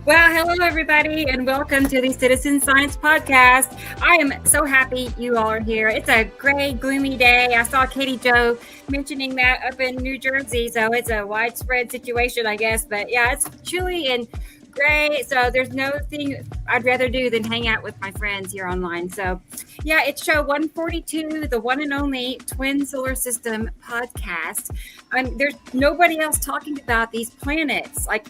Well, hello, everybody, and welcome to the Citizen Science Podcast. I am so happy you all are here. It's a gray, gloomy day. I saw Katie Jo mentioning that up in New Jersey, so it's a widespread situation, I guess. But yeah, it's chilly and gray, so there's no thing I'd rather do than hang out with my friends here online. So yeah, it's show 142, the one and only Twin Solar System podcast. There's nobody else talking about these planets. Like,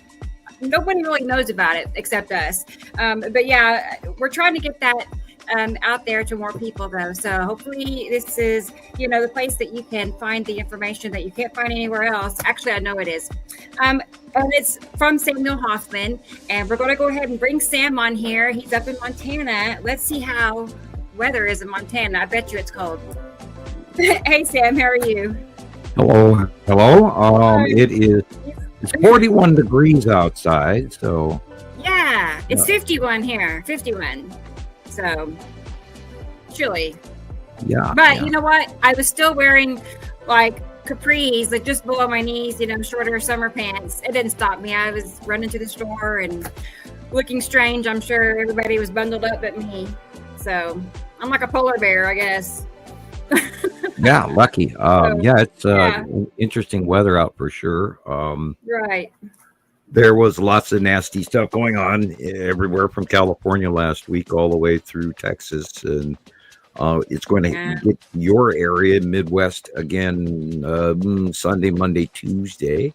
nobody really knows about it except us. But yeah, we're trying to get that out there to more people, though. So hopefully this is, the place that you can find the information that you can't find anywhere else. Actually, I know it is. And it's from Samuel Hofman. And we're going to go ahead and bring Sam on here. He's up in Montana. Let's see how weather is in Montana. I bet you it's cold. Hey, Sam, how are you? Hello. It's 41 degrees outside, so yeah, it's 51 here, 51. So chilly. Yeah. But you know what? I was still wearing like capris, like just below my knees, shorter summer pants. It didn't stop me. I was running to the store and looking strange. I'm sure everybody was bundled up but me. So I'm like a polar bear, I guess. Yeah, lucky. It's interesting weather out for sure. Right. There was lots of nasty stuff going on everywhere from California last week all the way through Texas, and it's going to hit your area, Midwest, again Sunday, Monday, Tuesday.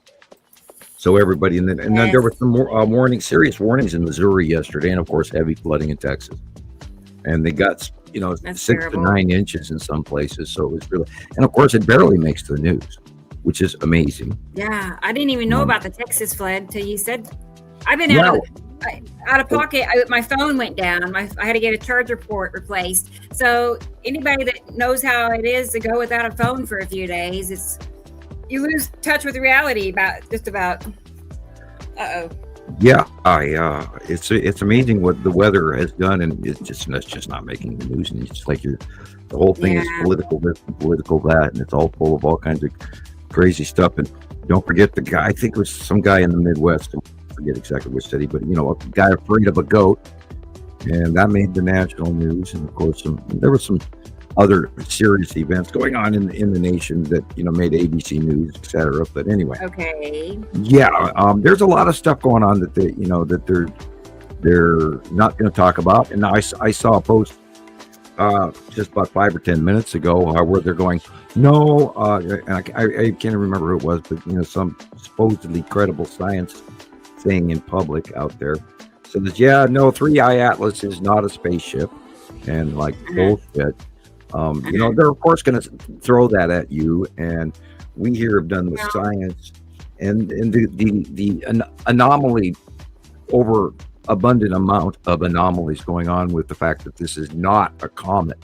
So everybody, and then there were some serious warnings in Missouri yesterday, and of course heavy flooding in Texas, and they got 6 to 9 inches in some places. So it was really, and of course it barely makes the news, which is amazing. Yeah, I didn't even know about the Texas flood until you said. I've been out of pocket. My phone went down. I had to get a charger port replaced. So anybody that knows how it is to go without a phone for a few days, you lose touch with reality about just about. Yeah, it's amazing what the weather has done, and it's just not making the news. And it's just like the whole thing is political this and political that, and it's all full of all kinds of crazy stuff. And don't forget the guy. I think it was some guy in the Midwest. I forget exactly which city, but a guy afraid of a goat, and that made the national news. And of course, there were some other serious events going on in the nation that made ABC News, etc. But anyway, there's a lot of stuff going on that they're not going to talk about. And I saw a post just about 5 or 10 minutes ago where they're going, no, and I can't remember who it was, but some supposedly credible science thing in public out there says, 3i Atlas is not a spaceship, and like bullshit. They're of course going to throw that at you, and we here have done the science and the anomaly, over abundant amount of anomalies going on with the fact that this is not a comet.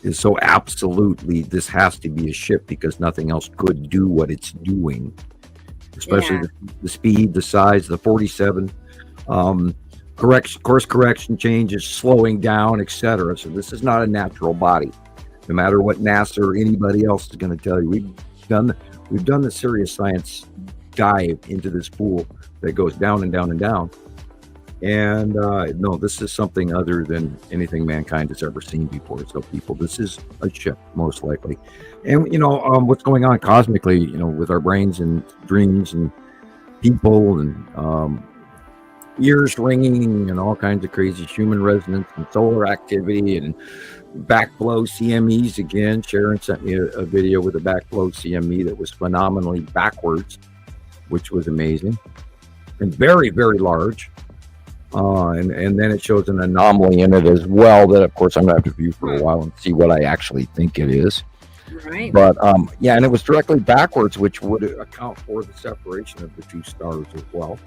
Is so absolutely this has to be a ship because nothing else could do what it's doing, especially the speed, the size, the 47. Course correction changes, slowing down, etc. So this is not a natural body, no matter what NASA or anybody else is going to tell you. We've done the serious science dive into this pool that goes down and down and down. And no, this is something other than anything mankind has ever seen before. So people, this is a ship most likely. And what's going on cosmically, with our brains and dreams and people and ears ringing and all kinds of crazy human resonance and solar activity and backflow CMEs again. Sharon sent me a video with a backflow CME that was phenomenally backwards, which was amazing and very, very large. And then it shows an anomaly in it as well that, of course, I'm going to have to view for a while and see what I actually think it is. Right. But, and it was directly backwards, which would account for the separation of the two stars as well.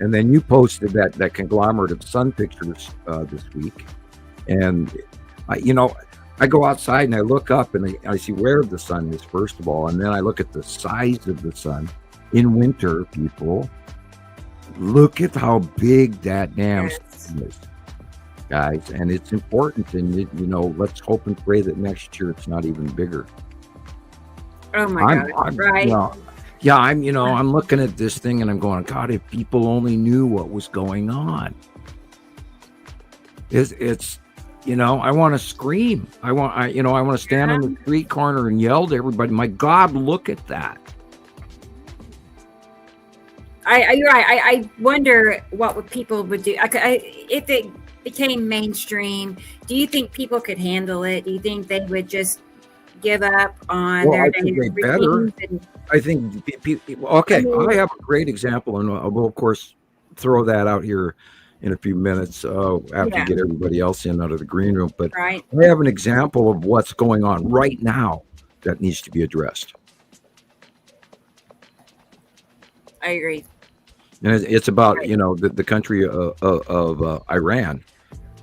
And then you posted that conglomerate of sun pictures this week. And, I go outside and I look up and I see where the sun is, first of all. And then I look at the size of the sun in winter, people. Look at how big that damn sun is, guys. And it's important. And, let's hope and pray that next year it's not even bigger. Oh, my God. Right. I'm looking at this thing and I'm going, God, if people only knew what was going on. It's I want to scream. I want to stand on the street corner and yell to everybody, my God, look at that. You're right. I wonder what people would do. If it became mainstream, do you think people could handle it? Do you think they would just give up on their daily routines? I think, okay, I have a great example, and we'll, of course, throw that out here in a few minutes after we Yeah. get everybody else in out of the green room. But Right. I have an example of what's going on right now that needs to be addressed. I agree. And it's about, Right. the country of Iran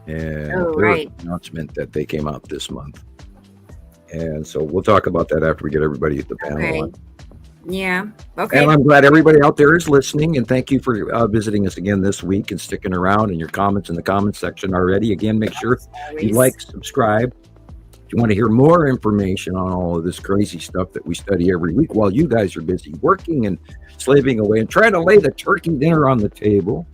and Oh, their right. announcement that they came out this month. And so we'll talk about that after we get everybody at the panel Okay. on. Yeah. Okay. And I'm glad everybody out there is listening. And thank you for visiting us again this week and sticking around, and your comments in the comments section already. Again, make sure you Always. like, subscribe. If you want to hear more information on all of this crazy stuff that we study every week while you guys are busy working and slaving away and trying to lay the turkey dinner on the table,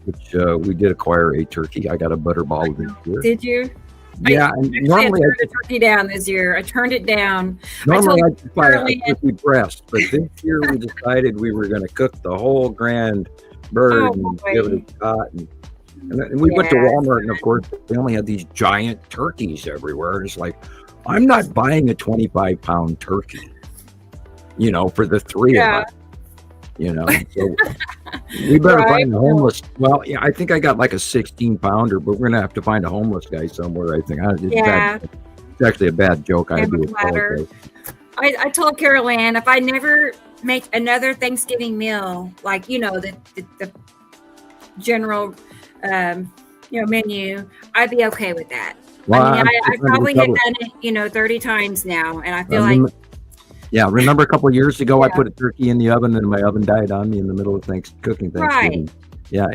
which we did acquire a turkey. I got a butterball this year. Did you? Yeah, and normally I turned the turkey down this year. I turned it down. Normally told I'd buy a Caroline- turkey breast, but this year we decided we were going to cook the whole grand bird Oh, and boy. give it a shot. And we went to Yeah. Walmart, and of course, they only had these giant turkeys everywhere. It's like, I'm not buying a 25-pound turkey, for the three of us. So we better Right. find a homeless. Well, yeah, I think I got like a 16-pounder, but we're going to have to find a homeless guy somewhere, I think. Yeah. It's actually a bad joke. I Have a do platter. apologize. I told Carol Ann if I never make another Thanksgiving meal, like, the general, menu, I'd be okay with that. Well, I I'm probably have recover- done it, 30 times now. And I feel remember a couple of years ago, I Yeah. put a turkey in the oven and my oven died on me in the middle of cooking Thanksgiving. Yeah,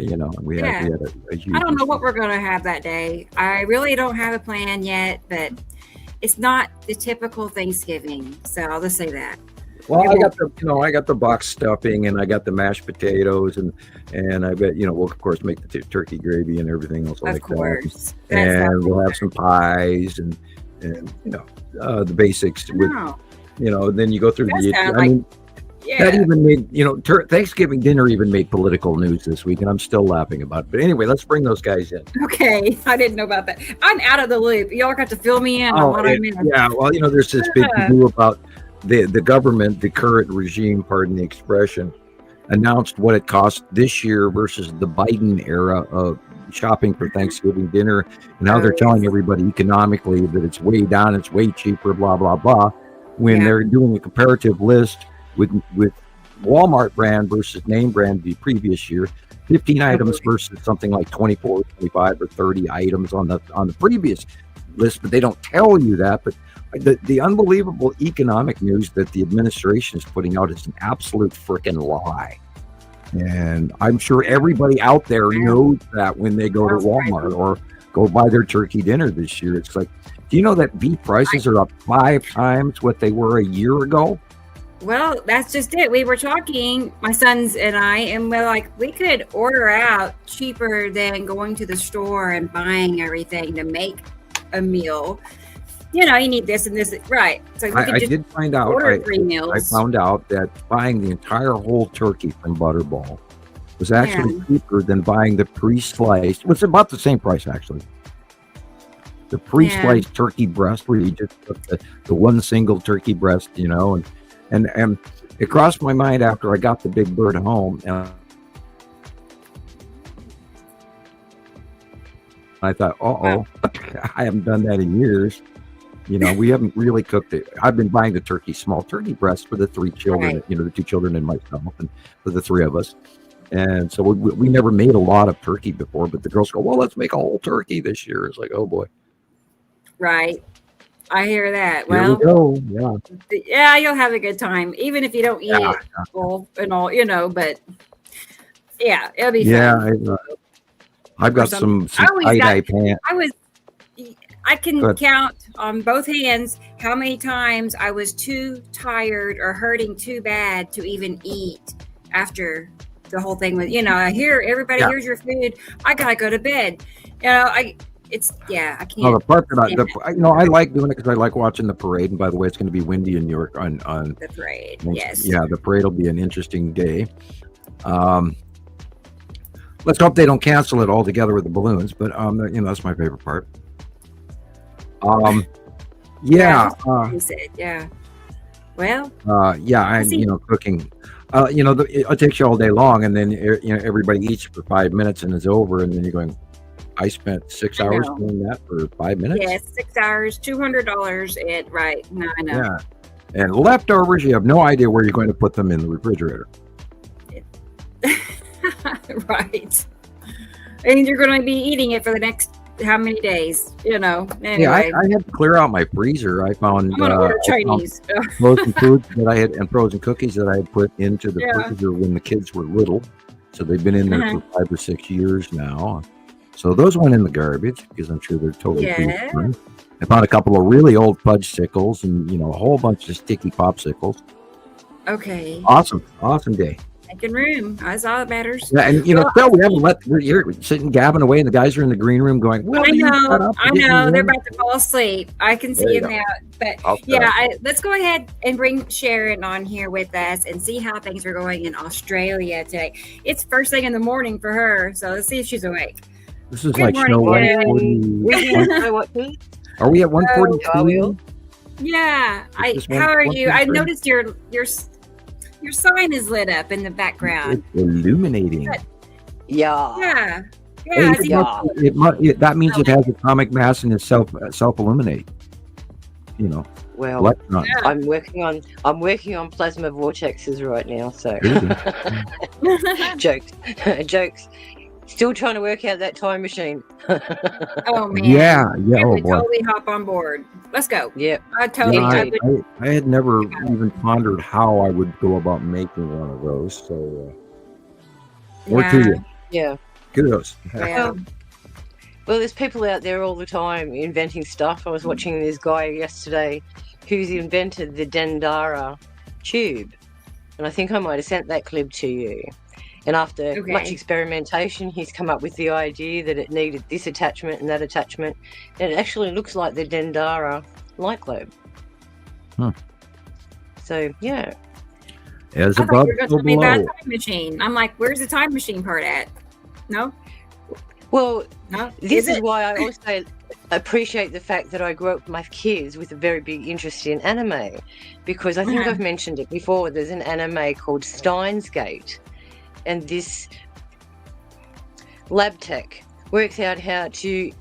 we had a huge. I don't know what we're going to have that day. I really don't have a plan yet, but it's not the typical Thanksgiving. So I'll just say that. Well, I got the box stuffing and I got the mashed potatoes and I bet we'll of course make the turkey gravy and everything else Of like course. that. And we'll have some pies and the basics with then you go through That the. sounds That even made Thanksgiving dinner even made political news this week, and I'm still laughing about it. But anyway, let's bring those guys in. Okay, I didn't know about that. I'm out of the loop. Y'all got to fill me in on what I'm in. Yeah, well, there's this big to-do about the government, the current regime, pardon the expression, announced what it cost this year versus the Biden era of shopping for Thanksgiving dinner, and now they're telling everybody economically that it's way down, it's way cheaper, blah blah blah. When they're doing a comparative list with Walmart brand versus name brand the previous year, 15 items versus something like 24, 25, or 30 items on the previous list, but they don't tell you that. But the unbelievable economic news that the administration is putting out is an absolute freaking lie. And I'm sure everybody out there knows that when they go to Walmart or go buy their turkey dinner this year. It's like, do you know that beef prices are up 5 times what they were a year ago? Well, that's just it. We were talking, my sons and I, and we're like, we could order out cheaper than going to the store and buying everything to make a meal. You need this and this, right? So I did find out. order 3 meals. I found out that buying the entire whole turkey from Butterball was actually cheaper than buying the pre-sliced. It was about the same price, actually. The pre-sliced turkey breast, where you just put the one single turkey breast, and it crossed my mind after I got the big bird home, and I thought, I haven't done that in years. We haven't really cooked it. I've been buying the small turkey breast for the 3 children, the 2 children and myself, and for the 3 of us. And so we never made a lot of turkey before, but the girls go, well, let's make a whole turkey this year. It's like, oh boy. Right. I hear that. Here Well, we go. yeah, you'll have a good time, even if you don't eat it all and all, but yeah, it'll be fun. I've got some tie-dye pants. I can count on both hands how many times I was too tired or hurting too bad to even eat after the whole thing was, everybody, here's your food. I gotta go to bed. I can't. No, the part that I like doing it because I like watching the parade. And by the way, it's going to be windy in New York on the parade. Yes. Yeah, the parade will be an interesting day. Let's hope they don't cancel it altogether with the balloons. But that's my favorite part. You said, yeah. Well. I'm cooking. It takes you all day long, and then everybody eats for 5 minutes, and it's over, and then you're going, I spent 6 I hours know. doing that for 5 minutes. Yes, 6 hours, $200. Right? No, I know. Yeah, and leftovers, you have no idea where you're going to put them in the refrigerator. Right. And you're going to be eating it for the next how many days? Anyway. Yeah, I had to clear out my freezer. I found I'm gonna order Chinese. frozen foods that I had and frozen cookies that I had put into the Yeah. freezer when the kids were little. So they've been in there for 5 or 6 years now. So those went in the garbage because I'm sure they're totally Yeah. food. I found a couple of really old fudgesicles and a whole bunch of sticky popsicles. Okay. Awesome day. Making room. That's all that matters. Yeah, and Well, still we haven't we're sitting gabbing away, and the guys are in the green room going, "Well, I you shut know. up, I you didn't know. They're know." about to fall asleep. I can There see you them go. now. But I'll yeah, stop. let's go ahead and bring Sharon on here with us and see how things are going in Australia today. It's first thing in the morning for her, so let's see if she's awake. This is Good like morning, snow Jen. 140. Are we at 142? Yeah. It's just How are you? I 143. noticed your sign is lit up in the background. It's illuminating. Good. Yeah. Yeah. Hey, Yeah. that means it has atomic mass and it's self-illuminate. Well, Electron. Yeah. I'm working on plasma vortexes right now, so jokes. Jokes. Still trying to work out that time machine. Oh man. Yeah. I Oh would boy. totally hop on board. Let's go. Yep. I totally. Yeah, I Indeed. would. I had never even pondered how I would go about making one of those. So, more to you. Yeah. Kudos. Well, Well, there's people out there all the time inventing stuff. I was watching this guy yesterday who's invented the Dendara tube. And I think I might have sent that clip to you. And after Okay. much experimentation, he's come up with the idea that it needed this attachment and that attachment. And it actually looks like the Dendara light globe. Huh. So, yeah. As I thought above, you were going to so tell me about below. a time machine. I'm like, where's the time machine part at? No, Well, no. this is it? why I also appreciate the fact that I grew up with my kids with a very big interest in anime, because I think Mhm. I've mentioned it before. There's an anime called Steins Gate, and this lab tech works out how to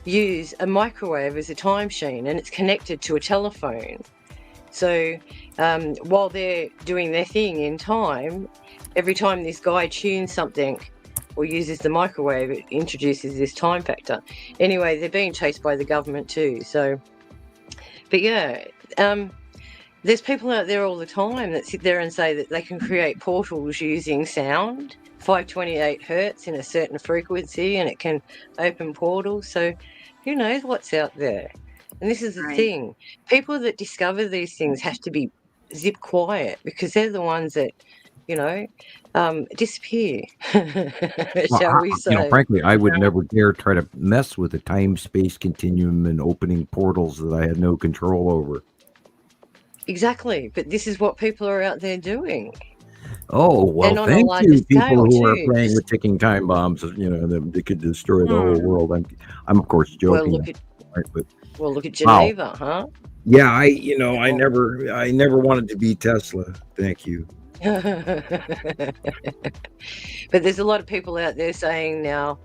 use a microwave as a time machine, and it's connected to a telephone. So while they're doing their thing in time, every time this guy tunes something or uses the microwave, it introduces this time factor. Anyway, they're being chased by the government too. So, but yeah, there's people out there all the time that sit there and say that they can create portals using sound, 528 hertz in a certain frequency, and it can open portals. So who knows what's out there? And this is the Right. thing. People that discover these things have to be zip quiet, because they're the ones that, disappear, shall we say. Frankly, I would never dare try to mess with the time-space continuum and opening portals that I had no control over. Exactly. But this is what people are out there doing. Oh, well, And on a thank larger you, people scale, who are too. playing with ticking time bombs, that could destroy the whole world. I'm of course Well, joking. look at right, but Geneva, huh? yeah, I never wanted to be Tesla. Thank you. But there's a lot of people out there saying now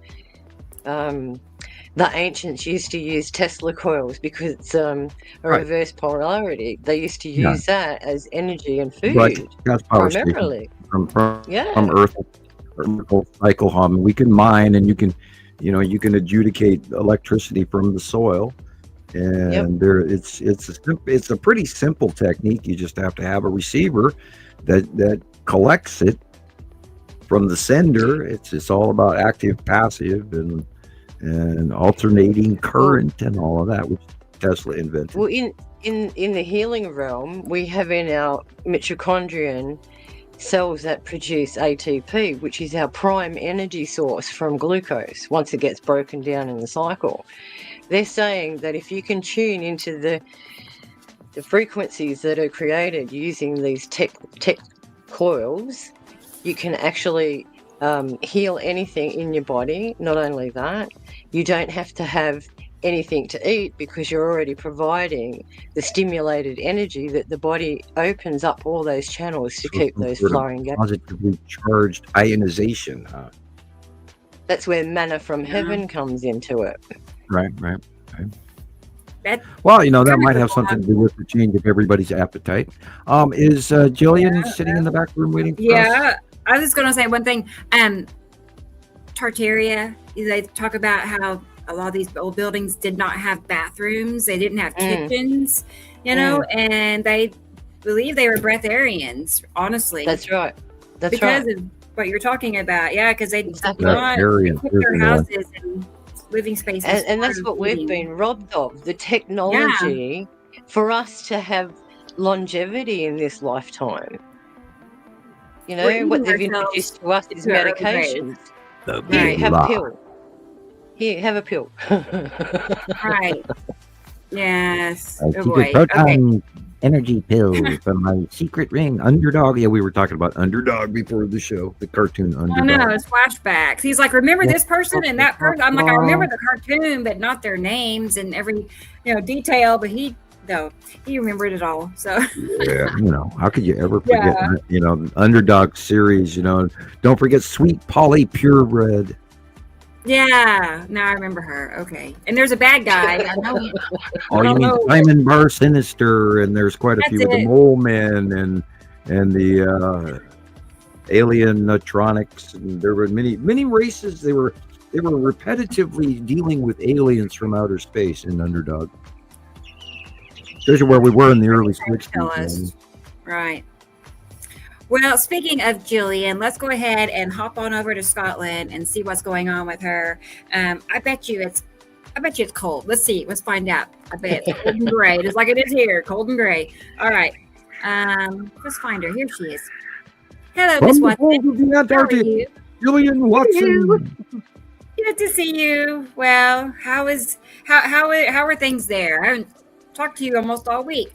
the ancients used to use Tesla coils because it's a Right. reverse polarity. They used to Yeah. use that as energy and food, Right. Gas power station primarily. from Yeah. Earth cycle hum. We can mine, and you can adjudicate electricity from the soil. And it's a pretty simple technique. You just have to have a receiver that collects it from the sender. It's all about active, passive, and alternating current and all of that, which Tesla invented. Well, in the healing realm, we have in our mitochondrion cells that produce ATP, which is our prime energy source from glucose once it gets broken down in the cycle. They're saying that if you can tune into the frequencies that are created using these tech coils, you can actually heal anything in your body. Not only that, you don't have to have anything to eat because you're already providing the stimulated energy that the body opens up all those channels to keep those flowing gases. Positively charged ionization, huh? That's where manna from heaven comes into it. Right. Well, that might have something to do with the change of everybody's appetite. Is Gillian sitting in the back room waiting for us? Yeah, I was just going to say one thing. Tartaria, they talk about how a lot of these old buildings did not have bathrooms. They didn't have kitchens, and they believe they were breatharians, honestly. That's right. Because of what you're talking about. Yeah, because they did not put their houses and living spaces. And that's what we've been robbed of, the technology for us to have longevity in this lifetime. What they've introduced to us is medications. Here, have a pill. Here, have a pill. Right. Yes. Proton energy pill from my secret ring. Underdog. Yeah, we were talking about Underdog before the show, the cartoon Underdog. I know, it's flashbacks. He's like, remember this person and that person? I'm like, I remember the cartoon, but not their names and every detail, but he remembered it all. So yeah, how could you ever forget the Underdog series, don't forget Sweet Polly Purebred. Yeah, now I remember her. Okay. And there's a bad guy. I know. You mean Diamond Bar Sinister, and there's quite a few of the Mole Men and the Alienatronics, and there were many races. They were repetitively dealing with aliens from outer space in Underdog. Those are where we were in the early 60s. Right. Well, speaking of Gillian, let's go ahead and hop on over to Scotland and see what's going on with her. I bet you it's cold. Let's see. Let's find out. I bet it's cold and gray, just like it is here, cold and gray. All right. Let's find her. Here she is. Hello, Miss Watson. How are you? Gillian Watson. Good to see you. Well, how are things there? I haven't talked to you almost all week,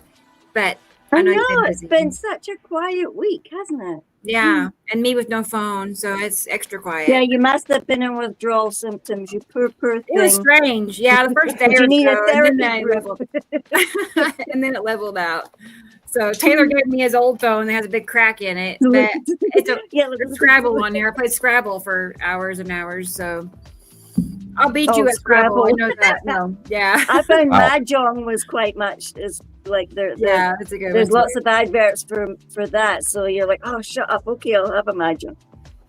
but I know it's been such a quiet week, hasn't it? Yeah, and me with no phone, so it's extra quiet. Yeah, you must have been in withdrawal symptoms. You poor thing. It was strange. Yeah, the first day or you need so, a therapy and then it leveled out. So Taylor gave me his old phone that has a big crack in it. But it's Scrabble on here. I played Scrabble for hours and hours, so I'll beat you at Scrabble. I know that. No, yeah. I found Mahjong was quite much as like that's a good there's lots of adverts for that, so you're like, oh, shut up, okay, I'll have a Mahjong.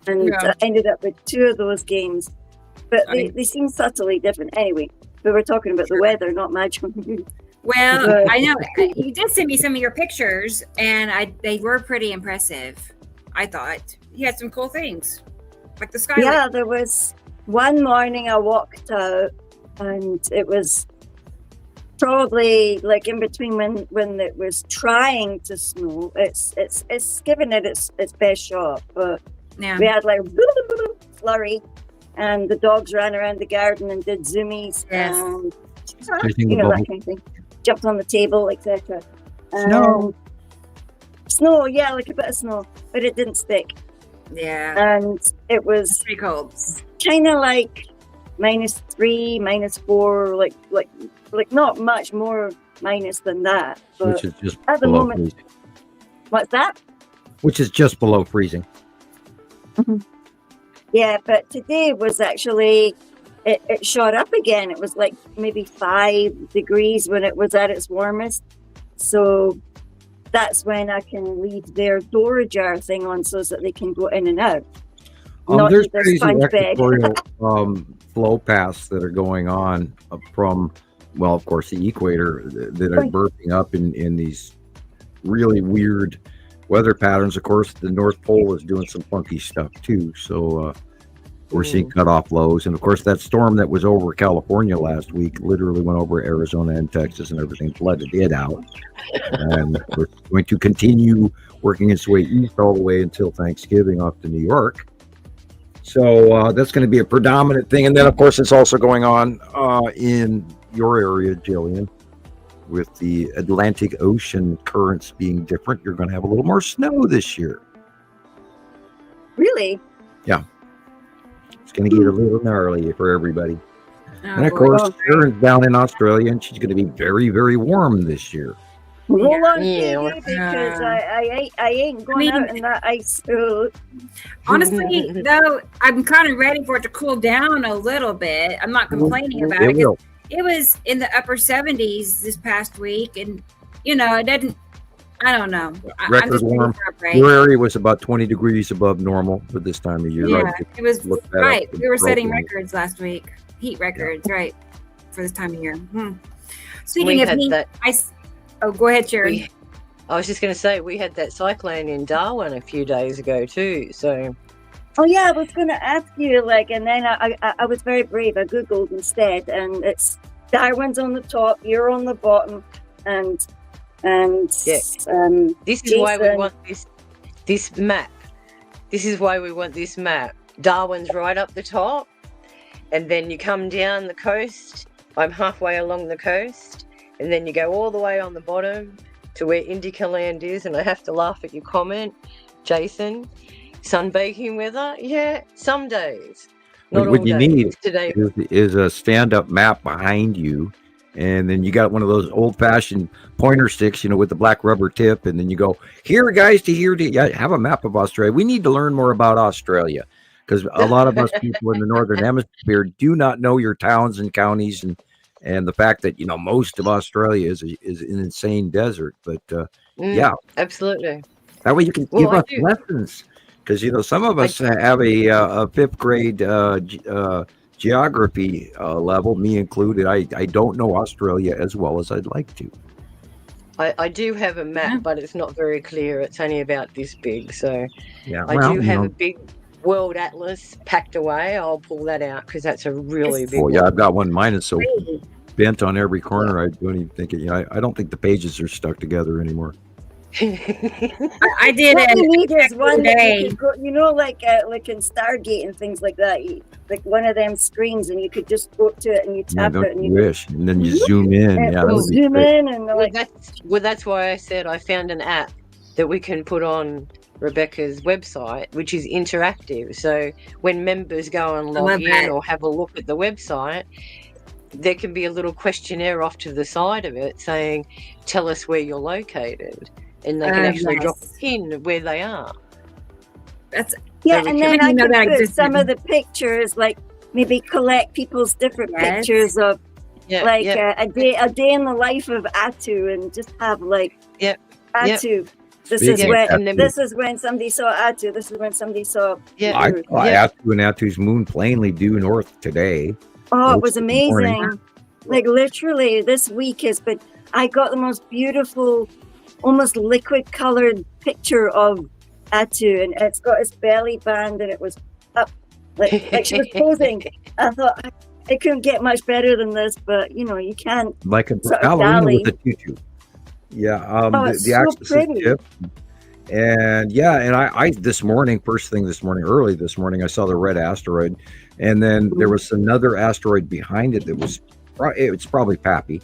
And I ended up with 2 of those games, but they seem subtly different. Anyway, we were talking about the weather, not Mahjong. Well, I know you did send me some of your pictures, and they were pretty impressive. I thought you had some cool things, like the sky. Yeah, there was one morning I walked out, and it was probably like in between when it was trying to snow. It's given it its best shot, but we had like flurry, and the dogs ran around the garden and did zoomies and that kind of thing. Jumped on the table, etc. Snow, yeah, like a bit of snow, but it didn't stick. Yeah, and it was pretty cold. Kind of like -3, -4, like not much more minus than that. But which is just at the moment, freezing. What's that? Which is just below freezing. Mm-hmm. Yeah, but today was actually it shot up again. It was like maybe 5 degrees when it was at its warmest. So that's when I can leave their door ajar thing on so that they can go in and out. There's crazy equatorial flow paths that are going on from, well, of course, the equator that are burping up in these really weird weather patterns. Of course, the North Pole is doing some funky stuff too. So we're seeing cutoff lows. And of course, that storm that was over California last week literally went over Arizona and Texas and everything, flooded it out. And we're going to continue working its way east all the way until Thanksgiving off to New York. So that's going to be a predominant thing. And then, of course, it's also going on in your area, Gillian, with the Atlantic Ocean currents being different. You're going to have a little more snow this year. Really? Yeah. It's going to get a little gnarly for everybody. And of course, Sharon's down in Australia, and she's going to be very, very warm this year. Roll on, Yeah. Katie, because I ain't going out in that ice suit. Honestly, though, I'm kind of ready for it to cool down a little bit. I'm not complaining about it. will. It was in the upper 70s this past week, and it didn't. I don't know. I'm Record just ready warm. for a break. Your area was about 20 degrees above normal for this time of year. Yeah, Right? it was Look that right. up. We were setting Broken. records last week, heat records, right, for this time of year. We Speaking of had heat, that. go ahead, Sharon. I was just going to say we had that cyclone in Darwin a few days ago too. So Oh yeah, I was going to ask you, and then I was very brave. I googled instead, and it's Darwin's on the top, you're on the bottom, and this is why we Jason. want this map. This is why we want this map. Darwin's right up the top, and then you come down the coast. I'm halfway along the coast, and then you go all the way on the bottom to where Indica Land is. And I have to laugh at your comment, Jason. Sunbaking weather? Yeah, some days. Not What all you days. need Today. is a stand-up map behind you, and then you got one of those old-fashioned pointer sticks, with the black rubber tip, and then you go here, guys, to here. Have a map of Australia. We need to learn more about Australia because a lot of us people in the northern hemisphere do not know your towns and counties, and the fact that most of Australia is an insane desert. But yeah, Absolutely. that way you can Well, give I us do. lessons. Because some of us have a fifth grade geography level, me included. I don't know Australia as well as I'd like to. I do have a map, but it's not very clear. It's only about this big. So Yeah, I do have a big world atlas packed away. I'll pull that out because that's a really big Oh yeah, one. I've got one. Mine is so bent on every corner. I don't even think it. I don't think the pages are stuck together anymore. I did what it. you need is one that day. you could go, like in Stargate and things like that. Like one of them screens, and you could just go up to it and you Yeah, tap don't it, and you you wish, and then you zoom in. and Yeah, it'll that would be zoom great. in, and That's why I said I found an app that we can put on Rebecca's website, which is interactive. So when members go and log in or have a look at the website, there can be a little questionnaire off to the side of it saying, tell us where you're located. And they can actually drop a pin where they are. That's yeah, and then I can put existed. some of the pictures, like maybe collect people's different pictures of a day in the life of Atu, and just have Atu. This is when somebody saw Atu. This is when somebody saw. I saw Atu and Atu's moon plainly due north today. Oh, it was amazing! Like literally, this week has been. I got the most beautiful, almost liquid colored picture of Atu, and it's got his belly band, and it was up like she was posing. I thought it couldn't get much better than this, but you can't like a sort of ballerina dally. with a tutu. Yeah, it's the so axis pretty. is tipped. And I this morning, early this morning, I saw the red asteroid, and then there was another asteroid behind it that was it's probably Pappy.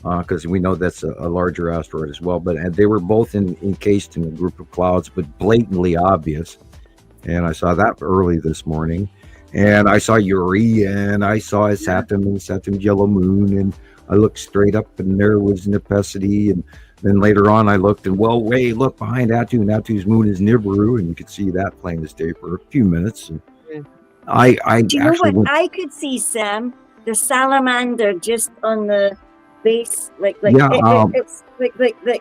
Because we know that's a larger asteroid as well, but they were both encased in a group of clouds, but blatantly obvious. And I saw that early this morning, and I saw Uri, and I saw a Saturn yellow moon, and I looked straight up, and there was Nepesity, and then later on I looked, and look behind Atu, and Atu's moon is Nibiru, and you could see that plain as day for a few minutes. And I Do you know what I could see, Sam? The salamander just on the base, it's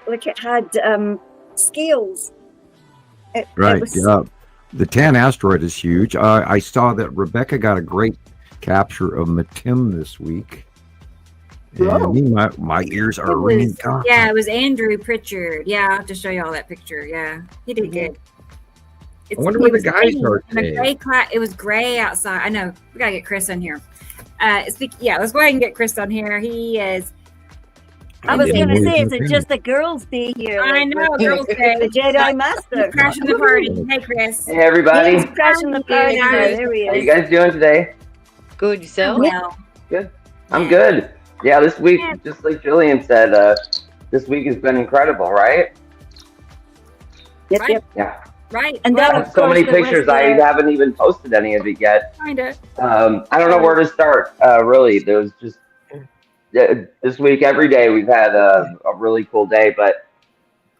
like it had scales. The 10 asteroid is huge. I saw that Rebecca got a great capture of Matim this week. And my ears are ringing. Yeah, it was Andrew Pritchard. Yeah, I'll have to show you all that picture. Yeah, he did good. I wonder where the guys are today. It was gray outside. I know. We got to get Chris on here. Let's go ahead and get Chris on here. He is. I was going to say, it's just a girls' day here. I know, girls' day. The Jedi Master. Crashing the party. Hey, Chris. Hey, everybody. He's crashing the party. There he is. How you guys doing today? Good, yourself? Good. I'm good. Yeah, this week, just like Gillian said, this week has been incredible, right? Yep. Yeah. Right. And I then, have of so course, many there was pictures. I haven't even posted any of it yet. Kind of. I don't know where to start. Really, there was just this week. Every day we've had a really cool day. But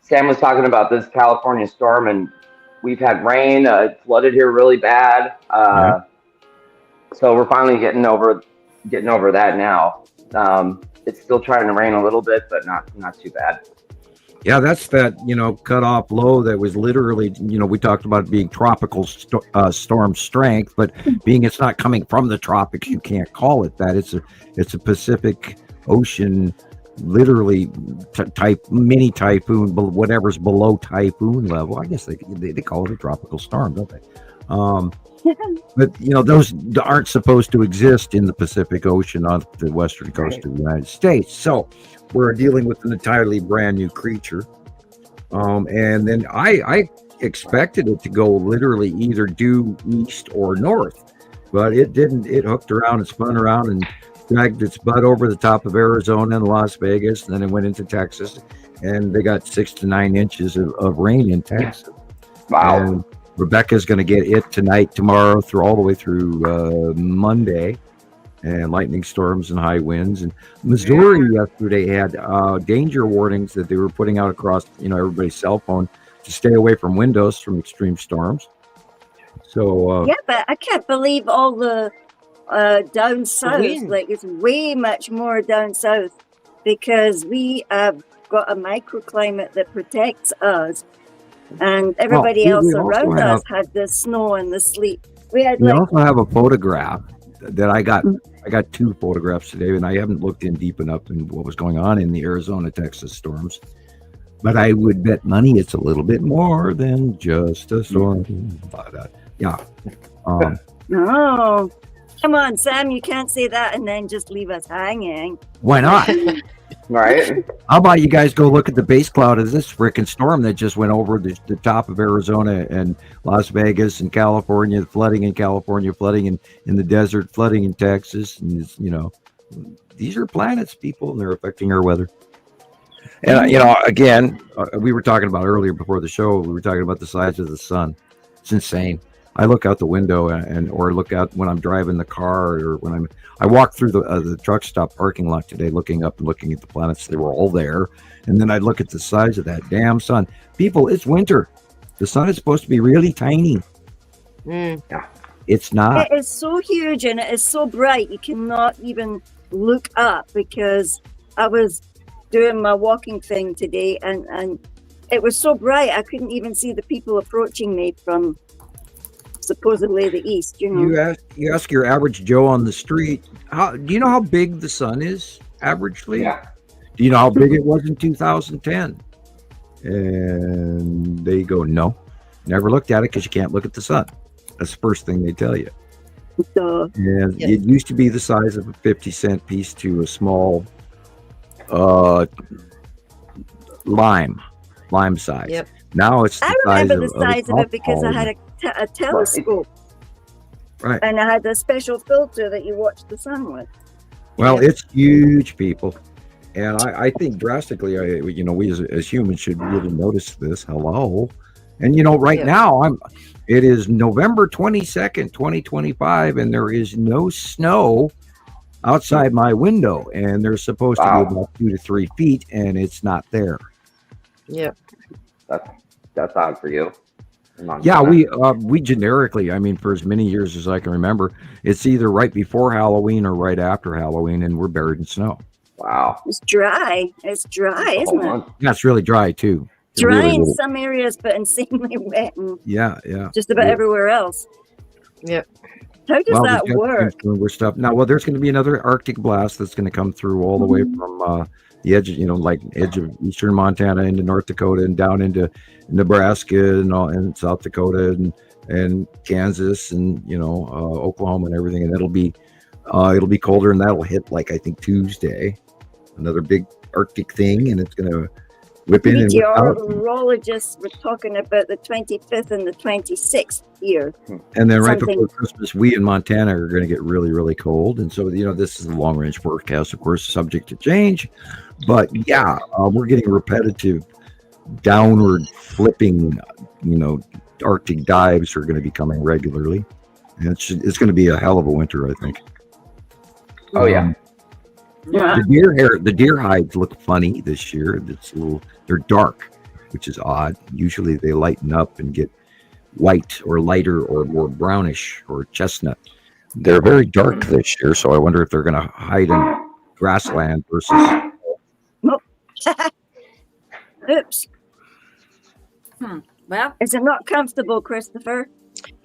Sam was talking about this California storm, and we've had rain. It flooded here really bad. So we're finally getting over that now. It's still trying to rain a little bit, but not too bad. Yeah, that's that, cutoff low that was literally, we talked about it being tropical storm strength, but being it's not coming from the tropics, you can't call it that. It's a Pacific Ocean, literally type mini typhoon, whatever's below typhoon level. I guess they call it a tropical storm, don't they? But those aren't supposed to exist in the Pacific Ocean on the western coast of the United States. So we're dealing with an entirely brand new creature. And then I expected it to go literally either due east or north, but it didn't. It hooked around and spun around and dragged its butt over the top of Arizona and Las Vegas, and then it went into Texas, and they got 6 to 9 inches of rain in Texas. Wow. And Rebecca's going to get it tonight, tomorrow, through all the way through Monday, and lightning storms and high winds. And Missouri yesterday had danger warnings that they were putting out across, everybody's cell phone to stay away from windows from extreme storms. So yeah, but I can't believe all the down south. Wind. Like it's way much more down south because we have got a microclimate that protects us. And everybody we else also around have- us had the snow and the sleet. We had we like also have a photograph that I got. I got 2 photographs today, and I haven't looked in deep enough in what was going on in the Arizona, Texas storms. But I would bet money it's a little bit more than just a storm. But, yeah. oh, come on, Sam, you can't say that and then just leave us hanging. Why not? Right? How about you guys go look at the base cloud of this frickin' storm that just went over the top of Arizona and Las Vegas and California, flooding in California, flooding in the desert, flooding in Texas. And, these are planets, people, and they're affecting our weather. And, again, we were talking about earlier before the show, we were talking about the size of the sun. It's insane. I look out the window or look out when I'm driving the car or when I walked through the truck stop parking lot today, looking up and looking at the planets. They were all there. And then I look at the size of that damn sun. People, it's winter. The sun is supposed to be really tiny. Yeah. It's not. It is so huge and it is so bright. You cannot even look up because I was doing my walking thing today and it was so bright. I couldn't even see the people approaching me from supposedly the east, You ask your average Joe on the street, do you know how big the sun is averagely? Yeah. Do you know how big it was in 2010? And they go, no, never looked at it because you can't look at the sun. That's the first thing they tell you. So, And Yeah. it used to be the size of a 50-cent piece to a small lime size. Yep. Now it's the I size remember the size of it because I golf had a telescope. Right. And I had a special filter that you watch the sun with. Well, Yeah. it's huge, people. And I think drastically, we as humans should really notice this. Hello. And, right Yeah. now, it is November 22nd, 2025, and there is no snow outside my window. And there's supposed to be about 2 to 3 feet, and it's not there. Yeah. That's odd for you. Yeah, we generically, for as many years as I can remember, it's either right before Halloween or right after Halloween, and we're buried in snow. Wow. It's dry. It's dry, isn't it? Yeah, it's really dry too. It Dry really in is. some areas, but insanely wet in Yeah. just about Yeah. everywhere else. Yeah. How does that we've got work? some stuff now. Well, there's going to be another Arctic blast that's going to come through all the way from the edge, edge of eastern Montana into North Dakota and down into Nebraska and South Dakota and Kansas and Oklahoma and everything. And it'll be colder, and that'll hit I think Tuesday. Another big Arctic thing, and it's going to whip in and whip out. Meteorologists were talking about the 25th and the 26th here. And then right something. before Christmas, we in Montana are going to get really, really cold. And so, this is a long range forecast, of course, subject to change. But yeah, we're getting repetitive downward flipping, Arctic dives are going to be coming regularly. And it's going to be a hell of a winter, I think. Oh yeah. The deer hides look funny this year. They're dark, which is odd. Usually they lighten up and get white or lighter or more brownish or chestnut. They're very dark this year, so I wonder if they're going to hide in grassland versus. Oops. Well, Is it not comfortable, Christopher?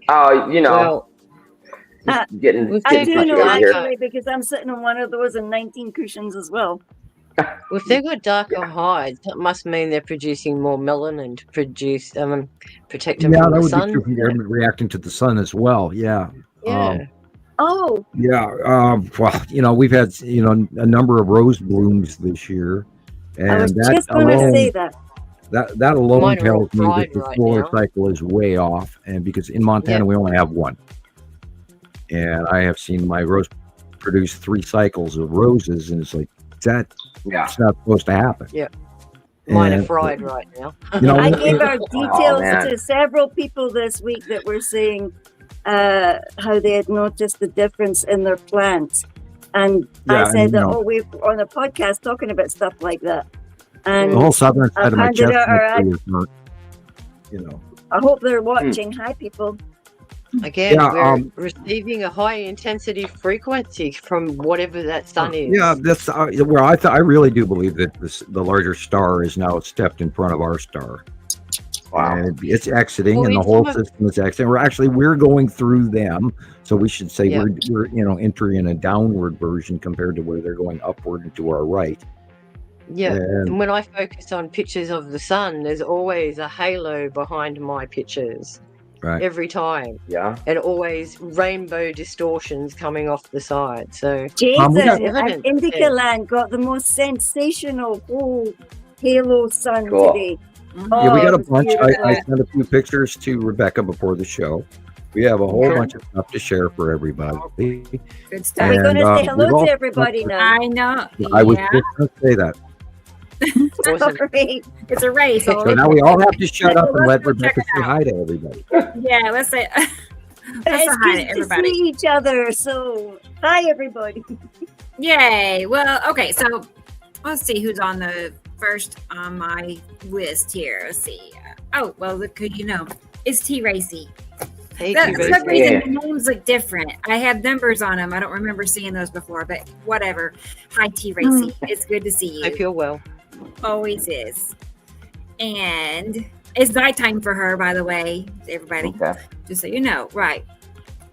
Oh, Well, getting I do know frustrated here. actually because I'm sitting on one of those and 19 cushions as well. if they've got darker hides, that must mean they're producing more melanin to protect them Yeah, from that the would sun. be true. They're reacting to the sun as well. Yeah. Yeah. Oh, Well, we've had a number of rose blooms this year, and I was that just going to say alone that. that alone Mine are all tells me that fried the right solar now. cycle is way off, and because in Montana Yep. we only have one, and I have seen my rose produce 3 cycles of roses, and it's like that's Yeah. not supposed to happen. Mine are And, fried right now. I gave our Oh, details man. to several people this week that were saying how they had noticed the difference in their plants. And I Yeah, said and, that, we're on a podcast talking about stuff like that. And the whole southern side I've of my handed out our chestnut tree is not, I hope they're watching. Hi, people. Again, Yeah, we're receiving a high intensity frequency from whatever that sun is. Yeah, that's where I really do believe that the larger star is now stepped in front of our star. Wow. And it's exiting, Well, and the it's whole some of- system is exiting. We're going through them, so we should say Yeah. we're entering a downward version compared to where they're going upward and to our right. Yeah. And And when I focus on pictures of the sun, there's always a halo behind my pictures. Right. Every time. Yeah. And always rainbow distortions coming off the side. So Jason we got- and Evidence, Indica yeah. Land got the most sensational whole halo sun Cool. today. yeah, we Oh, got a it was bunch. beautiful. I sent a few pictures to Rebecca before the show. We have a whole Okay. bunch of stuff to share for everybody. good Are stuff. we going to And, say hello we've all- to everybody now? I know. I was Yeah, just going to say that. awesome. Sorry. it's a race. So now we all have to shut up and let Let's go check Rebecca it say out. hi to everybody. Yeah, let's say. Let's It's say hi to good to everybody. see each other. So, hi, everybody. Yay! Well, okay, so let's see who's on the first on my list here. Let's see. Oh, well, look who you know. It's T. Racy. Thank For you, some Rachel. reason, Yeah. the names look different. I have numbers on them. I don't remember seeing those before, but whatever. Hi, T. Racy. It's good to see Hope you. you're well. Always is. And it's nighttime for her, by the way, everybody. Okay. Just so you know. Right.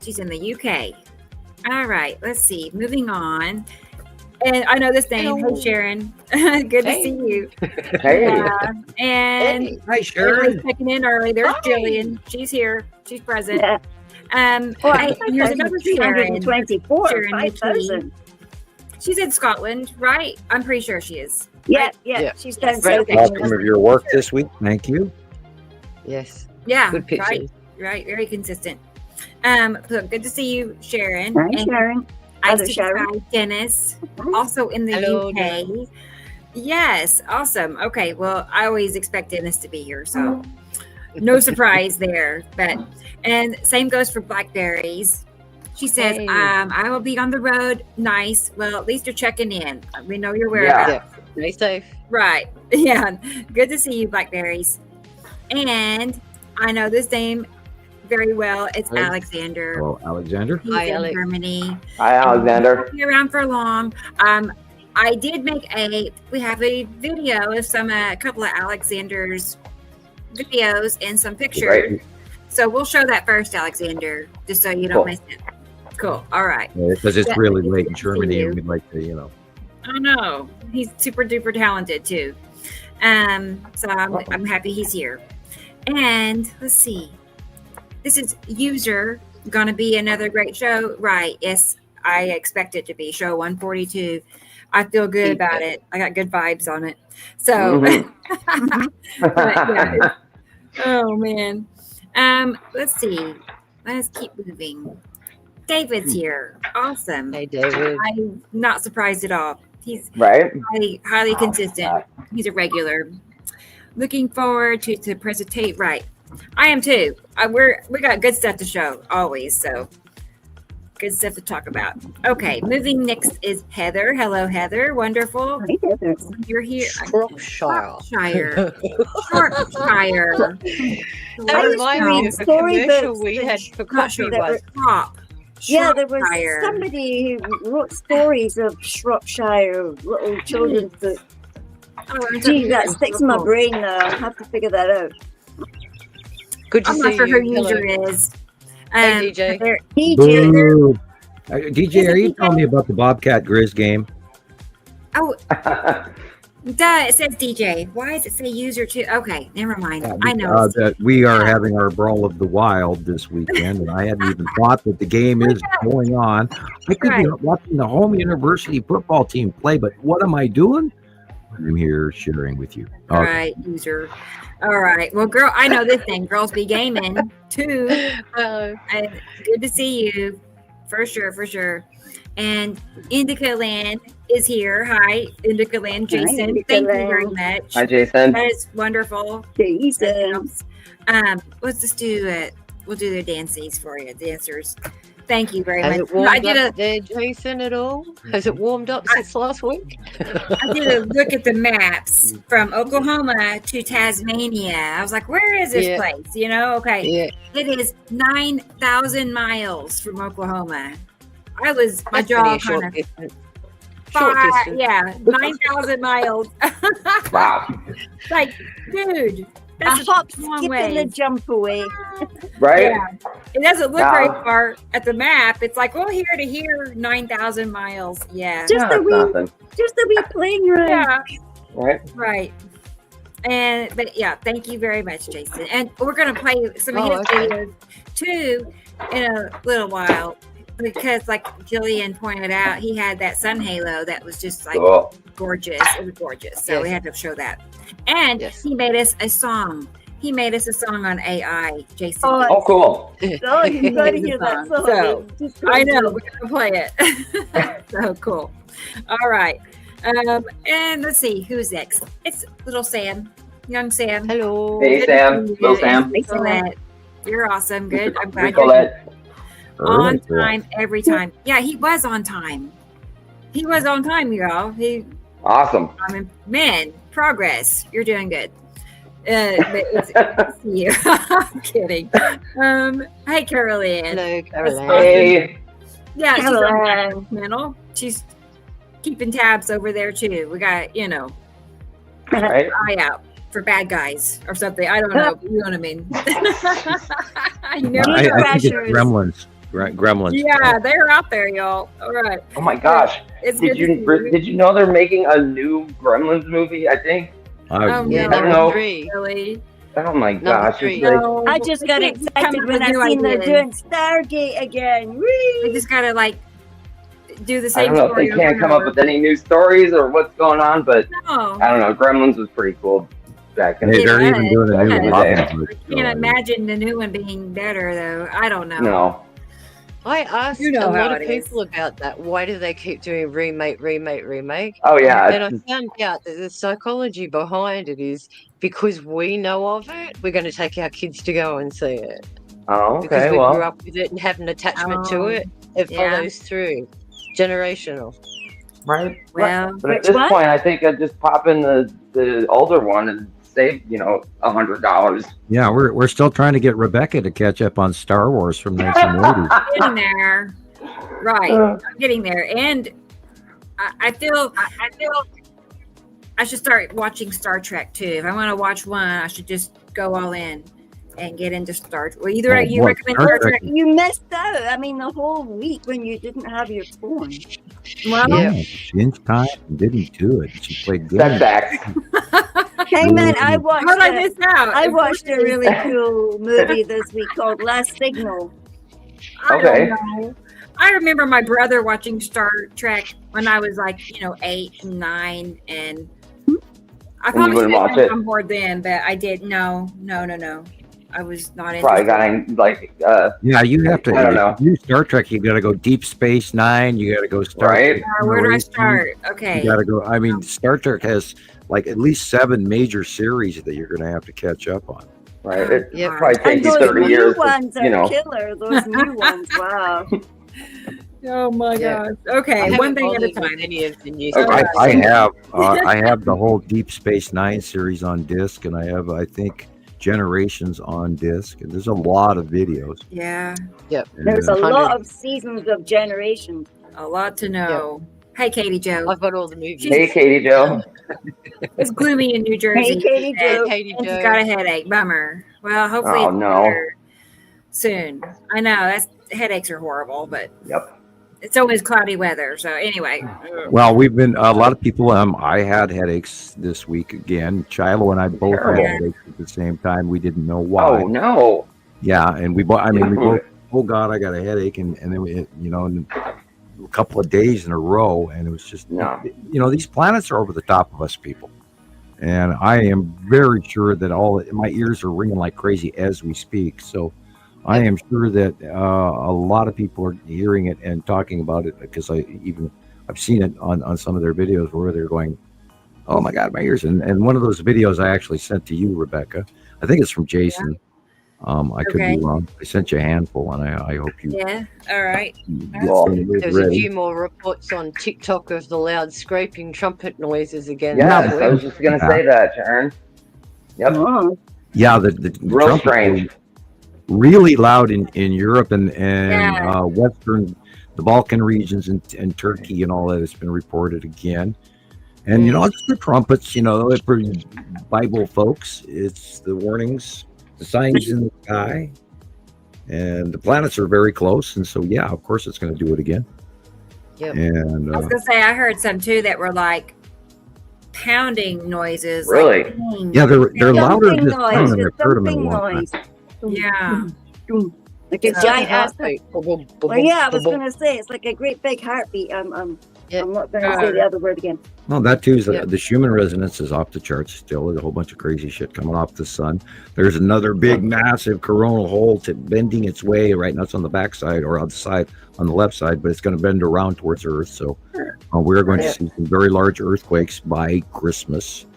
She's in the UK. All right. Let's see. Moving on. And I know this name. Hello. Hey, Sharon. Good to Hey. see you. Hey. Yeah. And Hey. Hi, everybody's checking in early. There's Hi. Jillian. She's here. She's present. Yeah. Oh, I here's another Sharon. 324, Sharon 5,000. She's in Scotland, right? I'm pretty sure she is. Yeah, yeah, Yeah. she's down Yes. south. Okay. Welcome of your work this week. Thank you. Yes. Yeah. Good pictures. Right. Right. Very consistent. So good to see you, Sharon. Hi, And Sharon. I Other see Sharon. Dennis, also in the Hello, UK. Yes, awesome. Okay, well, I always expect Dennis to be here, so no surprise there. And same goes for Blackberries. She says, Hey. I will be on the road. Nice. Well, at least you're checking in. We know you're aware Yeah. of it. Yeah. Stay safe. Right. Yeah. Good to see you, Blackberries. And I know this name very well. It's Hello. Alexander. Hello, Alexander. He's Hi, in Alex. Germany. Hi, Alexander. Won't be around for long. I did we have a video of a couple of Alexander's videos and some pictures. Great. So we'll show that first, Alexander, just so you don't Cool. miss it. Cool. All right. Because it's Yeah, really it's late good in to see Germany, you. and we'd like to, I know. He's super duper talented too. So I'm happy he's here. And let's see. This is user gonna be another great show. Right. Yes, I expect it to be show 142. I feel good about it. I got good vibes on it. So but, yeah. Oh man. Let's see. Let's keep moving. David's here. Awesome. Hey, David. I'm not surprised at all. He's Right? highly consistent. He's a regular. Looking forward to presentate. Right. I am too. We got good stuff to show always, so good stuff to talk about. Okay, moving next is Heather. Hello, Heather. Wonderful. Hi, Heather. You're here. Shropshire. Shropshire. Shropshire. That reminds me of a Story commercial books we that had for Not sure coffee what once. crop. Yeah, there was Shropshire. somebody who wrote stories of Shropshire, little children's books. Oh, Gee, that sticks in my brain now. I'll have to figure that out. Good to I'm see not sure who you. user Hello. is. Hey, DJ. DJ, Boo. DJ, are you telling me about the Bobcat Grizz game? Oh, duh, it says DJ. Why does it say user too? Okay, never mind. I know. That we are having our Brawl of the Wild this weekend, and I hadn't even thought that the game is going on. I could be watching the home university football team play, but what am I doing? I'm here sharing with you. All right, user. All right. Well, girl, I know this thing. Girls be gaming too. Good to see you. For sure, for sure. And Indica Land is here. Hi, Indica Land. Jason, Indica thank you Land. very much. Hi, Jason. That is wonderful. Jason. Let's just do it. We'll do the dances for you, dancers. Thank you very Has much. it warmed up there, Jason, at all? Has it warmed up since last week? I did a look at the maps from Oklahoma to Tasmania. I was like, where is this place? You know, okay. Yeah. It is 9,000 miles from Oklahoma. My jaw kind of. Short distance. Yeah, 9,000 miles. Wow. Like, dude, A that's hop, a long skip, way. and a jump away. Right? Yeah. It doesn't look very Wow. far at the map. It's like, well, here to here, 9,000 miles. Yeah. Just No, a it's wee, nothing. just a wee playing round. Yeah. Right? Right. But yeah, thank you very much, Jason. And we're gonna play some of his okay. videos too in a little while because, like Gillian pointed out, he had that sun halo that was just like Cool. gorgeous. It was gorgeous. So we Yes. had to show that. And Yes. he made us a song. He made us a song on AI, Jason. Oh, Oh, cool. Oh, you've got to hear that song. So, Just I go know to we're gonna play it. So cool. All right. And let's see who's next. It's little Sam, young Sam. Hello. Hey, Good Sam. to see Little you. Sam. And Colette. You're awesome. Good. I'm Hey, glad you're Colette. on time every time. Yeah, he was on time. He was on time, y'all. Awesome. I mean, man, progress. You're doing good. But it's good to see you. I'm kidding. Hey, Caroline. Hello, Caroline. Hey. Yeah, she's Caroline. on Mental. She's keeping tabs over there too. We got, Right? eye out for bad guys or something. I don't know. You know what I mean? You never I know. think it's Crashers. Gremlins. Gremlins. Yeah, they're out there, y'all. All right. Oh my gosh. It's good Did you know they're making a new Gremlins movie, I think? Oh, Yeah, I don't number know. 3. Really? Oh my gosh. three. It's like, No, I just they got can't come excited up when with I new seen they're ideas. doing Stargate again. Whee! They just gotta do the I same don't know if story they can't over come and up with any new stories or what's going on, but No. I don't know. Gremlins was pretty cool back in the They're Yeah. even doing a new Yeah. Robin I Hood can't show. imagine the new one being better, though. I don't know. No. I asked You know a lot how of it is. people about that. Why do they keep doing remake? Oh yeah. And I it's- found out that the psychology behind it is because we know of it, we're going to take our kids to go and see it. Oh, Because okay. we grew Well, up with it and have an attachment Oh, to it. It yeah. follows through. Generational. right. Well, But at Which this one? point, I think I'd just pop in the older one and save, $100. Yeah, we're still trying to get Rebecca to catch up on Star Wars from 1980. getting there. Right. I'm getting there. And I feel I should start watching Star Trek too. If I want to watch one, I should just go all in and get into Star Trek. Well, either Oh, you boy, recommend Star Star Trek. Trek. You missed out. I mean, the whole week when you didn't have your phone. Well, Yeah. She didn't time and didn't do it. She played games. Setbacks. Hey man, I watched. how did I a- miss out? I watched a really cool movie this week called Last Signal. I don't Okay. know. I remember my brother watching Star Trek when I was 8 and 9, and I you probably wouldn't should watch have it? been on board then, but I did. No. I was not Probably interested. got Yeah, you have to. I don't know. If you do Star Trek, you got to go Deep Space Nine. You got to go Star Right. Trek. Where do I Generation. start? Okay. You got to go. I mean, Star Trek has at least 7 major series that you're going to have to catch up on. Right. It Yep. probably And takes you those 30 new years. ones You are know. killer. Those new ones, wow. Oh my Yeah. gosh. Okay, I one haven't thing at a bothered with time. any of the new Okay. stuff. I have the whole Deep Space Nine series on disc, and I have, I think, Generations on disc, and there's a lot of videos. Yeah, There's a 100. lot of seasons of Generations. a lot to know. Hey, Katie Joe. I've got all the movies. Hey, Katie Joe. It's gloomy in New Jersey. Hey, Katie Hey, Jo. Katie And she's Joe. got a headache. Bummer. Well, hopefully Oh, it's no. better soon. I know headaches are horrible, but Yep. it's always cloudy weather. So anyway, Well, we've been a lot of people. I had headaches this week again. Shiloh and I both had Terrible. headaches at the same time. We didn't know why. Oh, no. Yeah, and we both. I mean, we both. Oh God, I got a headache, and then we, in a couple of days in a row, and it was just. No. These planets are over the top of us, people, and I am very sure that my ears are ringing like crazy as we speak. So. I am sure that a lot of people are hearing it and talking about it, because I've seen it on some of their videos where they're going, "Oh my God, my ears!" And one of those videos I actually sent to you, Rebecca. I think it's from Jason. I could be wrong. I sent you a handful, and I hope you. yeah. All right. get Well, some of it There's a ready. few more reports on TikTok of the loud scraping trumpet noises again. Yes, this I was week. just going to say that, Sharon. Yep. Oh, Yeah, the Real trumpet strange. was really loud in Europe and Yeah. Western, the Balkan regions and Turkey and all that. It's been reported again. And it's the trumpets. For Bible folks, it's the warnings, the signs in the sky, and the planets are very close. And so, yeah, of course, it's going to do it again. Yep. And I was gonna say I heard some too that were like pounding noises. Really? Like, ping. yeah, they're louder thumping this time noise. than The I've heard them in a thumping long time. noise. Yeah. Like a It's giant ass. heartbeat. Well, yeah, I was gonna say it's like a great big heartbeat. Yeah. I'm not gonna say the other word again. Well, that too is Yeah. the Schumann resonance is off the charts still. There's a whole bunch of crazy shit coming off the sun. There's another big, massive coronal hole bending its way right now. It's on the back side or on the left side, but it's going to bend around towards Earth. So we're going to see some very large earthquakes by Christmas.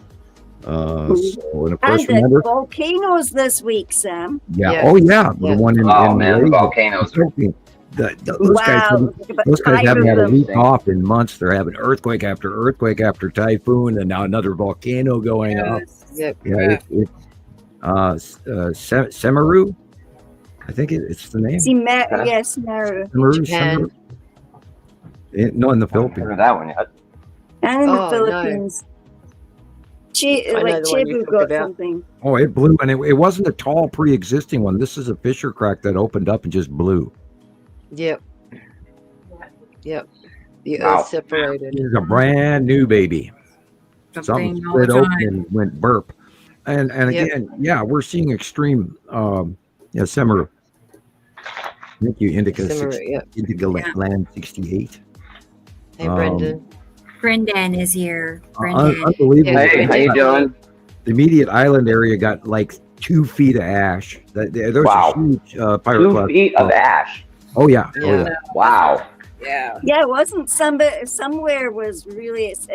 And of course, And the remember, volcanoes this week, Sam. yeah, Yeah. oh yeah, Yeah. the one in Oh, man, the Malaysia. volcanoes. Those guys. Those guys haven't had a week off in months. They're having earthquake after earthquake after typhoon, and now another volcano going off. Yep. Yeah, it's Semaru. I think it's the name. Yes, Meru. Semaru, Japan. No, in the I haven't Philippines. heard of that one yet. And in Oh, the no. Philippines. I know Like the one you Cebu talked got about. something. Oh, it blew, and it wasn't a tall pre-existing one. This is a fissure crack that opened up and just blew. Yep. Yep. The Wow. earth separated. It's a brand new baby. Something Something all the split open time. and went burp. And Yep. again, yeah, we're seeing extreme. Semaru. Thank you, Indica. Similar, yep. Indica Land 68. Hey, Brendan. Brendan is here. Brendan. Unbelievable. Yeah, Hey, how you doing? The immediate island area got like 2 feet of ash. There was Wow. a huge 2 pyroclast. feet of ash. Oh yeah. Yeah. Oh yeah. Wow. Yeah. Yeah, it wasn't somewhere was really it's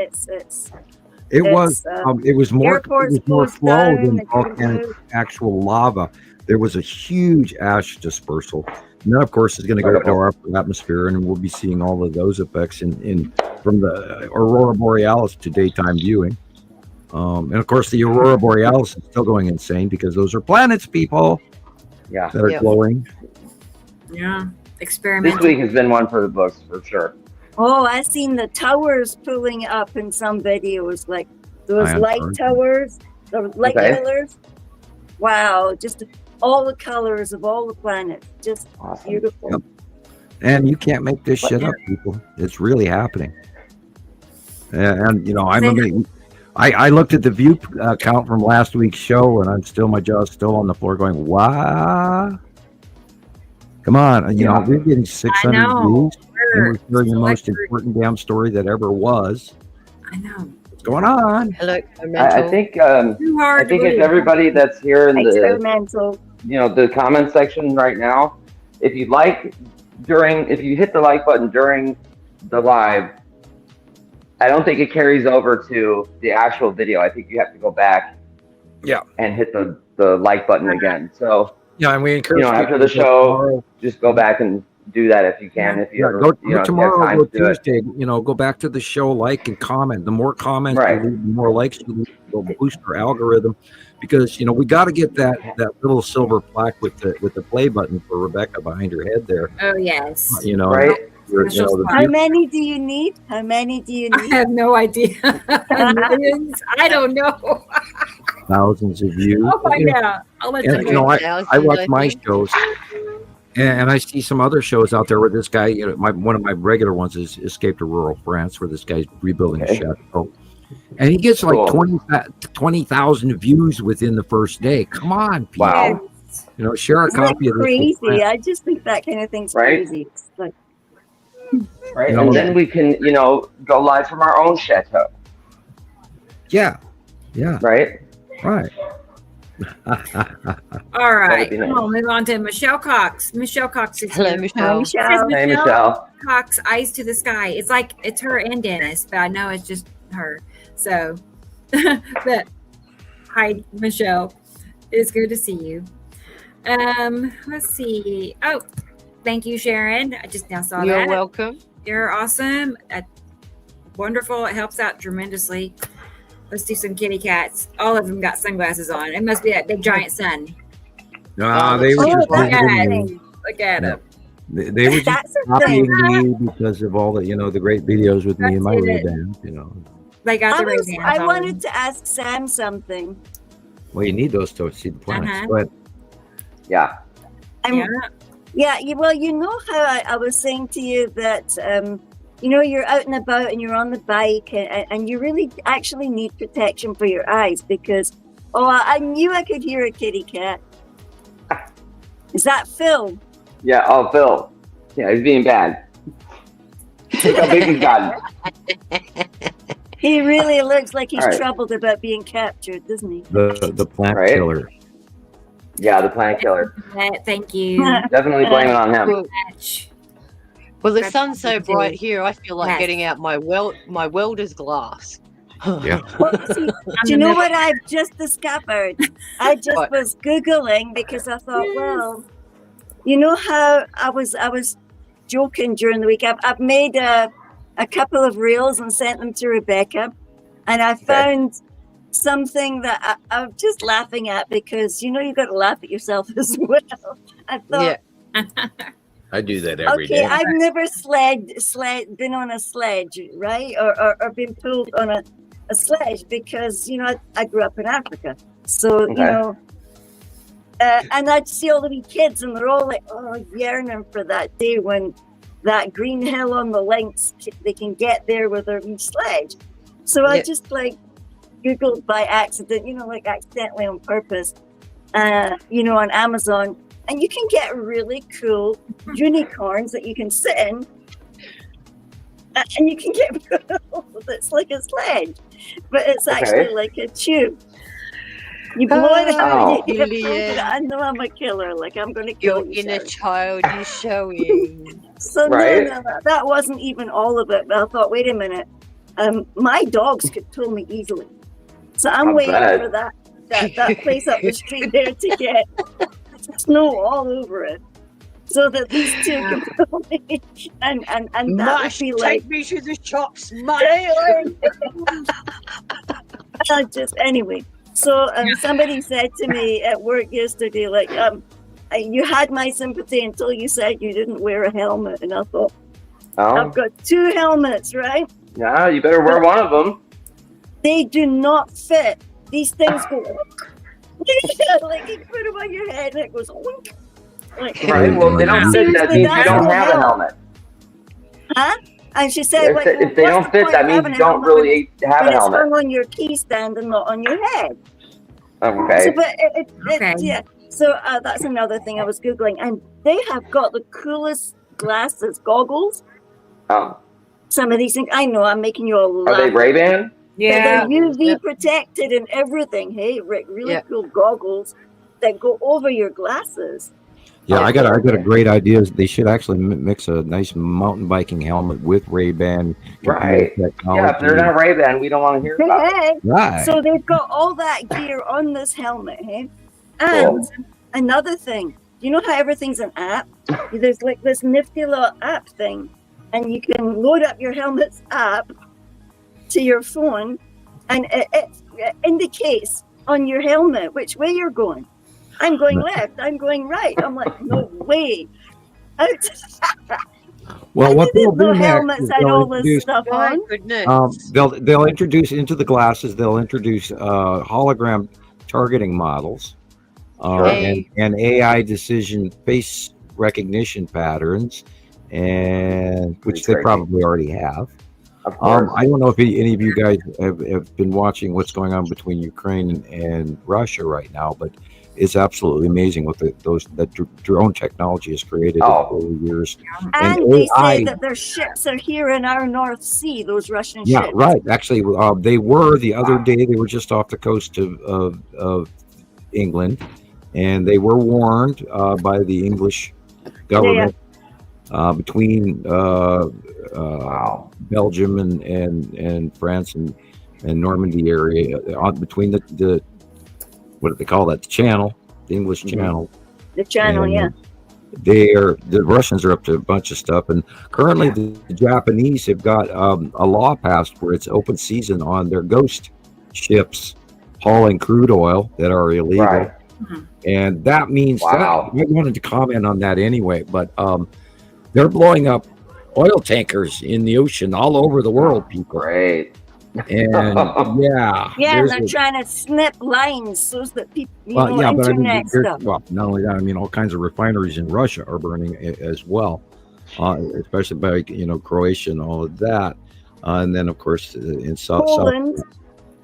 It was. It was more. It airports was more closed flow down, than they couldn't volcanic move. actual lava. There was a huge ash dispersal. And that, of course, is going to go to our upper atmosphere, and we'll be seeing all of those effects in from the aurora borealis to daytime viewing. And of course, the aurora borealis is still going insane because those are planets, people, Yeah. that are Yep. glowing. Yeah. This Experimental. week has been one for the books for sure. Oh, I seen the towers pulling up in some videos, like those Ion light Torrent. towers, the light Okay. pillars. Wow, just all the colors of all the planets, just Awesome. beautiful. Yep. And you can't make this shit up, people. It's really happening. And I looked at the view count from last week's show, and my jaw's still on the floor, going, "Wow, come on!" We're getting 600 know. views, and we're hearing the most electric. important damn story that ever was. I know. What's going on? Hello, I think Too I hard to think it's believe. everybody that's here in the Experimental. the comment section right now. If you hit the like button during the live, I don't think it carries over to the actual video. I think you have to go back, Yeah. and hit the the like button again. So Yeah, and we encourage after the show, just go back and do that if you can. If you ever, go if you have tomorrow, time go to do it. Tuesday. Go back to the show, like and comment. The more comments you leave, the more likes you leave, will boost our algorithm. Because we got to get that little silver plaque with the play button for Rebecca behind her head there. Oh yes. Right. How many do you need? How many do you need? I have no idea. Millions? I don't know. Thousands of views. I'll find out. I'll let you know. I watch my shows, and I see some other shows out there where this guy, one of my regular ones is Escape to Rural France, where this guy's rebuilding a chateau. And he gets like 20,000 views within the first day. Come on, people. Wow. Share a copy of this. Crazy. I just think that kind of thing's crazy. It's like, right. And then we can, go live from our own chateau. Yeah. Yeah. Right. Right. All right. Nice. We'll move on to Michelle Cox. Michelle Cox is Hello, here. Michelle. Hey, Michelle. Cox, eyes to the sky. It's like it's her and Dennis, but I know it's just her. So, but hi, Michelle. It's good to see you. Let's see. Oh, thank you, Sharon. I just now saw that. You're welcome. You're awesome. Wonderful. It helps out tremendously. Let's do some kitty cats. All of them got sunglasses on. It must be that big giant sun. No, they were just look at them. They were just copying me because of all the the great videos with me and my Ray-Ban. They got the Ray-Bans. I wanted to ask Sam something. Well, you need those to see the planets. But yeah. Yeah. Well, how I was saying to you that you're out and about and you're on the bike and you really actually need protection for your eyes because I knew I could hear a kitty cat. Is that Phil? Yeah. Oh, Phil. Yeah, he's being bad. Look how big he's gotten. He really looks like he's troubled about being captured, doesn't he? The planet killer. Yeah, the planet killer. Thank you. Definitely blame it on him. Well, the sun's so bright here, I feel like getting out my welder's glass. Yeah. Do you know what I've just discovered? I just was Googling because I thought, well, you know how I was joking during the week. I've made a couple of reels and sent them to Rebecca, and I found something that I'm just laughing at because you've got to laugh at yourself as well. I thought. Yeah. I do that every day. I've never been on a sledge, right? Or been pulled on a sledge because, I grew up in Africa. So, and I'd see all the wee kids and they're all like, yearning for that day when that green hill on the links, they can get there with their wee sledge. So I just Googled by accident, accidentally on purpose, on Amazon. And you can get really cool unicorns that you can sit in. And you can get it's like a sledge, but it's actually like a tube. You blow it out. I know I'm a killer. Like I'm going to kill you. Your inner child is showing. So no, that wasn't even all of it. But I thought, wait a minute. My dogs could pull me easily. So I'm waiting for that place up the street there to get snow all over it, so that these two can pull me, and that would be like, take me to the shops, anyway. So somebody said to me at work yesterday, like, you had my sympathy until you said you didn't wear a helmet, and I thought, I've got 2 helmets, right? Yeah, you better wear one of them. They do not fit. These things go. Like you put them on your head and it goes oink. Right, well, they don't fit. That means you don't have a helmet. Huh? And she said, if they don't fit, that means you don't really have a helmet. It's hung on your key stand and not on your head. Okay. So, but yeah. So that's another thing I was Googling, and they have got the coolest goggles. Oh. Some of these things, I know, I'm making you all laugh. Are they Ray-Ban? Yeah. They're UV protected and everything. Hey, Rick, really cool goggles that go over your glasses. Yeah, I got a great idea. They should actually mix a nice mountain biking helmet with Ray-Ban. Right. Yeah, if they're not Ray-Ban, we don't want to hear about it. Right. So they've got all that gear on this helmet, hey? And another thing, you know how everything's an app? There's like this nifty little app thing, and you can load up your helmet's app to your phone, and it indicates on your helmet which way you're going. I'm going left, I'm going right. I'm like, no way. Well, what they'll do next helmets is had they'll all this introduce, stuff My on. goodness. they'll introduce into the glasses. They'll introduce hologram targeting models, and AI decision face recognition patterns, and which they probably already have. Of course. I don't know if any of you guys have been watching what's going on between Ukraine and Russia right now, but it's absolutely amazing what that drone technology has created over the years. And they say that their ships are here in our North Sea, those Russian ships. Yeah, right. Actually, they were the other day. They were just off the coast of England, and they were warned by the English government between Belgium and France and Normandy area, between the what do they call that? The Channel, the English Channel. The Channel, and the Russians are up to a bunch of stuff, and currently the Japanese have got a law passed where it's open season on their ghost ships hauling crude oil that are illegal. Right. And that means that I wanted to comment on that anyway, but they're blowing up oil tankers in the ocean all over the world, people. Great. And and they're trying to snip lines so that people, internet stuff. Well, not only that, I mean, all kinds of refineries in Russia are burning as well, especially by Croatia and all of that, and then of course in Poland.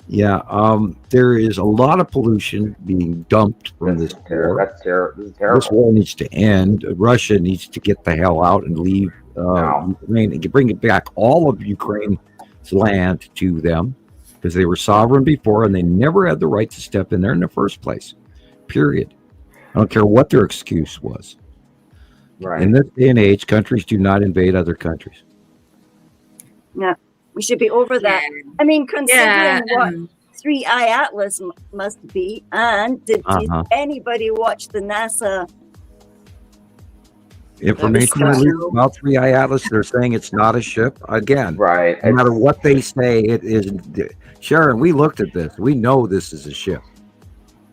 There is a lot of pollution being dumped from this war. That's terrible. This is terrible. This war needs to end. Russia needs to get the hell out and leave Ukraine and bring it back all of Ukraine's land to them, because they were sovereign before and they never had the right to step in there in the first place. Period. I don't care what their excuse was. Right. In this day and age, countries do not invade other countries. Yeah, we should be over that. I mean, considering what 3i Atlas must be, and did anybody watch the NASA information released about 3i Atlas? They're saying it's not a ship. Again, right. No matter what they say, it is. Sharon, we looked at this. We know this is a ship.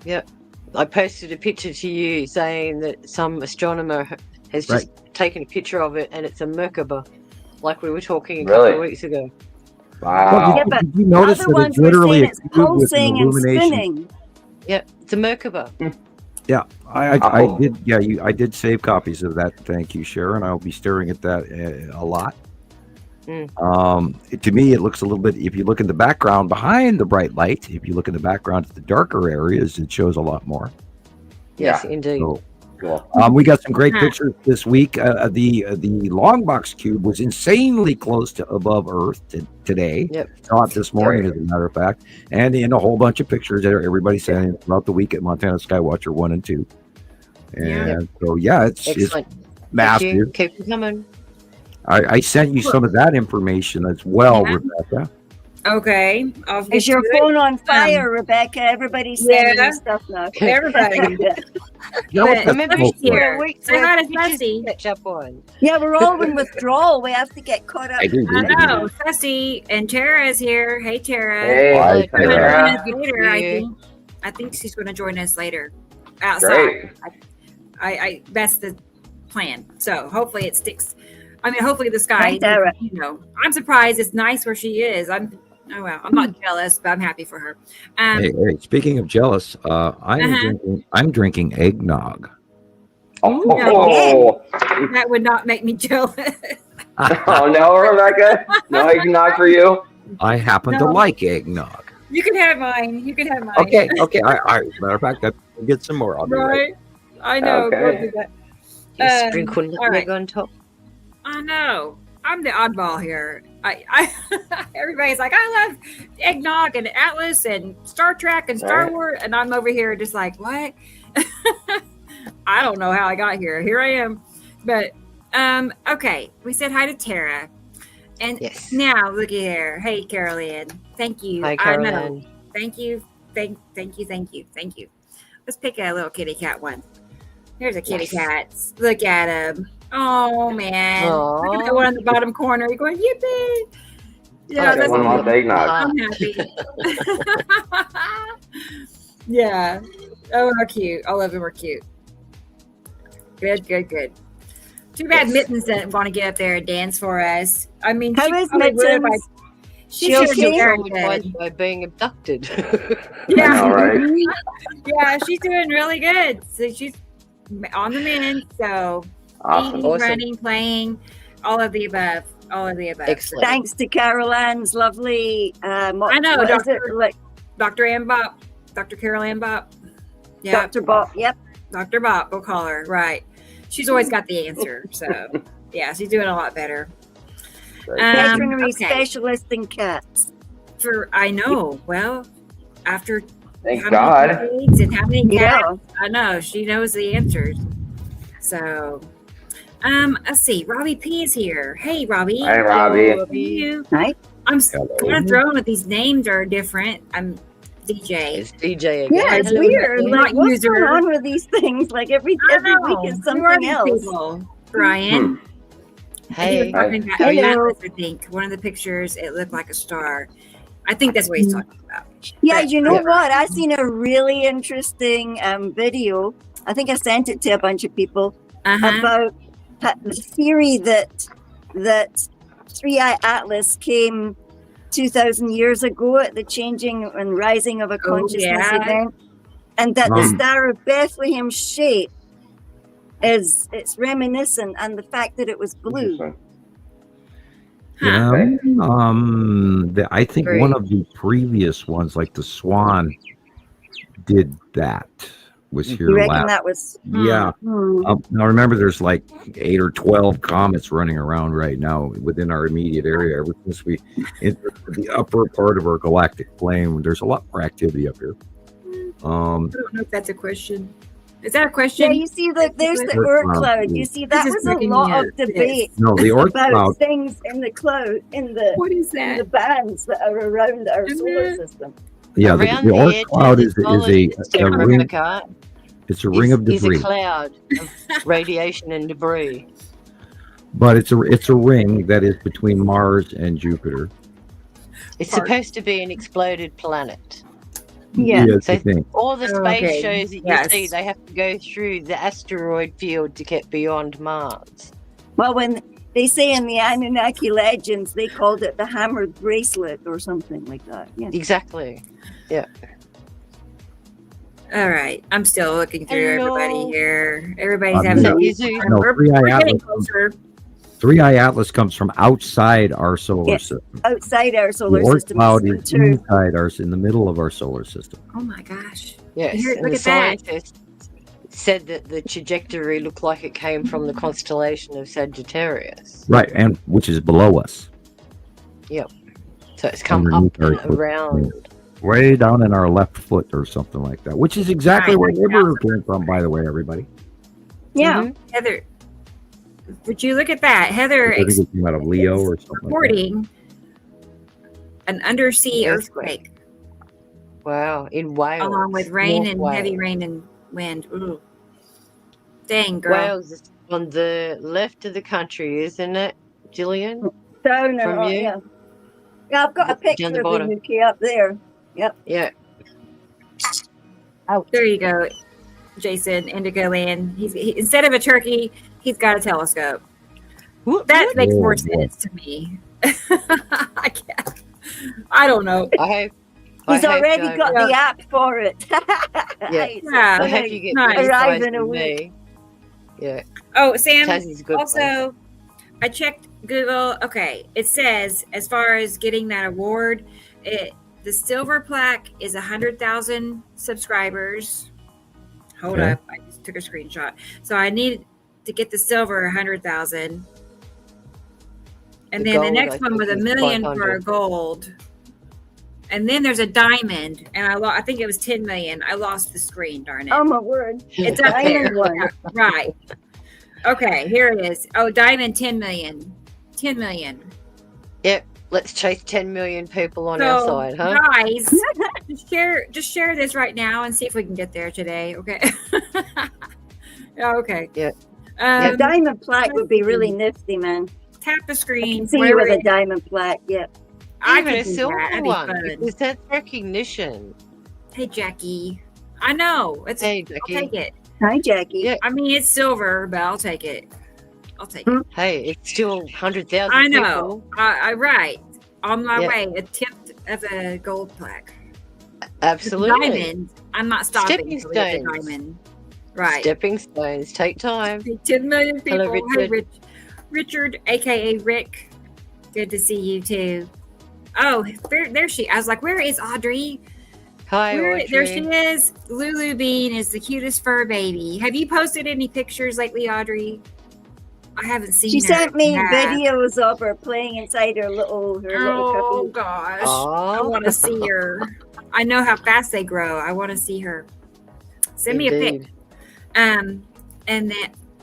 Yep. I posted a picture to you saying that some astronomer has just taken a picture of it, and it's a Merkaba, like we were talking a couple of weeks ago. Wow. Yeah, but did you notice that it's literally it's pulsing and spinning? Yep, it's a Merkaba. Yeah, I did. Yeah, I did save copies of that. Thank you, Sharon. I'll be staring at that a lot. To me, it looks a little bit. If you look in the background behind the bright light, if you look in the background at the darker areas, it shows a lot more. Yes, indeed. So, we got some great pictures this week. The long box cube was insanely close to above Earth today. Yep. Not this morning, as a matter of fact. And in a whole bunch of pictures that everybody sent throughout the week at Montana Skywatcher 1 and 2. And so, it's massive. Keep it coming. I sent you some of that information as well, Rebecca. Okay. Is your phone on fire, Rebecca? Everybody's sending you stuff now. Everybody. Remember here. Say hi to Sassy. Catch up on. Yeah, we're all in withdrawal. We have to get caught up. I know. Sassy and Tara is here. Hey, Tara. Hey, Tara. Later, I think she's going to join us later outside. I that's the plan. So hopefully it sticks. I mean, hopefully the sky. I'm surprised. It's nice where she is. I'm not jealous, but I'm happy for her. Hey, speaking of jealous, I'm drinking eggnog. Oh, that would not make me jealous. Oh no, Rebecca, no eggnog for you. I happen to like eggnog. You can have mine. Okay. Matter of fact, I'll get some more. I'll be right. I know. Okay. Sprinkle nutmeg on top. I know. I'm the oddball here. I everybody's like, I love eggnog and Atlas and Star Trek and Star Wars, and I'm over here just like, what? I don't know how I got here. Here I am. But okay, we said hi to Tara, and now looky here. Hey, Carolyn. Thank you. Hi, Carolyn. Thank you. Thank you. Let's pick a little kitty cat one. Here's a kitty Yes. cat. Look at him. Oh man! Look at the Aw. one on the bottom corner. You're going yippee! Yeah, Okay, that's One wants cute. eggnog. I'm happy. Yeah. Oh, how cute! All of them are cute. Good, good, good. Too bad Yes. Mittens didn't want to get up there and dance for us. I mean, How she is probably would have. Mittens? She She should have okay? been very Traumatized good. by being abducted. Yeah. All right. Yeah, she's doing really good. So she's on the mend. So Awesome. eating, Awesome. running, playing, all of the above. All of the above. Excellent. Thanks to Carol Ann's lovely. I know, what is it? Dr. Like Dr. Ann Bop, Dr. Carol Ann Bop. Yeah, Dr. Bob. Yep. Dr. Bop, we'll call her. Right. She's always got the answer. So yeah, she's doing a lot better. Veterinary okay. specialist in cats. I know. Well, after Thank how God. many kids and how many cats, Yeah. I know she knows the answers. So, let's see. Robbie P is here. Hey, Robbie. Hi, Robbie. How are you? Hi. I'm Hello. kind of thrown with these names are different. I'm DJ. It's DJ again. Yeah, it's Hello, weird. Becky. Like, Not what's user. going on with these things? Like every I week know. is Who are something these else. people? Brian. He Hey, was talking about Hello. Atlas, I think. One of the pictures, it looked like a star. I think that's what he's talking about. Yeah, But- you know Yeah. what? I seen a really interesting video. I think I sent it to a bunch of people Uh-huh. about the theory that 3-Eye Atlas came 2,000 years ago at the changing and rising of a consciousness yeah. event, and that the Um. Star of Bethlehem shape it's reminiscent, and the fact that it was blue. Interesting. Huh. Yeah. I think Great. one of the previous ones, like the Swan, did that. Was here You reckon last. that was? Yeah. Hmm. Now remember, there's like 8 or 12 comets running around right now within our immediate area. Ever since we entered the upper part of our galactic plane, there's a lot more activity up here. I don't know if that's a question. Is that a Yeah, question? you see, there's the Oort Oort cloud. cloud. You see, that This is was a making me lot of this. debate No, the Oort about cloud. things in the cloud, in the What is in that? the bands that are around our solar Mhm. system. Yeah, around the the Oort edges cloud is as well as a Sarah ring. Rebecca, It's a ring of is a debris, cloud of radiation and debris. but it's a ring that is between Mars and Jupiter. It's Part. supposed to be an exploded planet. Yeah. That's the So thing. all the space Okay, shows that you yes. see, they have to go through the asteroid field to get beyond Mars. Well, when they say in the Anunnaki legends, they called it the hammered bracelet or something like that. Yeah. Exactly. All right. I'm still looking through Hello. everybody here. Everybody's Um, having no. a Is it- time. No, We're 3-Eye getting Atlas. closer. 3-Eye Atlas comes from outside our solar Yeah. system. Outside our The solar Oort system. cloud It's is true. inside ours, in the middle of our solar system. Oh my gosh. Yes, Here, and look the at that. scientists said that the trajectory looked like it came from the constellation of Sagittarius. Right, and which is below us, So it's come Underneath up and our foot. around. way down in our left foot or something like that, which is exactly Right. where Nibiru came from, by the way, everybody. Yeah. Mhm. Heather, would you look at that? Heather I think it came out of Leo or something like that. reporting an undersea earthquake Wow, in Wales. along with rain North and Wales. heavy rain and wind. Ooh. Dang, girl. Wales is on the left of the country, isn't it, Gillian? Down and From all, you? yeah. Yeah, I've got a Down picture the of bottom. the UK up there. Yeah. There you go, Jason, Indigo Land. Instead of a turkey, he's got a telescope. That makes more Oh, boy. sense to me. I can't. I don't know. I hope. He's I hope already you- got the app for it. Yeah. Yeah. I hope you get Nice. better Arrive size in a than week. me. Yeah, Oh, Sam, Tassie's a good place. also, I checked Google. Okay, it says as far as getting that award, the silver plaque is 100,000 subscribers. Hold Okay. up, I just took a screenshot. So I need to get the silver 100,000, and The then the gold, next I one was think, $1 is million for a 500. gold. And then there's a diamond, and I think it was 10 million. I lost the screen, darn it. Oh my word. It's up there. Diamond one. Yeah, right. Okay, here it is. Oh, diamond 10 million. 10 million. Yep. Let's chase 10 million people on So, our side, huh? guys, Just share this right now and see if we can get there today. Okay. Okay. Yeah. A diamond plaque would be really nifty, man. Tap the I screen. can see you with a diamond plaque. Yeah. Even a silver one, because that's recognition. Hey, Jackie. I know. Hey, Jackie. I'll take it. Hi, Jackie. Yeah. I mean, it's silver, but I'll take it. I'll take it. Hey, it's still 100,000 I know. people. Right. On my way, a tip of a gold plaque. Absolutely. Diamond. I'm not stopping. Stepping until we get the stones. diamond. Right. Stepping stones. Take time. 10 million people. Hello, Richard. Hey, Richard, aka Rick. Good to see you too. Oh, there she. I was like, where is Audrey? Hi, Audrey. There she is. Lulu Bean is the cutest fur baby. Have you posted any pictures lately, Audrey? I haven't seen She her. sent me Yeah. videos of her playing inside her little Oh puppy. gosh. Aw. I want to see her. I know how fast they grow. I want to see her. Send me a pic. And then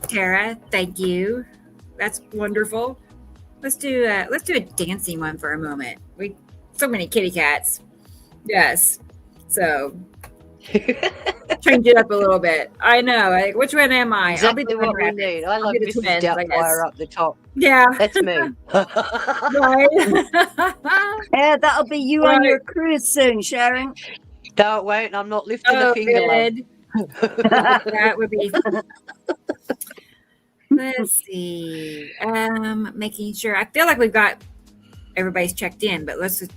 Tara, thank you. That's wonderful. Let's do a dancing one for a moment. So many kitty cats. Yes. So change it up a little bit. I know. Like, which one am I? Exactly I'll be the what one we rabbit. need. I I'll love be the Mrs. twins, I guess. Doubtfire up the top. Yeah. That's me. Right. Yeah, that'll be you on your cruise soon, Sharon. No, it won't. I'm not lifting a finger. Love. Good. That would be. Let's see. Making sure. I feel like we've got everybody's checked in, but let's just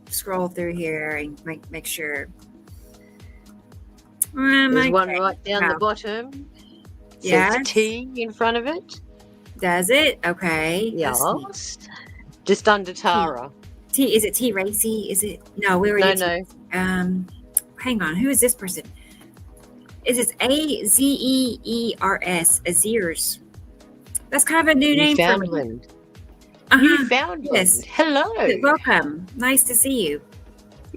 scroll through here and make sure. There's one right down the bottom. Yeah. Says T in front of it. Does it? Okay. Yes. Just under Tara. T. Is it T Racy? Is it? No, we were. No. Hang on. Who is this person? Is it Azeers? Azeers. That's kind of a new name for me. Newfoundland. Uh-huh. Newfoundland. Yes. Hello. Welcome. Nice to see you.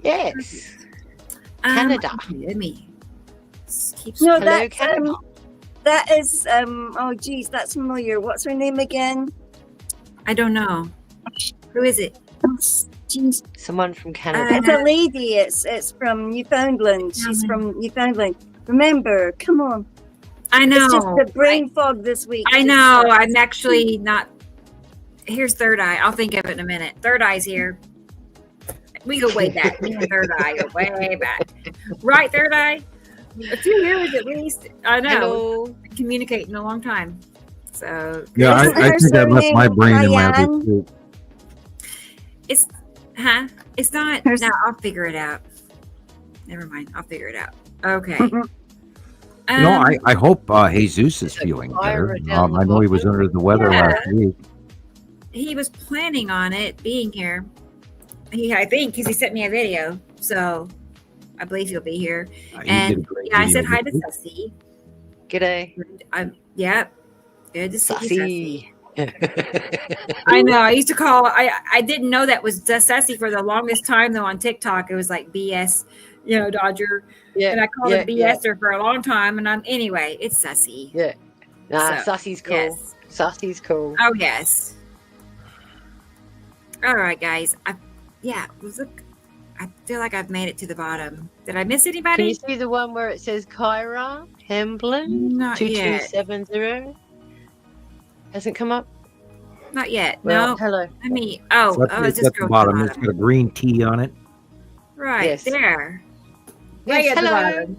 Yes. Canada. Okay, let me keep. No, Hello, that's, Canada. that is, oh geez, that's familiar. What's her name again? I don't know. Who is it? Oh, geez. Someone from Canada. It's a lady. It's from Newfoundland. She's from Newfoundland. Remember, come on. I know. It's just the brain fog this week. I know. I'm actually not. Here's Third Eye. I'll think of it in a minute. Third Eye's here. We go way back. Me and Third Eye go way back. Right, Third Eye? A few years at least. I know. Hello. Communicate in a long time. So Yeah, Isn't I her think I left surname my brain in my Diane? other too. it's not. Hers- No, I'll figure it out. Never mind. I'll figure it out. Okay. No, I hope Jesus is feeling better. Ira down the I know he was bottom. under the weather Yeah. last week. He was planning on it being here. I think, because he sent me a video. So I believe he'll be here. He did a And great yeah, I said video hi to this Sussy. G'day. Yeah. Good to see you, Sussy. Sussy. I know. I used to call. I didn't know that was Sussy for the longest time though. On TikTok, it was like BS, Dodger, Yeah. and I called it BSer for a long time. And anyway, it's Sussy. Yeah. Nah, So, Sussy's cool. yes. Sussy's cool. Oh yes. All right, guys. Look. I feel like I've made it to the bottom. Did I miss Can you anybody? see the one where it says Kyra Hemblin Not yet. 2270? Hasn't come up? Not yet. Well, No. hello. Let me. So Oh, it's just at the bottom. It's got a green T on it. Right Yes. there. Yes, Right at the hello. bottom.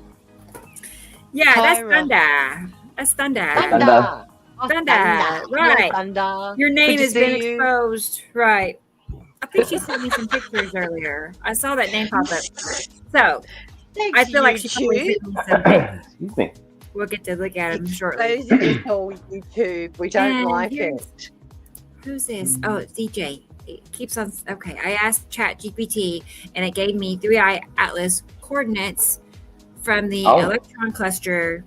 Yeah, that's Kyra. Thunder. That's Thunder. Thunder. Oh, Thunder, right. Thunder. Your name Good to has been see you. exposed. Right. I think she sent me some pictures earlier. I saw that name pop up. So Thanks, I feel like she probably YouTube. sent me some. Excuse me. We'll get to look at them shortly. Exposing this whole YouTube. We don't And like here's- it. Who's this? Oh, it's DJ. It keeps on. Okay, I asked ChatGPT, and it gave me 3i Atlas coordinates from the electron cluster.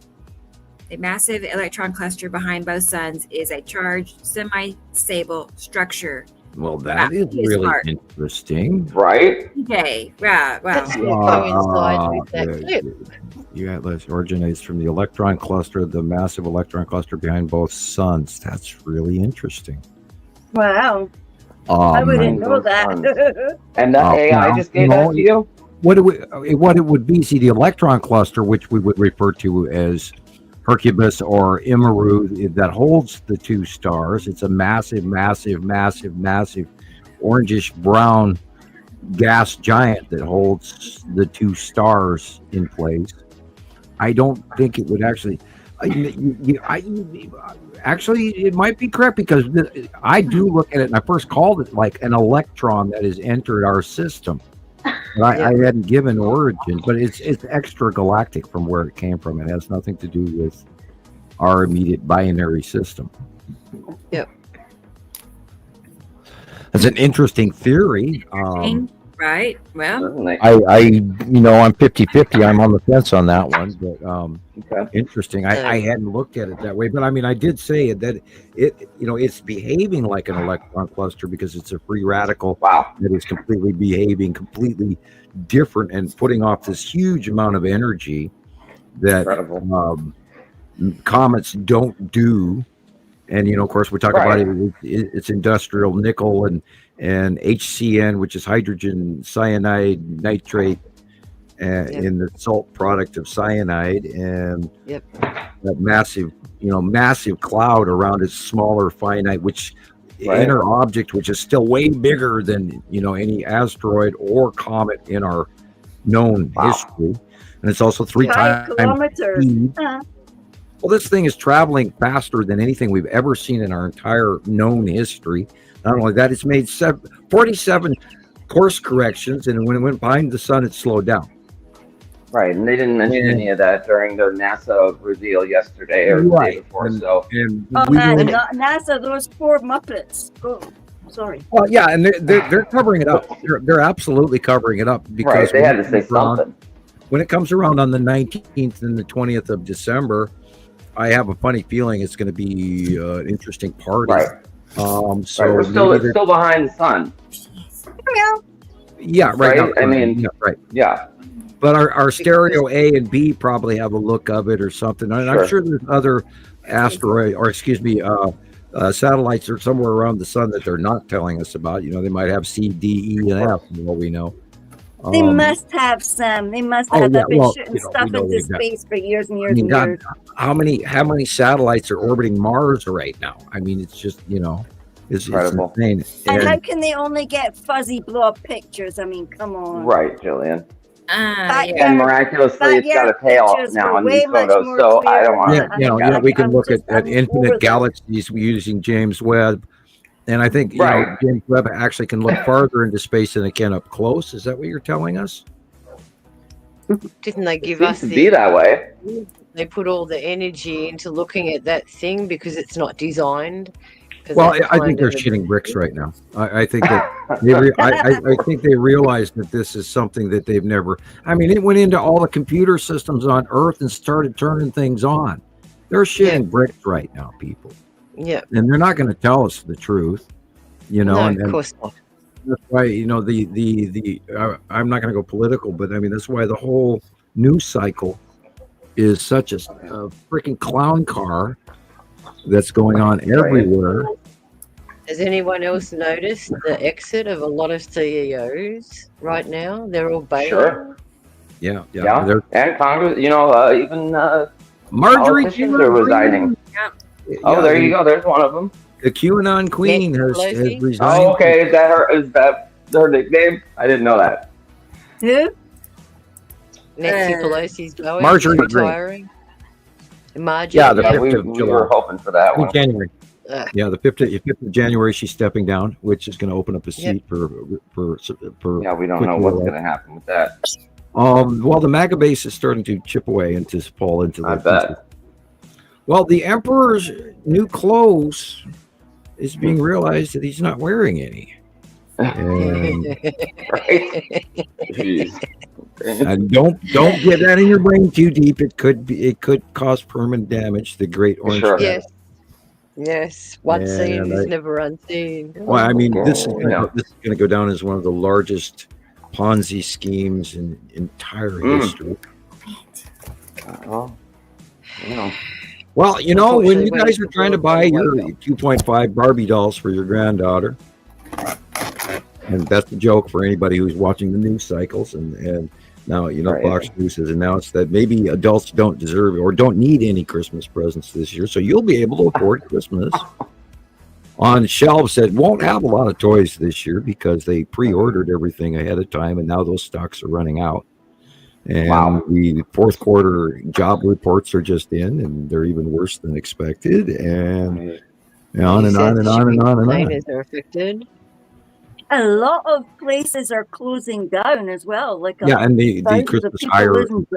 A massive electron cluster behind both suns is a charged, semi-stable structure. Well, that is he is really smart. interesting. Right? Okay, wow. That's coincide with that Good, clip. good. The Atlas originates from the electron cluster, the massive electron cluster behind both suns. That's really interesting. Wow. I wouldn't know those that. And that AI now, just gave no, that to you? what it would be, see, the electron cluster, which we would refer to as Hercubus or Nibiru, that holds the two stars. It's a massive, massive, massive, massive orangish brown gas giant that holds the two stars in place. I don't think it would actually. Actually, it might be correct, because I do look at it, and I first called it like an electron that has entered our system. But I hadn't given origin, but it's extragalactic from where it came from. It has nothing to do with our immediate binary system. Yep. That's an interesting theory. Right. Well, Certainly. I'm 50-50. I'm on the fence on that one, but Okay. interesting. I hadn't looked at it that way, but I mean, I did say that it's behaving like an electron cluster because it's a free radical Wow. that is completely behaving completely different and putting off this huge amount of energy that Incredible. comets don't do. And of course, we talk about it's industrial nickel and HCN, which is hydrogen cyanide nitrate, in the salt product of cyanide, and that massive cloud around its smaller finite, which inner object, which is still way bigger than any asteroid or comet in our known history, and it's also 3 times kilometers. Well, this thing is traveling faster than anything we've ever seen in our entire known history. Not only that, it's made 47 course corrections, and when it went behind the sun, it slowed down. Right, and they didn't mention any of that during their NASA reveal yesterday or the day before. NASA, those poor Muppets. Oh, sorry. Well, yeah, and they're covering it up. They're absolutely covering it up, because they had to say something. When it comes around on the 19th and the 20th of December, I have a funny feeling it's going to be an interesting party. Right. So we're still behind the sun. Yeah, right. Right? I mean, Yeah. But our stereo A and B probably have a look of it or something. And I'm sure there's other satellites are somewhere around the sun that they're not telling us about. They might have C, D, E, and F, from what we know. They must have some. They must have. They've been shooting stuff into space for years and years and years. How many satellites are orbiting Mars right now? I mean, it's just it's incredible. Insane. And how can they only get fuzzy blow-up pictures? I mean, come on. Right, Gillian. yeah. And miraculously, it's got a tail now on these photos, so I don't want to. We can look at infinite galaxies using James Webb. And I think James Webb actually can look farther into space than it can up close. Is that what you're telling us? Didn't they give It us seems to be that way. They put all the energy into looking at that thing because it's not designed. Well, I think they're shitting bricks right now. I think that I think they realize that this is something that they've never. I mean, it went into all the computer systems on Earth and started turning things on. They're shitting bricks right now, people. Yeah, and they're not going to tell us the truth, No, of course not. That's why the I'm not going to go political, but I mean that's why the whole news cycle is such a freaking clown car that's going on everywhere. Has anyone else noticed the exit of a lot of CEOs right now? They're all bailing. Sure. Yeah. And Congress, even Marjorie politicians are resigning. Yeah. Oh, there you go. There's one of them. The QAnon queen has resigned. Oh, okay. Is that her? Is that her nickname? I didn't know that. Who? Nancy Pelosi's going. Marjorie retiring. Marjorie. Yeah, the 5th we of July. were hoping for that one. January. Yeah, the 5th of January, she's stepping down, which is going to open up a seat for. Yeah, we don't know what's going to happen with that. Well, the MAGA base is starting to chip away into fall into. I bet. Well, the emperor's new clothes is being realized that he's not wearing any. And, Right? Jeez. and don't get that in your brain too deep. It could cause permanent damage. The Great Orange. Sure. Yes. Yes. Once And seen is never unseen. Well, I mean, this is going to go down as one of the largest Ponzi schemes in entire history. Well, Well, when you guys are trying to buy your 2.5 Barbie dolls for your granddaughter, And that's the joke for anybody who's watching the news cycles. And now, Fox News has announced that maybe adults don't deserve or don't need any Christmas presents this year. So you'll be able to afford Christmas on shelves that won't have a lot of toys this year because they pre-ordered everything ahead of time. And now those stocks are running out. And the fourth quarter job reports are just in, and they're even worse than expected. And on and on and on and on and on. Are affected. A lot of places are closing down as well. And the Christmas hiring,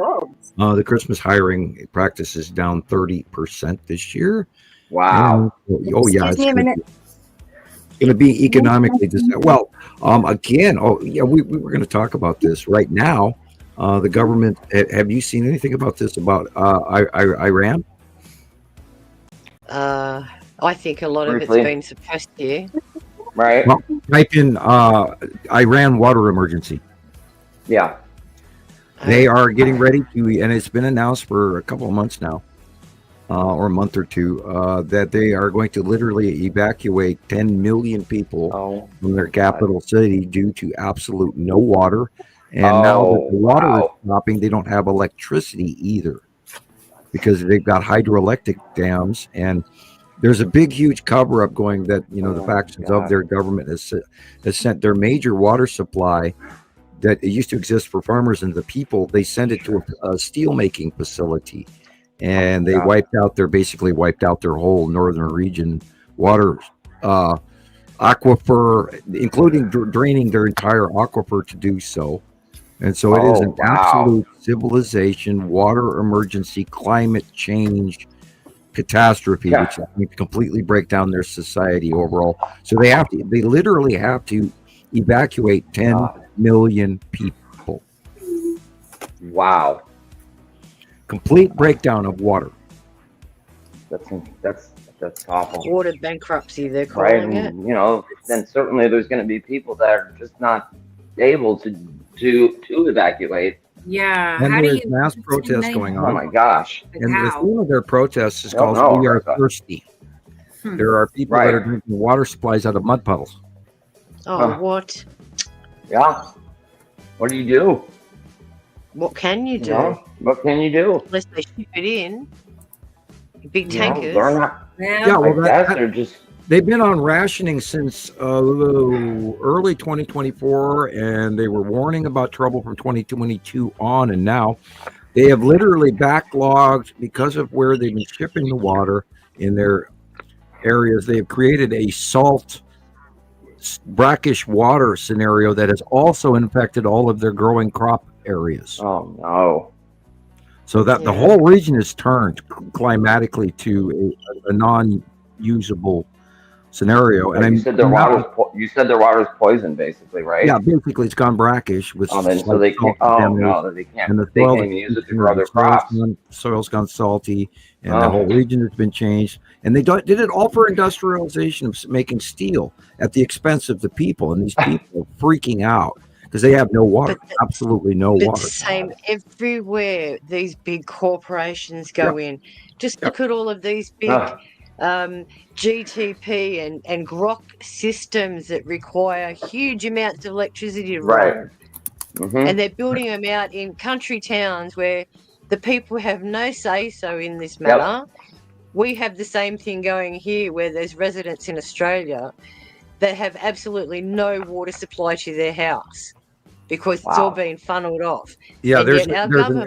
the Christmas hiring practice is down 30% this year. Wow! And, it's going to be economically well. Again, we were going to talk about this right now. The government. Have you seen anything about this about Iran? I think a lot of it's been suppressed here. Right. Well, type in Iran water emergency. Yeah. They are getting ready to, and it's been announced for a couple of months now, or a month or two, that they are going to literally evacuate 10 million people from their capital city due to absolute no water. And now that the water is stopping, they don't have electricity either because they've got hydroelectric dams. And there's a big, huge cover-up going that, the factions of their government has sent their major water supply that it used to exist for farmers and the people. They sent it to a steel-making facility, and they basically wiped out their whole northern region water aquifer, including draining their entire aquifer to do so. And so it is an absolute civilization, water emergency, climate change catastrophe, which is going to completely break down their society overall. So they literally have to evacuate 10 million people. Wow. Complete breakdown of water. That's awful. Water bankruptcy, they're calling it. And, then certainly there's going to be people that are just not able to evacuate. Yeah. And there's mass protests going on. Oh my gosh. And the theme of their protests is called We Are Thirsty. There are people that are drinking water supplies out of mud puddles. What? Yeah. What do you do? What can you do? What can you do? Unless they ship it in. Big tankers. They're not. They're just. They've been on rationing since early 2024, and they were warning about trouble from 2022 on, and now they have literally backlogged because of where they've been shipping the water in their areas. They have created a salt, brackish water scenario that has also infected all of their growing crop areas. Oh, no. So that the whole region is turned climatically to a non-usable scenario. And you said their water is poisoned, basically, right? Yeah, basically it's gone brackish with so they can't. They can't. And they can't even use it to grow their crops. Soil's gone salty, and the whole region has been changed. And they did it all for industrialization of making steel at the expense of the people. And these people are freaking out because they have no water, absolutely no water. It's the same everywhere. These big corporations go in. Just look at all of these big. GTP and grok systems that require huge amounts of electricity to run. And they're building them out in country towns where the people have no say-so in this matter. We have the same thing going here where there's residents in Australia that have absolutely no water supply to their house because it's all being funneled off. Yeah, and there's an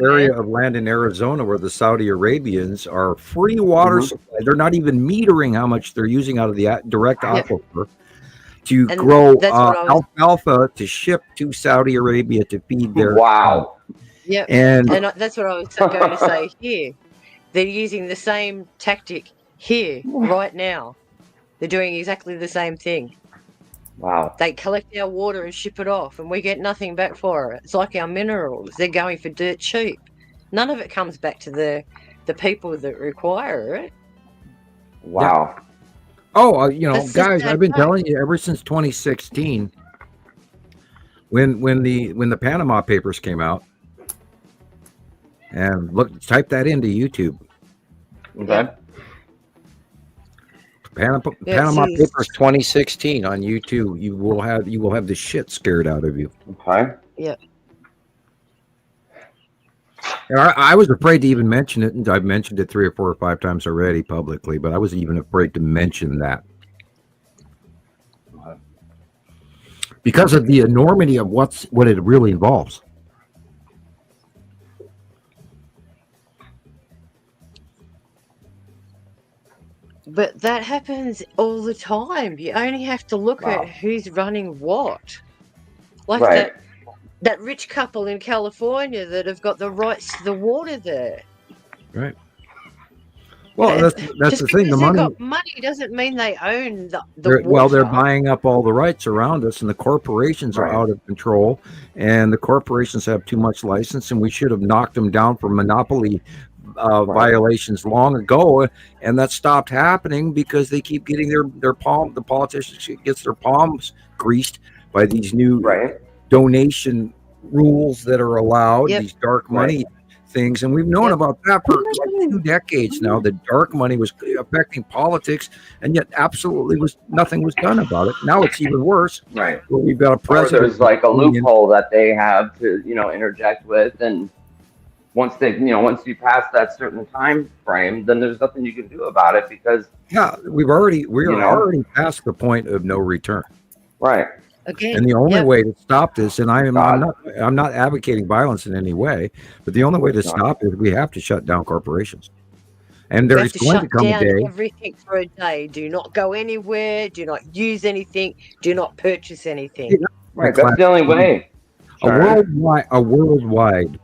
area of land in Arizona where the Saudi Arabians are free water supply. They're not even metering how much they're using out of the direct aquifer to grow alfalfa to ship to Saudi Arabia to feed their Yeah, and that's what I was going to say here. They're using the same tactic here right now. They're doing exactly the same thing. Wow. They collect our water and ship it off, and we get nothing back for it. It's like our minerals. They're going for dirt cheap. None of it comes back to the people that require it. Wow. Oh, guys, I've been telling you ever since 2016 when the Panama Papers came out. And type that into YouTube. Okay. Panama Papers 2016 on YouTube. You will have the shit scared out of you. Okay. Yeah. And I was afraid to even mention it, and I've mentioned it 3 or 4 or 5 times already publicly, but I was even afraid to mention that because of the enormity of what it really involves. But that happens all the time. You only have to look at who's running what. Like that rich couple in California that have got the rights to the water there. Right. Well, that's Just the thing. The they've money. got money doesn't mean they own the water. Well, they're buying up all the rights around us, and the corporations are out of control, and the corporations have too much license, and we should have knocked them down for monopoly violations long ago, and that stopped happening because they keep getting the politicians gets their palms greased by these new donation rules that are allowed, these dark money things, and we've known about that for like 2 decades now. The dark money was affecting politics, and yet absolutely nothing was done about it. Now it's even worse. Right. Well, we've got a president. There's like a loophole that they have to, interject with, and once you pass that certain time frame, then there's nothing you can do about it because we're already past the point of no return. Right. Okay. And the only way to stop this, and I'm not advocating violence in any way, but the only way to stop it, we have to shut down corporations. And there is going to come a day. Everything for a day. Do not go anywhere. Do not use anything. Do not purchase anything. Right. That's the only way. A worldwide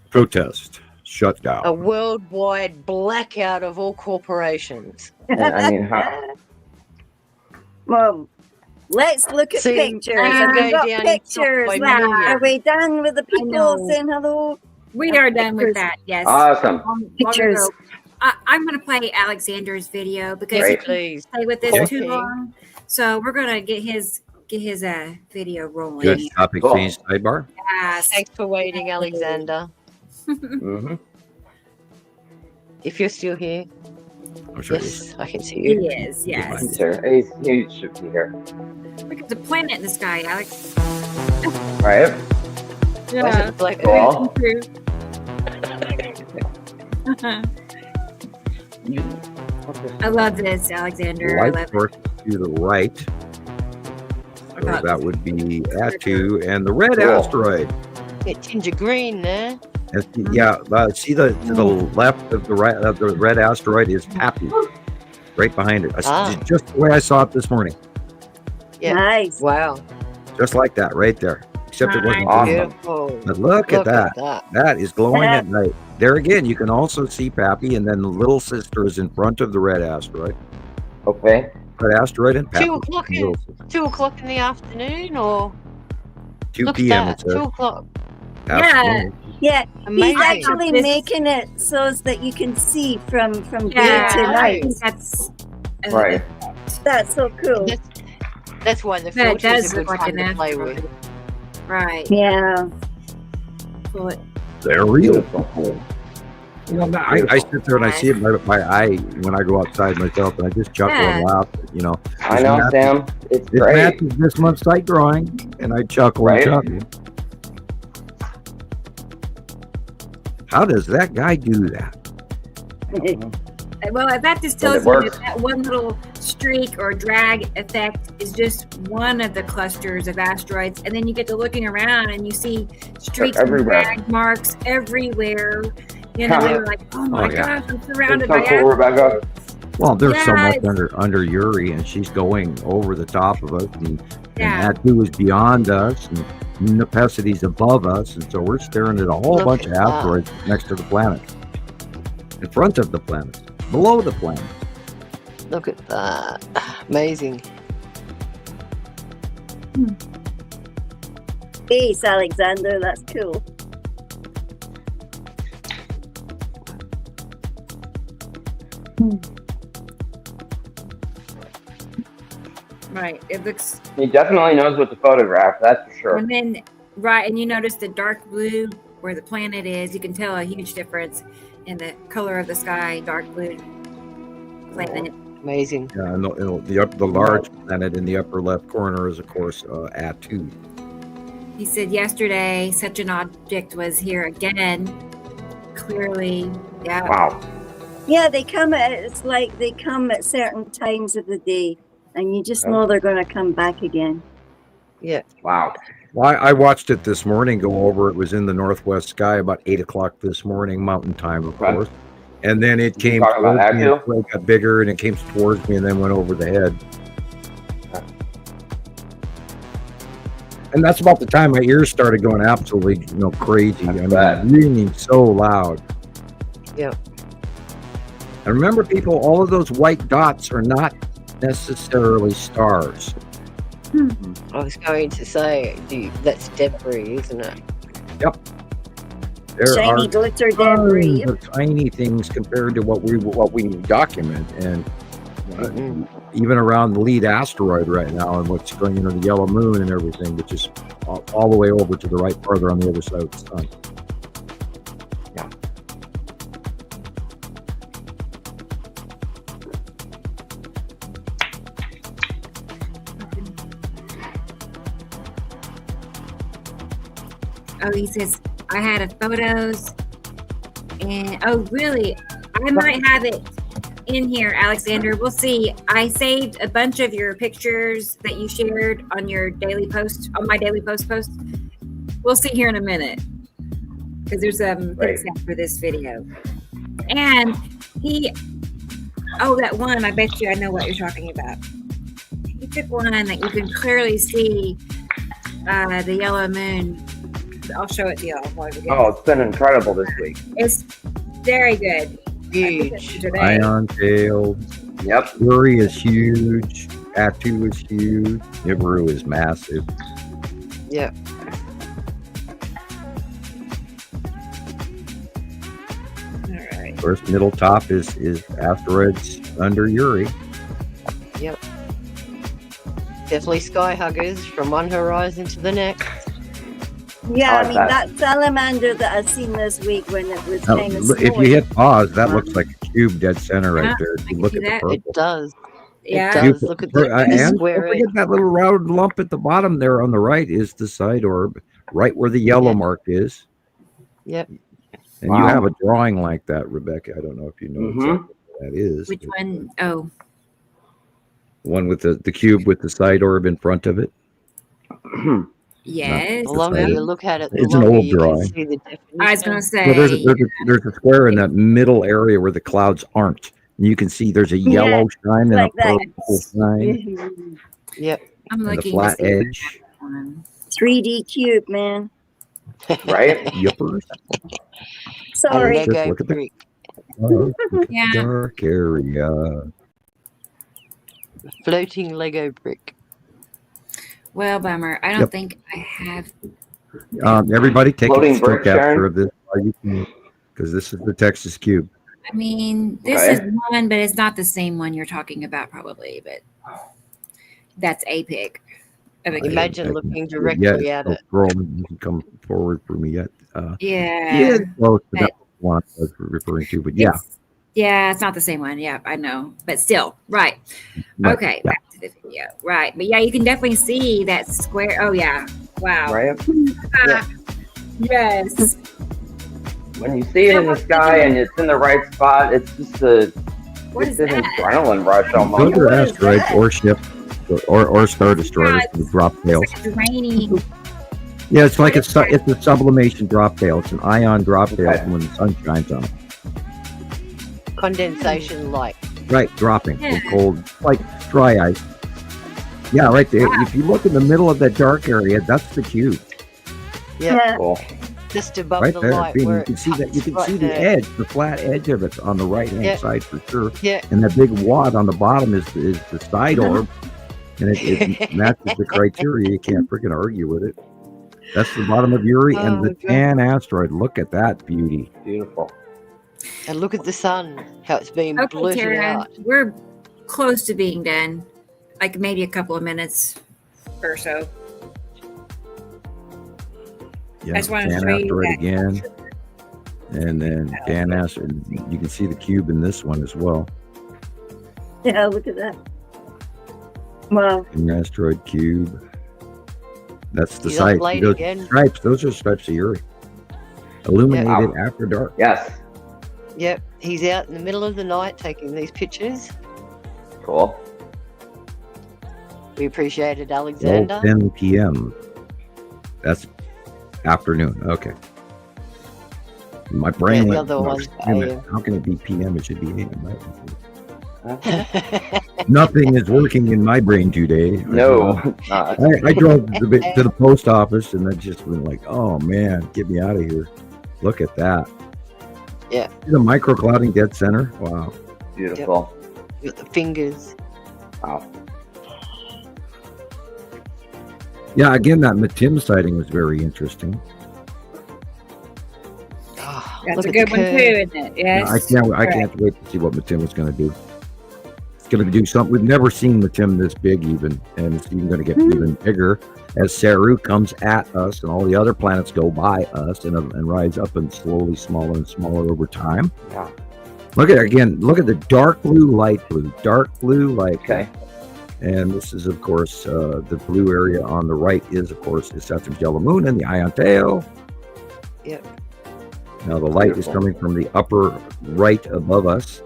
protest shut down. A worldwide blackout of all corporations. I mean, Well, let's look at pictures. Have we got pictures? Are we done with the people saying hello? We are done with that. Yes. Awesome. Pictures. I'm going to play Alexander's video because he can stay with this too long. So we're going to get his video rolling. Good topic change sidebar. Yes. Thanks for waiting, Alexander. Mm-hmm. If you're still here. I'm sure yes, I can see you. He is, yes. He should be here. Look at the planet in the sky, Alex. Right? Yeah. Black ball. I love this, Alexander. Light source to the right. So that would be Atu and the red asteroid. Get tinge of green there. See to the left of the red asteroid is Pappy, right behind it. Just the way I saw it this morning. Yeah. Nice. Wow. Just like that, right there. Except it wasn't awesome. But look at that. That is glowing at night. There again, you can also see Pappy, and then the little sister is in front of the red asteroid. Okay. Red asteroid and Pappy. 2 o'clock in the afternoon, or 2 p.m. It says. 2 o'clock. Yeah, amazing. He's actually making it so that you can see from day to night. That's right. That's so cool. That's why the filters are good fun to play with. Right. Yeah. They're real. I sit there and I see it by my eye when I go outside myself, and I just chuckle and laugh. I know, Sam. It's great. It matches this month's site drawing, and I chuckle and chuckle. How does that guy do that? Well, that just tells you that one little streak or drag effect is just one of the clusters of asteroids, and then you get to looking around and you see streaks and drag marks everywhere. You're like, oh my gosh, I'm surrounded by asteroids. Well, there's so much under Yuri, and she's going over the top of us, and that too is beyond us, and Nepesides above us, and so we're staring at a whole bunch of asteroids next to the planet, in front of the planet, below the planet. Look at that. Amazing. Peace, Alexander. That's cool. Right. It looks. He definitely knows what to photograph. That's for sure. And then, and you notice the dark blue where the planet is. You can tell a huge difference in the color of the sky. Dark blue planet Amazing. Yeah, and the large planet in the upper left corner is, of course, Atu. He said yesterday such an object was here again. Clearly, yeah. Wow. Yeah, it's like they come at certain times of the day, and you just know they're going to come back again. Yeah. Wow. Well, I watched it this morning go over. It was in the northwest sky about 8 o'clock this morning, Mountain Time, of course. And then it came talking about towards me, Atu? and it got bigger, and it came towards me, and then went over the head. And that's about the time my ears started going absolutely, crazy. Ringing so loud. Yeah. And remember, people, all of those white dots are not necessarily stars. I was going to say that's debris, isn't it? Yep. There Shiny are glitter debris. tons of tiny things compared to what we document, and even around the lead asteroid right now, and what's going into the yellow moon and everything, which is all the way over to the right, farther on the other side of the sun. Yeah. Oh, he says, I had photos. And, oh, really? I might have it in here, Alexander. We'll see. I saved a bunch of your pictures that you shared on your daily post, on my daily post. We'll see here in a minute. Because there's things for this video. And that one, I bet you I know what you're talking about. He took one that you can clearly see the yellow moon. I'll show it to y'all. Oh, it's been incredible this week. It's very good. Huge. Ion tail. Yep. Uri is huge. Atu is huge. Nibiru is massive. Yeah. All right. First, middle top is asteroids under Uri. Yep. Definitely sky huggers from one horizon to the next. Yeah, I like that salamander that I've seen this week when it was kind of If you hit pause, that looks like a cube dead center right there. If you look at the purple. It does. Yeah. It does. Look at the And square. don't forget that little round lump at the bottom there on the right is the side orb, right where the yellow mark is. Yep. And you have a drawing like that, Rebecca. I don't know if you know exactly what that is. Which one? Oh. One with the cube with the side orb in front of it. Yes. The longer you look at it, the It's an longer old you can drawing. see the definition. I was going to say. Well, there's a square in that middle area where the clouds aren't. And you can see there's a yellow shine and like a purple shine. Yep. I'm And the looking flat to see edge. 3D cube, man. Right? Yippers. Sorry. Just Lego look at the brick. Yeah. dark area. Floating Lego brick. Well, bummer. I don't think I have. Everybody take Floating a still brick, capture Sharon? of this because this is the Texas cube. I mean, this is one, but it's not the same one you're talking about, probably. But that's a pic of a cube. Imagine looking directly at it. Scroll, you can come forward for me yet. Yeah. Close to that one I was referring to, but yeah. Yeah, it's not the same one. Yeah, I know. But still, right. But, Okay, yeah. back to the video. Right. But yeah, you can definitely see that square. Oh, yeah. Wow. Right? Yes. When you see it in the sky and it's in the right spot, it's just an adrenaline rush almost. Those are asteroids or ships or star destroyers with drop tails. It's like raining. Yeah, it's like it's a sublimation drop tail. It's an ion drop tail when the sun shines on it. Condensation light. Right, dropping Yeah. cold, like dry ice. Yeah, right there. If you look in the middle of that dark area, that's the cube. Yeah. Cool. Just above Right the there. light. You Where can it see that. You can cuts see right the there. edge, the flat edge of it on the right hand side for sure. Yeah. And that big wad on the bottom is the side orb, and it matches the criteria. You can't freaking argue with it. That's the bottom of Uri and the God. tan asteroid. Look at that beauty. Beautiful. And look at the sun, how it's being Okay, blurted Tara, out. we're close to being done. Like maybe a couple of minutes or so. Yeah, I just wanted to tan show you asteroid that. again, and then tan asteroid. You can see the cube in this one as well. Yeah, look at that. Wow. An asteroid cube. That's the He's up site. late Those again. stripes. Those are stripes of Uri. Illuminated Yeah. after dark. Yes. Yep, he's out in the middle of the night taking these pictures. Cool. We appreciate it, Alexander. 10 p.m. That's afternoon. Okay. My brain the went. other "Oh, one's damn it, AM." how can it be p.m.? It should be a.m. Right? Nothing is working in my brain today. No. I drove to the post office and I just went like, oh man, get me out of here. Look at that. Yeah. The microclouding dead center. Wow. Beautiful. With the fingers. Wow. Yeah, again, that Matim sighting was very interesting. Oh, That's look a at good the one curve. too, isn't it? Yes. I can't wait to see what Matim is going to do. It's going to do something. We've never seen Matim this big even, and it's even going to get even bigger as Saru comes at us and all the other planets go by us and rise up and slowly smaller and smaller over time. Yeah. Look at the dark blue, light blue, Okay. And this is, of course, the blue area on the right is, of course, the Saturn's yellow moon and the ion tail. Yep. Now the light is Beautiful. coming from the upper right above us,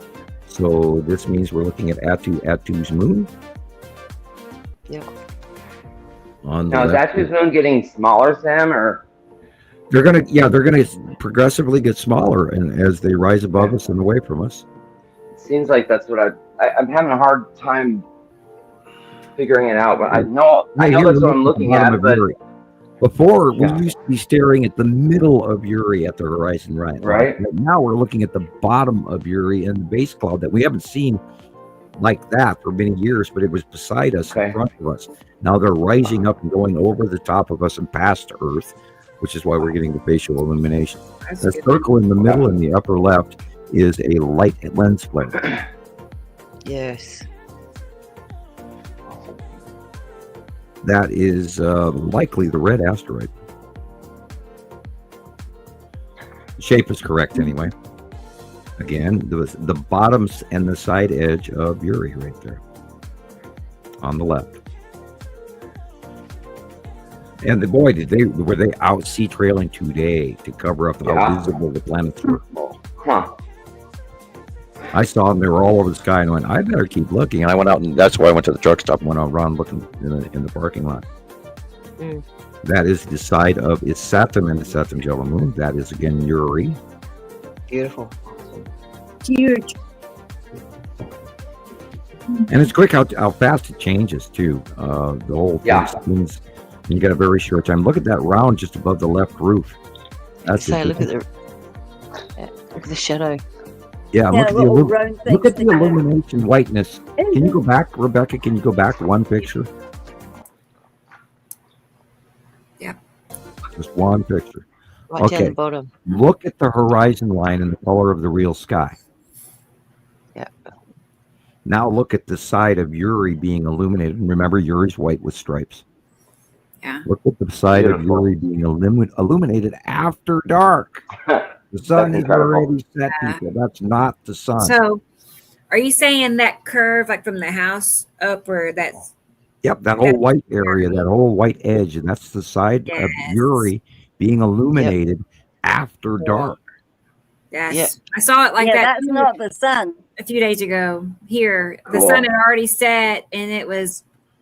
so this means we're looking at Atu's moon. Yep. On the Now, is left. Atu's moon getting smaller, Sam, or? They're gonna progressively get smaller, and as they rise above us and away from us. It seems like that's what I'm having a hard time figuring it out, but I know Here that's we're what I'm looking bottom at, of but Uri. Before, Yeah. we used to be staring at the middle of Uri at the horizon, right? But now we're looking at the bottom of Uri and the base cloud that we haven't seen like that for many years, but it was beside us, in front of us. Now they're rising up and going over the top of us and past Earth, which is why we're getting the facial illumination. The circle in the middle in the upper left is a light lens flare. Yes. That is likely the red asteroid. The shape is correct anyway. Again, the bottoms and the side edge of Uri right there on the left. And were they out sea trailing today to cover up how visible the planets were. Huh. I saw them; they were all over the sky, and I went, "I better keep looking." And I went out, and that's why I went to the truck stop and went around looking in the parking lot. Mm. That is the side of its Saturn and the Saturn's yellow moon. That is again Uri. Beautiful. Huge. And it's quick how fast it changes too. The whole thing spins. You get a very short time. Look at that round just above the left roof. That's So it. look at the shadow. Yeah, Yeah, little round things look at the together. illumination whiteness. Can you go back, Rebecca? Can you go back one picture? Yep. Just one picture. Right down the bottom. Look at the horizon line and the color of the real sky. Yeah. Now look at the side of Uri being illuminated. And remember, Uri's white with stripes. Yeah. Look at the side of Uri being illuminated after dark. The sun is already set, people. That's not the sun. So, are you saying that curve, like from the house up, where that's? Yep, that whole white area, that whole white edge, and that's the side of Uri being illuminated after dark. Yes, Yeah. I saw it like that. That's not the sun. A few days ago here. The Cool. sun had already set, and it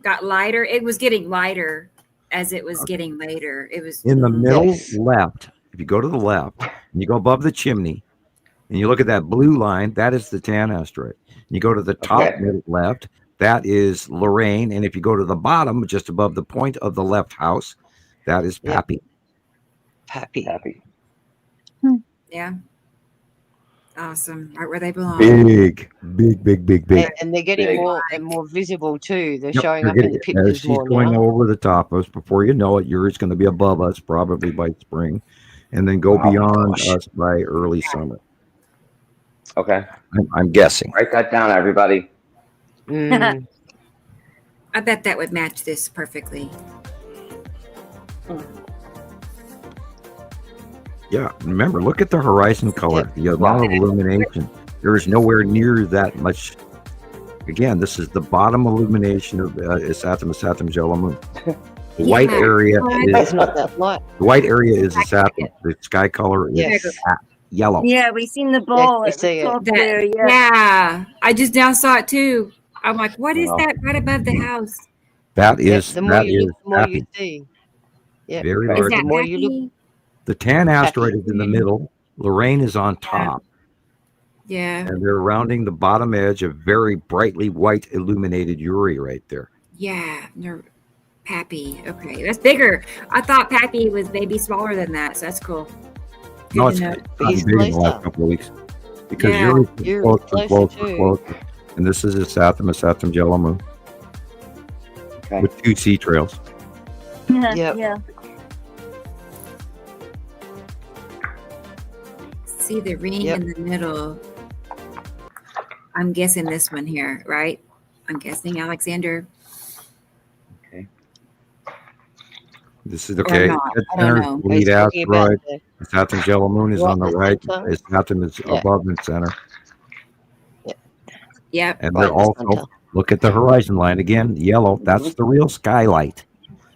got lighter. It was getting lighter as it was getting later. It was In the middle Yes. left, if you go to the left and you go above the chimney and you look at that blue line, that is the Tan asteroid. You go to the top middle left, that is Lorraine. And if you go to the bottom, just above the point of the left house, that is Yep. Pappy. Happy. Yeah. Awesome. Right where they belong. Big. And they're getting Big. more and more visible too. They're Yep, showing they're up in getting- the as pictures she's more going now. over the top of us. Before you know it, Uri's going to be above us probably by spring, and then go beyond us by early summer. Okay. I'm guessing. Write that down, everybody. Mm. I bet that would match this perfectly. Yeah, remember, look at the horizon color, the amount of illumination. There is nowhere near that much Again, this is the bottom illumination of Satum yellow moon. The white area It's is not that light. the white area is a Saturn. The sky color is Yes. yellow. Yeah, we seen the ball we at see the it. top That- there. Yeah. Yeah, I just now saw it too. I'm like, what is Wow. that right above the house? That Yeah, is the more that you is look, the more happy. you see. Yeah. Very Is Is large. that the more you look- happy? The tan asteroid Happy. is in the middle. Lorraine is on top, Yeah, and they're rounding the bottom edge of very brightly white illuminated Uri right there. yeah. Pappy. Okay, that's bigger. I thought Pappy was maybe smaller than that, so that's cool. Good No, to it's know. gotten He's big in the closer. last couple of weeks because Yeah. Uri's Uri's closer and closer closer too. and closer. And this is a Satum yellow moon Okay. with 2 sea trails. Yeah. Yep. Yeah. See the ring Yep. in the middle. I'm guessing this one here, right? I'm guessing Alexander. This is okay. not. Dead I don't center know. is the He's lead talking about asteroid. the Saturn's yellow moon is Right on the in the right. center. Saturn is Yeah. above the center. Yep. And right they're in the also, center. look at the horizon line again, yellow. That's the real skylight.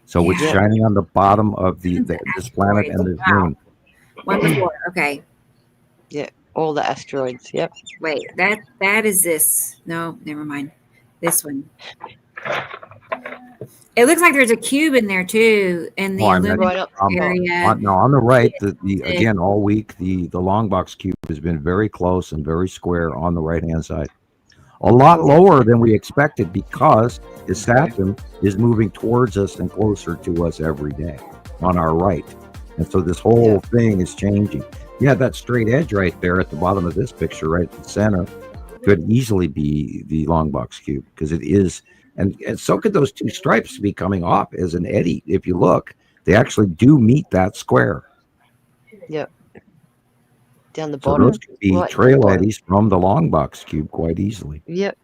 So it's Yeah. shining on the bottom of this planet and this Wow. moon. One before. Okay. All the asteroids. Yep. Wait, that is this. No, never mind. This one. It looks like there's a cube in there too, in the Oh, I meant- illuminated Right up top. area. On the right, again, all week, the long box cube has been very close and very square on the right-hand side. A lot lower than we expected because the Saturn is moving towards us and closer to us every day on our right. And so this whole thing is changing. Yeah, that straight edge right there at the bottom of this picture, right in the center, could easily be the long box cube because it is. And so could those 2 stripes be coming off as an eddy. If you look, they actually do meet that square. Down the So bottom. those could be Right, trail bottom. eddies from the long box cube quite easily. Yep.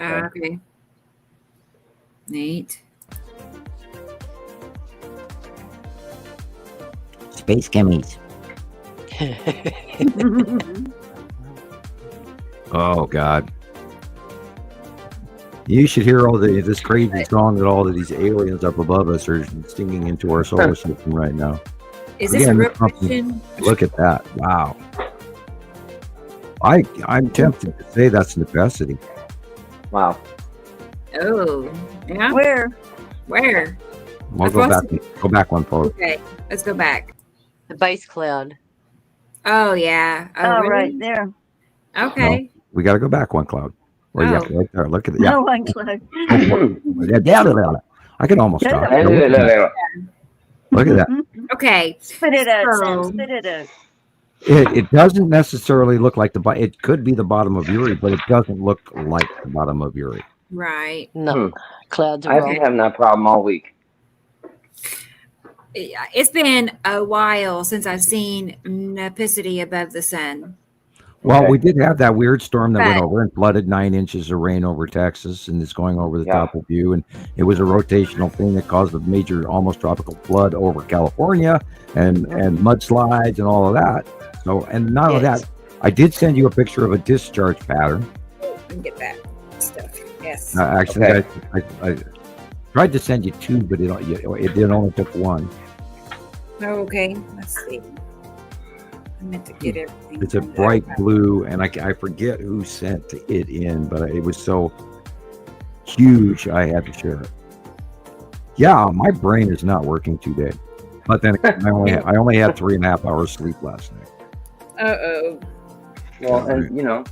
Okay. Neat. Space chemmies. Oh God. You should hear all this crazy song that all of these aliens up above us are singing into our solar system right now. Is this a Again, real this company- question? Look at that. Wow. I'm tempted to say that's necessity. Wow. Oh, yeah. Where? Where? We'll That's go back one photo. Okay, let's go back. The base cloud. Oh yeah. Oh, really? right there. Okay. We got to go back one cloud. Or yeah, Oh. right there. Look at it. Yeah. No one close. I can almost stop. Okay. Look at that. Okay. Spit it out, Sam. So- Spit it out. It doesn't necessarily look like it could be the bottom of Uri, but it doesn't look like the bottom of Uri. Right. No. Clouds are I've wrong. been having that problem all week. It's been a while since I've seen Nepicity above the sun. Well, Okay. we did have that weird storm that went But- over and flooded 9 inches of rain over Texas, and it's going over the Yeah. top of you. And it was a rotational thing that caused a major, almost tropical flood over California and mudslides and all of that. So, and not only Yes. that, I did send you a picture of a discharge pattern. I can get that stuff. Yes. Actually, Okay. I tried to send you 2, but it did only took 1. Oh, okay. Let's see. I meant to get everything. It's a from bright that. blue, and I forget who sent it in, but it was so huge I had to share it. Yeah, my brain is not working today. But then again, I only had 3.5 hours sleep last night. Uh-oh. Well, and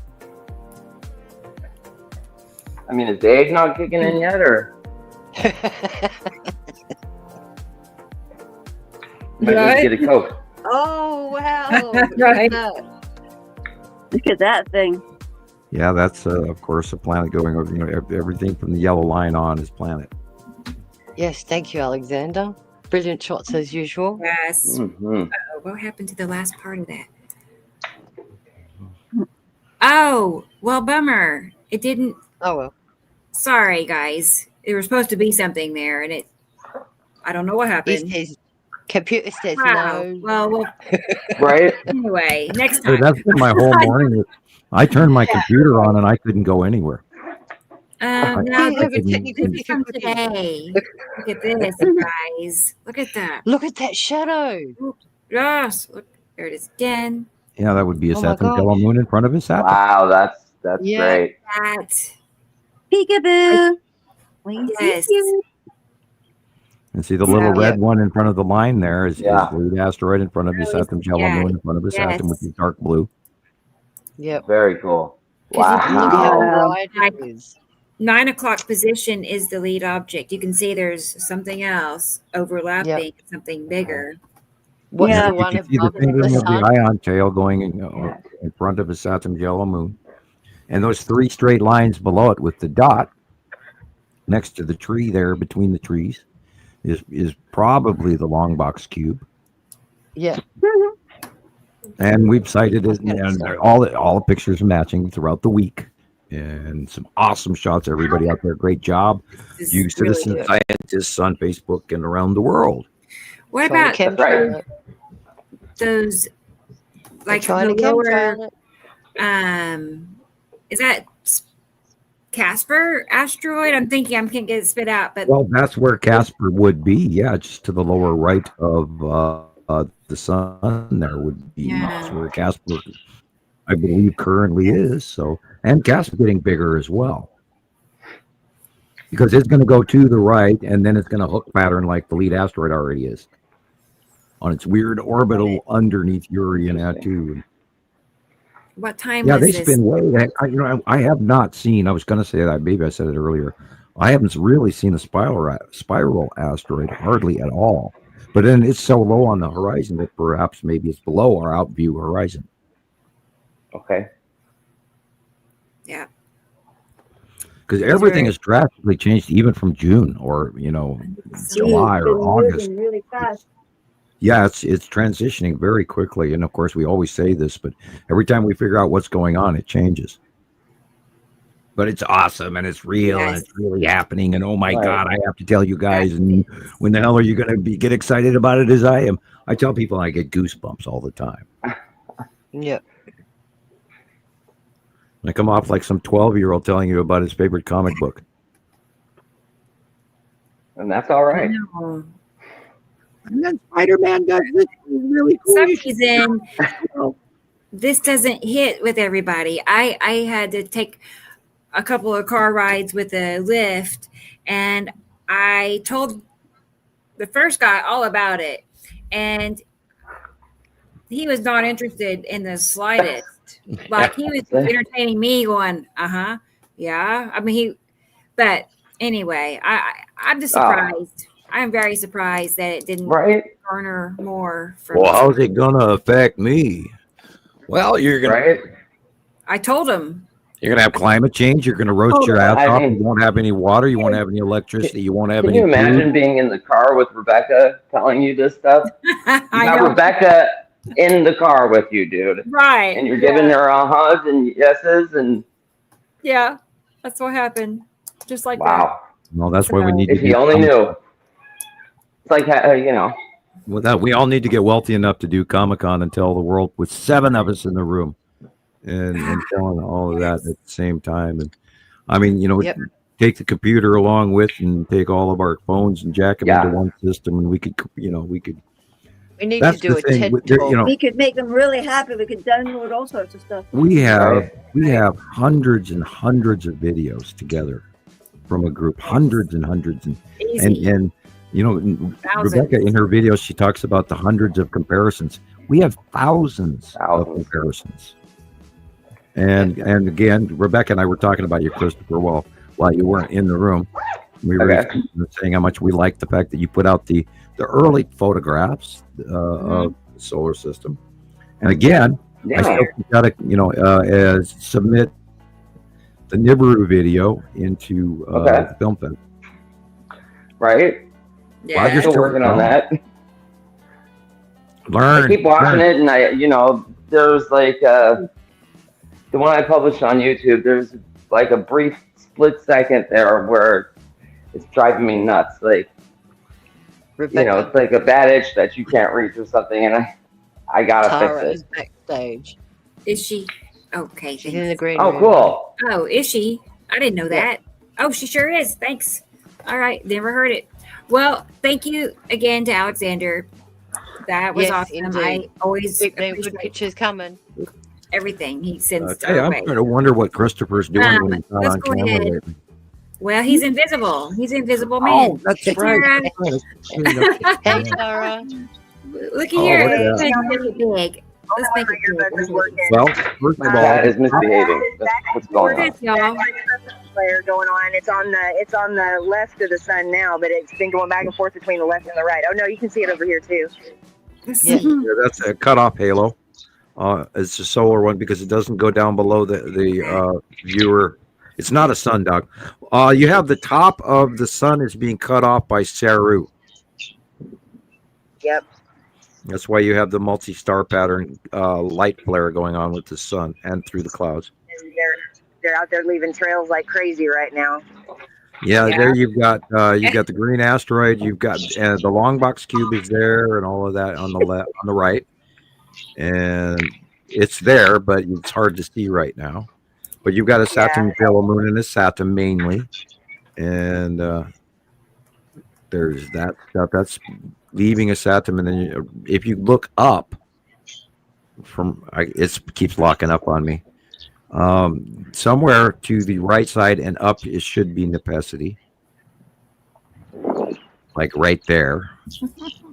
I mean, is the eggnog kicking in yet, or might just get a Coke? Oh, wow. Right. Look at that thing. Yeah, that's of course a planet going over. Everything from the yellow line on is planet. Yes, thank you, Alexander. Brilliant shots as usual. Yes. Mm-hmm. Oh, what happened to the last part of that? Oh, well, bummer. It didn't. Oh, well. Sorry, guys. There was supposed to be something there, and I don't know what He happened. says, computer says Wow. no. Well, Right? anyway, next Hey, time. that's been my whole morning. I turned my computer on and I couldn't go anywhere. No, Yeah, this but is from today. Look at this, guys. Look at that. Look at that shadow. Yes, look, there it is again. Yeah, that would be a Oh my Saturn yellow gosh. moon in front of his Saturn. Wow, that's Yeah. great. That. Peekaboo. We Yes. see you. And see the little Yeah. red one in front of the line there is Yeah. the lead asteroid in front of his Oh, Saturn yellow yeah. moon in front of his Saturn, which Yes. is dark blue. Yep. Very cool. 'Cause you can Look tell, how Wow. bright like, it is. 9 o'clock position is the lead object. You can see there's something else overlapping, something bigger. What's Yeah. the You one can see the above fingering the of the sun? ion tail going in front of his Saturn yellow moon. And those 3 straight lines below it with the dot next to the tree there between the trees is probably the long box cube. Yeah. And we've cited it, and all the pictures are matching throughout the week. And some awesome shots, everybody out there. Great job. This You is really citizen good. scientists on Facebook and around the world. What Try about to That's right. chemtrail it. those, like Try the to lower, chemtrail it. is that Casper asteroid? I'm thinking I can't get it spit out, but Well, that's where Casper would be. Yeah, just to the lower right of the sun there would be. Yeah. That's where Casper, I believe, currently is. So, and Casper getting bigger as well. Because it's going to go to the right, and then it's going to hook pattern like the lead asteroid already is on its weird orbital underneath Urian too. what time Yeah, was they this? spin way. I have not seen. I was going to say that. Maybe I said it earlier. I haven't really seen a spiral asteroid hardly at all. But then it's so low on the horizon that perhaps maybe it's below our outview horizon. Okay. Yeah. Because These everything are- has drastically changed, even from June or July It's or been August. moving really fast. Yeah, it's transitioning very quickly, and of course we always say this, but every time we figure out what's going on, it changes. But it's awesome, and it's real, and Yes. it's really happening. And oh my Right. God, I have to tell you guys. And when the hell are you going to get excited about it as I am? I tell people I get goosebumps all the time. Yep. I come off like some 12-year-old telling you about his favorite comic book. And that's all right. No. And then Spider-Man does this really For some cool. reason, this doesn't hit with everybody. I had to take a couple of car rides with a Lyft, and I told the first guy all about it, and he was not interested in the slightest. Like, he was entertaining me, going, yeah. I mean, but anyway, I'm just surprised. I'm very surprised that it didn't Right? garner more from. Well, how's it going to affect me? Well, you're going Right? I told him. You're going to have climate change. You're going to roast your ass I off. mean- You won't have any water. You won't have any electricity. You won't have Can any you imagine food. being in the car with Rebecca telling you this stuff? You I got know. Rebecca in the car with you, dude. Right. And you're giving her hugs and yeses and Yeah, that's what happened. Just like wow. No, that's why we need to If you only knew. It's like, With that, we all need to get wealthy enough to do Comic-Con and tell the world with 7 of us in the room and telling all of that at the same time. And I mean, Yep. take the computer along with and take all of our phones and jack them Yeah. into one system, and we could. We need That's to do the a thing. TED There- talk. We could make them really happy. We could download all sorts of stuff. We have Right. we have hundreds and hundreds of videos together from a group, hundreds and hundreds, and easy. and Thousands. Rebecca in her videos she talks about the hundreds of comparisons. We have thousands of comparisons. And again, Rebecca and I were talking about you, Christopher, while you weren't in the room. We were saying how much we like the fact that you put out the early photographs of the solar system. And again, I still got to submit the Nibiru video into the film fest. right? Yeah. Well, Still working on that. Learn. I keep watching it, and there's like the one I published on YouTube. There's like a brief split second there where it's driving me nuts. Like, Rebecca it's like a bad itch that you can't reach or something, and I gotta Tara fix is it. backstage. Is she? Okay. She's in the thanks. green Oh, room. cool. Oh, is she? I didn't know Yeah. that. Oh, she sure is. Thanks. All right. Never heard it. Well, thank you again to Alexander. That was Yes, awesome. indeed. I always Keep them good appreciate pictures coming. everything he sends Hey, our I'm way. trying to wonder what Christopher's doing when he's not Let's on go camera ahead. lately. Well, he's invisible. He's invisible man. Oh, that's Hey, right. Tara, Hey, Tara. look Oh, here. look at Let's that. make it big. Let's make it big. Well, first of all, Cat is misbehaving. That's what's going on. This, y'all. Flare going on. It's on the left of the sun now, but it's been going back and forth between the left and the right. Oh no, you can see it over here too. Let's Yeah. see. yeah, that's a cutoff halo. It's a solar one because it doesn't go down below the viewer. It's not a sundial. You have the top of the sun is being cut off by Saru. Yep. That's why you have the multi-star pattern light flare going on with the sun and through the clouds. And they're out there leaving trails like crazy right now. Yeah, Yeah. there you've got the green asteroid. You've got the long box cube is there, and all of that on the left, on the right, and it's there, but it's hard to see right now. But you've got a Saturn yellow moon and a Saturn mainly, and there's that stuff that's leaving a Saturn, and then if you look up it keeps locking up on me. Somewhere to the right side and up, it should be Nepacity. Like right there.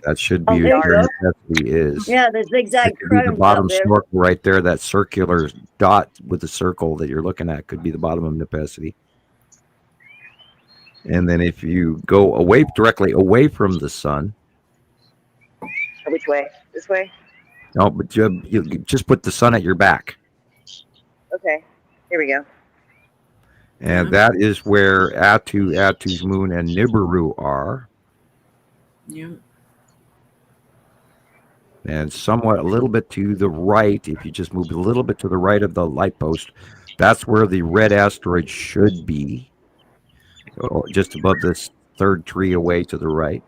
That should be there you where go. Nepacity is. Yeah, the zigzag It could be the crowns bottom up there. snorkel right there. That circular dot with the circle that you're looking at could be the bottom of Nepacity. And then if you go directly away from the sun. Which way? This way? No, but you just put the sun at your back. Okay. Here we go. And that is where Atu's moon and Nibiru are. Yeah. And somewhat a little bit to the right, if you just move a little bit to the right of the light post, that's where the red asteroid should be. Just above this third tree away to the right.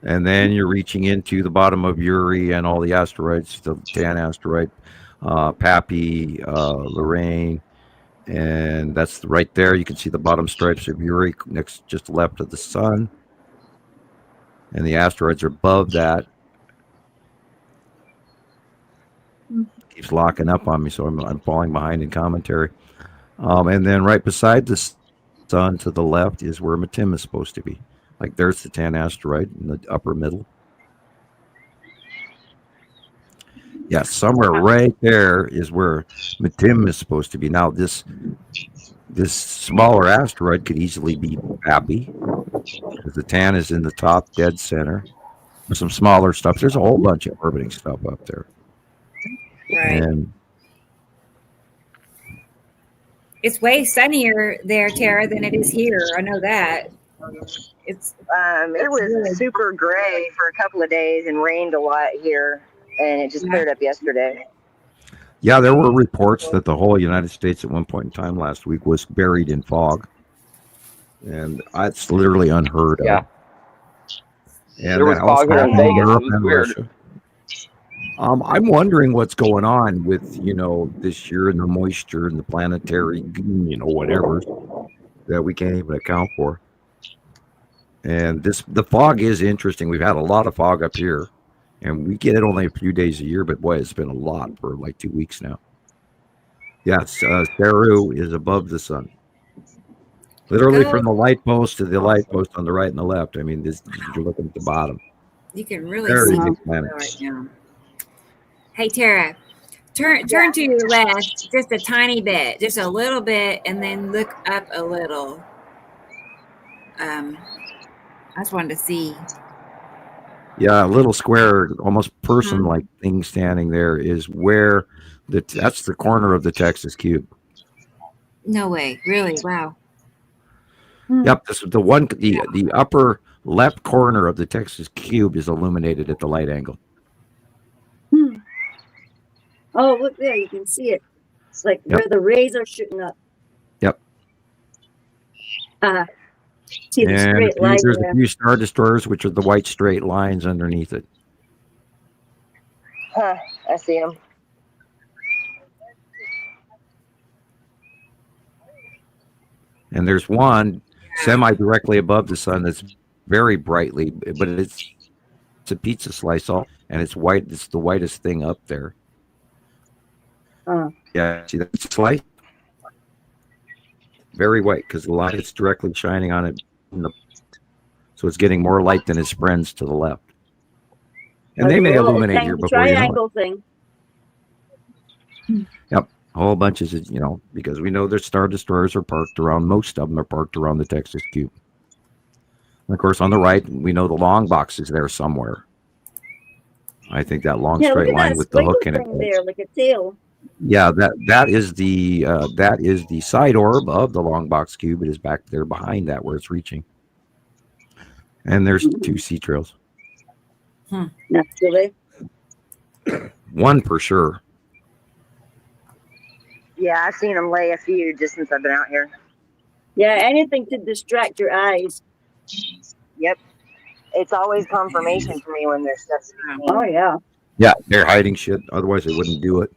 And then you're reaching into the bottom of Uri and all the asteroids, the Tan asteroid, Pappy, Lorraine, and that's right there. You can see the bottom stripes of Uri next, just left of the sun. And the asteroids are above that. Keeps locking up on me, so I'm falling behind in commentary. And then right beside the sun to the left is where Matim is supposed to be. Like there's the Tan asteroid in the upper middle. Yeah, somewhere right there is where Matim is supposed to be. Now this smaller asteroid could easily be Pappy, because the Tan is in the top dead center. There's some smaller stuff. There's a whole bunch of orbiting stuff up there. Right. And It's way sunnier there, Tara, than it is here. I know that. It's It was super gray for a couple of days and rained a lot here, and it just cleared up yesterday. yeah, there were reports that the whole United States at one point in time last week was buried in fog. And it's literally unheard of. Yeah. And There was that also fog here in happened Vegas. It Europe was and weird. Russia. I'm wondering what's going on with, this year and the moisture and the planetary, whatever that we can't even account for. And the fog is interesting. We've had a lot of fog up here, and we get it only a few days a year, but boy, it's been a lot for like 2 weeks now. Yes, Saru is above the sun. Literally from the light post to the light post on the right and the left. I mean, you're looking at the bottom. you can really Very see big planet. right now. Hey, Tara, turn to your left just a tiny bit, just a little bit, and then look up a little. I just wanted to see. Yeah, a little square, almost person-like thing standing there is where that's the corner of the Texas cube. No way, really? Wow. Yep, this is the upper left corner of the Texas cube is illuminated at the light angle. Oh, look there, you can see it. It's like where the rays are shooting up. Yep. See the straight line there's there. a few star destroyers, which are the white straight lines underneath it. Huh, I see them. And there's one semi-directly above the sun that's very brightly, but it's a pizza slice all, and it's white. It's the whitest thing up there. Yeah, see that slice? Very white because the light is directly shining on it. So it's getting more light than its friends to the left. And they may illuminate here before you know triangle thing. Yep. A whole bunch of, because we know their Star Destroyers are parked around, most of them are parked around the Texas Cube. And of course, on the right, we know the long box is there somewhere. I think that long straight line with the hook in it. There, like a tail. Yeah, that is the side orb of the long box cube. It is back there behind that where it's reaching. And there's two sea trails. Naturally. One for sure. Yeah, I've seen them lay a few just since I've been out here. Yeah, anything to distract your eyes. Yep. It's always confirmation for me when there's stuff. Oh, yeah. Yeah, they're hiding shit. Otherwise, they wouldn't do it.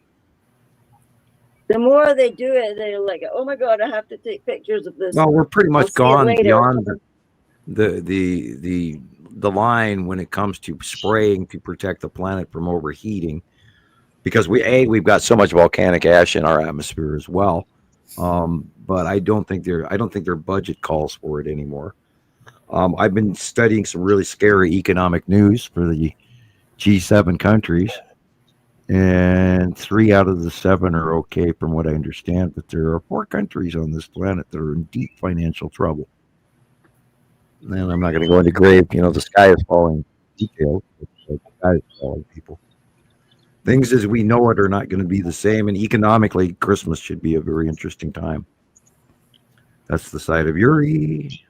The more they do it, they're like, oh my God, I have to take pictures of this. Well, we're pretty much gone beyond the line when it comes to spraying to protect the planet from overheating, because we've got so much volcanic ash in our atmosphere as well. But I don't think their budget calls for it anymore. I've been studying some really scary economic news for the G7 countries, and 3 out of the 7 are okay from what I understand, but there are 4 countries on this planet that are in deep financial trouble. And I'm not going to go into grave, the sky is falling details, but the sky is falling, people. Things as we know it are not going to be the same, and economically, Christmas should be a very interesting time. That's the side of Uri.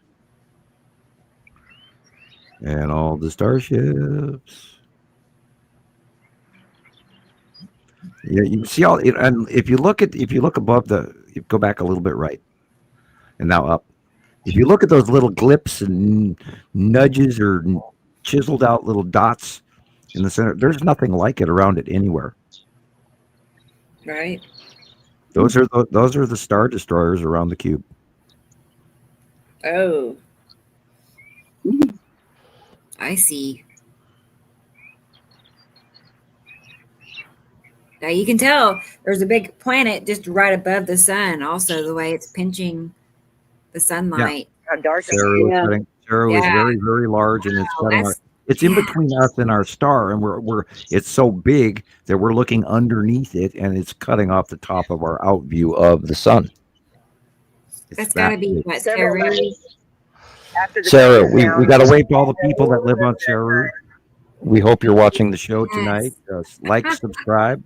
And all the starships. Yeah, you see all, and if you look above you go back a little bit right, and now up. If you look at those little glips and nudges or chiseled out little dots in the center, there's nothing like it around it anywhere. Right. Those are the Star Destroyers around the cube. Oh. I see. Now you can tell there's a big planet just right above the sun. Also, the way it's pinching the sunlight. How dark Saru is very, very large, and it's in between us and our star, and it's so big that we're looking underneath it, and it's cutting off the top of our out view of the sun. That's got to be what, Saru? Saru, we got to wave to all the people that live on Saru. We hope you're watching the show tonight. Like, subscribe.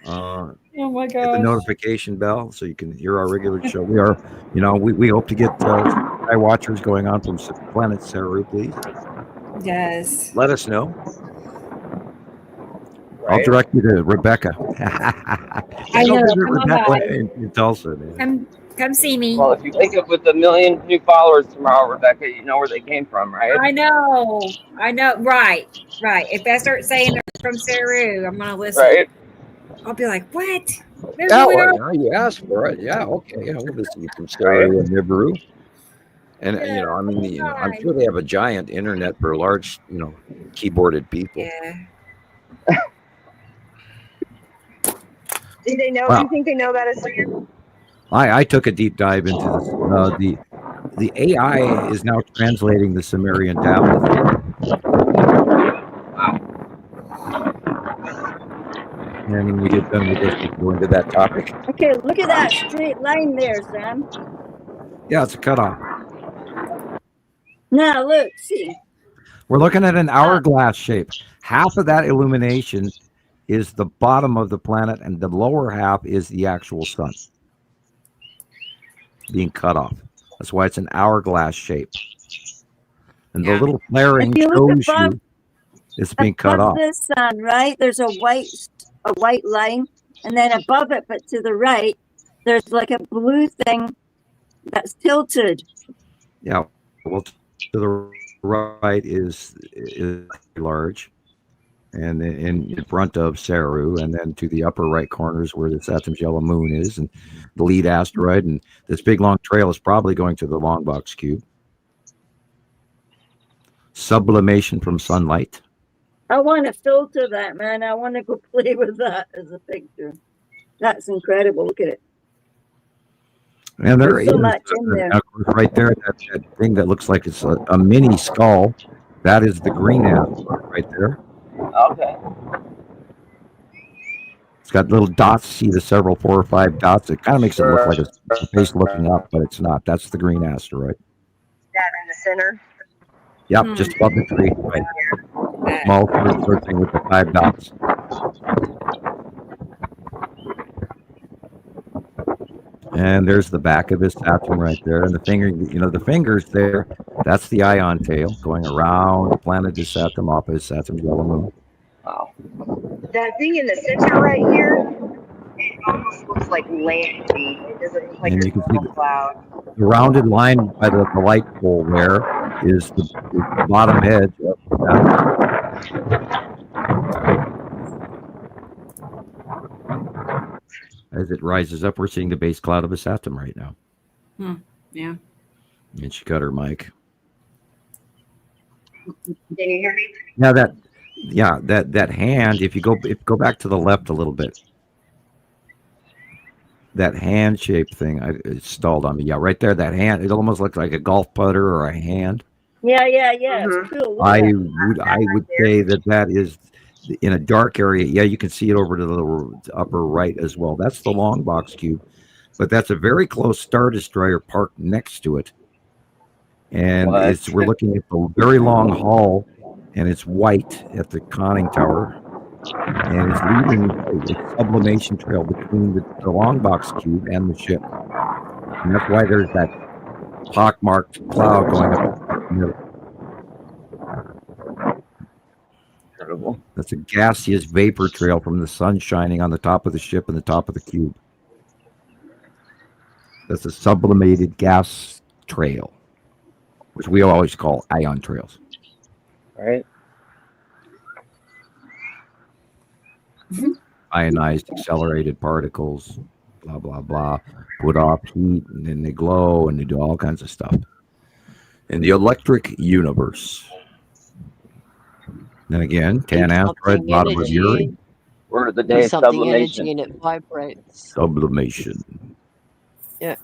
Oh my God! Hit the notification bell so you can hear our regular show. We hope to get sky watchers going on from planet Saru, please. Yes. Let us know. Right. I'll direct you to Rebecca. I know. Rebecca in Tulsa. Man. Come see me. Well, if you wake up with 1 million new followers tomorrow, Rebecca, you know where they came from, right? I know. Right. If I start saying they're from Saru, I'm going to listen. Right. I'll be like, what? You asked for it. Yeah, okay. Yeah, we'll listen to Saru and Nibiru. And, I'm sure they have a giant internet for large, keyboarded people. Yeah. Do they know? Do you think they know about us? I took a deep dive into this. The AI is now translating the Sumerian tablet. And when we get done with this, we can go into that topic. Okay, look at that straight line there, Sam. Yeah, it's a cutoff. Now, look, see. We're looking at an hourglass shape. Half of that illumination is the bottom of the planet, and the lower half is the actual sun being cut off. That's why it's an hourglass shape. And the little flaring shows you it's being cut off. The sun, right? There's a white line, and then above it, but to the right, there's like a blue thing that's tilted. Yeah. Well, to the right is large. and in front of Saru, and then to the upper right corner is where the Saturn's yellow moon is, and the lead asteroid. And this big long trail is probably going to the long box cube. Sublimation from sunlight. I want to filter that, man. I want to go play with that as a picture. That's incredible. Look at it. And there There's so is, much in there. of course, right there, that thing that looks like it's a mini skull. That is the green asteroid right there. Okay. It's got little dots. See the several 4 or 5 dots. It kind of makes it look like a face looking up, but it's not. That's the green asteroid. That in the center. Yep, just above the tree. Right. Small thing with the 5 dots. And there's the back of his Saturn right there. And the finger, the fingers there, that's the ion tail going around the planet of Saturn off his Saturn's yellow moon. Wow. That thing in the center right here, it almost looks like land to me. It doesn't look like And a you can see normal cloud. The rounded line by the light pole there is the bottom edge of that. As it rises up, we're seeing the base cloud of a Saturn right now. Yeah. And she cut her mic. Can you hear me? Now that hand, if you go back to the left a little bit, that hand shaped thing, it stalled on me. Yeah, right there, that hand, it almost looks like a golf putter or a hand. Yeah. It's cool. Look I at that. would say that is in a dark area. Yeah, you can see it over to the upper right as well. That's the long box cube, but that's a very close Star Destroyer parked next to it. And we're looking at the very long hall, and it's white at the conning tower, and it's leading a sublimation trail between the long box cube and the ship. And that's why there's that pockmarked cloud going up the middle. Incredible. That's a gaseous vapor trail from the sun shining on the top of the ship and the top of the cube. That's a sublimated gas trail, which we always call ion trails. Right. Ionized accelerated particles, blah, blah, blah, put off heat, and then they glow, and they do all kinds of stuff. In the electric universe. Then again, 10 asteroid, bottom of Uri. Word of the day, Something sublimation. energy and it vibrates. Sublimation. Yeah.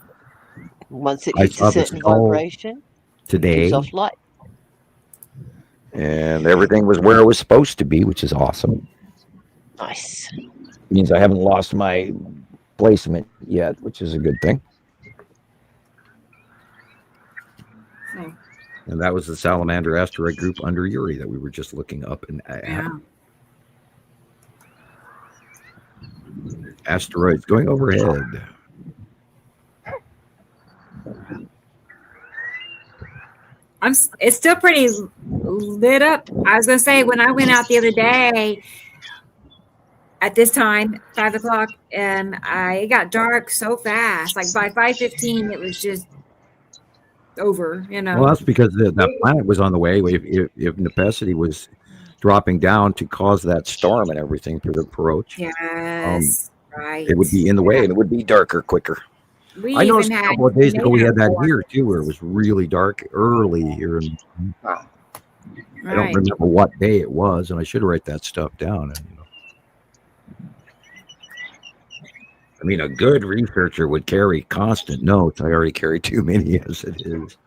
Once it I hits saw a the certain skull vibration, it today, gives off light. and everything was where it was supposed to be, which is awesome. Nice. Means I haven't lost my placement yet, which is a good thing. And that was the Salamander asteroid group under Uri that we were just looking up and at. Yeah. Asteroids going overhead. It's still pretty lit up. I was gonna say when I went out the other day at this time, 5 o'clock, and it got dark so fast. Like by 5:15, it was just over. Well, that's because that planet was on the way. If necessity was dropping down to cause that storm and everything for the approach, Yes, right. it would be in the way, and it would be darker quicker. I noticed a couple of days ago we had that here too, where it was really dark early here. I don't remember what day it was, and I should write that stuff down. I mean, a good researcher would carry constant notes. I already carry too many as it is.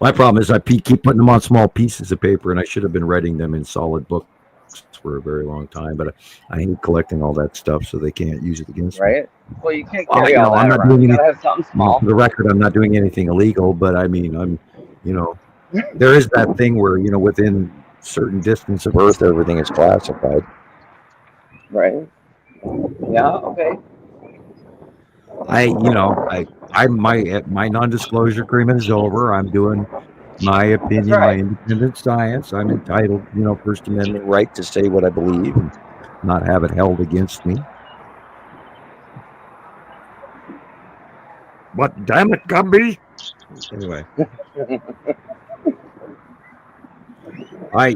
My problem is I keep putting them on small pieces of paper, and I should have been writing them in solid books for a very long time. But I hate collecting all that stuff, so they can't use it against me. Right. Well, you can't carry all that I'm not around. doing You anything. gotta have something small. For the record, I'm not doing anything illegal, but I mean, there is that thing where, within certain distance of Earth, everything is classified. Right. Yeah. Okay. My non-disclosure agreement is over. I'm doing my opinion, my independent science. I'm entitled, First Amendment right to say what I believe and not have it held against me. But damn it, Gumby. Anyway. I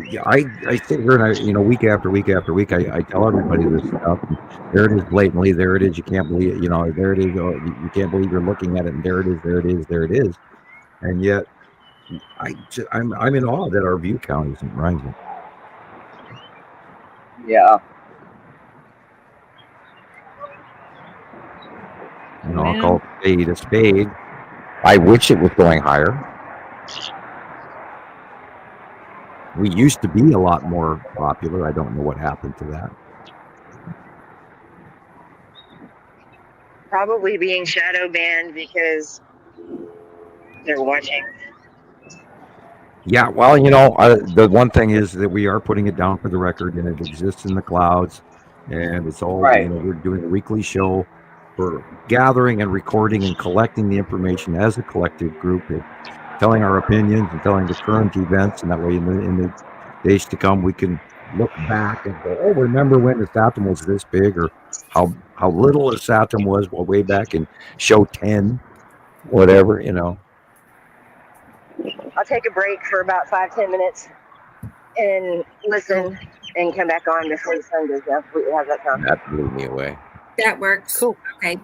sit here and week after week after week, I tell everybody this stuff. And there it is, blatantly. There it is. You can't believe it. There it is. You can't believe you're looking at it. And there it is. There it is. There it is. And yet, I'm in awe that our view count isn't rising. Yeah. I'll call a spade a spade. I wish it was going higher. We used to be a lot more popular. I don't know what happened to that. Probably being shadow banned because they're watching. Yeah, well, the one thing is that we are putting it down for the record, and it exists in the clouds, and it's all Right. We're doing a weekly show for gathering and recording and collecting the information as a collective group, and telling our opinions and telling the current events, and that way in the days to come we can look back and go, oh, remember when the Saturn was this big, or how little the Saturn was way back in show 10, whatever. I'll take a break for about 5-10 minutes and listen and come back on before the sun goes down. How's that sound? That blew me away. That works. Cool. Okay.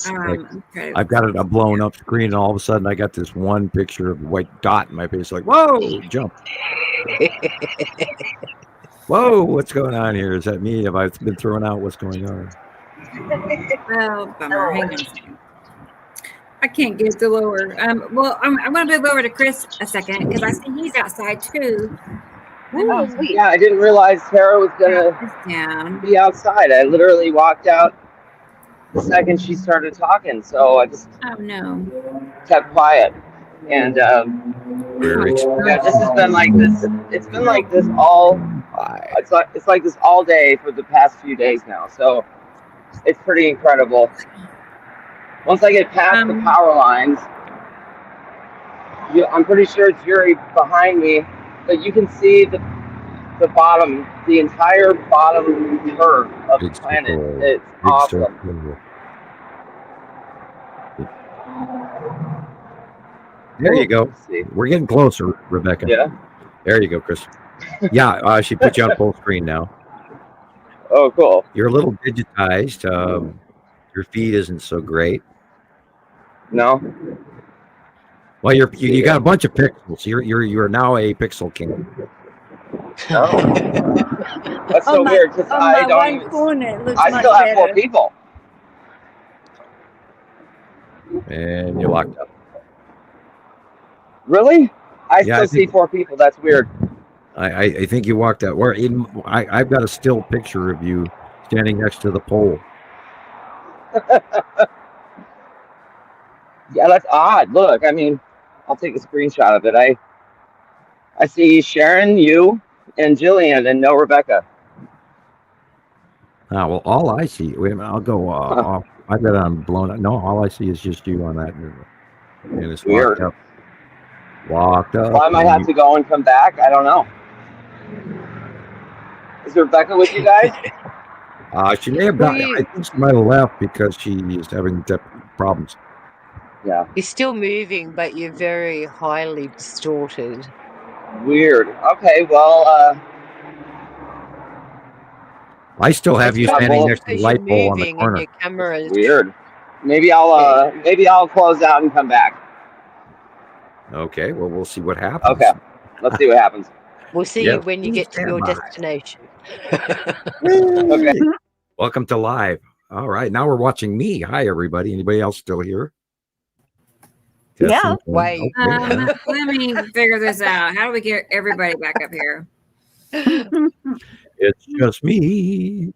Okay. I've got a blown up screen, and all of a sudden I got this one picture of a white dot in my face, like, whoa, jump. Whoa, what's going on here? Is that me? Have I been thrown out? What's going on? Well, bummer. Hang on a second. I can't get the lower. Well, I'm going to move over to Chris a second because I see he's outside too. Oh, sweet. Yeah, I didn't realize Tara was gonna Down. be outside. I literally walked out the second she started talking, so I just Oh no. kept quiet. And Very yeah, this has been like this. It's been like this all. It's like this all day for the past few days now. So it's pretty incredible. Once I get past the power lines, I'm pretty sure it's Yuri behind me, but you can see the bottom, the entire bottom curve of the planet. It's awesome. There you go. We're getting closer, Rebecca. Yeah. There you go, Chris. Yeah, she put you on full screen now. Oh, cool. You're a little digitized. Your feed isn't so great. No. Well, you got a bunch of pixels. You're now a pixel king. Oh. That's so weird because I don't even. Phone, it looks I much still have better. 4 people. And you're locked up. Really? I still see 4 people. That's weird. I think you walked out. I've got a still picture of you standing next to the pole. Yeah, that's odd. Look, I mean, I'll take a screenshot of it. I see Sharon, you, and Gillian, and no Rebecca. Well, all I see. Wait a minute. I'll go off. I bet I'm blown up. No, all I see is just you on that. And it's weird. Locked up. Well, I might have to go and come back. I don't know. Is Rebecca with you guys? She may have got. I think she might have left because she is having problems. Yeah. You're still moving, but you're very highly distorted. Weird. Okay, well, I still have you standing next to the light pole on the corner. Your camera is weird. Maybe I'll close out and come back. Okay. Well, we'll see what happens. Okay. Let's see what happens. We'll see you when you get to your destination. Okay. Welcome to live. All right. Now we're watching me. Hi, everybody. Anybody else still here? Yeah. Wait. Okay. Let me figure this out. How do we get everybody back up here? It's just me.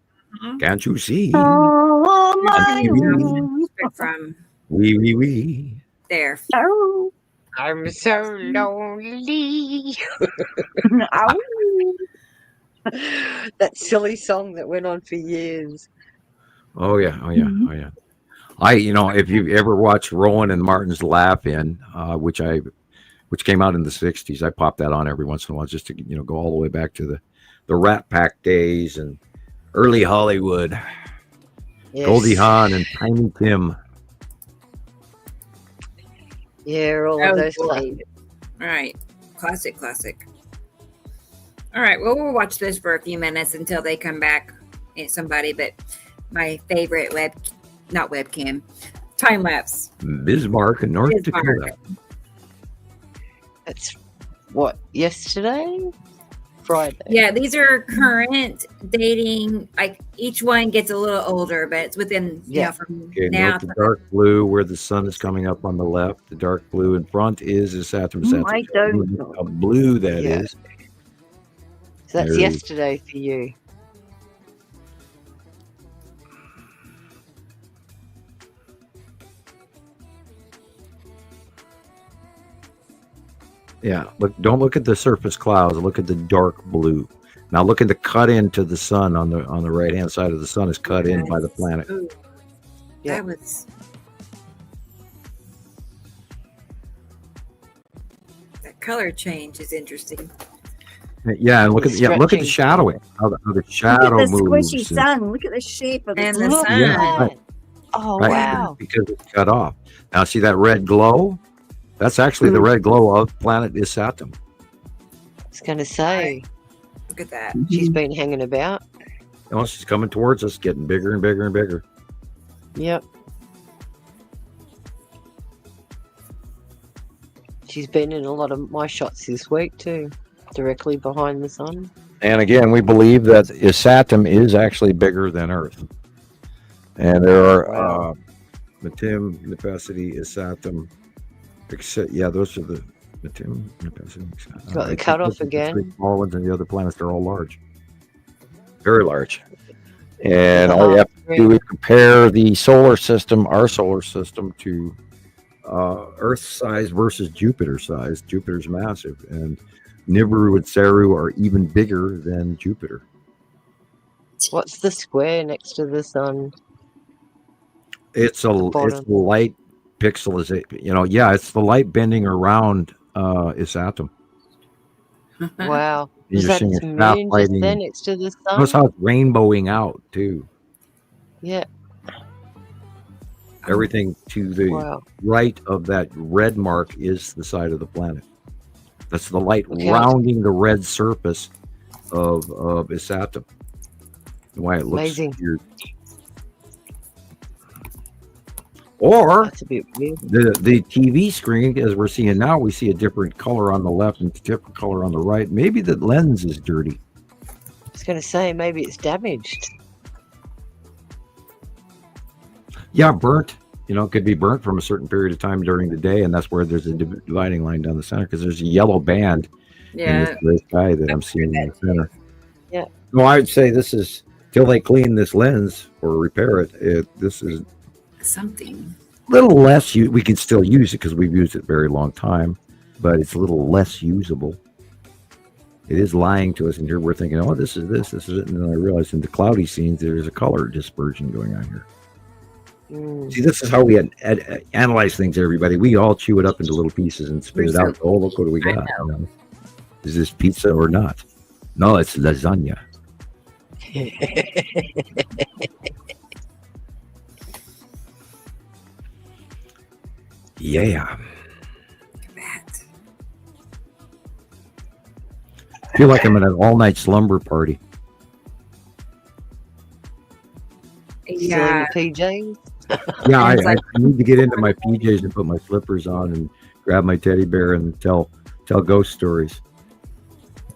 Can't you see? Oh, my own. From Wee. there. Oh. I'm so lonely. Ow. That silly song that went on for years. Oh yeah. If you ever watched Rowan and Martin's Laugh In, which came out in the 60s, I pop that on every once in a while just to go all the way back to the Rat Pack days and early Hollywood. Yes. Goldie Hawn and Tiny Tim. Yeah, all of those. All right. Classic. All right. Well, we'll watch this for a few minutes until they come back. Somebody, but my favorite not webcam, time lapse. Bismarck in North Dakota. That's what, yesterday? Friday. Yeah, these are current dating. Like each one gets a little older, but it's within from now. Note the dark blue where the sun is coming up on the left. The dark blue in front is Saturn. I don't know. A blue that is. So that's yesterday for you. Yeah, don't look at the surface clouds. Look at the dark blue. Now look at the cut into the sun on the right hand side of the sun is cut in by the planet. Ooh, Yeah. that was. That color change is interesting. Yeah, and look at the shadowing. How the shadow Look at the moves. squishy sun. Look at the shape of And the the sun. sun. Yeah, right. Oh, Right, wow. because it's cut off. Now see that red glow? That's actually the red glow of planet Saturn. I was going to say, Look at that. she's been hanging about. Oh, she's coming towards us, getting bigger and bigger and bigger. Yep. She's been in a lot of my shots this week too, directly behind the sun. And again, we believe that Saturn is actually bigger than Earth. And there are Matim, Nepacity, Saturn. Yeah, those are the Matim, Nepacity. Got the cutoff again. The small ones and the other planets are all large. Very large. And all you have to do is compare the solar system, our solar system, to Earth size versus Jupiter size. Jupiter's massive. And Nibiru and Saru are even bigger than Jupiter. What's the square next to the sun? It's the light pixelization. It's the light bending around its atom. Wow. You're Is that seeing its it moon just lighting. there next to the sun? Notice how it's rainbowing out too. Yeah. Everything to the right of that red mark is the side of the planet. That's the light rounding the red surface of its atom. Why it looks weird. Or That's a bit weird. the TV screen, as we're seeing now, we see a different color on the left and a different color on the right. Maybe the lens is dirty. I was going to say, maybe it's damaged. Yeah, burnt. It could be burnt from a certain period of time during the day, and that's where there's a dividing line down the center because there's a yellow band in this gray sky that I'm seeing in the center. Yeah. No, I would say this is till they clean this lens or repair it. This is Something. a little less. We can still use it because we've used it a very long time, but it's a little less usable. It is lying to us, and here we're thinking, "Oh, this is it," and then I realized in the cloudy scenes there's a color dispersion going on here. See, this is how we analyze things, everybody. We all chew it up into little pieces and spit it out. Oh, look what do we got. Is this pizza or not? No, it's lasagna. Yeah. I feel like I'm at an all-night slumber party. Yeah. Still in the PJs? Yeah, I need to get into my PJs and put my slippers on and grab my teddy bear and tell ghost stories.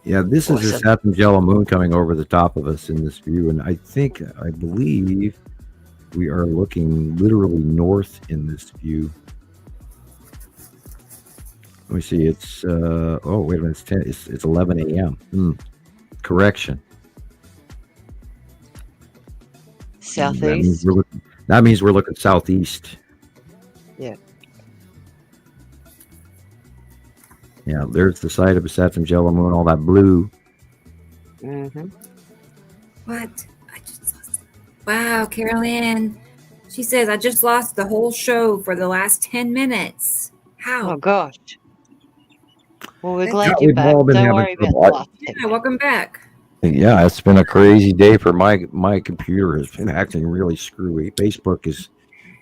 Yeah, this is a Saturn yellow moon coming over the top of us in this view, and I believe we are looking literally north in this view. Let me see. It's oh wait a minute. It's 11 a.m. Correction. Southeast. That means we're looking southeast. Yeah. Yeah, there's the side of a Saturn yellow moon, all that blue. Mm-hmm. What? I just lost it. Wow, Carolyn. She says, I just lost the whole show for the last 10 minutes. How? Oh, gosh. Well, we're glad Yeah, you're we've back. all been Don't having worry about trouble. the last Yeah, welcome back. Yeah, it's been a crazy day for my computer has been acting really screwy. Facebook is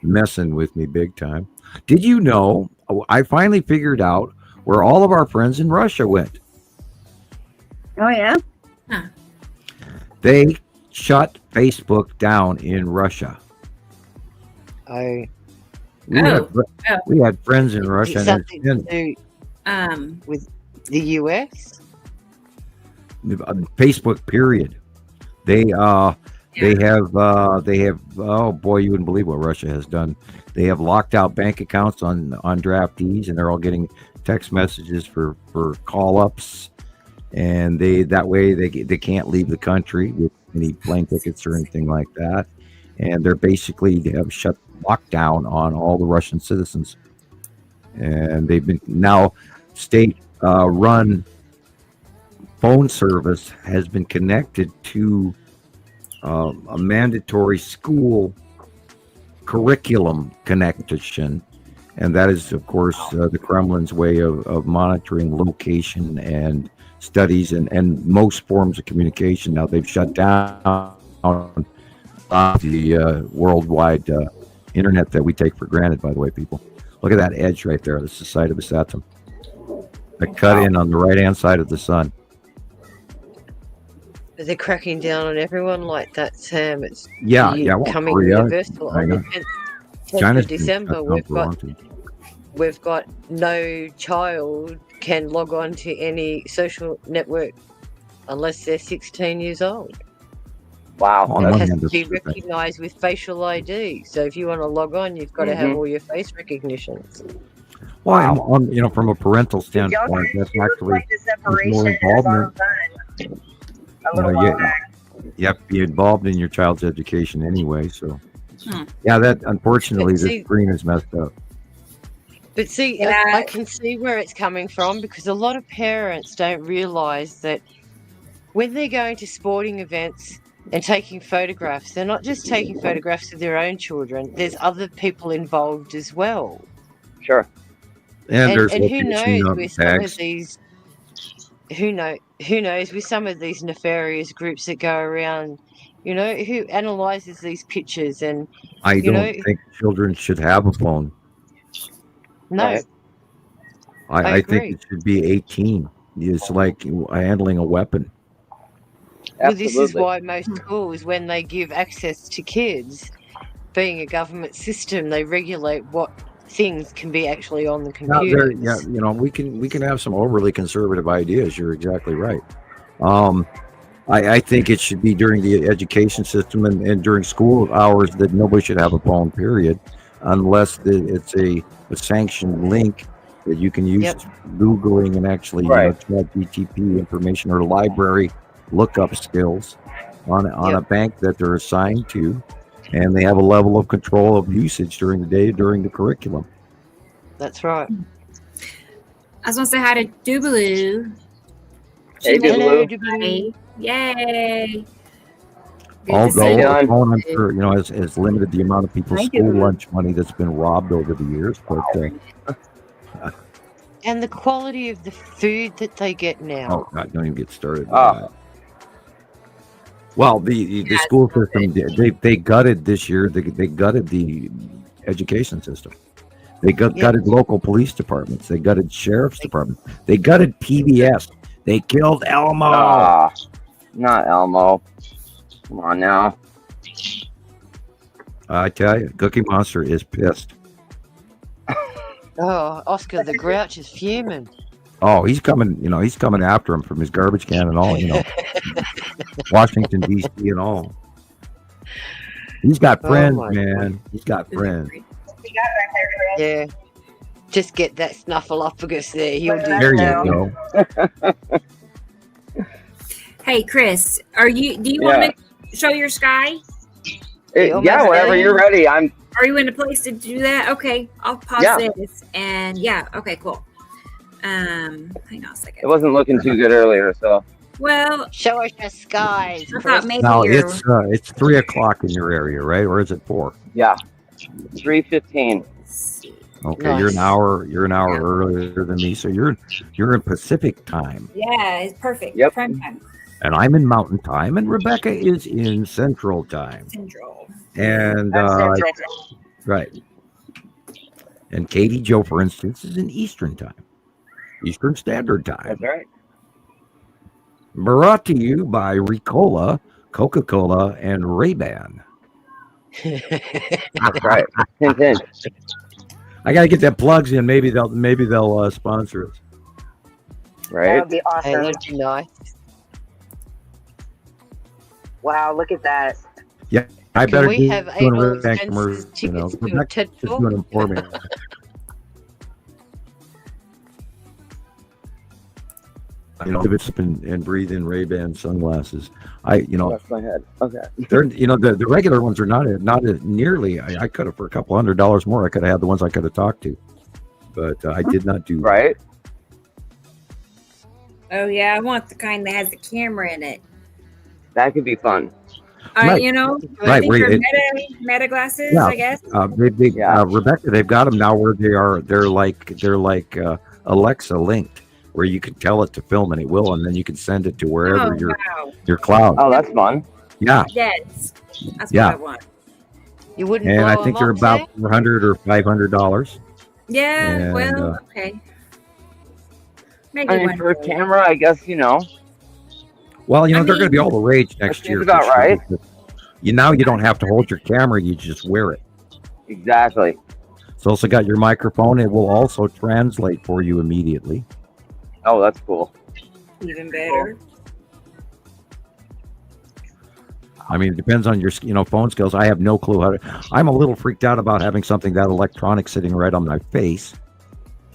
messing with me big time. Did you know I finally figured out where all of our friends in Russia went? Oh yeah. They shut Facebook down in Russia. Oh, We had friends in Russia. is And something to do with the US? Facebook, period. They have oh boy, you wouldn't believe what Russia has done. They have locked out bank accounts on draftees, and they're all getting text messages for call ups, and that way they can't leave the country with any plane tickets or anything like that. And they're basically have shut lockdown on all the Russian citizens, and they've been now state run phone service has been connected to a mandatory school curriculum connection, and that is, of course, the Kremlin's way of monitoring location and studies and most forms of communication. Now they've shut down the worldwide internet that we take for granted, by the way, people. Look at that edge right there. That's the site of the atom. A cut in on the right-hand side of the sun. They're cracking down on everyone like that, Sam. It's well, coming Korea, universal. On the 10th of December, we've got no child can log on to any social network unless they're 16 years old. Wow. And it has to be recognised with facial ID. So if you want to log on, you've got to have all your face recognitions. Well, from a parental standpoint, that's actually more involvement. You have to be involved in your child's education anyway. So, that unfortunately, the screen is messed up. But see, I can see where it's coming from, because a lot of parents don't realise that when they're going to sporting events and taking photographs, they're not just taking photographs of their own children. There's other people involved as well. Sure. And who knows with some of these? Who knows with some of these nefarious groups that go around? Who analyzes these pictures and? I don't think children should have a phone. No. I think it should be 18. It's like handling a weapon. Well, this is why most schools, when they give access to kids, being a government system, they regulate what things can be actually on the computer. We can have some overly conservative ideas. You're exactly right. I think it should be during the education system and during school hours that nobody should have a phone, period, unless it's a sanctioned link that you can use Googling and actually ChatGPT information or library lookup skills on a bank that they're assigned to, and they have a level of control of usage during the day during the curriculum. That's right. I was going to say hi to Doobaloo. Hey, Doobaloo. Yay. Although the phone, I'm sure, has limited the amount of people's school lunch money that's been robbed over the years. But and the quality of the food that they get now. Oh, God, don't even get started. Well, the school system, they gutted this year. They gutted the education system. They gutted local police departments. They gutted sheriff's departments. They gutted PBS. They killed Elmo. Not Elmo. Come on now. I tell you, Cookie Monster is pissed. Oh, Oscar the Grouch is fuming. Oh, he's coming. He's coming after him from his garbage can and all. Washington D.C. and all. He's got friends, man. He's got friends. Yeah. Just get that snuffleupagus there. He'll do. There you go. Hey, Chris, do you want to show your sky? Whenever you're ready. Are you in a place to do that? Okay, I'll pause this. And okay, cool. Hang on a second. It wasn't looking too good earlier, so. Well, show us your skies. I thought maybe now it's 3:00 in your area, right? Or is it 4? Yeah, 3:15. Okay, nice. You're an hour earlier than me, so you're in Pacific time. Yeah, it's perfect. Yep. Prime time. And I'm in Mountain time, and Rebecca is in Central time. Central. And right. And Katie Joe, for instance, is in Eastern time. Eastern Standard Time. That's right. Brought to you by Ricola, Coca-Cola, and Ray-Ban. That's right. Hint, hint. I got to get that plugs in. Maybe they'll sponsor us. That Right? would be Hey, awesome. that'd be nice. Wow, look at that. I Can better we do have an anal Ray-Ban expenses commercial. tickets to a Rebecca's TED just Talk? doing them for me. Give it up and breathe in Ray-Ban sunglasses. That's my head. Okay. They're the regular ones are not nearly. I could have for a couple $100 more. I could have had the ones I could have talked to, but I did not do that. Right? Oh yeah, I want the kind that has the camera in it. That could be fun. Right. I think where they're you- meta glasses, Yeah. I guess. Yeah. Rebecca, they've got them now where they're like Alexa linked, where you can tell it to film and it will, and then you can send it to wherever Wow. your cloud. Oh, that's fun. Yeah, Yes. That's Yeah. what I want. You wouldn't and blow I think them they're up, about Sam? $400 or $500. Yeah, And, well, okay. Maybe I mean, one for a day. camera, I guess, Well, I they're going to be mean, all the rage next that year. seems about for sure, right. because you don't have to hold your camera; you just wear it. Exactly. It's also got your microphone. It will also translate for you immediately. Oh, that's cool. Even better. I mean, it depends on your phone skills. I have no clue how to. I'm a little freaked out about having something that electronic sitting right on my face.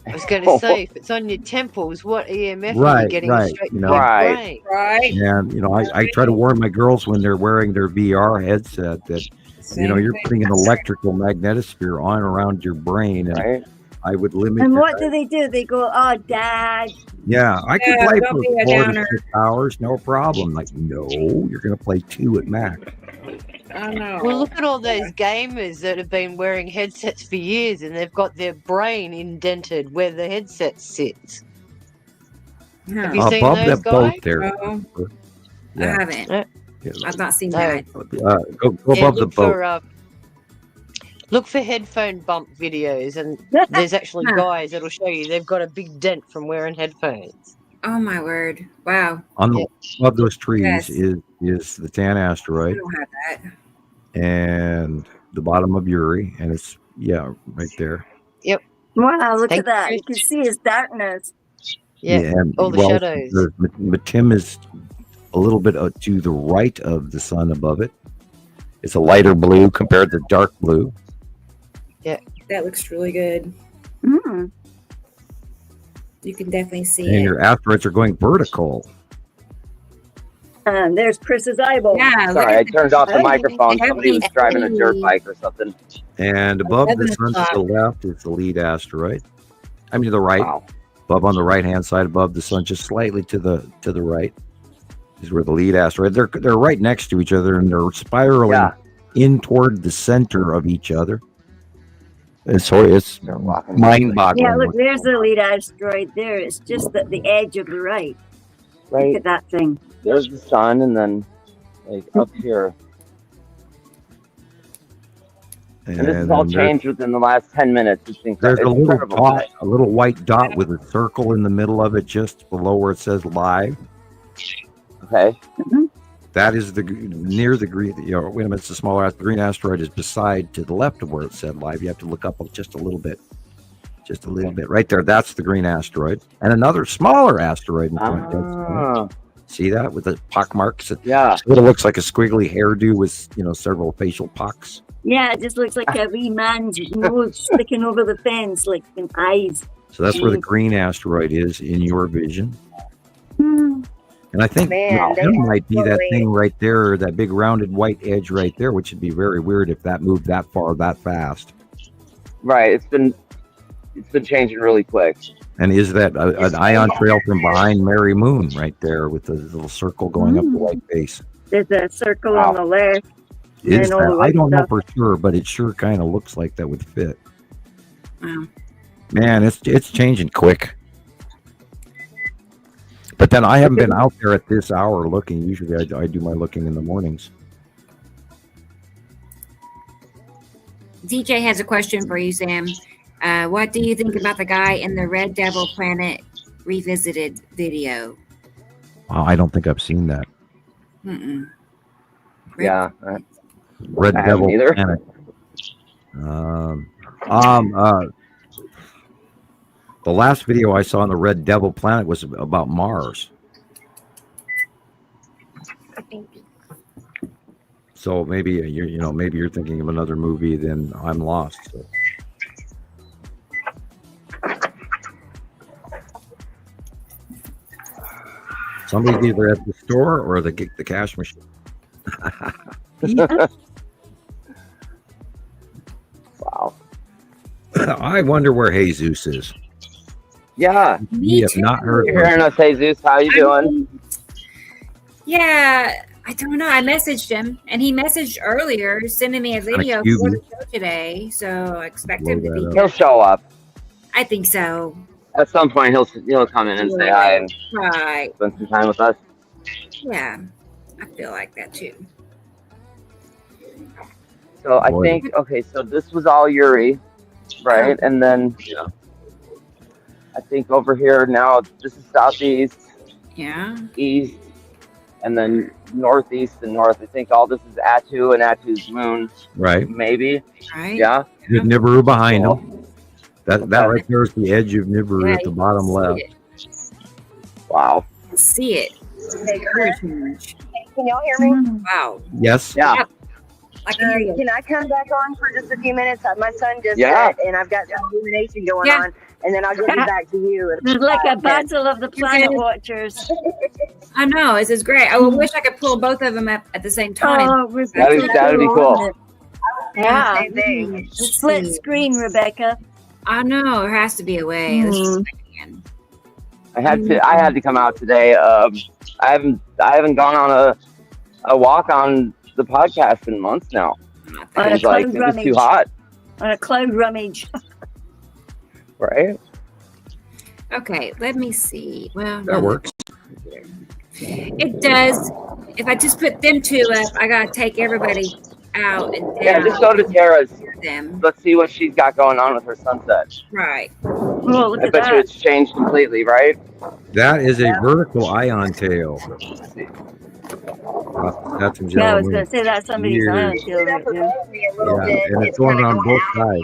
I was going to say, if it's on your temples, what EMF are you Right, getting right, straight you to know. your Right. brain? Right. And I try to warn my girls when they're wearing their VR headset that you're putting an electrical magnetosphere on around your brain, and Right? I would limit. And your- what do? They go, oh, Dad. Yeah, I can Yeah, play don't for be a 4 to downer. 6 hours, no problem. Like, no, you're going to play 2 at max. I know. Well, look at all those gamers that have been wearing headsets for years and they've got their brain indented where the headset sits. Have you seen Above those that boat guys? there. No, I Yeah, haven't. yeah. I've not seen No. that. Go Yeah, above the boat. Look for headphone bump videos, and there's actually Huh. guys that'll show you they've got a big dent from wearing headphones. Oh my word! Wow. Above those trees Yes. is the Tan I asteroid, don't have that. and the bottom of Uri, and it's right there. Wow, look Thank at that. you. You can see his darkness. Yeah, and, all the shadows. Matim is a little bit to the right of the sun above it. It's a lighter blue compared to dark blue. That looks really good. Mm. You can definitely see And it. your asteroids are going vertical. And there's Chris's eyeball. Yeah. look Sorry, at I turned off the Oh, microphone. yeah, Somebody was please. driving a dirt bike or something. And above the 11 sun to o'clock. the left is the lead asteroid. I mean, to the right. Wow. Above on the right hand side, above the sun, just slightly to the right, is where the lead asteroid. They're right next to each other, and they're spiraling Yeah. in toward the center of each other. And so it's They're walking. mind-boggling. Yeah, look, there's the lead asteroid there. It's just at the edge of the right. Look Right. at that thing. There's the sun, and then up here. And this has all changed within the last 10 minutes. It's There's incredible. a little Incredible dot, today. a little white dot with a circle in the middle of it, just below where it says live. Okay. That is near the green. Wait a minute, it's a smaller. The green asteroid is beside to the left of where it said live. You have to look up just a little bit, right there. That's the green asteroid, and another smaller asteroid in front. Ah, See that with the pock marks? It yeah. sort of looks like a squiggly hairdo with several facial pocks. Yeah, it just looks like a wee man's nose sticking over the fence, like an eyes. So that's where the green asteroid is in your vision. Hmm. And I think Man, they it might be that totally- thing right there, that big rounded white edge right there, which would be very weird if that moved that far that fast. Right. It's been changing really quick. And is that an ion trail from behind Mary Moon right there with the little circle going up the white face? There's a circle Wow. on the left. And Is then all the that? I white don't know stuff. for sure, but it sure kind of looks like that would fit. Wow. Man, it's changing quick. But then I haven't been out there at this hour looking. Usually I do my looking in the mornings. DJ has a question for you, Sam. What do you think about the guy in the Red Devil Planet Revisited video? I don't think I've seen that. Mm-mm. Yeah. Red I Devil haven't either. Planet. The last video I saw on the Red Devil Planet was about Mars. So maybe maybe you're thinking of another movie, then I'm lost. So. Somebody's either at the store or the cash machine. Wow. I wonder where Jesus is. Yeah. We have not heard You're from hearing us, Jesus. How you doing? Yeah, I don't know. I messaged him, and he messaged earlier, sending me a video Excuse for me. the show today. So I expect Blow him to that be up. here. He'll show up. I think so. At some point, he'll come in and say hi and Right. spend some time with us. Yeah, I feel like that too. So I Boy. think, okay, so this was all Yuri, right? And then I think over here now, this is southeast, Yeah. east, and then northeast and north. I think all this is Atu and Atu's moon, right. maybe. Right. Yeah. With Nibiru behind Cool. him. That right there is the edge of Nibiru Yeah, at the you bottom can left. Wow. See it. Hey, Very Chris, huge. can y'all hear me? Wow. Yes. Yeah. I can hear you. Can I come back on for just a few minutes? My son just Yeah. said, and I've got some illumination going Yeah. on, and then I'll get you back to you. There's like a battle of the planet watchers. I know. This is great. I wish I could pull both of them up at the same time. Oh, Rebecca, That'd be cool. Yeah. Same thing. Let's Split see. screen, Rebecca. I know. There has to be a way. Let's see if I can. I had to come out today. I haven't gone on a walk on the podcast in months now. On a It's like cloud it was too rummage. hot, On a cloud rummage. right? Okay, let me see. Well, That works. It does. If I just put them two up, I gotta take everybody out and Yeah, down just go to Tara's. them. Let's see what she's got going on with her sunset. Right. Oh, look I at bet you that. it's changed completely, right? That is a vertical ion tail. That's in Yeah, I was Moon. going to say that's somebody's Weird. ion tail right there. A little Yeah, bit. and it's going kinda on both sides.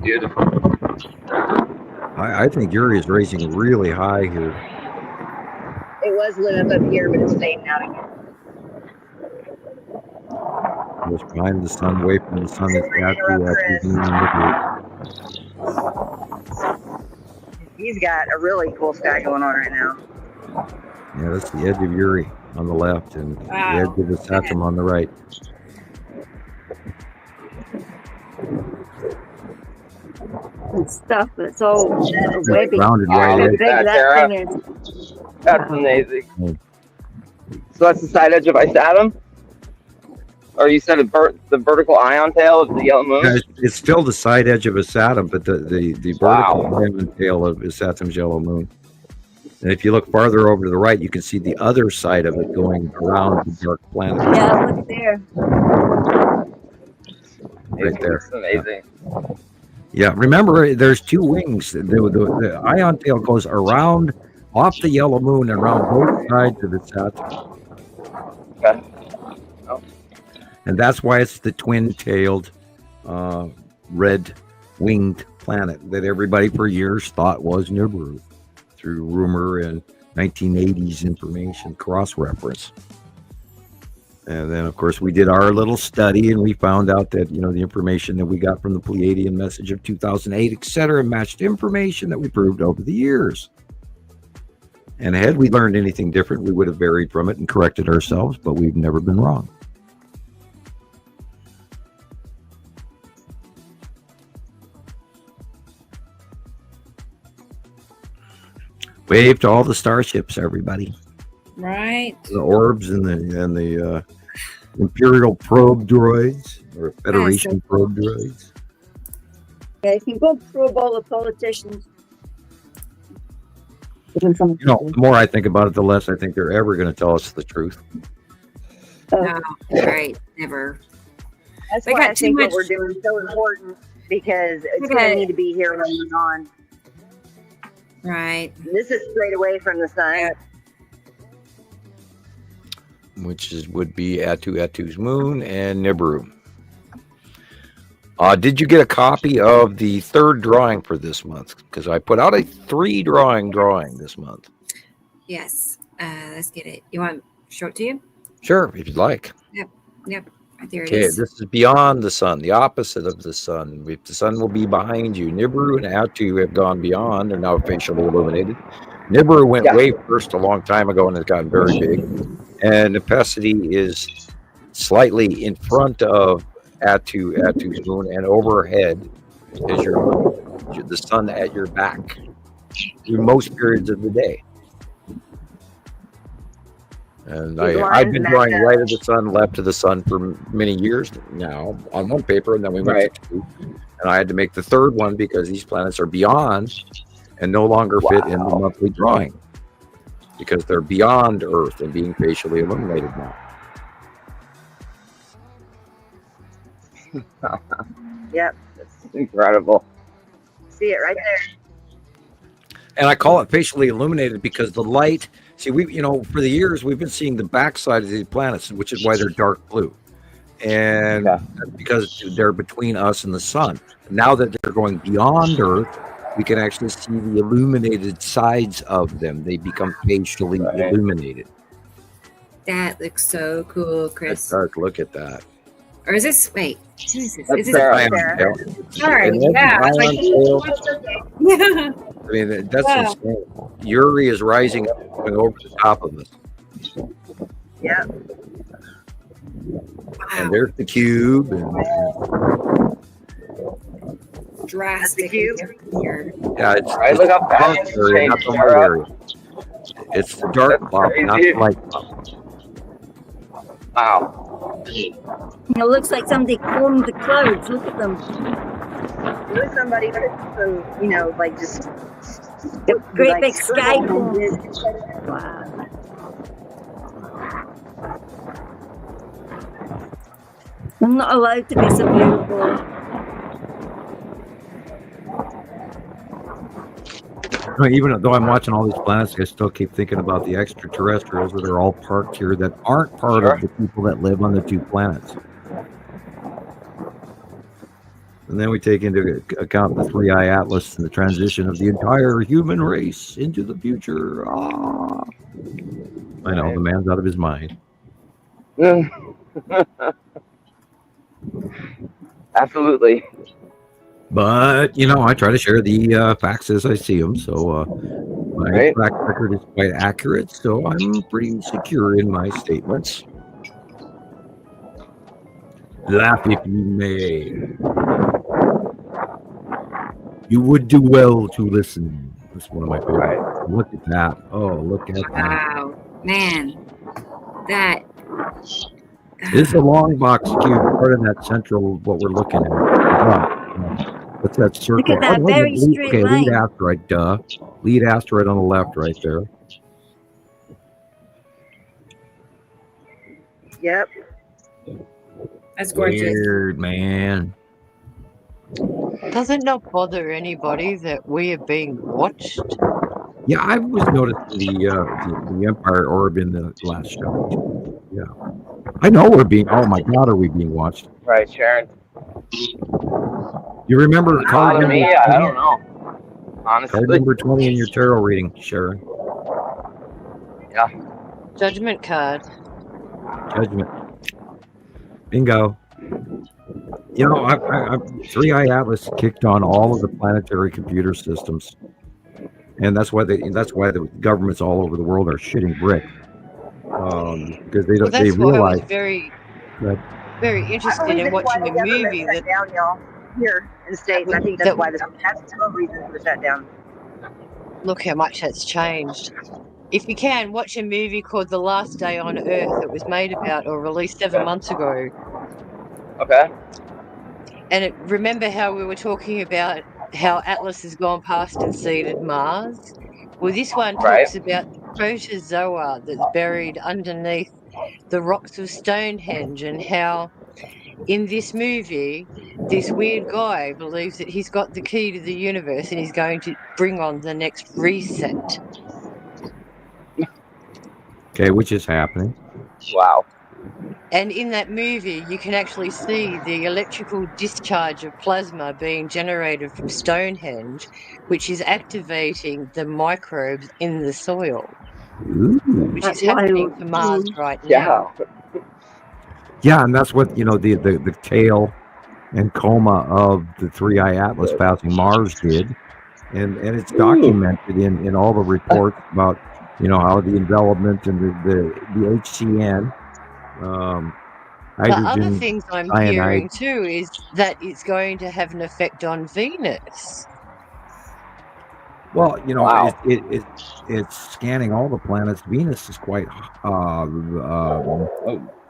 Beautiful. I think Yuri is raising really high here. It was lit up here, but it's fading out again. Just behind the sun, away from the sun. It's He's got a really cool sky going on right now. Yeah, that's the edge of Yuri on the left and the edge of the Saturn on the right. And stuff that's all webby. Rounded Wow, right How look edge. big at that, that Tara. thing is. That's amazing. Mm. So that's the side edge of Ice Atom? Or you said the vertical ion tail of the yellow moon? Yeah, it's still the side edge of a Saturn, but the vertical ion tail of is Saturn's yellow moon. And if you look farther over to the right, you can see the other side of it going around the dark planet. Yeah, look there. Right there. It's amazing. Yeah, remember, there's two wings. The ion tail goes around off the yellow moon and around both sides of the Saturn. Okay. And that's why it's the twin-tailed, red-winged planet that everybody for years thought was Nibiru through rumor and 1980s information cross-reference. And then, of course, we did our little study and we found out that, the information that we got from the Pleiadian message of 2008, etc., matched information that we proved over the years. And had we learned anything different, we would have varied from it and corrected ourselves, but we've never been wrong. Wave to all the starships, everybody. Right. The orbs and the Imperial probe droids or Federation probe droids. Yeah, you can go probe all the politicians. The more I think about it, the less I think they're ever going to tell us the truth. No, right. Never. That's They why got I too think much- what we're doing is so important because it's Okay. going to need to be here when we're gone. Right. This is straight away from the sun. Yeah. Which would be Atu's moon and Nibiru. Did you get a copy of the third drawing for this month? Because I put out a 3 drawing this month. Yes. Let's get it. You want to show it to you? Sure, if you'd like. Yep. Right there it Okay, is. this is beyond the sun, the opposite of the sun. The sun will be behind you. Nibiru and Atu have gone beyond. They're now facially illuminated. Nibiru went way first a long time ago and has gotten very big. And Nepacity is slightly in front of Atu's moon, and overhead is the sun at your back through most periods of the day. And I've been drawing right of the sun, left of the sun for many years now on one paper, and then we went to 2. And I had to make the third one because these planets are beyond and no longer fit in the monthly drawing because they're beyond Earth and being facially illuminated now. Yep. That's incredible. See it right there. And I call it facially illuminated because the light, see, for the years, we've been seeing the backside of these planets, which is why they're dark blue. And because they're between us and the sun. Now that they're going beyond Earth, we can actually see the illuminated sides of them. They become facially illuminated. That looks so cool, Chris. Start to look at that. Or is this, wait, who is this? That's Is this Sarah. Sorry, yeah. I was like, yeah. I mean, that's insane. Uri is rising up, going over the top of us. Yeah. And there's the cube. Drastic. cube. Here. Yeah, it's Look how fast dark it's area, not changed, the light Sarah. area. It's the dark That's cloud, not crazy. the light cloud. Wow. It looks like somebody combed the clouds. Look at them. There was somebody put some, like just Great like big sky circles comb. and just- Wow. I'm not allowed to be so beautiful. Even though I'm watching all these planets, I still keep thinking about the extraterrestrials that are all parked here that aren't part of the people that live on the 2 planets. And then we take into account the 3-eye atlas and the transition of the entire human race into the future. I know, the man's out of his mind. Absolutely. But, I try to share the facts as I see them. So my track record is quite accurate. So I'm pretty secure in my statements. Laugh if you may. You would do well to listen. That's one of my favorites. Look at that. Oh, look at that. Wow. Man. That. This is a long box cube, part of that central, what we're looking at. What's that circle? Look at that very straight line. Lead asteroid, duh. Lead asteroid on the left right there. Yep. That's gorgeous. Weird, man. Does it not bother anybody that we are being watched? Yeah, I was noticing the Empire orb in the last show. Yeah. I know we're being, oh my God, are we being watched? Right, Sharon. You remember card Me, number I 20? don't know. Honestly. Card number 20 in your tarot reading, Sharon. Yeah. Judgment card. Judgment. Bingo. I 3-eye atlas kicked on all of the planetary computer systems, and that's why the governments all over the world are shitting brick because they don't. Well, that's they why I realize was very, that very I interested believe in it's why watching the a government movie shut that down, y'all, here in the States. I think that's why that's some reason for the shutdown. look how much that's changed. If you can, watch a movie called The Last Day on Earth that was made about or released 7 months ago. Okay. And remember how we were talking about how Atlas has gone past and seeded Mars? Well, this one talks about the protozoa that's buried underneath the rocks of Stonehenge and how in this movie this weird guy believes that he's got the key to the universe and he's going to bring on the next reset. Okay, which is happening. Wow. And in that movie, you can actually see the electrical discharge of plasma being generated from Stonehenge, which is activating the microbes in the soil, Ooh. which is That's happening wild. for Mars right Yeah. now. Yeah, and that's what the tail and coma of the 3I Atlas passing Mars did, and it's documented in all the reports about how the envelopment and the HCN, The hydrogen other things I'm cyanide. hearing too is that it's going to have an effect on Venus. Well, Wow. it's scanning all the planets. Venus is quite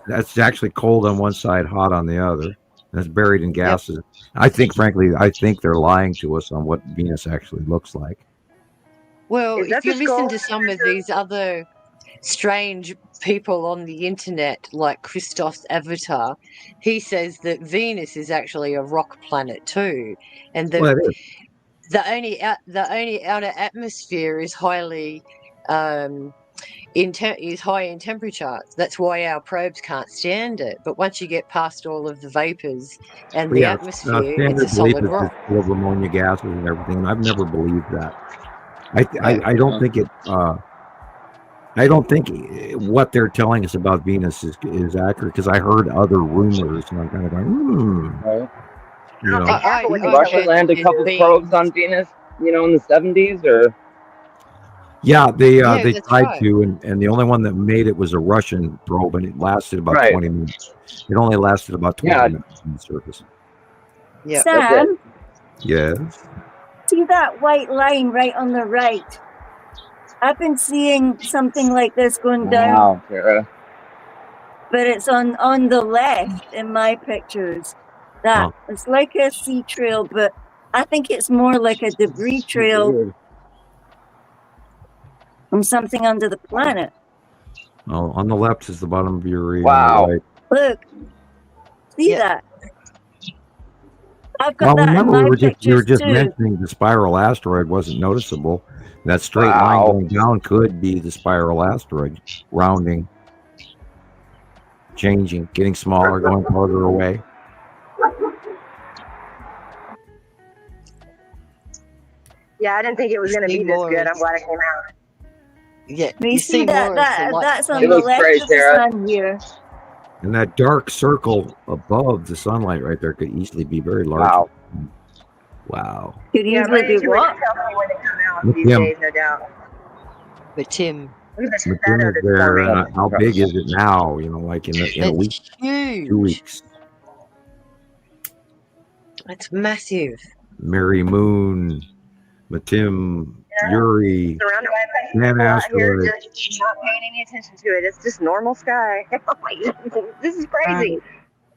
that's actually cold on one side, hot on the other. And it's buried in gases. I think they're lying to us on what Venus actually looks like. Well, Is that if you the listen skull? to some of these other strange people on the internet, like Christoph's avatar, he says that Venus is actually a rock planet too, and that Well, it is. the only outer atmosphere is highly is high in temperature. That's why our probes can't stand it. But once you get past all of the vapors and the atmosphere, it's standard a solid belief is rock. it's full of ammonia gases and everything. I've never believed that. I don't think it. I don't think what they're telling us about Venus is accurate, because I heard other rumors and I'm kind of going, Russia landed a couple probes on Venus, in the 70s, or yeah, they that's tried right. to, and the only one that made it was a Russian probe, and it lasted about Right. 20 minutes. It only lasted about 20 minutes on the surface. Yeah. Sam, Yes. see that white line right on the right? I've been seeing something like this going down, wow, Sarah. but it's on the left in my pictures. That it's like a sea trail, but I think it's more like a debris trail from something under the planet. Oh, on the left is the bottom of your ring. Wow. On the right. Look, see that? I've got Well, that in remember, my we were pictures just too. mentioning the spiral asteroid wasn't noticeable. That straight line going down could be the spiral asteroid, rounding, changing, getting smaller, going farther away. Yeah, I didn't think it was going to be this good. I'm glad it came out. Yeah, you see that that's on It the looks left great, of the Sarah. sun here. And that dark circle above the sunlight right there could easily be very large. Wow. Could easily be what? Tell me when they come out Look these him. days, no doubt. But Tim, Look at the McKim shadow is that's there. forming. How big is it now? Like in a week, huge. 2 weeks. It's massive. Mary Moon, Matim, Yuri, Surrounded by a Man asteroid. Asteroid. Just not paying any attention to it. It's just normal sky. This is crazy.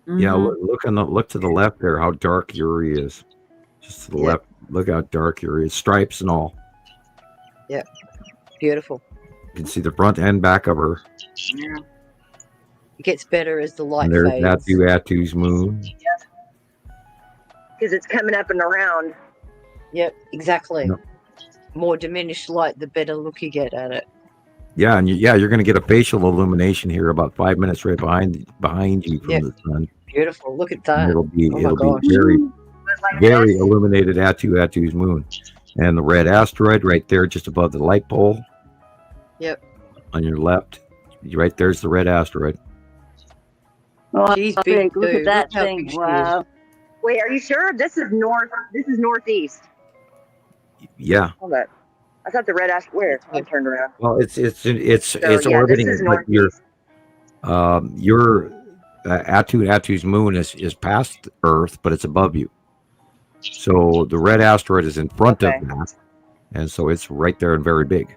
Yeah, look to the left there. How dark Yuri is. Just to the left. Look how dark Yuri is. Stripes and all. Yep. Beautiful. You can see the front and back of her. Yeah. It gets better as the light And there's fades. Atu's moon. Because it's coming up and around. Yep, exactly. Yep. More diminished light, the better look you get at it. Yeah, and you're going to get a facial illumination here about 5 minutes right behind you from the sun. Beautiful. Look at that. And it'll be gosh. very illuminated Atu's moon. And the red asteroid right there just above the light pole. Yep. On your left. Right there's the red asteroid. Oh, She's big. big Look too. at that Look how thing. big she Wow. Wait, are you sure? This is northeast. Yeah. Hold up. I thought the red asteroid. Where? I'm turned around. Well, it's yeah, orbiting. this is Like northeast. your Atu's moon is past Earth, but it's above you. So the red asteroid is in front of that, and so it's right there and very big.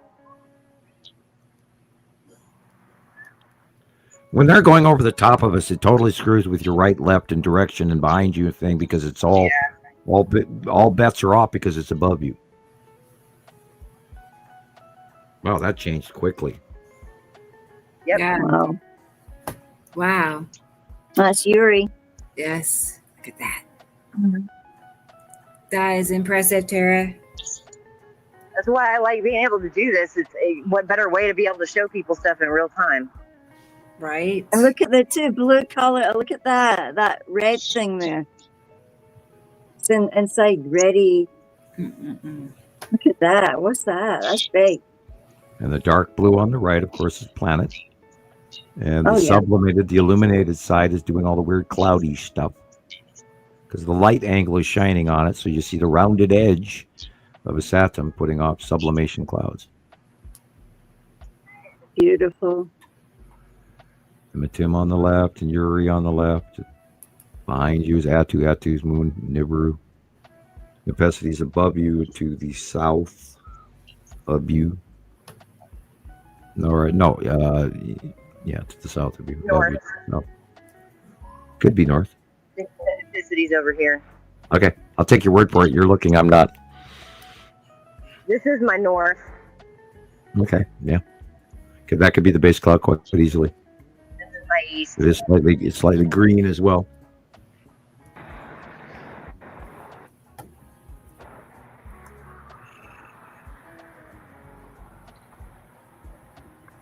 When they're going over the top of us, it totally screws with your right, left, and direction and behind you thing, because it's all bets are off because it's above you. Wow, that changed quickly. Yep. Yeah. Wow. Wow. That's Yuri. Yes. Look at that. That is impressive, Tara. That's why I like being able to do this. What better way to be able to show people stuff in real time? Right. And look at the two blue color. Look at that red thing there. It's inside ready. Look at that. What's that? That's big. And the dark blue on the right, of course, is planet. And the sublimated, the illuminated side is doing all the weird cloudy stuff. Because the light angle is shining on it, so you see the rounded edge of a Saturn putting off sublimation clouds. Beautiful. And Matim on the left and Yuri on the left. Behind you is Atu's moon, Nibiru. Nepenthes is above you to the south of you. To the south of you. North. No. Could be north. City's over here. Okay, I'll take your word for it. You're looking, I'm not. This is my north. Okay, yeah. That could be the base cloud quite easily. This is my east. It's slightly green as well.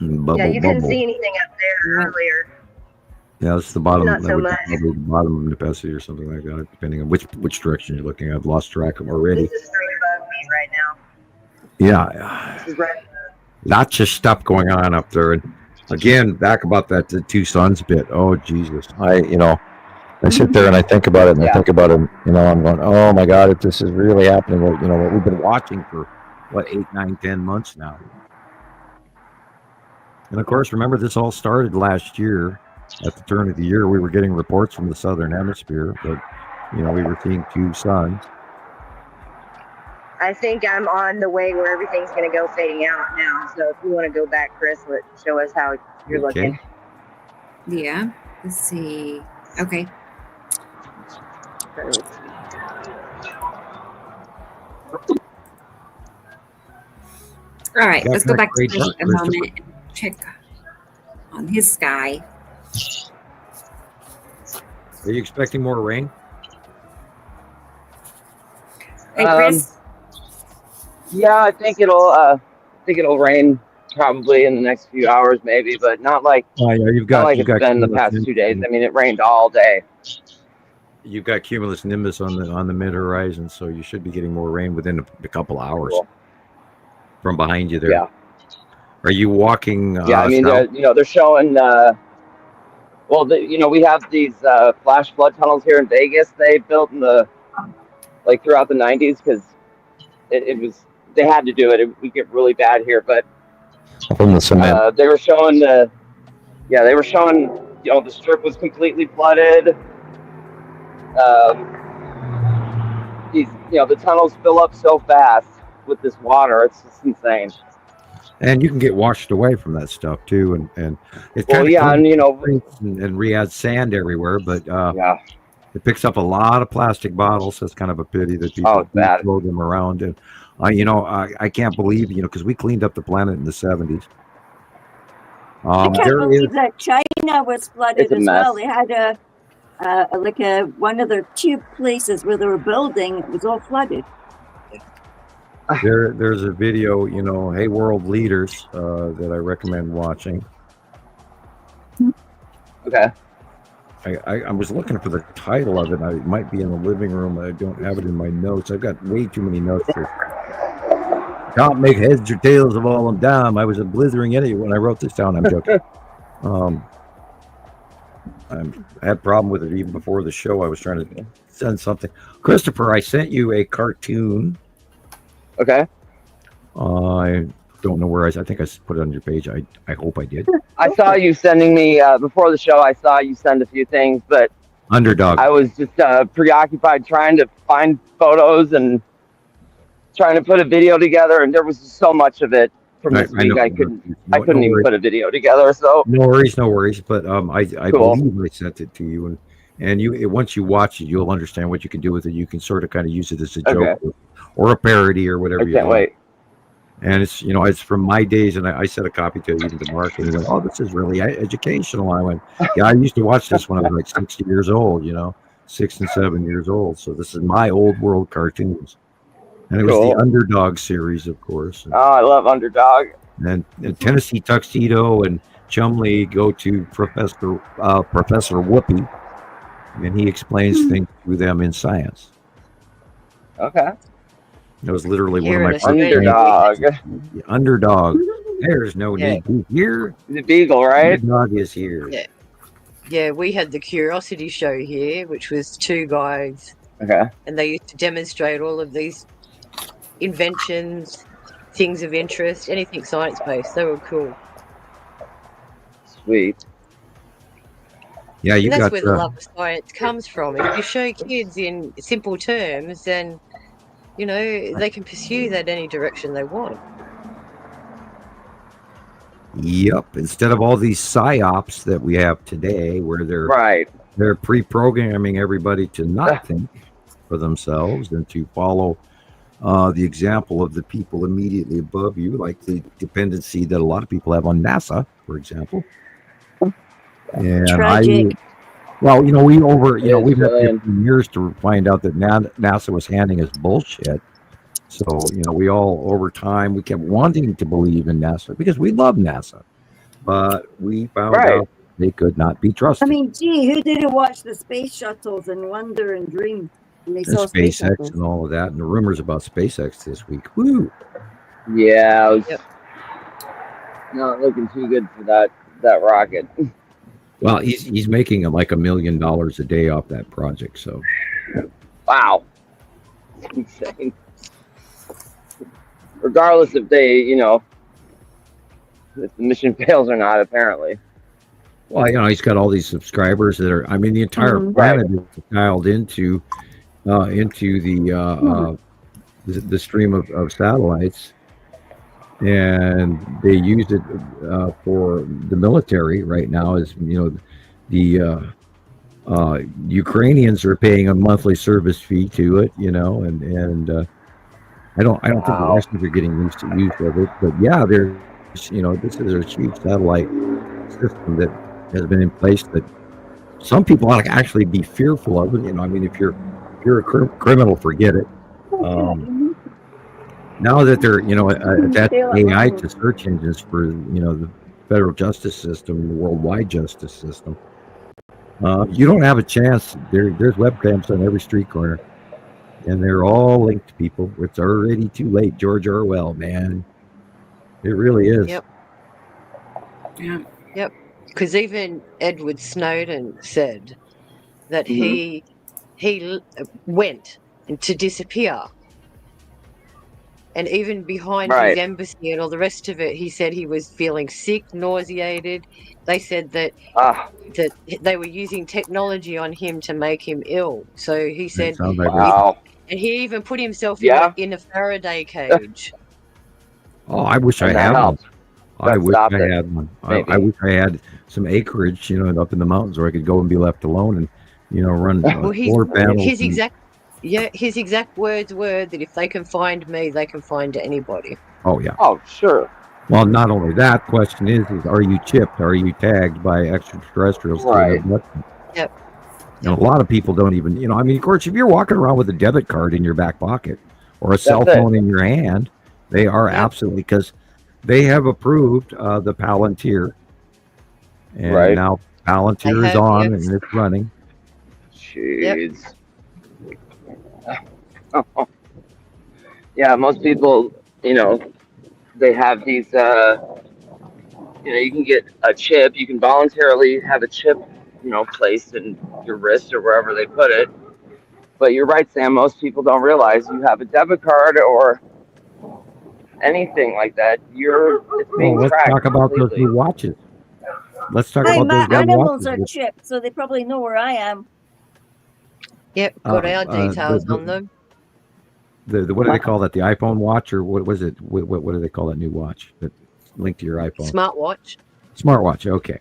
Yeah, you couldn't see anything up there earlier. Yeah, it's the bottom. Not so much. Probably the bottom of Nepenthes or something like that, depending on which direction you're looking. I've lost track of them already. This is straight above me right now. Yeah, This is right. lots of stuff going on up there. And again, back about that the two suns bit. Oh Jesus, I sit there and I think about it, and I think about it. I'm going, oh my God, if this is really happening, what we've been watching for 8, 9, 10 months now. And of course, remember, this all started last year. At the turn of the year, we were getting reports from the southern hemisphere that, we were seeing two suns. I think I'm on the way where everything's going to go fading out now. So if you want to go back, Chris, show us how you're looking. Yeah. Let's see. Okay. All right. Let's go back to Chris a moment and check on his sky. Are you expecting more rain? Hey, Chris. Yeah, I think it'll rain probably in the next few hours, maybe, but not like you've got it's been the past 2 days. I mean, it rained all day. You've got cumulus nimbus on the mid horizon, so you should be getting more rain within a couple hours. Cool. From behind you there. Yeah. Are you walking? Yeah, I mean, they're showing. We have these flash flood tunnels here in Vegas. They built in throughout the 90s because they had to do it. It would get really bad here, but from the cement. they were showing the strip was completely flooded. The tunnels fill up so fast with this water. It's just insane. And you can get washed away from that stuff too, and it's and Riyadh sand everywhere, but it picks up a lot of plastic bottles. That's kind of a pity that people throw them around. And I can't believe because we cleaned up the planet in the 70s. I can't believe that China was flooded as well. They had one of their tube places where they were building. It was all flooded. There's a video, hey world leaders, that I recommend watching. Okay. I was looking for the title of it. It might be in the living room. I don't have it in my notes. I've got way too many notes. Can't make heads or tails of all of them. I was a blithering idiot when I wrote this down. I'm joking. I had a problem with it even before the show. I was trying to send something. Christopher, I sent you a cartoon. Okay. I don't know where I think I put it on your page. I hope I did. I saw you sending me before the show. I saw you send a few things, but Underdog. I was just preoccupied trying to find photos and trying to put a video together, and there was so much of it from this week. I couldn't even put a video together. So no worries. But I believe I sent it to you, and you once you watch it, you'll understand what you can do with it. You can sort of kind of use it as a joke or a parody or whatever. I can't wait. And it's it's from my days, and I sent a copy to even to Mark, and he went, "Oh, this is really educational." I went, "Yeah, I used to watch this when I was like 60 years old." 6 and 7 years old. So this is my old world cartoons. And it was Cool. the Underdog series, of course. Oh, I love Underdog. And Tennessee Tuxedo and Chumley go to Professor Whoopi, and he explains things to them in science. Okay. It was literally one of Here my in first Underdog. The Underdog. There's no Yeah. need. He's here. The Beagle, right? Underdog is here. Yeah. Yeah, we had the Curiosity show here, which was two guys, Okay. and they used to demonstrate all of these inventions, things of interest, anything science-based. They were cool. Sweet. Yeah, you And that's got where the love of science comes from. If you show kids in simple terms, then, you know, they can pursue that any direction they want. Yep. Instead of all these psyops that we have today, where Right. they're pre-programming everybody to not think for themselves and to follow the example of the people immediately above you, like the dependency that a lot of people have on NASA, for example. And Tragic. well, you know, we've had Brilliant. 15 years to find out that NASA was handing us bullshit. So, you know, we all, over time, we kept wanting to believe in NASA because we love NASA. But we found Right. out they could not be I trusted. mean, gee, who didn't watch the space shuttles and wonder and dream when they And saw space SpaceX shuttles? and all of that, and the rumors about SpaceX this week. Woo! Yeah. I was Yep. not looking too good for that rocket. Well, he's making like $1 million a day off that project. So Wow. It's insane. Regardless if they, you know, if the mission fails or not, apparently. well, you know, he's got all these subscribers that are. I mean, the entire Mhm. planet is dialed into the stream of satellites, and they use it for the military right now. As you know, the Ukrainians are paying a monthly service fee to it. You know, and I don't think the Wow. Russians are getting used to use of it. But yeah, there's, you know, this is a huge satellite system that has been in place that some people ought to actually be fearful of it. You know, I mean, if you're a criminal, forget it. Now that they're, you know, that's AI to search engines for, you know, the federal justice system, the worldwide justice system, you don't have a chance. There's webcams on every street corner, and they're all linked to people. It's already too late. George Orwell, man, it really is. Yep. Yeah. Because even Edward Snowden said that Mhm. he went to disappear. And even behind Right. his embassy and all the rest of it, he said he was feeling sick, nauseated. They said that Ah, they were using technology on him to make him ill. So he said, Sounds like wow. and he even put himself Yeah. in a Faraday cage. Oh, I wish I And that had one. helps. I That wish stopped I it, had one. I maybe. wish I had some acreage, you know, up in the mountains where I could go and be left alone and, you know, run Well, solar panels. his and- exact words were that if they can find me, they can find anybody. oh yeah. Oh, sure. Well, not only that, question is are you chipped? Are you tagged by extraterrestrials? Right. Yep. And a lot of people don't even, you know, I mean, of course, if you're walking around with a debit card in your back pocket or a cell That's it. phone in your hand, they are Yep. absolutely, because they have approved the Palantir. And Right. now Palantir They is have, on yes. and it's running. Jeez. Yeah, most people, you know, they have these, you know, you can get a chip. You can voluntarily have a chip, you know, placed in your wrist or wherever they put it. But you're right, Sam. Most people don't realize you have a debit card or anything like that. It's being Well, let's tracked talk about those completely. new watches. Let's talk Hey, about my those new animals watches. are chipped, so they probably know where I am. Yep, got our Uh, details the- on them. The what do they call that? The iPhone watch, or what was it? What do they call that new watch that linked to your iPhone? Smartwatch. Smartwatch. Okay.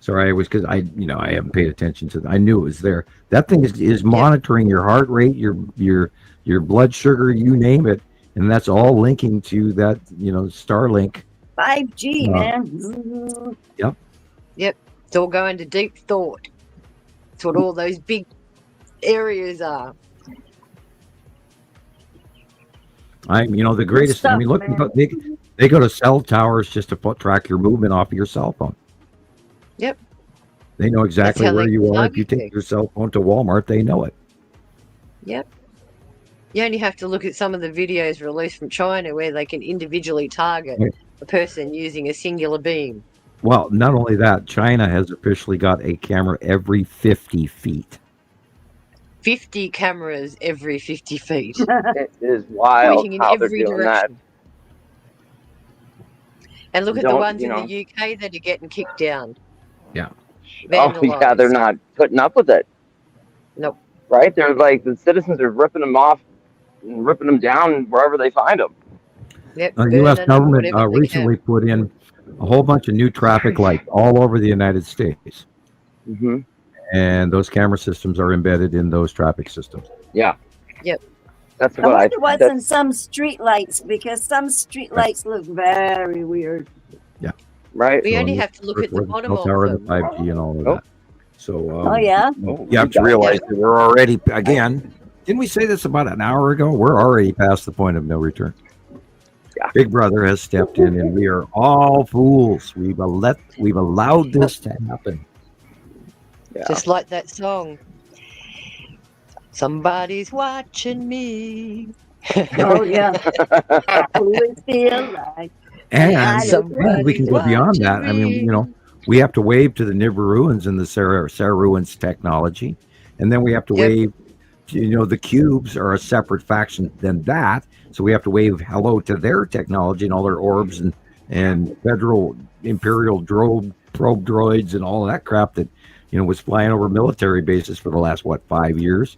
Sorry, I was because I haven't paid attention to. I knew it was there. That thing is monitoring your heart rate, your blood sugar, you name it, and that's all linking to that Starlink. 5G, Uh, man. It's all going to deep thought. It's what all those big areas are. The greatest. I mean, look, they go to cell towers just to track your movement off of your cell phone. Yep. They know exactly how where they you are. If target you take you. your cell phone to Walmart, they know it. Yep. You only have to look at some of the videos released from China where they can individually target Right. a person using a singular beam. Well, not only that, China has officially got a camera every 50 feet. 50 cameras every 50 feet, It is wild pointing in how they're every doing that. direction. And look at the Don't, ones in the UK that are getting kicked down. Yeah. Oh yeah, they're Vandalised. not putting up with it. Nope. Right? They're like the citizens are ripping them off and ripping them down wherever they find them. Yep. The U.S. burning them, government whatever they recently can. put in a whole bunch of new traffic lights all over the United States. Mm-hmm. And those camera systems are embedded in those traffic systems. Yeah. Yep. That's I what wonder what's in some street lights, because some street lights look very weird. Yeah. Right. We only have to look at the bottom of tower, them. the 5G and all of that. So, Oh, yeah? you have to realize that we're already, again, didn't we say this about an hour ago? We're already past the point of no return. Yeah. Big Brother has stepped in, and we are all fools. We've allowed this to happen. Yeah. Just like that song. Somebody's watching me. Oh, yeah. I always feel like. And we can go beyond that. I mean, we have to wave to the Nibiruans and the Saruans technology. And then we have to wave, the cubes are a separate faction than that. So we have to wave hello to their technology and all their orbs and federal imperial probe droids and all of that crap that, was flying over military bases for the last, 5 years?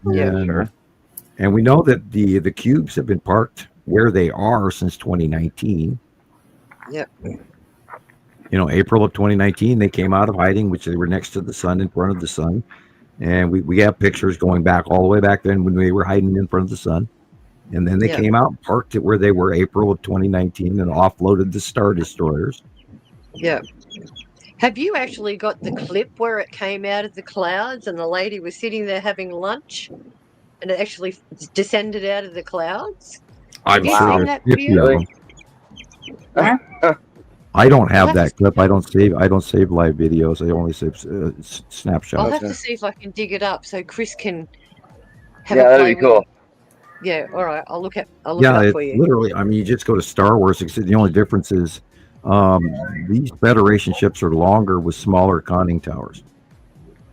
Yeah, sure. And we know that the cubes have been parked where they are since 2019. Yep. April of 2019, they came out of hiding, which they were next to the sun, in front of the sun. And we have pictures going back all the way back then when they were hiding in front of the sun. And then they came out and parked it where they were April of 2019 and offloaded the Star Destroyers. Yeah. Have you actually got the clip where it came out of the clouds and the lady was sitting there having lunch and it actually descended out of the clouds? Have you seen that video? Huh? I don't have that clip. I don't save live videos. I only save snapshots. I'll have to see if I can dig it up so Chris can have Yeah, a that'd play be cool. with it. Yeah, all right. I'll look it up for you. Literally, I mean, you just go to Star Wars. The only difference is these Federation ships are longer with smaller conning towers.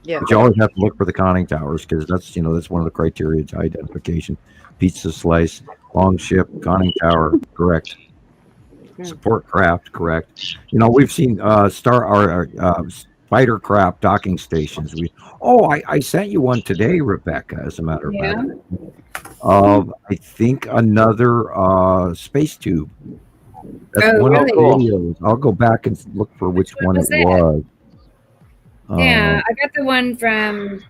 Yeah. But you always have to look for the conning towers because that's one of the criteria to identification. Pizza slice, long ship, conning tower, correct. Support craft, correct. We've seen fighter craft docking stations. I sent you one today, Rebecca, as a matter of fact. Of I think another space tube. That's one of the videos. I'll go back and look for which one it was. Yeah, I got the one from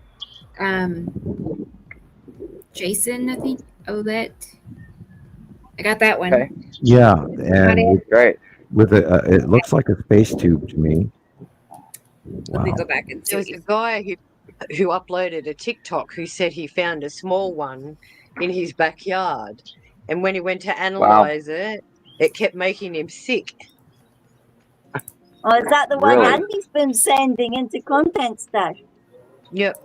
Jason, I think. I got that one. Okay. Yeah, and great. With it looks like a space tube to me. Let me go back and see. There was a guy who uploaded a TikTok who said he found a small one in his backyard, and when he went to analyze it, it kept making him sick. Oh, is that the one Really? Andy's been sending into Content Stash? Yep,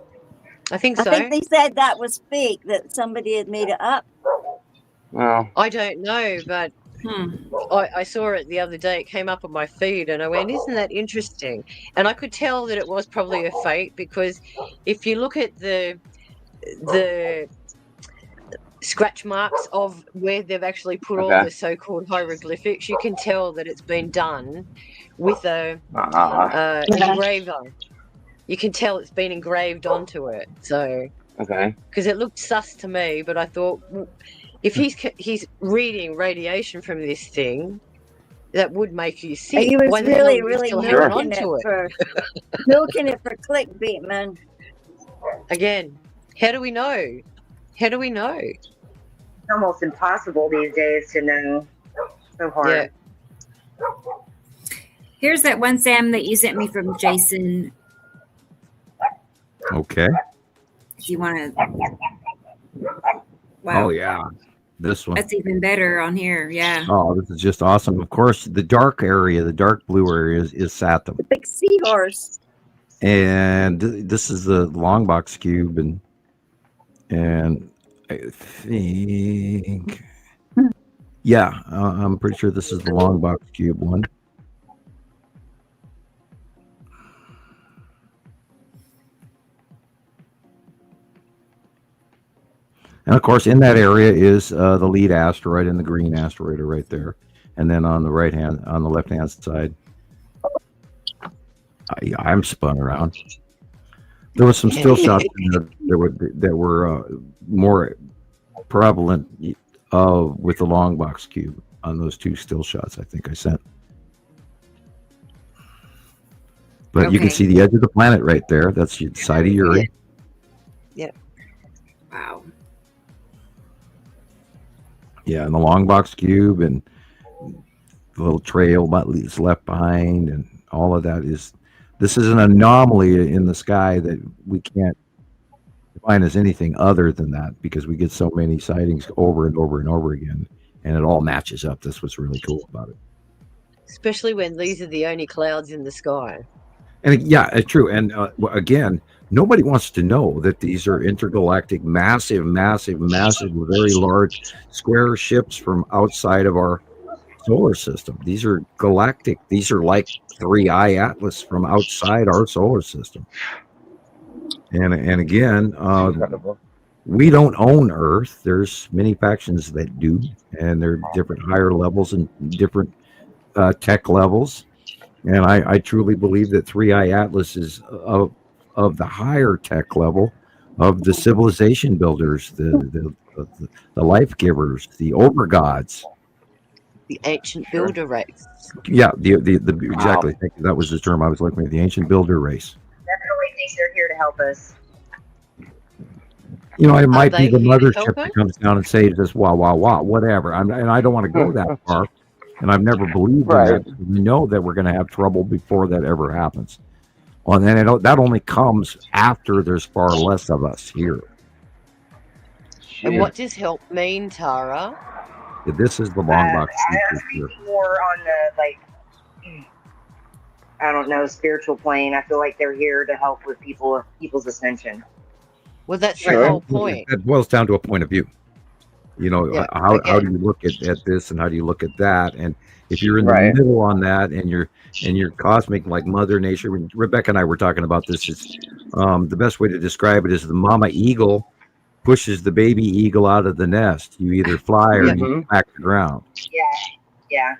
I think so. I think they said that was fake, that somebody had made it up. Well, I don't know, but I saw it the other day. It came up on my feed, and I went, "Isn't that interesting?" And I could tell that it was probably a fake because if you look at the scratch marks of where they've actually put all the so-called hieroglyphics, you can tell that it's been done with a engraver. You can tell it's been engraved onto it. So because it looked sus to me, but I thought, well, if he's reading radiation from this thing, that would make you sick. He was really milking it for clickbait, man. Again, how do we know? How do we know? It's almost impossible these days to know. So hard. Yeah. Here's that one, Sam, that you sent me from Jason. Okay. If you want to. Wow. Oh yeah, this one. That's even better on here. Yeah. Oh, this is just awesome. Of course, the dark area, the dark blue area is Saturn. The big seahorse. And this is the long box cube, and I think, yeah, I'm pretty sure this is the long box cube one. And of course, in that area is the lead asteroid, and the green asteroid are right there. And then on the left hand side, I'm spun around. There was some still shots in there that were more prevalent with the long box cube on those two still shots I think I sent. But you can see the edge of the planet right there. That's the side of Uri. Yep. Wow. Yeah, and the long box cube and the little trail is left behind, and all of that is. This is an anomaly in the sky that we can't define as anything other than that, because we get so many sightings over and over and over again, and it all matches up. That's what's really cool about it. Especially when these are the only clouds in the sky. And yeah, it's true. And again, nobody wants to know that these are intergalactic, massive, very large square ships from outside of our solar system. These are galactic. These are like 3I Atlas from outside our solar system. And again, we don't own Earth. There's many factions that do, and there are different higher levels and different tech levels. And I truly believe that 3I Atlas is of the higher tech level of the civilization builders, the life givers, the overgods. The ancient builder race. Yeah, the exactly. Thank you. That was the term I was looking at. The ancient builder race. Definitely think they're here to help us. You know, it might be the mothership that comes down and saves us. Whatever. And I don't want to go that far. And I've never believed in that. We know that we're going to have trouble before that ever happens. Well, and that only comes after there's far less of us here. And what does help mean, Tara? This is the long box. I'm speaking more on the, I don't know, spiritual plane. I feel like they're here to help with people's ascension. Well, that's the whole point. It boils down to a point of view. You know, how do you look at this, and how do you look at that? And if you're in the middle on that, and you're cosmic like Mother Nature, Rebecca and I were talking about this. It's the best way to describe it is the mama eagle pushes the baby eagle out of the nest. You either fly or you back to ground. Yeah.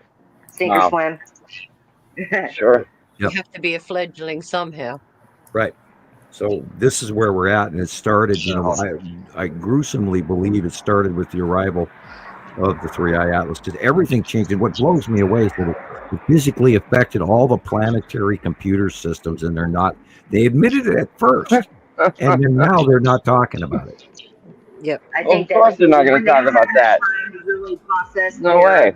Sink or swim. Sure. You have to be a fledgling somehow. Right. So this is where we're at, and it started. You know, I gruesomely believe it started with the arrival of the 3I Atlas, because everything changed. And what blows me away is that it physically affected all the planetary computer systems, and they're not. They admitted it at first, and then now they're not talking about it. Yep. I think of course they're not going to talk about that. To really process No way.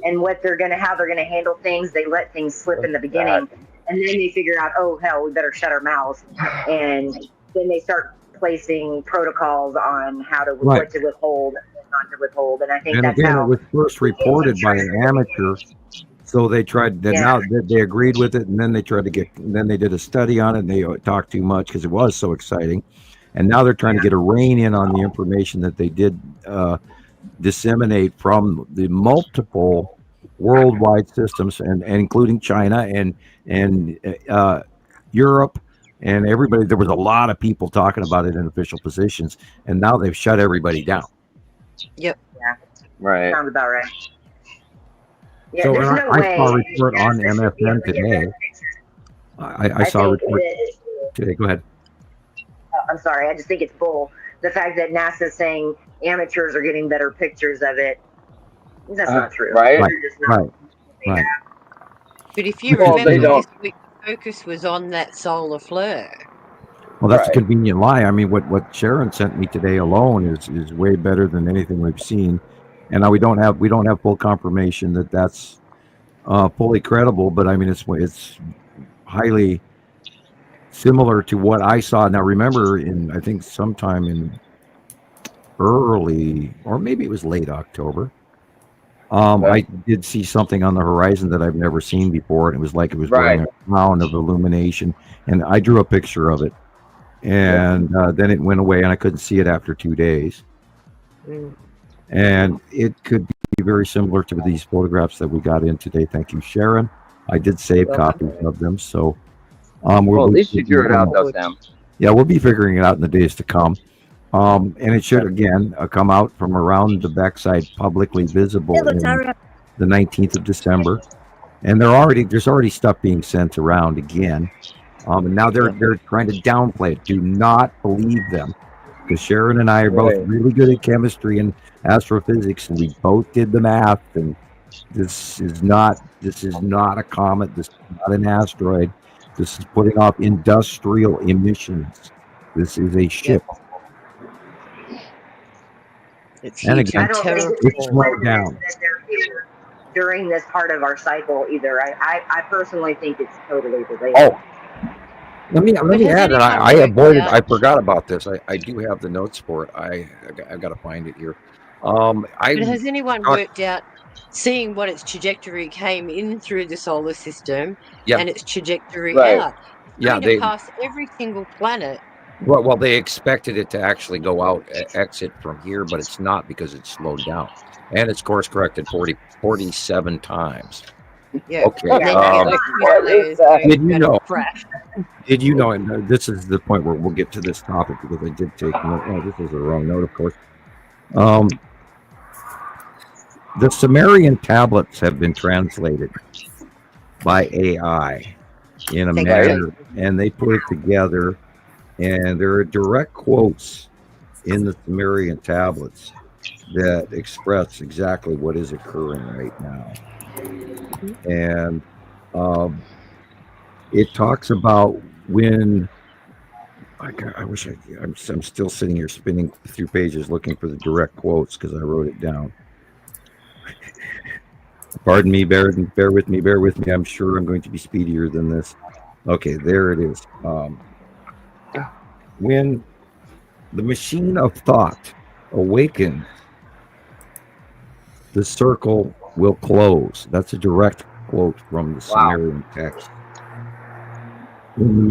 And what how they're going to handle things. They let things slip in the beginning, and then they figure out, oh hell, we better shut our mouths, and then they start placing protocols on what to withhold and not to withhold. And I think that's how it was first reported by an amateur. So they tried that. Now they agreed with it, and then they tried to then they did a study on it, and they talked too much because it was so exciting. And now they're trying to get a rein in on the information that they did disseminate from the multiple worldwide systems, and including China and Europe and everybody. There was a lot of people talking about it in official positions, and now they've shut everybody down. Yep. Yeah. Right. Sounds about right. Yeah, So there's no I way. saw a report on MFN today. I saw a report today. Go ahead. I'm sorry. I just think it's bull. The fact that NASA's saying amateurs are getting better pictures of it, that's not true. Right. Right. But if you remember, this week's focus was on that solar flare. Well, that's a convenient lie. I mean, what Sharon sent me today alone is way better than anything we've seen. And now we don't have full confirmation that that's fully credible. But I mean, it's highly similar to what I saw. Now, remember, I think sometime in early, or maybe it was late October, I did see something on the horizon that I've never seen before, and it was like it was wearing a crown of illumination, and I drew a picture of it, and then it went away, and I couldn't see it after 2 days. And it could be very similar to these photographs that we got in today. Thank you, Sharon. I did save copies of them, so well, at least you drew it out, though, Sam. Yeah, we'll be figuring it out in the days to come. And it should again come out from around the backside, publicly visible, in the 19th of December. And there's already stuff being sent around again. And now they're trying to downplay it. Do not believe them, because Sharon and I are both really good at chemistry and astrophysics, and we both did the math. And this is not a comet. This is not an asteroid. This is putting off industrial emissions. This is a ship. And again, it's slowed down during this part of our cycle either. I personally think it's totally related. Oh, let me add that I forgot about this. I do have the notes for it. I've got to find it here. But has anyone worked out, seeing what its trajectory came in through the solar system and its trajectory out? Yeah, they pass every single planet. Well, they expected it to actually go out, exit from here, but it's not, because it's slowed down, and it's course corrected 47 times. Yeah. Okay. Did you know? And this is the point where we'll get to this topic, because I did take note. Oh, this is the wrong note, of course. The Sumerian tablets have been translated by AI in a manner, and they put it together. And there are direct quotes in the Sumerian tablets that express exactly what is occurring right now. And it talks about when, I'm still sitting here spinning through pages looking for the direct quotes, because I wrote it down. Pardon me, bear with me. I'm sure I'm going to be speedier than this. Okay, there it is. When the machine of thought awakens, the circle will close. That's a direct quote from the Sumerian text. When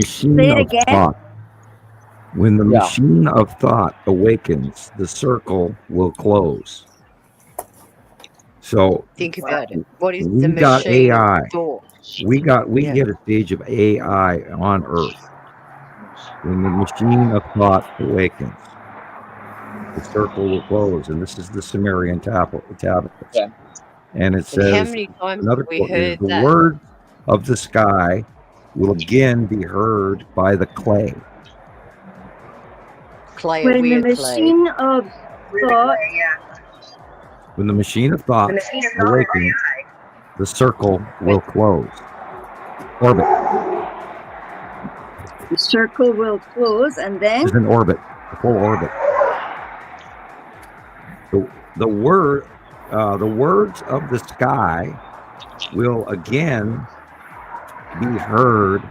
the machine of thought awakens, the circle will close. So think about it. What is we the got machine AI? of thought? We get a stage of AI on Earth. When the machine of thought awakens, the circle will close. And this is the Sumerian tablet. Yeah. And it says, how many times another have we quote, heard the that? word of the sky will again be heard by the clay. When the machine of thought, When the machine of thought awakens, the circle will close. Orbit. the circle will close, and then This is an orbit, a full orbit. The words of the sky will again be heard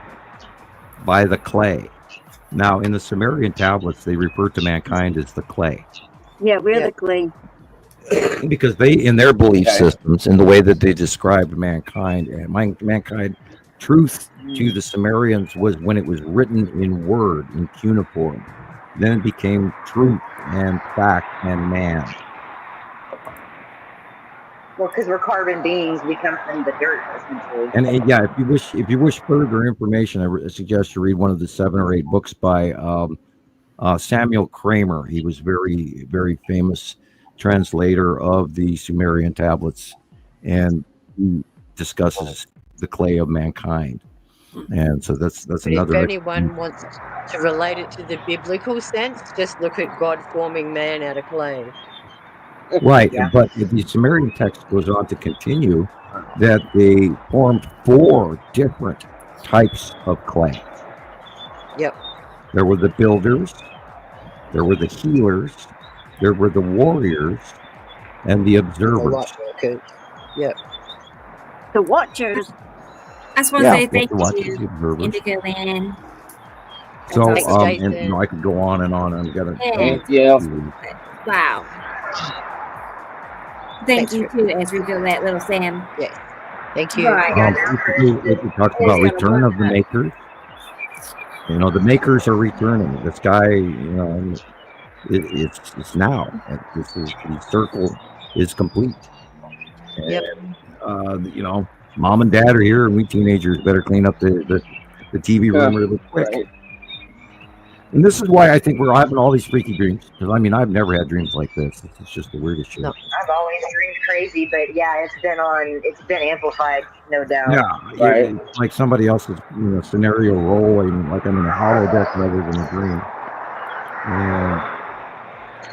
by the clay. Now, in the Sumerian tablets, they refer to mankind as the clay. yeah, we're the clay. Because they, in their belief systems, in the way that they described mankind, truth to the Sumerians was when it was written in word, in cuneiform. Then it became truth and fact and man. Well, because we're carbon beings, we come from the dirt, essentially. And if you wish further information, I suggest you read one of the 7 or 8 books by Samuel Kramer. He was very, very famous translator of the Sumerian tablets, and he discusses the clay of mankind. And so that's another. If anyone wants to relate it to the biblical sense, just look at God forming man out of clay. Right, but the Sumerian text goes on to continue that they formed 4 different types of clay. Yep. There were the builders, there were the healers, there were the warriors, and the observers. Yep. The watchers. I just want to say thank the watchers, you, the observers. Indigo Land. So, That's awesome. and I could go on and on. I'm gonna. Thank you. Wow. Thank Thanks, you Rick. too, as we do that, little Sam. Yes. Thank you. Right. It talks about return of the makers. The makers are returning. The sky, it's now. And the circle is complete. Yep. And, mom and dad are here, and we teenagers better clean up the TV room really quick. Right. And this is why I think we're having all these freaky dreams. Because I've never had dreams like this. It's just the weirdest shit. No. I've always dreamed crazy, but yeah, it's been amplified, no doubt. Yeah, Right. it's like somebody else's scenario rolling, like I'm in a holodeck rather than a dream.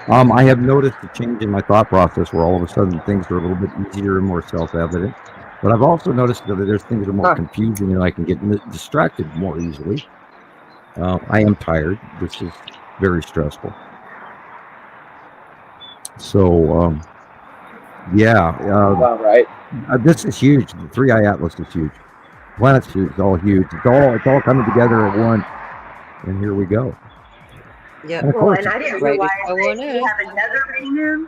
And I have noticed a change in my thought process where all of a sudden things are a little bit easier and more self-evident. But I've also noticed that there's things that are more confusing and I can get distracted more easily. I am tired. This is very stressful. So, All right. this is huge. The 3i Atlas is huge. Planet's huge. It's all huge. It's all coming together at once. And here we go. Yeah. And of Well, course, and I didn't Right, realize I that wanna- we have another mini moon.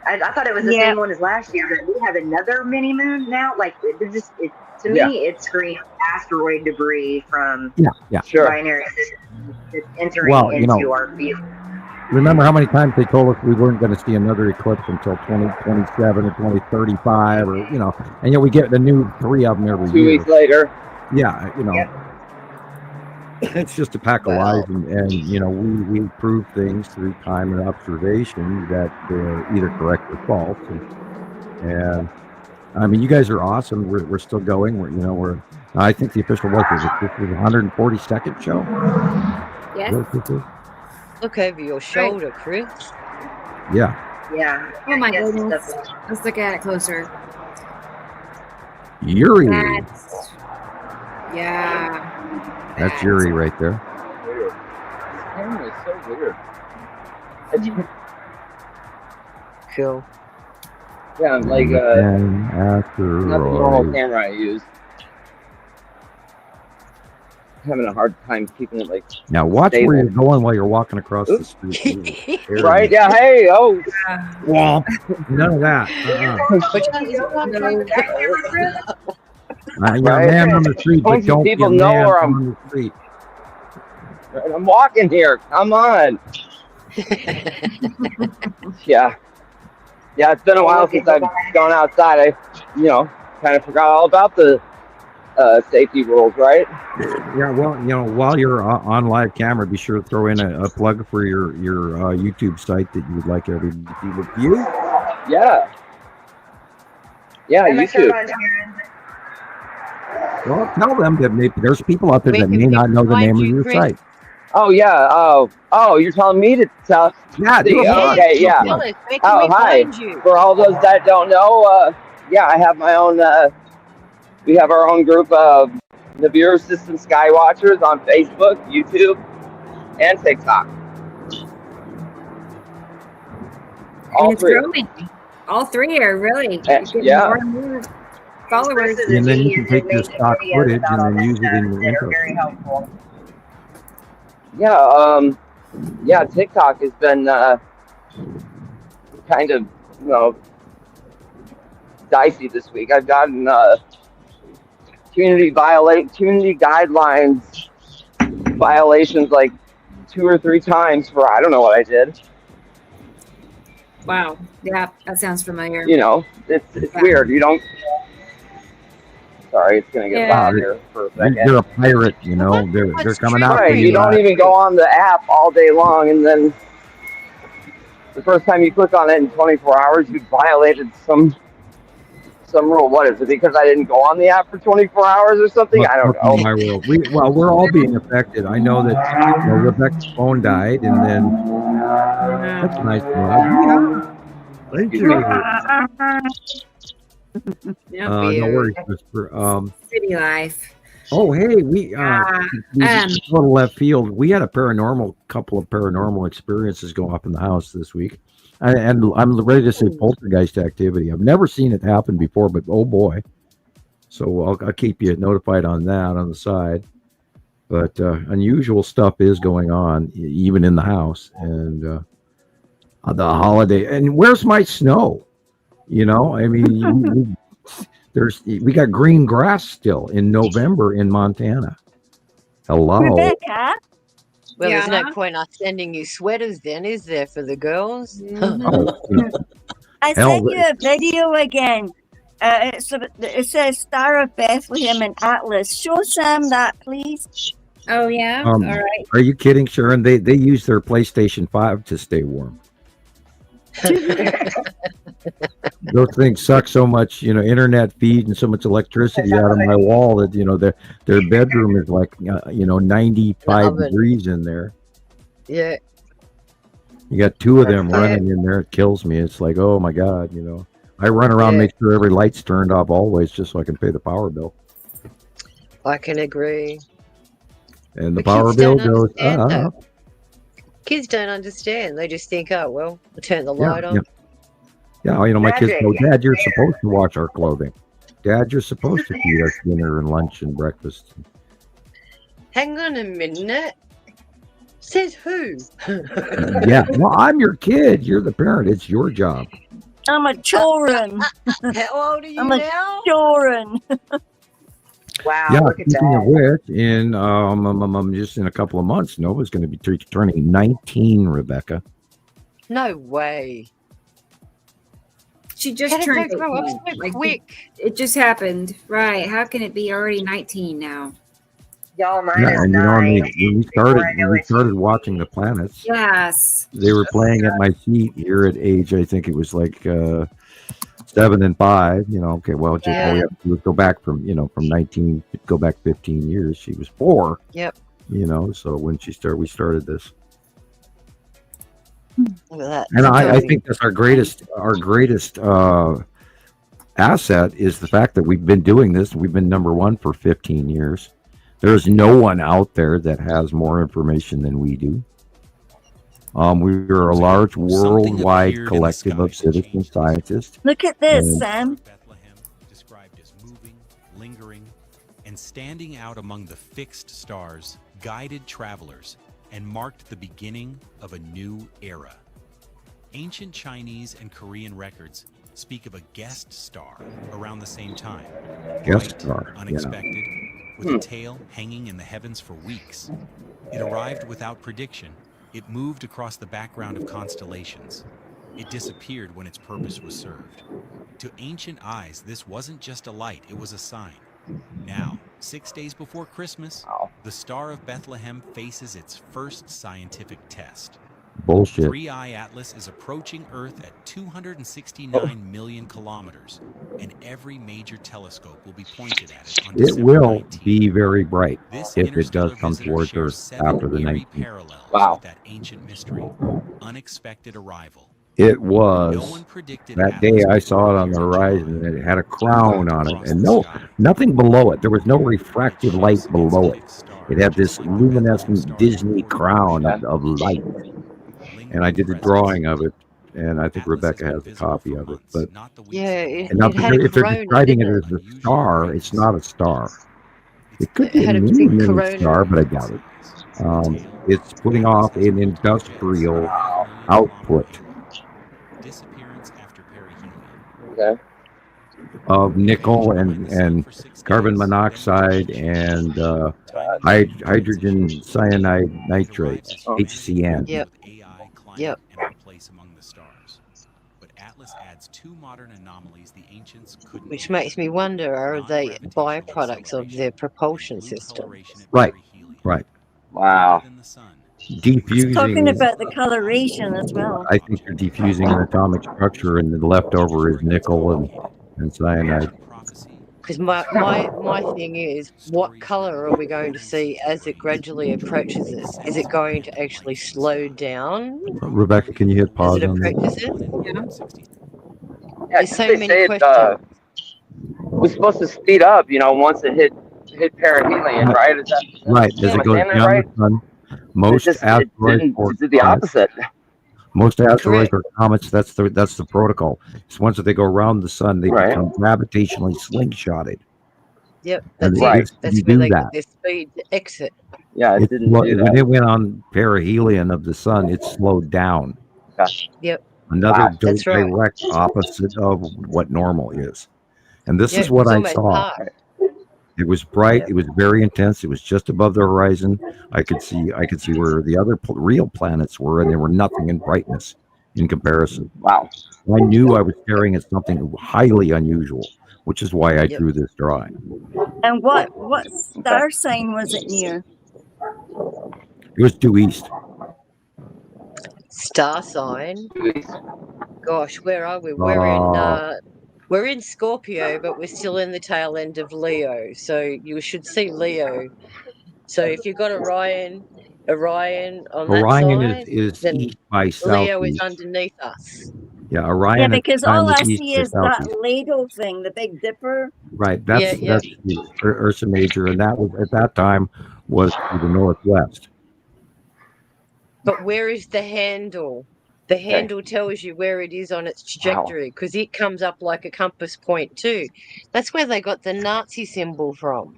I thought it was the Yeah. same one as last year, but we have another mini moon now. Like to Yeah. me, it screams asteroid debris from Sure. binary systems just entering Well, into our field. remember how many times they told us we weren't going to see another eclipse until 2027 or 2035 or, and yet we get the new 3 of them every 2 year. weeks later. Yeah, Yep. it's just a pack of lies, and we prove things through time and observation that they're either correct or false. And you guys are awesome. We're still going. We're I think the official was this is 142nd show. Yes. Is that what this is? Look over your shoulder, Chris. Yeah. Yeah. Oh my Yes, goodness. stuff. Let's look at it closer. Yuri. That's Yuri right there. Weird. This camera is so weird. Cool. Yeah, like And not the normal asteroid. camera I use. Having a hard time keeping it like Now watch stable. where you're going while you're walking across the Oops. street. Right? Yeah. Hey. Oh. Womp. None of that. You're a Right. man on the street, but Bunch of don't be a people know man where I'm- on the street. I'm walking here. Come on. Yeah. Yeah. It's been a while since I've gone outside. I, kind of forgot all about the safety rules, right? Yeah, well, while you're on live camera, be sure to throw in a plug for your YouTube site that you would like everybody to see with you. Yeah. Yeah. Am I YouTube. on, Sharon? Well, tell them that there's people out there Where that can may not know the find name of you, your Chris? site. Oh yeah. Oh, you're telling me to tell. Yeah, do See, it. okay, yeah. Tell us, where can Oh, we hi. find you? For all those that don't know, I have my own. We have our own group of Nibiru System Skywatchers on Facebook, YouTube, and TikTok. All And it's three. growing. All 3 are really getting yeah. more and more followers. Chris is a And then you genius can take at your making stock videos footage about and all then that use it in stuff your that are intro. very helpful. Yeah, TikTok has been kind of, dicey this week. I've gotten community guidelines violations like 2 or 3 times for I don't know what I did. Wow. Yeah, that sounds familiar. It's weird. You don't. Sorry, it's gonna get Yeah. loud here for a second. You're a pirate, they're coming out. Right, for you don't even go on the app all day long, and then the first time you click on it in 24 hours, you violated some rule. What is it? Because I didn't go on the app for 24 hours or something? I don't know. My world. We're all being affected. I know that Rebecca's phone died, and then that's nice. Yeah. Thank you. No worries, Christopher. City life. Oh, hey, we a little left field. We had a couple of paranormal experiences go up in the house this week, and I'm ready to say poltergeist activity. I've never seen it happen before, but oh boy! So I'll keep you notified on that on the side. But unusual stuff is going on, even in the house. And the holiday. And where's my snow? You know, I mean, we got green grass still in November in Montana. Hello. Rebecca, Well, there's Yeah. no point us sending you sweaters then, is there, for the girls? Mhm. Oh, I Hell, sent you a video again. It says Star of Bethlehem and Atlas. Show Sam that, please. Oh yeah. Um, All right. Are you kidding, Sharon? They use their PlayStation 5 to stay warm. Those things suck so much, internet feed and so much electricity out of my wall that their bedroom is like 95 Oven. degrees in there. Yeah. You got two of them Yeah. running in there. It kills me. It's like, oh my god, I run around, Yeah. make sure every light's turned off always, just so I can pay the power bill. I can agree. And the But power kids bill don't goes understand up. that. Kids don't understand. They just think, oh, well, we'll turn the Yeah, light on. Yeah, my kids go, Magic. Dad, you're supposed to wash our clothing. Dad, you're supposed to feed us dinner and lunch and breakfast. Hang on a minute. Says who? Yeah, well, I'm your kid. You're the parent. It's your job. I'm a children. How old are you I'm a now? children. Wow, Yeah, look at speaking of that. which, in just in a couple of months, Nova's going to be turning 19, Rebecca. No way. She just How did turned they grow up 18. so Like, quick? It just happened. Right. How can it be already 19 now? Y'all, mine Yeah, is and 9. when we started watching the planets, Yes. they were playing at my feet here at age, I think it was like 7 and 5. Okay, well, just all we have to do is go back from 19, go back 15 years. She was 4. Yep. So when we started this. Look at that. And I Amazing. think that's our greatest asset is the fact that we've been doing this. We've been number 1 for 15 years. There's no one out there that has more information than we do. We are a large worldwide collective of citizen scientists. Look at this, And- Sam. Bethlehem, described as moving, lingering, and standing out among the fixed stars, guided travelers, and marked the beginning of a new era. Ancient Chinese and Korean records speak of a guest star around the same time. Guest Bright, star, yeah. unexpected, with a tail hanging in the heavens for weeks. It arrived without prediction. It moved across the background of constellations. It disappeared when its purpose was served. To ancient eyes, this wasn't just a light, it was a sign. Now, 6 days before Christmas, Wow. the Star of Bethlehem faces its first scientific test. Bullshit. 3-Eye Atlas is approaching Earth at 269 million kilometers, and every major telescope will be pointed at it on It December will 19th. be very bright This if it does interstellar come visitor towards shares Earth 7 after the eerie 19th. parallels Wow. with that ancient mystery. Unexpected arrival. It No was one predicted that day Atlas I would saw it on the appear in horizon, July. and it had a crown on it, Across and the sky. nothing below it. There was no refractive It light shapes below its it. fixed star, It had just this like the Bethlehem luminescent star Disney recorded crown in of light. Lingering And I did a presence. drawing of it, and I think Atlas Rebecca been has a visible copy for of it. months, But not the weeks Yeah, it it, and now, it had a if they're corona, describing it didn't as it? a star, it's not a star. It could It be a had a big moon corona. star, but I doubt it. It's putting off an industrial output Disappearance after perihelion. Okay. of nickel and carbon monoxide and hydrogen cyanide nitrate, HCN. Yep. Yep. And our place among the stars. But Atlas adds 2 modern anomalies the ancients couldn't. Which makes me wonder, are they Non-gravitational byproducts of their acceleration propulsion and blue system? coloration at Right, perihelion. right. Wow. Brighter than the sun. Defusing. Talking about the coloration as well. I think they're defusing an atomic structure, and the leftover is nickel and cyanide. Because my thing is, what color are we going to see as it gradually approaches us? Is it going to actually slow down Rebecca, can you hit as pause it on that? approaches it? Yeah, There's 'cause so they many say it questions. was supposed to speed up, once it hit perihelion, right? Is that Right, as am it I goes saying that beyond right? the sun, It most just it asteroids didn't or it did the comets, opposite. most asteroids Correct. or comets, that's the protocol. It's once that they go around the sun, they Right. become gravitationally slingshotted. Yep, And that's it Right. it. gives That's you where do they that. got their speed to exit. Yeah, it didn't do When that. it went on perihelion of the sun, it slowed down. Yep, Another Wow. that's right. direct opposite of what normal is. And this Yep, is what it's I almost saw. half. It was bright. Yep. It was very intense. It was just above the horizon. I could see where the other real planets were, and they were nothing in brightness in comparison. Wow. I knew I was staring at something highly unusual, which is why I Yep. drew this drawing. And what star sign was it near? It was due east. Star sign. Gosh, where are we? Uh, We're in Scorpio, but we're still in the tail end of Leo. So you should see Leo. So if you've got Orion on that Orion side, is then east by Leo is southeast. underneath us. Yeah, Yeah, Orion at the because time all was I east see by is that southeast. ladle thing, the Big Dipper. Right. Yeah, That's the Ursa Major, and that was at that time was to the northwest. But where is the handle? The handle tells you where it is on its trajectory because it comes up like a compass point too. That's where they got the Nazi symbol from,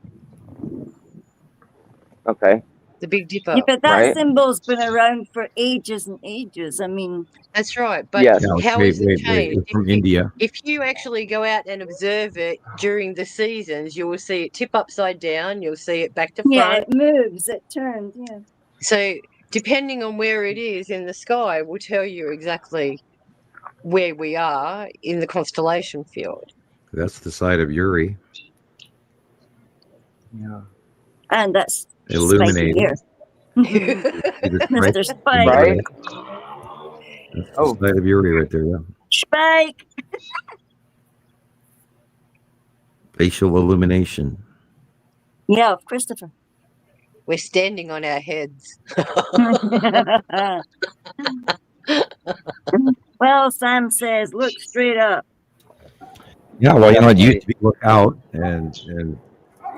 Okay. the Big Dipper. Yeah, but that Right. symbol's been around for ages and ages. I mean, That's right. But Yes. Yeah, how wait, is it wait. changed? It's from India. If you actually go out and observe it during the seasons, you will see it tip upside down. You'll see it back to yeah, front. it moves, it turns. Yeah. So depending on where it is in the sky will tell you exactly where we are in the constellation field. That's the side of Uri. Yeah. And that's Illuminated. Here. Mr. Spike. Right. That's the side of Uri right there. Yeah. Spike. Facial illumination. Yeah, Christopher. We're standing on our heads. Well, Sam says, look straight up. Yeah, well, it used to be look out, and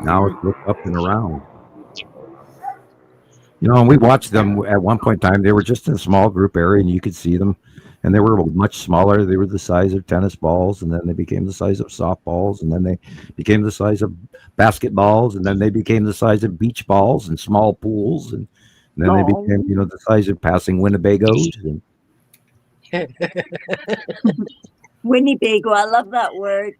now it's look up and around. And we watched them at one point in time. They were just in a small group area, and you could see them. And they were much smaller. They were the size of tennis balls, and then they became the size of softballs, and then they became the size of basketballs, and then they became the size of beach balls and small pools, and then they became, the size of passing Winnebagos. And Winnebago, I love that word.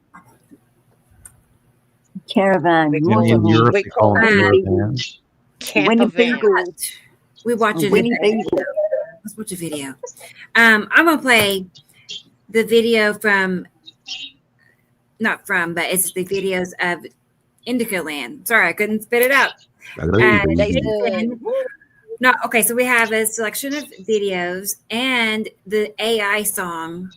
Caravan. in Europe, they call them caravans. Winnebago. We watch it. Let's watch a video. I'm gonna play the video but it's the videos of Indica Land. Sorry, I couldn't spit it out. So we have a selection of videos and the AI song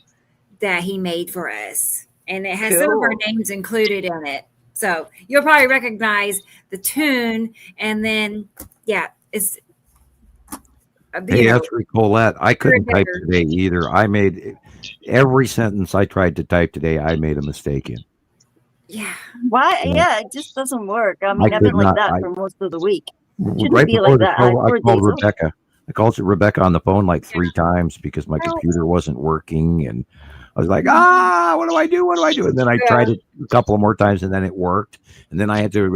that he made for us, and it has some of our names included in it. So you'll probably recognize the tune, and then it's. Hey, that's Colette. I couldn't type today either. I made every sentence I tried to type today. I made a mistake in. Yeah. Why? Yeah, it just doesn't work. I mean, I've been like that for most of the week. Right before the show, I called Rebecca. I called Rebecca on the phone like 3 times because my computer wasn't working, and I was like, what do I do? What do I do? And then I tried it a couple of more times, and then it worked. And then I had to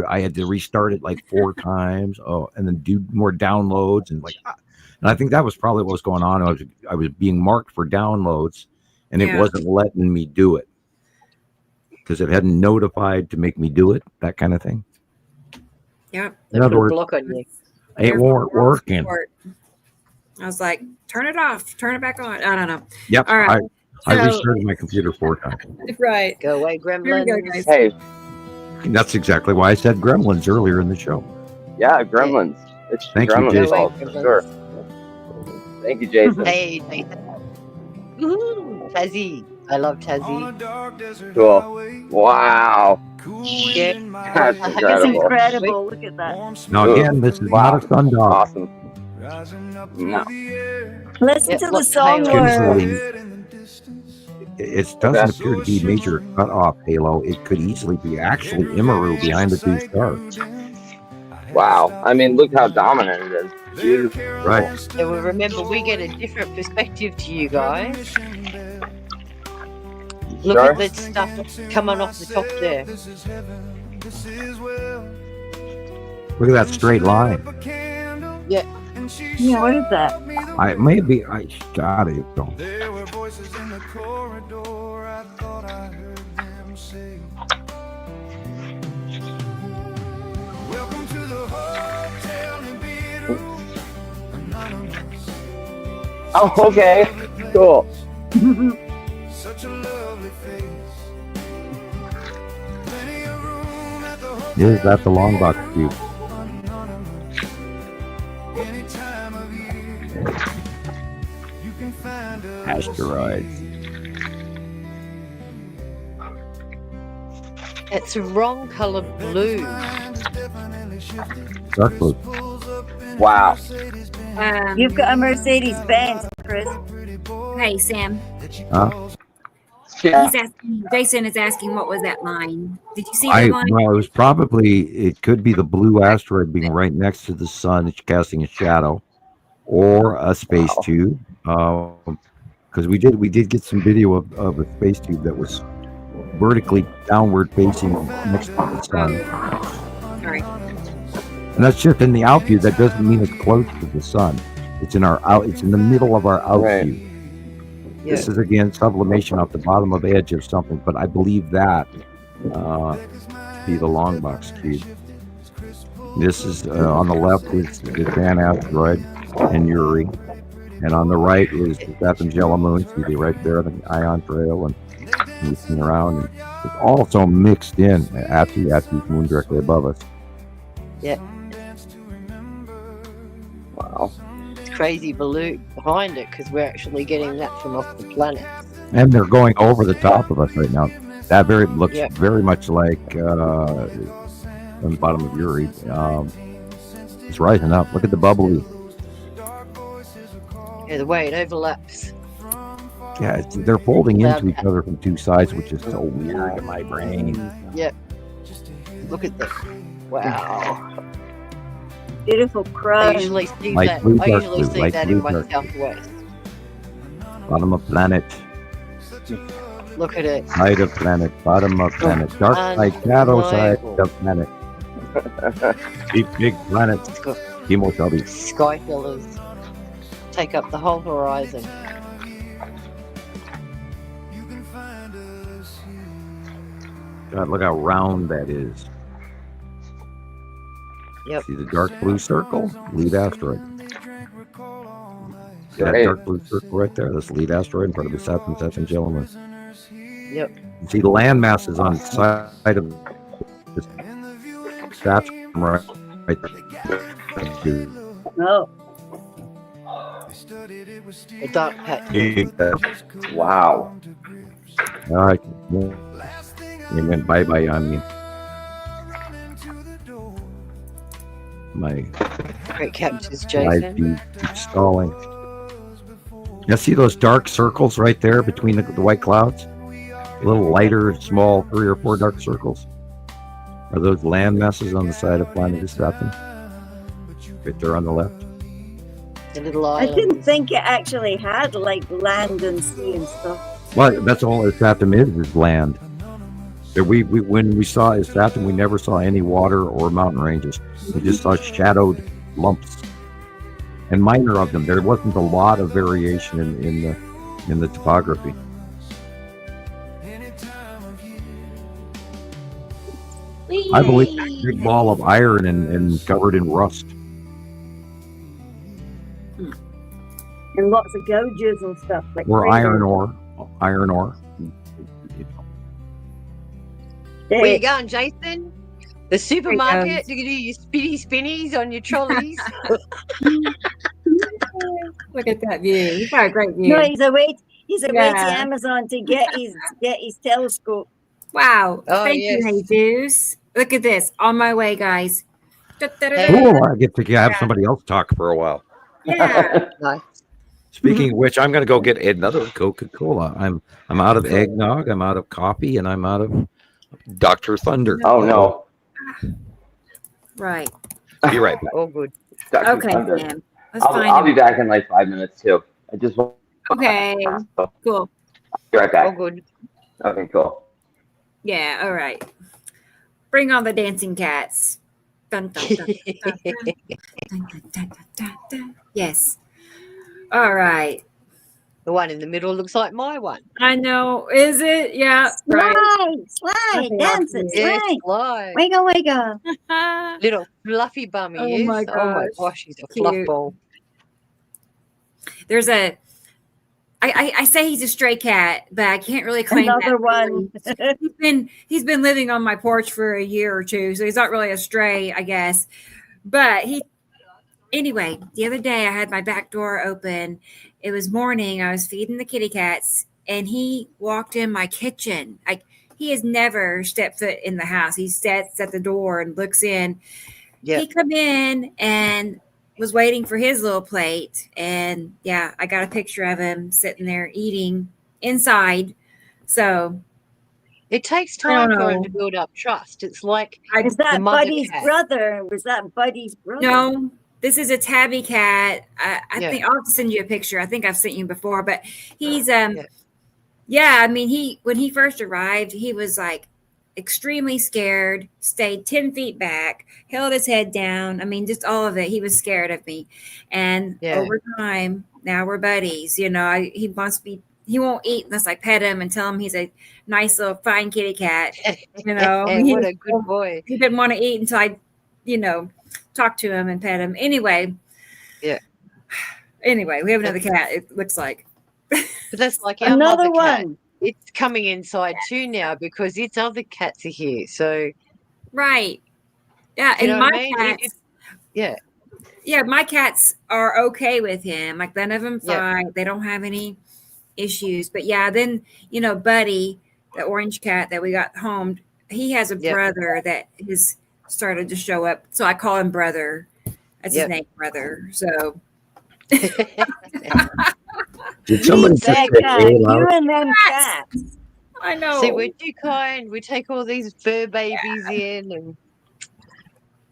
restart it like 4 times. And then do more downloads and and I think that was probably what was going on. I was being marked for downloads, and it wasn't letting me do it because it hadn't notified to make me do it. That kind of thing. Yep. In other words, it weren't working. I was like, turn it off, turn it back on. I don't know. Yep. All right. I restarted my computer 4 times. Right. Go away, Gremlins. Hey. That's exactly why I said Gremlins earlier in the show. Yeah, Gremlins. It's Thank you, Jason. For sure. Thank you, Jason. Hey, Nathan. Tazzy. I love Tazzy. Cool. Wow. Yeah. That's incredible. Incredible. Look at that. Now, again, this is not a sun dog. Awesome. No. Listen to the song word. It doesn't appear to be major cutoff halo. It could easily be actually Imaru behind the 2 stars. Wow. I mean, look how dominant it is. Beautiful. Right. So remember, we get a different perspective to you guys. Look at the stuff coming off the top there. Look at that straight line. Yeah. Yeah, what is that? I got it. There were voices in the corridor. I thought I heard them say, welcome to the hotel Nibiru. Anonymous. Oh, okay. Cool. Such a lovely face. Plenty of room at the hotel. Is that the long box cube? Anonymous. Any time of year, you can find us. Asteroids. It's a wrong color blue. Dark blue. Wow. You've got a Mercedes Benz, Chris. Hey, Sam. Huh? Yeah. He's asking. Jason is asking, what was that line? Did you see that line? Well, it could be the blue asteroid being right next to the sun. It's casting a shadow, or a space tube. Because we did get some video of a space tube that was vertically downward facing next to the sun. Sorry. And that's just in the out view. That doesn't mean it's close to the sun. It's in our out. It's in the middle of our out Right. view. This is again sublimation off the bottom of edge of something, but I believe that be the long box cube. This is on the left is the Van asteroid and Uri, and on the right is the Saturn yellow moon. See the right there, the ion trail, and moving around. And it's also mixed in at the moon directly above us. Yeah. Wow. It's crazy blue behind it because we're actually getting that from off the planet. And they're going over the top of us right now. That looks Yep. very much like on the bottom of Uri. It's rising up. Look at the bubbly. Yeah, the way it overlaps. Yeah, they're folding into Yeah. each other from two sides, which is so weird in my brain. Yep. Look at that. Wow. Beautiful I crown. usually see Light that. blue, I dark usually blue, see light that blue, in my dark blue. southwest. Bottom of planet, Look at it. side of planet, bottom of planet, dark side, shadow side of planet. Big planet. It's got Chemotherapy. sky pillars. Take up the whole horizon. God, look how round that is. Yep. See the dark blue circle? Lead asteroid. See that Great. dark blue circle right there? That's the lead asteroid in front of the Saturn gentleman. Yep. You see the land masses on the side of this Saturn right there. Oh, A dark patch. Wow. All right. He went bye-bye on me. My Great captures, live Jason. view keeps stalling. You see those dark circles right there between the white clouds? A little lighter, small, 3 or 4 dark circles. Are those land masses on the side of planet Saturn? Right there on the left. The little I island. didn't think it actually had like land and sea and stuff. Well, that's all Saturn is land. When we saw Saturn, we never saw any water or mountain ranges. We just saw shadowed lumps, and minor of them. There wasn't a lot of variation in the topography. I believe it's a big ball of iron and covered in rust. And lots of gouges and stuff like Or crazy. iron ore. Where you Hey, going, Jason? The supermarket? You can do your spinnies on your trolleys. Look at that view. He's got a great view. no, he's away to Yeah. Amazon to get his telescope. Wow. Oh, Thank yes. you, Jesus. Look at this. On my way, guys. Da-da-da-da. Cool. I get to have somebody else talk for a while. Yeah. Nice. Speaking of which, I'm going to go get another Coca-Cola. I'm out of eggnog, I'm out of coffee, and I'm out of Dr. Thunder. Oh no. Right. Be right back. All good. Dr. Okay, Thunder. Sam. Let's I'll find be him. back in like 5 minutes too. I just will Okay. Cool. be right All back. good. Okay, cool. Yeah. All right. Bring on the dancing cats. Dun, dun, dun, dun, dun, dun, dun, dun, dun, dun, dun. Yes. All right. The one in the middle looks like my one. I know. Is it? Yeah. Right. Slide, Okay, dance it, Yes, slide. like Wiggle, wiggle. little fluffy bum Oh he is. my Oh my gosh. gosh, he's a fluff Cute. ball. There's a. I say he's a stray cat, but I can't really claim Another that. one. He's been living on my porch for a year or two, so he's not really a stray, I guess. But anyway, the other day I had my back door open. It was morning. I was feeding the kitty cats, and he walked in my kitchen. He has never stepped foot in the house. He sits at the door and looks in. Yeah. He come in and was waiting for his little plate, and yeah, I got a picture of him sitting there eating inside. So It takes I don't time for him know. to build up trust. It's like Is that the mother Buddy's cat. brother? Was that Buddy's brother? No, this is a tabby cat. I Yeah. think I'll have to send you a picture. I think I've sent you before, but he's Yeah. yeah, I mean when he first arrived, he was like extremely scared, stayed 10 feet back, held his head down. I mean, just all of it. He was scared of me. And Yeah. over time, now we're buddies. He won't eat unless I pet him and tell him he's a nice little fine kitty cat. You know, What a good boy. he didn't want to eat until I, talk to him and pet him. Anyway. Yeah. Anyway, we have another cat, it looks like. But that's like our Another mother cat. one. It's coming inside too now because its other cats are here. So Right. Yeah. you And know what my I mean? cats. Yeah. Yeah, my cats are okay with him. Like none of them Yeah. fight. They don't have any issues. But yeah, then Buddy, the orange cat that we got home, he has a Yeah. brother that has started to show up. So I call him Brother. That's Yep. his name, Brother. So Did somebody Leave just that say guy. A You loud? and them cats. I know. See, we're too kind. We take all these fur babies in and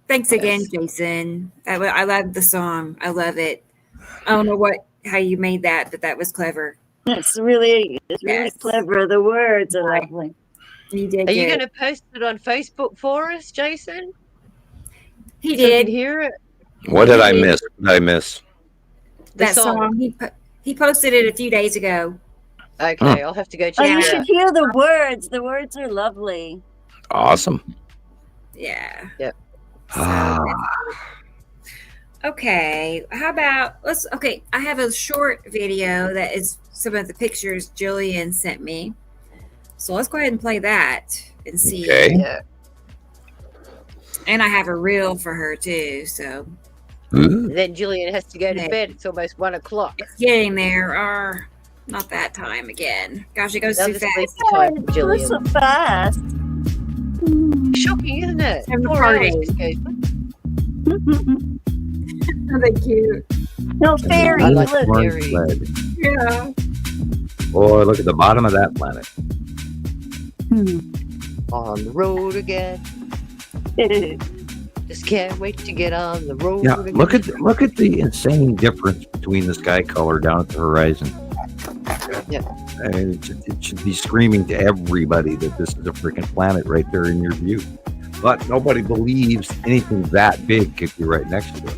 Thanks again, Yes. Jason. I love the song. I love it. I don't know how you made that, but that was clever. It's really Yes. clever. The words are Right. lovely. You did are you good. going to post it on Facebook for us, Jason? He So we can did hear it. What did I miss? What did I miss? The that song. He posted it a few days ago. Okay, I'll have to go Oh, check you it should out. hear the words. The words are lovely. Awesome. Yeah. Yep. So Ah, okay. How about I have a short video that is some of the pictures Gillian sent me. So let's go ahead and play that and see. okay. Yeah. And I have a reel for her too. So Ooh. Then Gillian has to go to Okay. bed. It's almost 1 o'clock. it's getting there. Or not that time again. Gosh, it goes too Another sleepy fast. time for It's Gillian. so fast. Shocking, isn't it? Having a 4 party. hours goes. Are they cute? No fairy. I like Look. Orange Very- sled. Yeah. Boy, look at the bottom of that planet. On the road again. Just can't wait to get on the road Yeah, again. look at the insane difference between the sky color down at the horizon. Yeah. And it should be screaming to everybody that this is a freaking planet right there in your view. But nobody believes anything that big could be right next to it.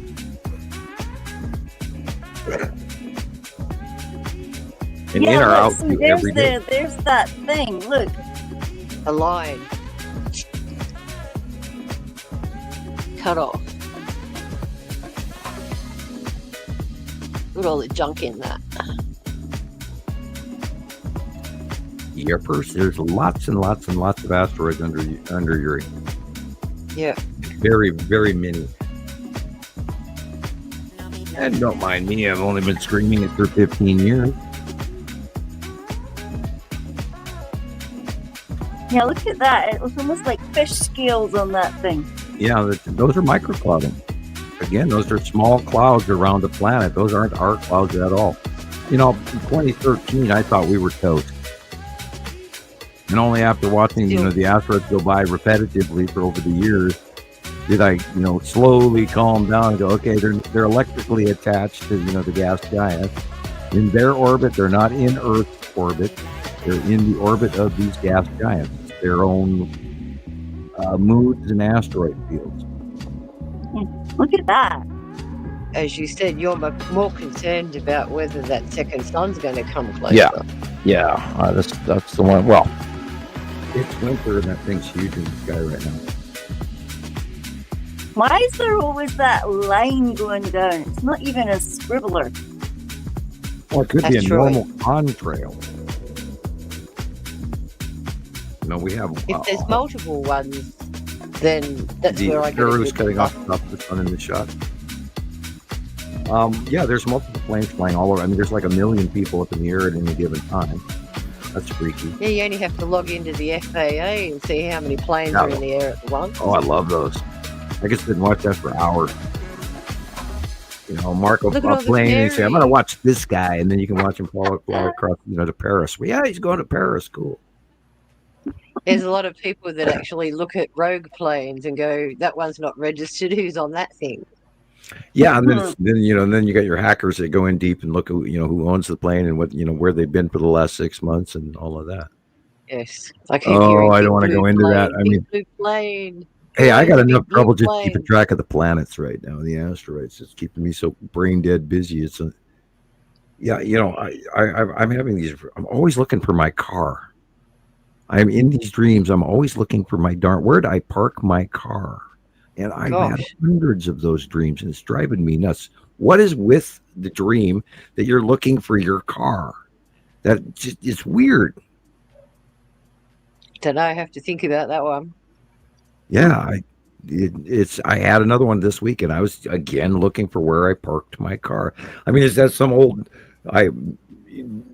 And in or look, out see, view there's every day. there's that thing. Look. A line. Cut off. Look at all the junk in that. Yepers, there's lots and lots and lots of asteroids under your Yeah. very, very many. And don't mind me, I've only been screaming it for 15 years. Yeah, look at that. It was almost like fish scales on that thing. Yeah, those are microclouding. Again, those are small clouds around the planet. Those aren't our clouds at all. In 2013, I thought we were toast. And only after watching, the asteroids go by repetitively for over the years, did I, slowly calm down and go, okay, they're electrically attached to, the gas giants. In their orbit, they're not in Earth's orbit. They're in the orbit of these gas giants. It's their own moons and asteroid fields. Look at that. As you said, you're more concerned about whether that second sun's going to come closer. Yeah, that's the one. Well, it's winter and that thing's huge in the sky right now. Why is there always that line going down? It's not even a scribbler. Well, it could be That's a right. normal contrail. We have. If there's multiple ones, then that's the where I get Kuchuris it. cutting off the top of the sun in the shot. Yeah, there's multiple planes flying all over. I mean, there's like 1 million people up in the air at any given time. That's freaky. Yeah, you only have to log into the FAA and see how many planes are in the air at once. Oh, I love those. I could sit and watch that for hours. Mark Look at a all the plane and say, "I'm going to fairies." watch this guy," and then you can watch him fly across, to Paris. Well, yeah, he's going to Paris. Cool. There's a lot of people that actually look at rogue planes and go, "That one's not registered. Who's on that thing?" Yeah, and then you got your hackers that go in deep and look at who owns the plane and what where they've been for the last 6 months and all of that. Yes. I keep Oh, hearing I big don't want to blue go into that. plane, I big mean, blue plane. hey, I got Big enough blue trouble just plane. keeping track of the planets right now, the asteroids. It's keeping me so brain dead busy. I'm having these. I'm always looking for my car. I'm in these dreams. I'm always looking for my where'd I park my car? And I've had Gosh. hundreds of those dreams, and it's driving me nuts. What is with the dream that you're looking for your car? It's weird. Don't know. I have to think about that one. Yeah, I had another one this week, and I was again looking for where I parked my car. I mean, is that some old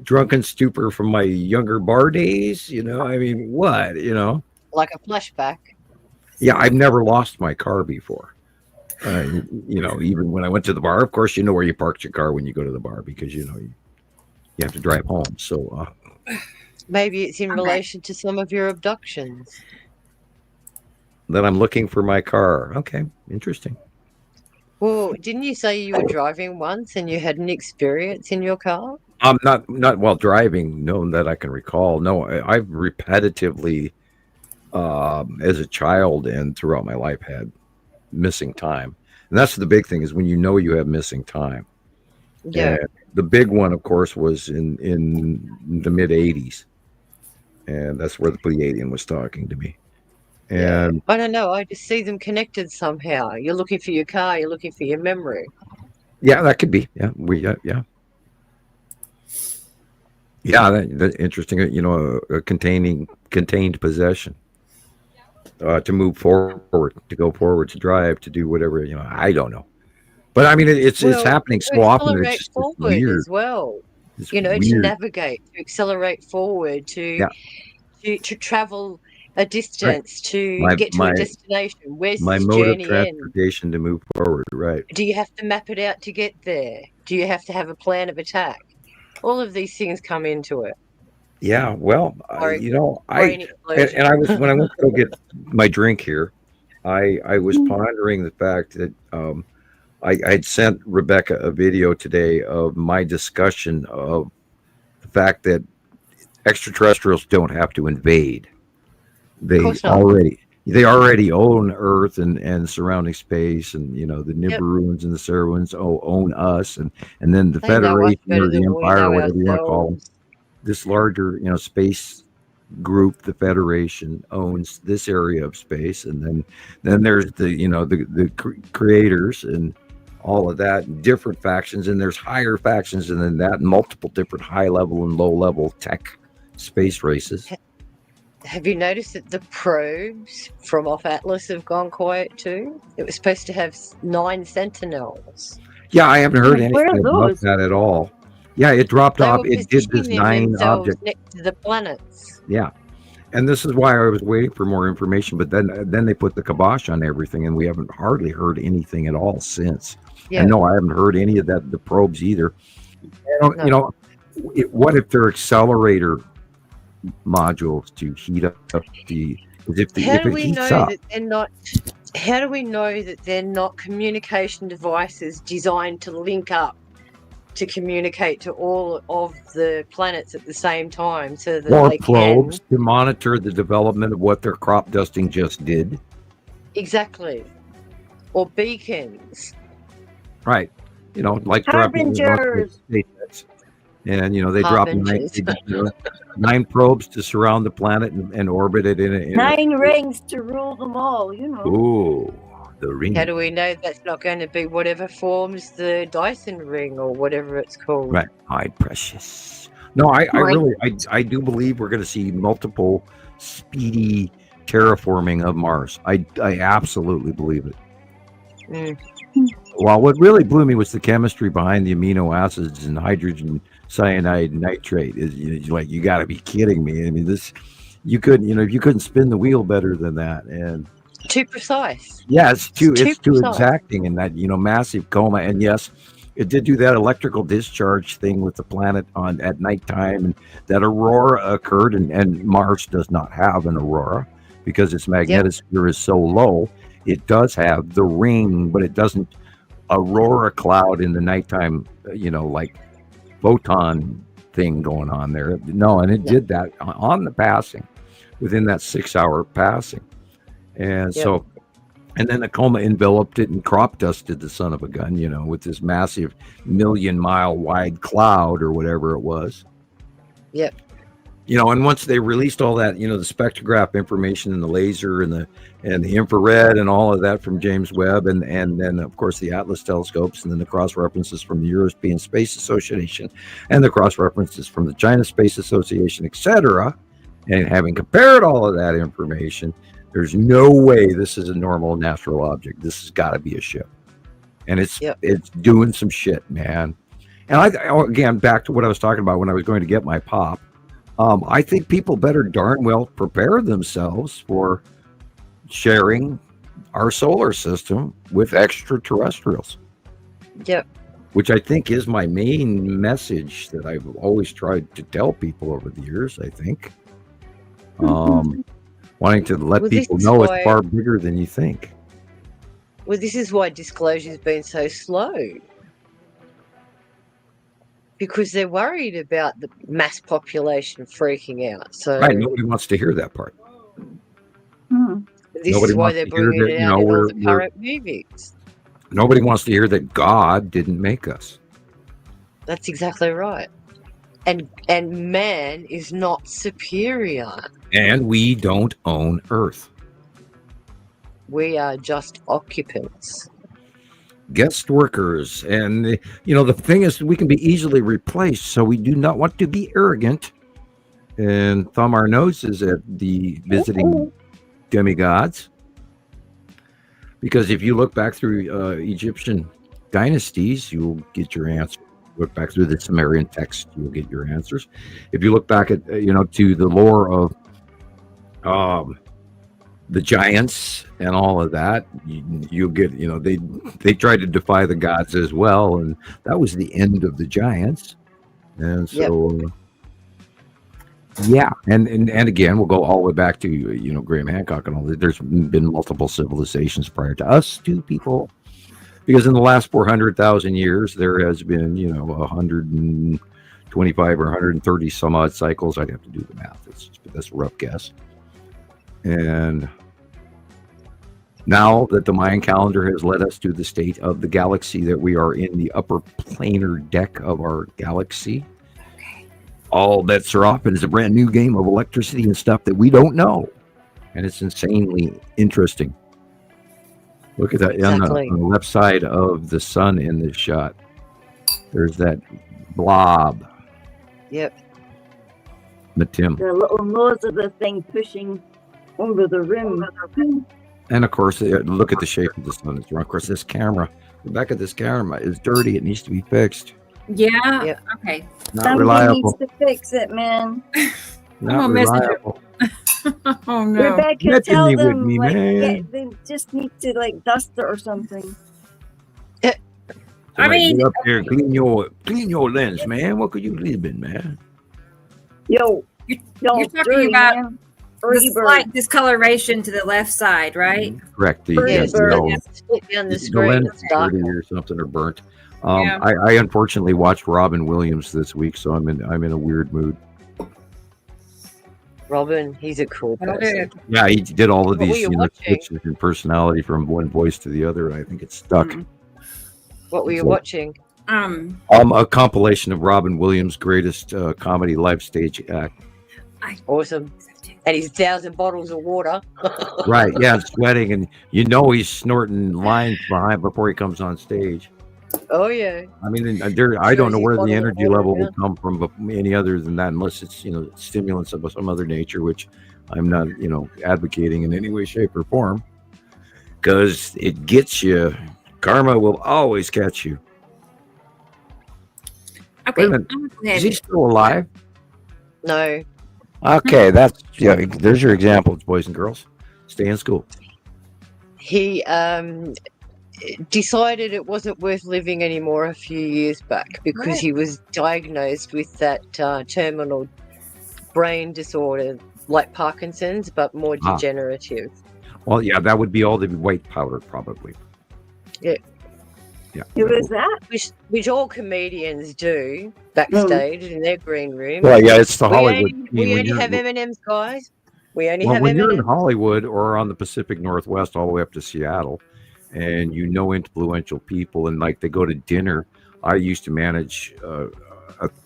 drunken stupor from my younger bar days? I mean, what? Like a flashback. Yeah, I've never lost my car before. Even when I went to the bar, of course, you know where you parked your car when you go to the bar because you have to drive home. So Maybe it's in relation to some of your abductions. then I'm looking for my car. Okay, interesting. Well, didn't you say you were driving once and you had an experience in your car? I'm not while driving. No, that I can recall. No, I've repetitively, as a child and throughout my life, had missing time, and that's the big thing is when you have missing time. Yeah. And the big one, of course, was in the mid '80s, and that's where the Pleiadian was talking to me. And I don't know. I just see them connected somehow. You're looking for your car. You're looking for your memory. yeah, that could be. Yeah, that's interesting. A contained possession. To move forward, to go forward, to drive, to do whatever. I don't know, but I mean, it's happening so often. It's just forward weird. as well. It's To weird. navigate, to accelerate forward, to travel a distance, to get to a destination. Where's My this mode of journey end? transportation to move forward, right? Do you have to map it out to get there? Do you have to have a plan of attack? All of these things come into it. Yeah, well, Brain I was when I went to go get my drink here, I was pondering the fact that I'd sent Rebecca a video today of my discussion of the fact that extraterrestrials don't have to invade. They already own Earth and surrounding space, and the Nibiruans and the Saruans own us, and then the Federation or the Empire, or whatever you want to call them. This larger, space group, the Federation, owns this area of space, and then there's the creators and all of that, different factions, and there's higher factions, and then that, multiple different high level and low level tech space races. Have you noticed that the probes from off Atlas have gone quiet too? It was supposed to have 9 sentinels. Yeah, I haven't heard anything about that at all. Yeah, it dropped off. It did this 9 object next to the planets. Yeah, and this is why I was waiting for more information. But then they put the kibosh on everything, and we haven't hardly heard anything at all since. Yeah. And no, I haven't heard any of the probes either. What if they're accelerator modules to heat up the? How do we know that they're not? How do we know that they're not communication devices designed to link up to communicate to all of the planets at the same time, so that Or they probes can to monitor the development of what their crop dusting just did. exactly, or beacons. Right. Like dropping Harbingers. and they dropped Harbingers. 9 probes to surround the planet and orbit it in a 9 rings to rule them all, Ooh, the ring. How do we know that's not going to be whatever forms the Dyson ring or whatever it's called? Right. Hi, precious. No, I really do believe we're going to see multiple speedy terraforming of Mars. I absolutely believe it. Mm. Well, what really blew me was the chemistry behind the amino acids and hydrogen cyanide nitrate. Is like, you got to be kidding me. I mean, you couldn't spin the wheel better than that. And Too precise. yeah, it's too precise. exacting in that massive coma. And yes, it did do that electrical discharge thing with the planet at nighttime, and that aurora occurred. And Mars does not have an aurora because its magnetosphere is so low. It does have the ring, but it doesn't aurora cloud in the nighttime, like photon thing going on there. No, and it did that on the passing, within that 6-hour passing. And so, and then the coma enveloped it and crop dusted the son of a gun, with this massive 1,000,000-mile wide cloud or whatever it was. Yep. And once they released all that, the spectrograph information and the laser and the infrared and all of that from James Webb, and then of course the Atlas telescopes, and then the cross references from the European Space Association and the cross references from the China Space Association, etc. And having compared all of that information, there's no way this is a normal natural object. This has got to be a ship, and it's doing some shit, man. And again, back to what I was talking about when I was going to get my pop. I think people better darn well prepare themselves for sharing our solar system with extraterrestrials. Yep. Which I think is my main message that I've always tried to tell people over the years, I think. Wanting to let people know it's far bigger than you think. Well, this is why disclosure's been so slow. Because they're worried about the mass population freaking out. So right, nobody wants to hear that part. This is why they're bringing it out in all the current movies. Nobody wants to hear that God didn't make us. That's exactly right. And man is not superior. And we don't own Earth. We are just occupants. Guest workers. And the thing is, we can be easily replaced, so we do not want to be arrogant and thumb our noses at the visiting demigods, because if you look back through Egyptian dynasties, you'll get your answer. Look back through the Sumerian text, you'll get your answers. If you look back at to the lore of the giants and all of that, you'll get, they tried to defy the gods as well, and that was the end of the giants. And so and again, we'll go all the way back to Graham Hancock and all that. There's been multiple civilizations prior to us, too, people, because in the last 400,000 years there has been 125 or 130 some odd cycles. I'd have to do the math. That's a rough guess. And now that the Mayan calendar has led us to the state of the galaxy that we are in, the upper planar deck of our galaxy, all bets are off, and it's a brand new game of electricity and stuff that we don't know. And it's insanely interesting. Look at that. Exactly. On the left side of the sun in this shot, there's that blob. Yep. But Tim. The little nose of the thing pushing over the rim. And of course, look at the shape of the sun. It's wrong. Of course, the back of this camera is dirty. It needs to be fixed. Yeah. Yep. Okay. Not Somebody reliable. needs to fix it, man. Not reliable. Oh no. Rebecca, Get tell me with them me, man. they just need to dust it or something. I mean, get up here, clean your lens, man. What could you live in, man? Yo, you're talking dirty, about man. Early The bird. slight discoloration to the left side, right? Correct. The, Early Yes, bird. split down the the screen. lens It's is dirty darker. or something or burnt. Yeah. I unfortunately watched Robin Williams this week, so I'm in a weird mood. Robin, he's a cool Well, person. Yeah, he did all of What were these, you you know, watching? switches in personality from one voice to the other. I think it's stuck. Mm. What were you So- watching? A compilation of Robin Williams' greatest comedy live stage act. Awesome. And his 1,000 bottles of water. Right, yeah, sweating, and you know he's snorting lines behind before he comes on stage. Oh, yeah. I mean, I don't know Shows you where the bottle of energy water, level yeah. would come from, but any other than that, unless it's, you know, stimulants of some other nature, which I'm not, you know, advocating in any way, shape, or form, because it gets you. Karma will always catch you. Okay. Wait a minute. I'm gonna go Is ahead. he still alive? No. Okay, that's there's your examples, boys and girls. Stay in school. He decided it wasn't worth living anymore a few years back because Right. he was diagnosed with that terminal brain disorder like Parkinson's, but more Ah. degenerative. Well, yeah, that would be all the white powder, probably. Yeah. Yeah. Who is that? Which all comedians do backstage in their green room. Well, yeah, it's the we Hollywood. only, I mean, we when only you're- have M&Ms, guys. We only Well, have when you're in M&Ms. Hollywood or on the Pacific Northwest, all the way up to Seattle, and you know influential people, and like they go to dinner. I used to manage.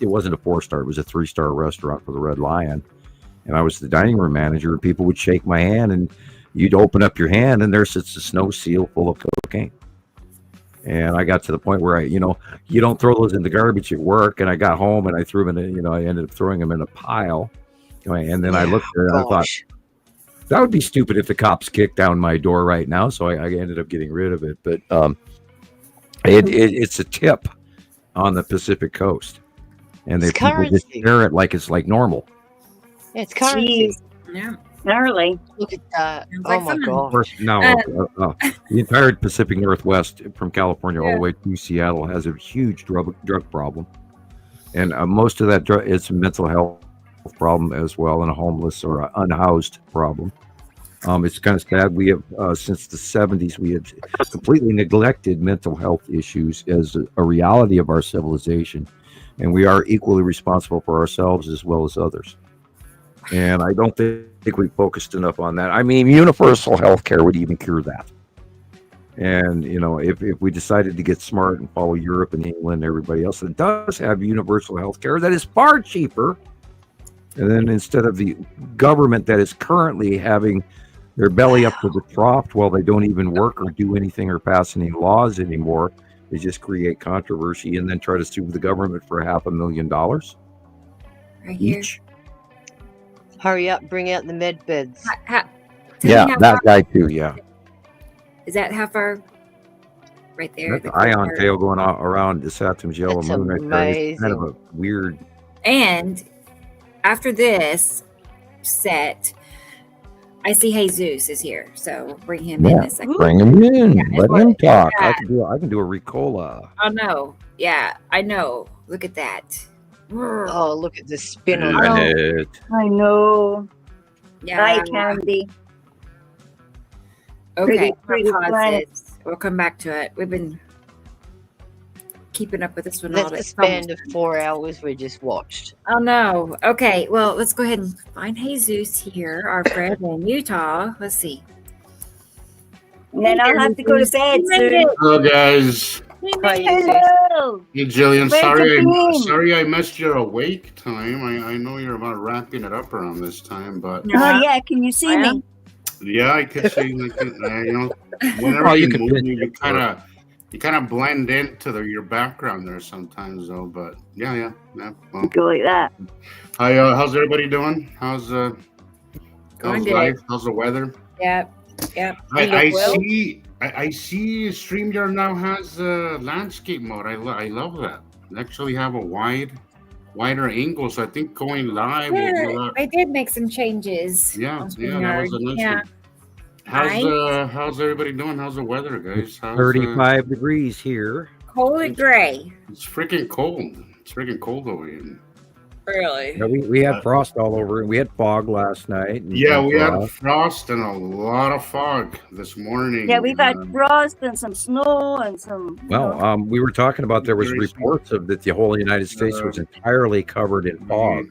It wasn't a 4-star; it was a 3-star restaurant for the Red Lion, and I was the dining room manager. And people would shake my hand, and you'd open up your hand, and there sits a snow seal full of cocaine. And I got to the point where you don't throw those in the garbage at work. And I got home and I threw them in. I ended up throwing them in a pile. And then I looked at it and I thought, Gosh. that would be stupid if the cops kicked down my door right now. So I ended up getting rid of it. But it's a tip on the Pacific Coast, and It's people just currency. stare at like it's like normal. Yeah, it's currency. Jeez, Yeah. gnarly. Look at that. Sounds Oh like my fun. Of god. course, now the entire Pacific Northwest, from California all the way to Seattle, has a huge drug problem, and most of that it's a mental health problem as well, and a homeless or unhoused problem. It's kind of sad. We have since the 70s we have completely neglected mental health issues as a reality of our civilization, and we are equally responsible for ourselves as well as others. And I don't think we focused enough on that. I mean, universal health care would even cure that. And, if we decided to get smart and follow Europe and England and everybody else that does have universal health care that is far cheaper, and then instead of the government that is currently having their belly up to the trough while they don't even work or do anything or pass any laws anymore, they just create controversy and then try to sue the government for $500,000 Right here. each. Hurry up, bring out the med beds. Tell Yeah, me how that far- guy too. Yeah, Is that how far? Right there. that's the ion tail going around the Saturn's yellow That's moon right there. It's kind of amazing. a weird. And after this set, I see Jesus is here, so we'll bring him in Yeah. a second. Bring him in. Yeah, Let it's him like- talk. yeah. I can do a Ricola. Oh no, yeah, I know. Look at that. Oh, look at the spin on Oh. that. Minute. I know. Yeah. Eye candy. Okay, pretty we'll pause planet. this. We'll come back to it. We've been keeping up with this one all That's the day. span of 4 hours we just watched. Oh no. Okay, well, let's go ahead and find Jesus here, our friend in Utah. Let's see. And then I'll have to go to bed You made soon. it. Hello guys. You Hi, made it. Hello. Hey Jillian, Where's the team? sorry I missed your awake time. I know you're about wrapping it up around this time, but Yeah. Oh yeah, can you see me? yeah, I could see whenever Oh, you you can move, pinch you it. kind of blend into your background there sometimes though. But yeah. Well, Go like that. hi, how's everybody doing? How's Going how's good. life? How's the weather? Yep. I look well. see. I see StreamYard now has landscape mode. I love that. They actually have a wider angle, so I think going live will be a Yeah, lot. they did make some changes. Yeah, on that StreamYard. was a nice Yeah. one. How's everybody doing? How's the weather, guys? How's, 35 degrees here. Cold and gray. it's freaking cold. It's freaking cold over here. Really? Yeah, we had frost all over. We had fog last night. Yeah, we had frost. frost and a lot of fog this morning. Yeah, we've had frost and some snow and some. Well, we were talking about there was Very reports of that the whole United States was entirely covered in fog,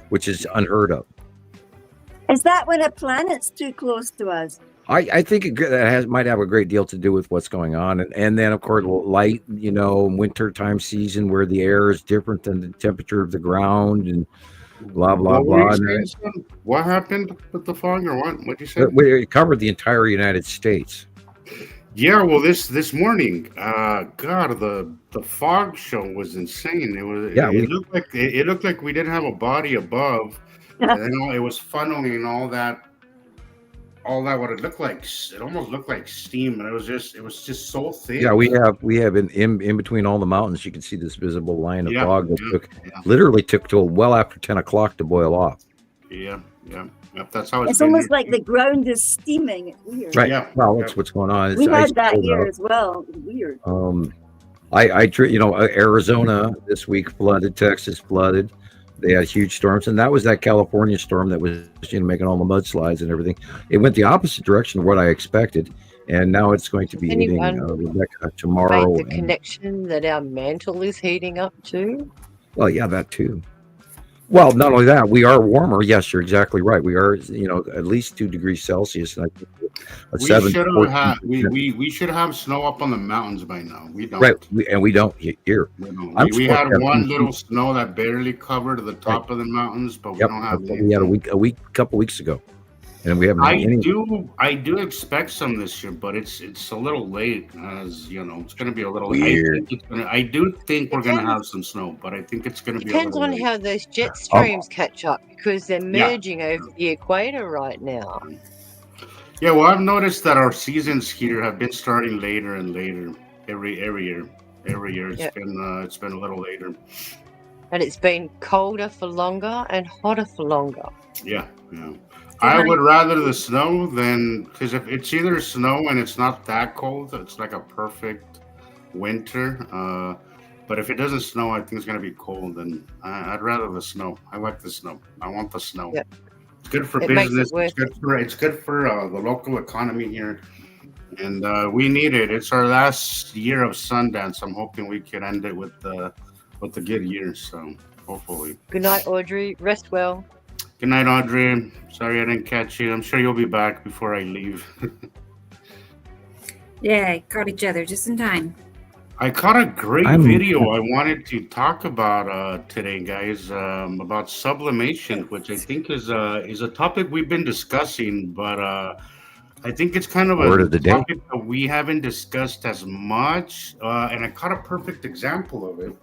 which is unheard of. Is that when a planet's too close to us? I think that might have a great deal to do with what's going on, and then of course light, winter time season where the air is different than the temperature of the ground, and blah blah blah. What happened with the fog, or what? What'd you say? It covered the entire United States. Yeah, well, this morning, God, the fog show was insane. It was. Yeah, it looked like we didn't have a body above, and then it was funneling all that what it looked like. It almost looked like steam, and it was just so thick. Yeah, we have in between all the mountains, you can see this visible line of fog that literally took till well after 10 o'clock to boil off. Yeah. That's how it's almost like the ground is steaming. It's weird. Right. Yeah. Well, that's what's going on. We had that here as well. It's weird. Arizona this week flooded. Texas flooded. They had huge storms, and that was that California storm that was making all the mudslides and everything. It went the opposite direction of what I expected, and now it's going to be hitting Rebecca tomorrow. The connection that our mantle is heating up too. Well, yeah, that too. Well, not only that, we are warmer. Yes, you're exactly right. We are, at least 2 degrees Celsius. And we should have snow up on the mountains by now. We don't. Right, we don't here. We had one little snow that barely covered the top of the mountains, but we don't have. We had a couple weeks ago, and we haven't. I do expect some this year, but it's a little late. As you know, it's going to be a little weird. I do think we're going to have some snow, but I think it's going to be. Depends on how those jet streams catch up, because they're merging over the equator right now. Yeah, well, I've noticed that our seasons here have been starting later and later every year. Every year it's been a little later, and it's been colder for longer and hotter for longer. Yeah. I would rather the snow than, because if it's either snow and it's not that cold, it's like a perfect winter. But if it doesn't snow, I think it's going to be cold, and I'd rather the snow. I like the snow. I want the snow. Yep. It's good for business. It's good for the local economy here, and we need it. It's our last year of Sundance. I'm hoping we can end it with the good year. So hopefully. Good night, Audrey. Rest well. Good night, Audrey. Sorry I didn't catch you. I'm sure you'll be back before I leave. Yeah, caught each other just in time. I caught a great video I wanted to talk about today, guys, about sublimation, which I think is a topic we've been discussing, but I think it's kind of a topic that we haven't discussed as much, and I caught a perfect example of it.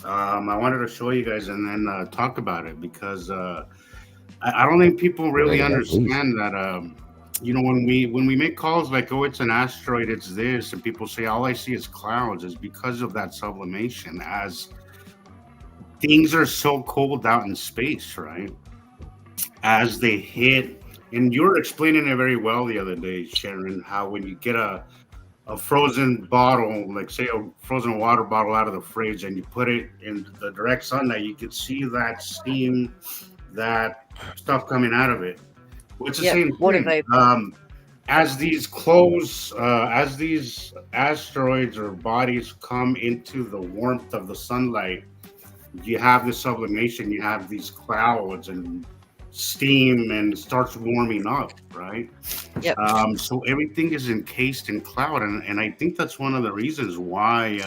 I wanted to show you guys and then talk about it, because I don't think people really understand that. When we make calls like, oh, it's an asteroid, it's this, and people say all I see is clouds, is because of that sublimation, as things are so cold out in space, right? As they hit, and you were explaining it very well the other day, Sharon, how when you get a frozen bottle, like say a frozen water bottle out of the fridge, and you put it in the direct sunlight, you can see that steam, that stuff coming out of it. It's the same thing. As these as these asteroids or bodies come into the warmth of the sunlight, you have this sublimation, you have these clouds and steam, and it starts warming up, right? Yep. So everything is encased in cloud, and I think that's one of the reasons why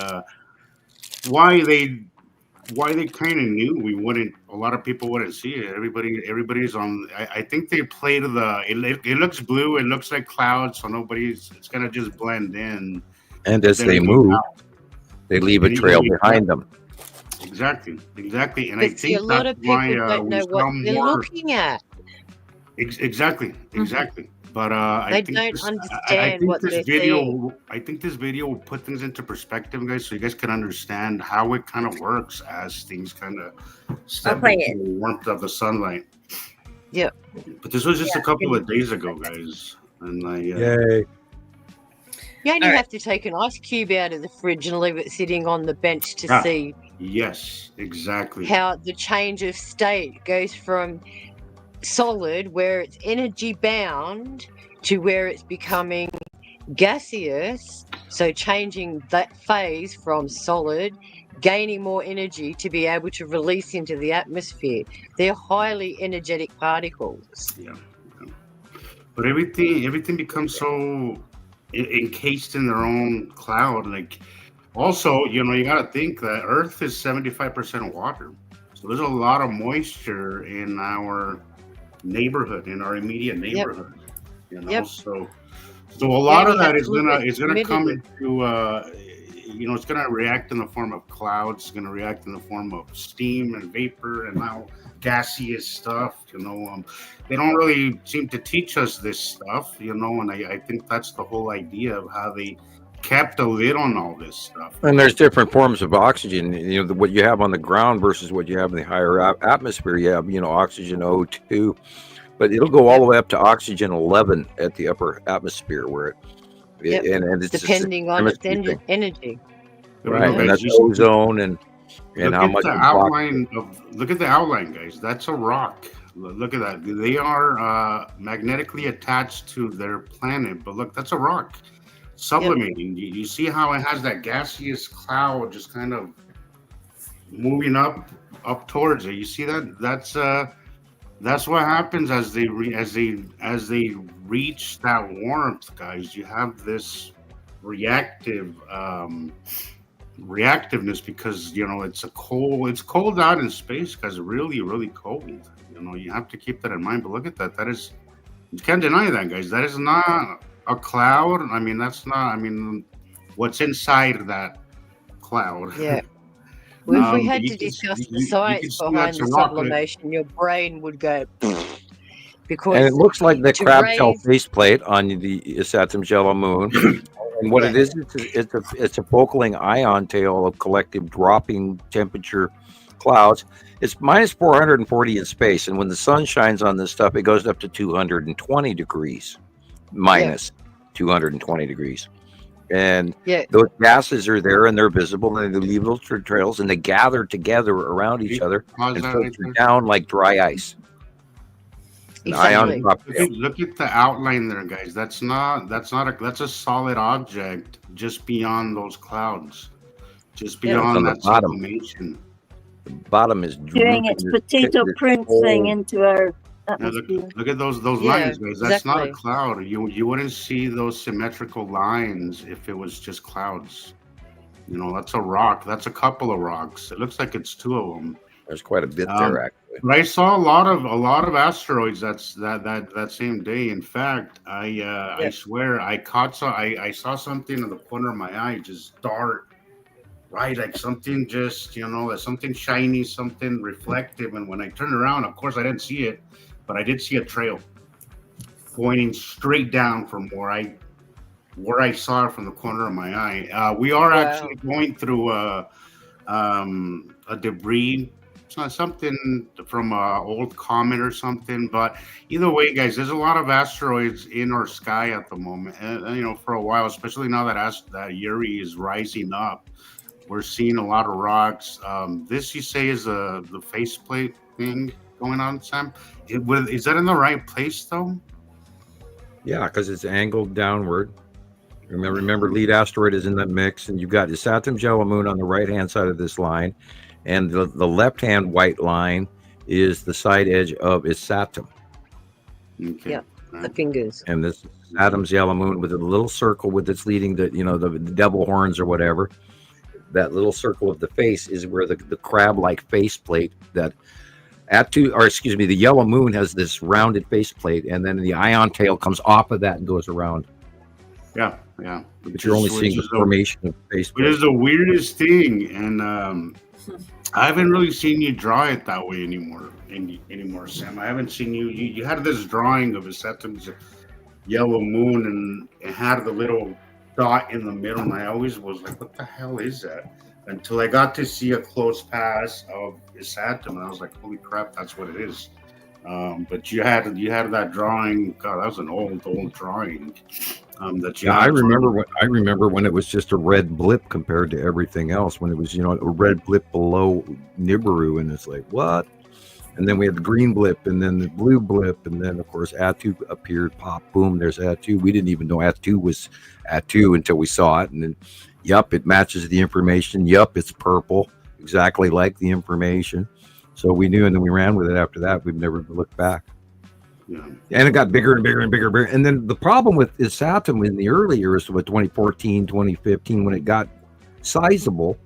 they kind of knew a lot of people wouldn't see it. Everybody's on. I think they played it looks blue, it looks like clouds, so it's gonna just blend in. And as they move, they leave a trail behind them. Exactly. And but I think a lot of people don't know what they're looking at. Exactly. But they don't understand what they're seeing. I think this video will put things into perspective, guys, so you guys can understand how it kind of works as things kind of step into the warmth of the sunlight. Yeah. But this was just a couple of days ago, guys. And yay. You only have to take an ice cube out of the fridge and leave it sitting on the bench to see Yes, exactly. How the change of state goes from solid, where it's energy bound, to where it's becoming gaseous. So changing that phase from solid, gaining more energy to be able to release into the atmosphere. They're highly energetic particles. Yeah. But everything becomes so encased in their own cloud. Like, also, you got to think that Earth is 75% water. So there's a lot of moisture in our neighborhood, in our immediate neighborhood. Yep. So a lot of you that have to look at is gonna come humidity. into it's gonna react in the form of clouds. It's gonna react in the form of steam and vapor and now gaseous stuff. They don't really seem to teach us this stuff. And I think that's the whole idea of how they kept a lid on all this stuff. And there's different forms of oxygen. What you have on the ground versus what you have in the higher atmosphere. You have, oxygen O2, but it'll go all the way up to oxygen 11 at the upper atmosphere, where and it's depending on its chemistry thing. energy. Right, and that's ozone and how much. Look at the outline, guys. That's a rock. Look at that. They are magnetically attached to their planet, but look, that's a rock sublimating. You see how it has that gaseous cloud just kind of moving up towards it. You see that? That's what happens as they reach that warmth, guys. You have this reactiveness because it's cold out in space, guys. Really, really cold. You have to keep that in mind. But look at that. You can't deny that, guys. That is not a cloud. I mean, what's inside that cloud? Yeah. Well, if we had to discuss the science behind the sublimation, your brain would go because. And it looks like the crab shell faceplate on the Saturn's yellow moon. And what it is, it's a focaling ion tail of collective dropping temperature clouds. It's minus 440 in space, and when the sun shines on this stuff, it goes up to 220 degrees, minus 220 degrees. And those gases are there, and they're visible, and they leave little trails, and they gather together around each other and filter down like dry ice. Exactly. Look at the outline there, guys. That's a solid object just beyond those clouds, just beyond that sublimation. The bottom is doing its potato print thing into our atmosphere. Look at those lines, guys. That's not a cloud. You wouldn't see those symmetrical lines if it was just clouds. That's a rock. That's a couple of rocks. It looks like it's two of them. There's quite a bit there, actually. But I saw a lot of asteroids that same day. In fact, I swear I saw something in the corner of my eye just dart. Right, like something just, something shiny, something reflective. And when I turned around, of course, I didn't see it, but I did see a trail pointing straight down from where I saw it from the corner of my eye. We are actually going through a debris, something from an old comet or something. But either way, guys, there's a lot of asteroids in our sky at the moment. And for a while, especially now that Uri is rising up. We're seeing a lot of rocks. This, you say, is the faceplate thing going on, Sam? Is that in the right place, though? Yeah, because it's angled downward. Remember, lead asteroid is in that mix, and you've got the Saturn's yellow moon on the right-hand side of this line, and the left-hand white line is the side edge of its Saturn. Okay. Yeah, the fingers. And this Saturn's yellow moon with a little circle with its leading the devil horns or whatever. That little circle of the face is where the crab-like faceplate the yellow moon has this rounded faceplate, and then the ion tail comes off of that and goes around. Yeah. But you're only seeing the formation of the faceplate. It is the weirdest thing, and I haven't really seen you draw it that way anymore, Sam. I haven't seen you. You had this drawing of a Saturn's yellow moon, and it had the little dot in the middle, and I always was like, what the hell is that? Until I got to see a close pass of Saturn, and I was like, holy crap, that's what it is. But you had that drawing. God, that was an old drawing. Yeah, I remember when it was just a red blip compared to everything else. When it was, a red blip below Nibiru, and it's like, what? And then we had the green blip, and then the blue blip, and then of course Atu appeared. Pop, boom, there's Atu. We didn't even know Atu was Atu until we saw it, and then, yup, it matches the information. Yup, it's purple, exactly like the information. So we knew, and then we ran with it. After that, we've never looked back. Yeah. And it got bigger and bigger and bigger and bigger. And then the problem with Isatum in the early years, with 2014, 2015, when it got sizable,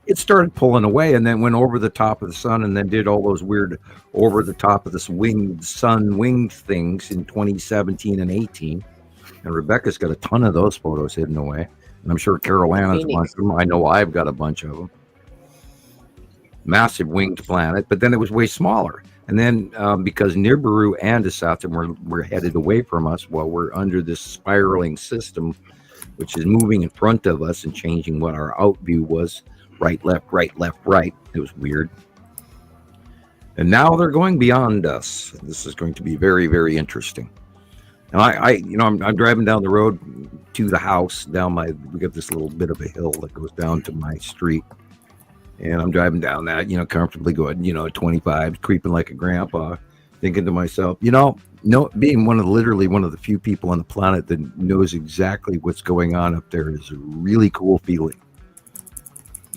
it started pulling away and then went over the top of the sun, and then did all those weird over the top of this winged things in 2017 and 18. And Rebecca's got a ton of those photos hidden away. And I'm sure Carolina's a bunch of them. I know I've got a bunch of them. Massive winged planet, but then it was way smaller. And then because Nibiru and Isatum were headed away from us, while we're under this spiraling system, which is moving in front of us and changing what our out view was. Right, left, right, left, right. It was weird. And now they're going beyond us. This is going to be very, very interesting. And I'm driving down the road to the house. We got this little bit of a hill that goes down to my street. And I'm driving down that, comfortably going, 25, creeping like a grandpa, thinking to myself, being literally one of the few people on the planet that knows exactly what's going on up there is a really cool feeling.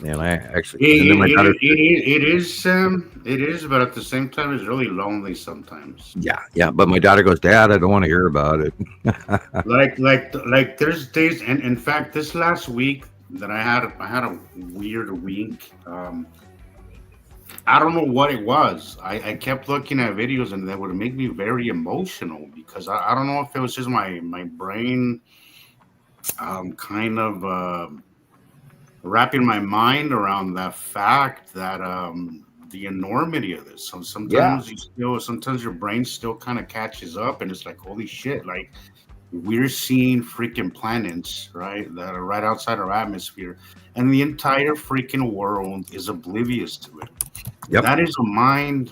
And I actually, it is, but at the same time, it's really lonely sometimes. Yeah. But my daughter goes, Dad, I don't want to hear about it. like there's days, and in fact, this last week that I had a weird week. I don't know what it was. I kept looking at videos, and that would make me very emotional because I don't know if it was just my brain, kind of. Wrapping my mind around that fact that the enormity of this. So sometimes sometimes your brain still kind of catches up, and it's like, holy shit, like we're seeing freaking planets, right, that are right outside our atmosphere, and the entire freaking world is oblivious to it. Yep. That is a mind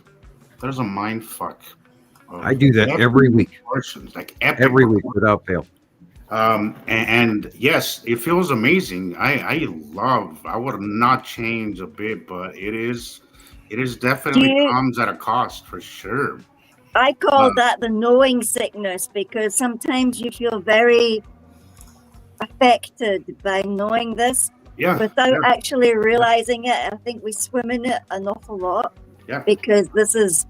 fuck. I do that every week. Like every week without fail. And yes, it feels amazing. I would not change a bit, but it is definitely comes at a cost for sure. I call that the knowing sickness, because sometimes you feel very affected by knowing this without actually realizing it. I think we swim in it an awful lot because this is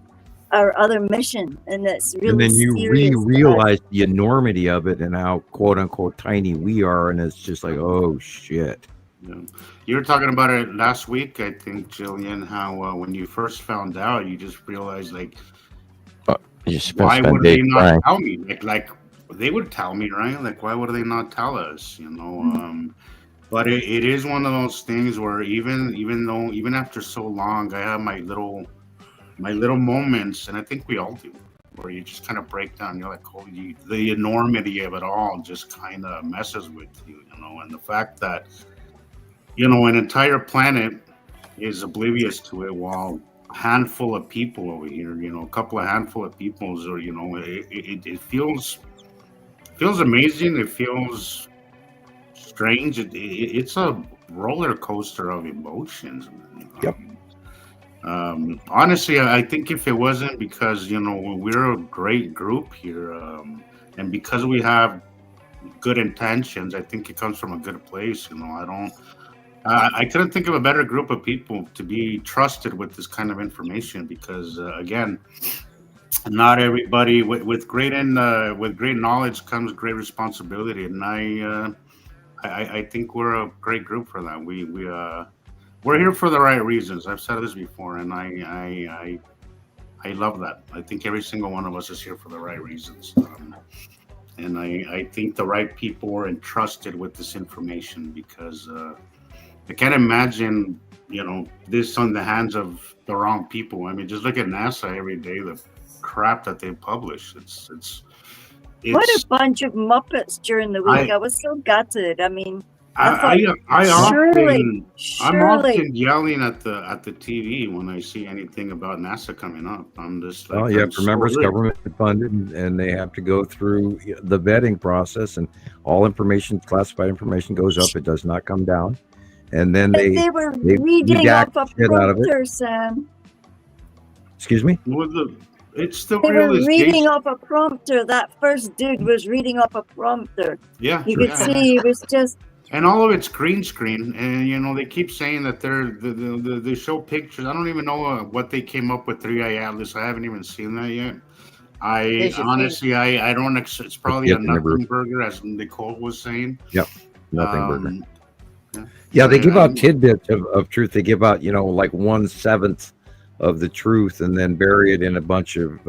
our other mission, and it's really. And then you realize the enormity of it and how quote unquote tiny we are, and it's just like, oh shit. Yeah. You were talking about it last week, I think, Gillian. How when you first found out, you just realized like, why would they not tell me? Like they would tell me, right? Like, why would they not tell us? But it is one of those things where even after so long, I have my little moments, and I think we all do, where you just kind of break down. You're like, holy, the enormity of it all just kind of messes with you, and the fact that, an entire planet is oblivious to it, while a handful of people over here, a couple of handful of peoples, or, it feels amazing. It feels strange. It's a roller coaster of emotions. Yep. Honestly, I think if it wasn't because, we're a great group here, and because we have good intentions, I think it comes from a good place. I couldn't think of a better group of people to be trusted with this kind of information, because again, not everybody with great knowledge comes great responsibility, and I think we're a great group for that. We're here for the right reasons. I've said this before, and I love that. I think every single one of us is here for the right reasons. And I think the right people are entrusted with this information, because I can't imagine, this on the hands of the wrong people. I mean, just look at NASA every day, the crap that they publish. It's what a bunch of Muppets during the week. I was so gutted. I mean, I thought, I surely, I'm surely. often yelling at the TV when I see anything about NASA coming up. I'm just like, Well, you have I'm to so remember it's lit. government funded, and they have to go through the vetting process, and all information, classified information, goes up. It does not come down, and then But they were they reading redact off a shit out of it. prompter, Sam. Excuse me. Well, it's the They were reading realization. off a prompter. That first dude was reading off a prompter. Yeah, You could yeah. see it was just. And all of it's green screen, and they keep saying that they show pictures. I don't even know what they came up with 3i Atlas. I haven't even seen that yet. I There's your honestly, I don't. It's probably a Yes, Nibiru. nothing burger, as Nicole was saying. Yep, nothing burger. Yeah, Yeah, they give I- out tidbits of truth. They give out, like 1/7 of the truth, and then bury it in a bunch of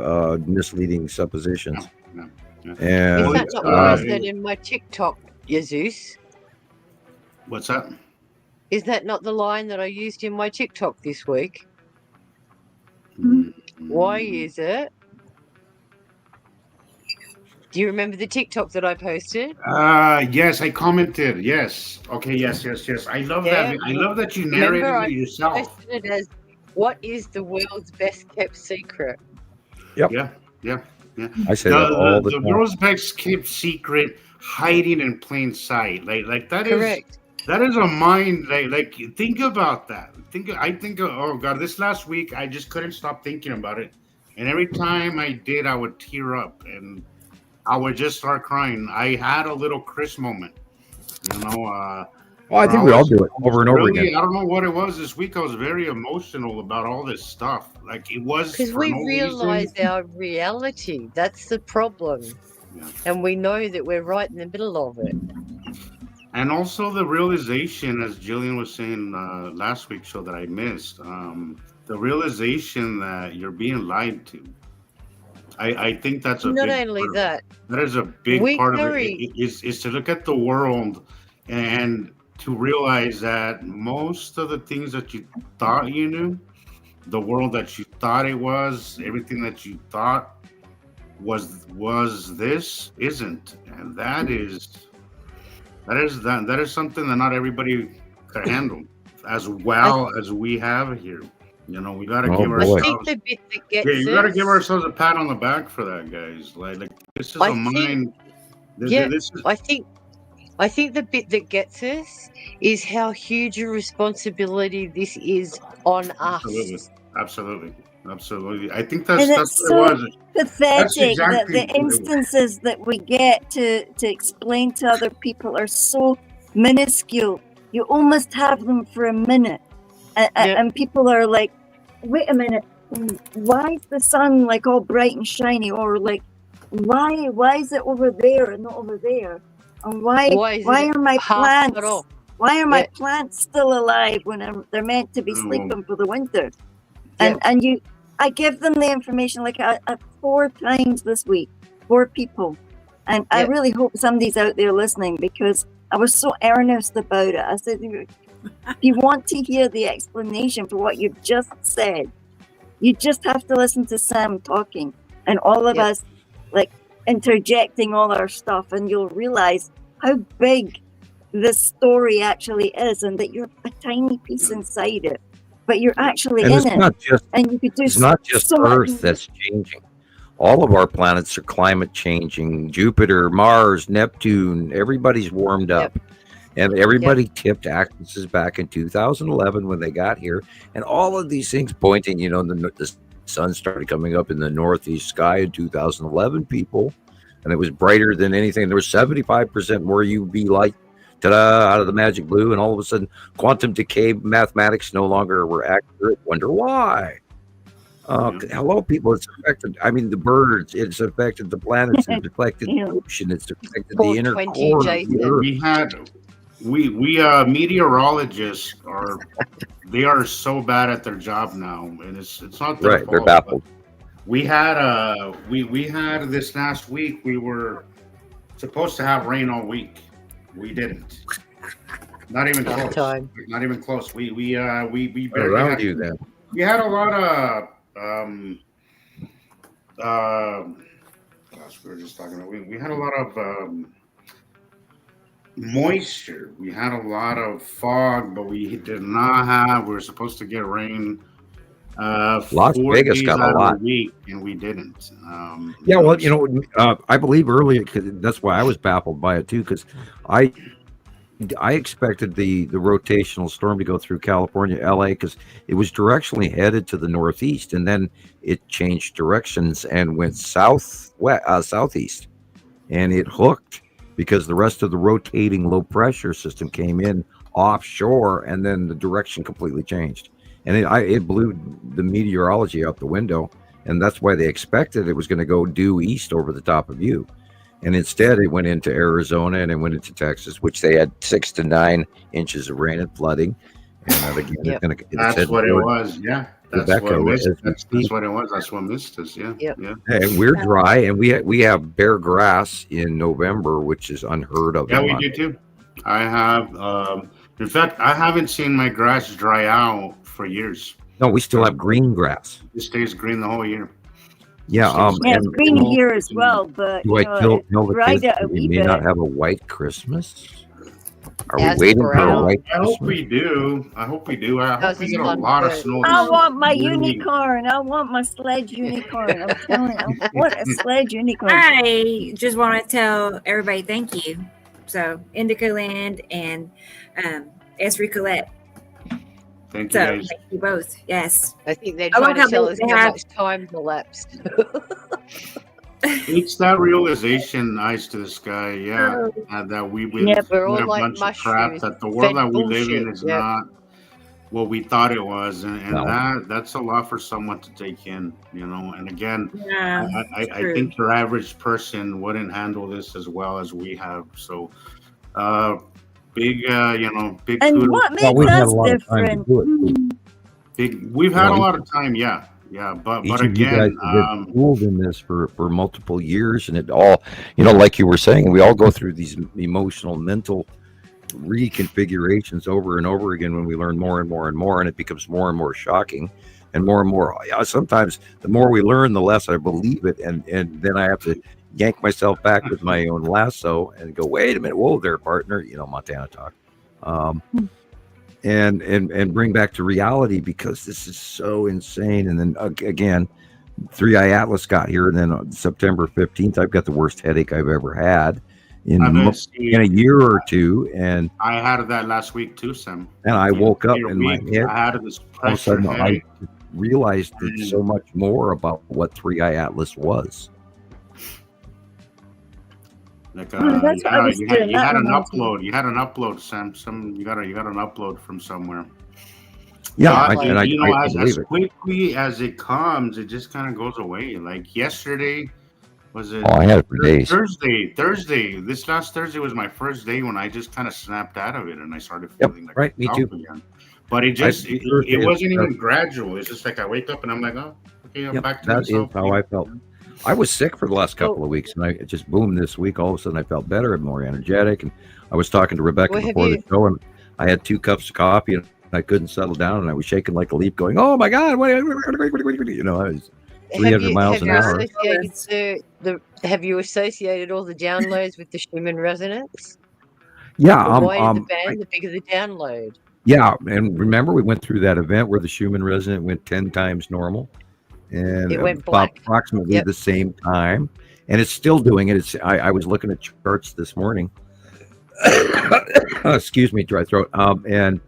misleading suppositions. yeah, yeah. Is And that not what I said in my TikTok, Jesus? What's that? Is that not the line that I used in my TikTok this week? Why is it? Do you remember the TikTok that I posted? Yes, I commented. Yes. Okay. Yes. I love that. I love that you narrated Remember, it I yourself. posted it as, "What is the world's best kept secret?" Yep. Yeah. I say that all the The time. world's best kept secret, hiding in plain sight. Like that is. Correct. That is a mind. Like think about that. Oh God, this last week I just couldn't stop thinking about it, and every time I did, I would tear up and I would just start crying. I had a little Chris moment, Well, I think we all do it over and over again. I don't know what it was this week. I was very emotional about all this stuff. Like it was Because for we no realize reason. our reality. That's the problem. Yeah. And we know that we're right in the middle of it. And also the realization, as Gillian was saying last week's show that I missed, the realization that you're being lied to. I think that's a Not big only part of that, it. That is a big we part of carry- it. Is to look at the world and to realize that most of the things that you thought you knew, the world that you thought it was, everything that you thought was this isn't, and that is something that not everybody could handle as well as we have here. We gotta give I ourselves. think the bit that gets You gotta give us- ourselves a pat on the back for that, guys. Like this is I a think- mind. Yeah, This is, I think the bit that gets us is how huge a responsibility this is on us. absolutely. I think that's And what it's it so was. pathetic exactly that the what it was. instances that we get to explain to other people are so minuscule. You almost have them for a minute. And people are like, wait a minute, why is the sun like all bright and shiny? Or like, why is it over there and not over there? And why are my plants why are my plants still alive when they're meant to be sleeping for the winter? And I give them the information like 4 times this week, 4 people. And I really hope somebody's out there listening, because I was so earnest about it. I said, if you want to hear the explanation for what you've just said, you just have to listen to Sam talking and all of us like interjecting all our stuff, and you'll realize how big this story actually is, and that you're a tiny piece inside it, but you're actually And in it's it. not just And you could do it's not just so much Earth that's changing. All of our planets are climate changing. Jupiter, Mars, Neptune, everybody's warmed up. And everybody tipped axes back in 2011 when they got here. And all of these things pointing, the sun started coming up in the northeast sky in 2011, people. And it was brighter than anything. There was 75% more UV light, out of the magic blue. And all of a sudden, quantum decay mathematics no longer were accurate. Wonder why? Hello, people. It's affected. I mean, the birds. It's affected the planets. It's affected the ocean. It's affected the inner core of the Earth. We meteorologists are so bad at their job now, and it's not their fault. They're baffled. We had we had this last week. We were supposed to have rain all week. We didn't. Not even close. Not even close. We barely around had, you then. We had a lot of gosh, we were just talking about. We had a lot of moisture. We had a lot of fog, but we did not have. We were supposed to get rain Las 4 Vegas days got a out of lot. the week, and we didn't. Yeah, well, I believe earlier, cause that's why I was baffled by it too, because I expected the rotational storm to go through California, LA, because it was directionally headed to the northeast, and then it changed directions and went southeast, and it hooked because the rest of the rotating low pressure system came in offshore, and then the direction completely changed, and it blew the meteorology out the window, and that's why they expected it was going to go due east over the top of you. And instead, it went into Arizona and it went into Texas, which they had 6 to 9 inches of rain and flooding. And again, that's what it was. Yeah, that's Rebecca, what missed. That's what it was. That's what missed us. Yeah, Yep. yeah. And we're dry, and we have bare grass in November, which is unheard of. Yeah, we do too. I have. In fact, I haven't seen my grass dry out for years. No, we still have green grass. It stays green the whole year. Yeah, it's green here as well, but do I tell the dried kids out a that we wee may bit. not have a white Christmas? Are That's we waiting for a brown. white I hope Christmas? we do. I hope we do. I hope we get a fun lot of bird. snow. I want my Really. unicorn. I want my sledge unicorn. I'm telling you, I want a sledge unicorn. I just want to tell everybody thank you. So, Indica Land and Esri Colette. Thank you, So, guys. thank you both. Yes. I think they're I love trying how to tell they us how have- much time elapsed. It's that realization, eyes to the sky, yeah, that we Yeah, we're all a like bunch of crap. mushrooms, That the world fed that we live in bullshit, is yeah. not what we thought it was, and No. that's a lot for someone to take in, And again, Yeah, I true. think your average person wouldn't handle this as well as we have. So, big, big. And kudos. what Well, makes we've had a us lot of time to different? do it, too. We've had a Well, lot of time, yeah, but Each of you guys again, have been schooled in this for multiple years, and it all, like you were saying, we all go through these emotional, mental reconfigurations over and over again when we learn more and more and more, and it becomes more and more shocking and more. Sometimes the more we learn, the less I believe it, and then I have to yank myself back with my own lasso and go, wait a minute, whoa there, partner, Montana talk. And bring back to reality, because this is so insane. And then again, 3i Atlas got here, and then on September 15th, I've got the worst headache I've ever had in a year or two. And I had that last week too, Sam. and I woke up in my head. I had this All of a pressure sudden, I headache. realized that so much more about what 3i Atlas was. Like that's what I was doing. you That had an reminds me. upload. You had an upload, Sam. You got an upload from somewhere. Yeah, I I as believe it. quickly as it comes, it just kind of goes away. Like yesterday, was it? Oh, I had it for days. Thursday. This last Thursday was my first day when I just kind of snapped out of it and I started Yep, feeling like right, me myself too. again. But it wasn't even gradual. It's just like I wake up and I'm like, oh, okay, I'm Yep, back to that is myself. how I felt. I was sick for the last couple of weeks, and I just boomed this week. All of a sudden, I felt better and more energetic. And I was talking to Rebecca Well, before the show, and I had 2 cups of coffee, and I couldn't settle down, and I was shaking like a leaf, going, "Oh my God!" I was 300 miles an hour. Have you associated all the downloads with the Schumann resonance? Yeah, The wider the band, the bigger the download. yeah, and remember we went through that event where the Schumann resonant went 10 times normal, and It went about black. approximately Yep. the same time, and it's still doing it. I was looking at charts this morning. Excuse me, dry throat. And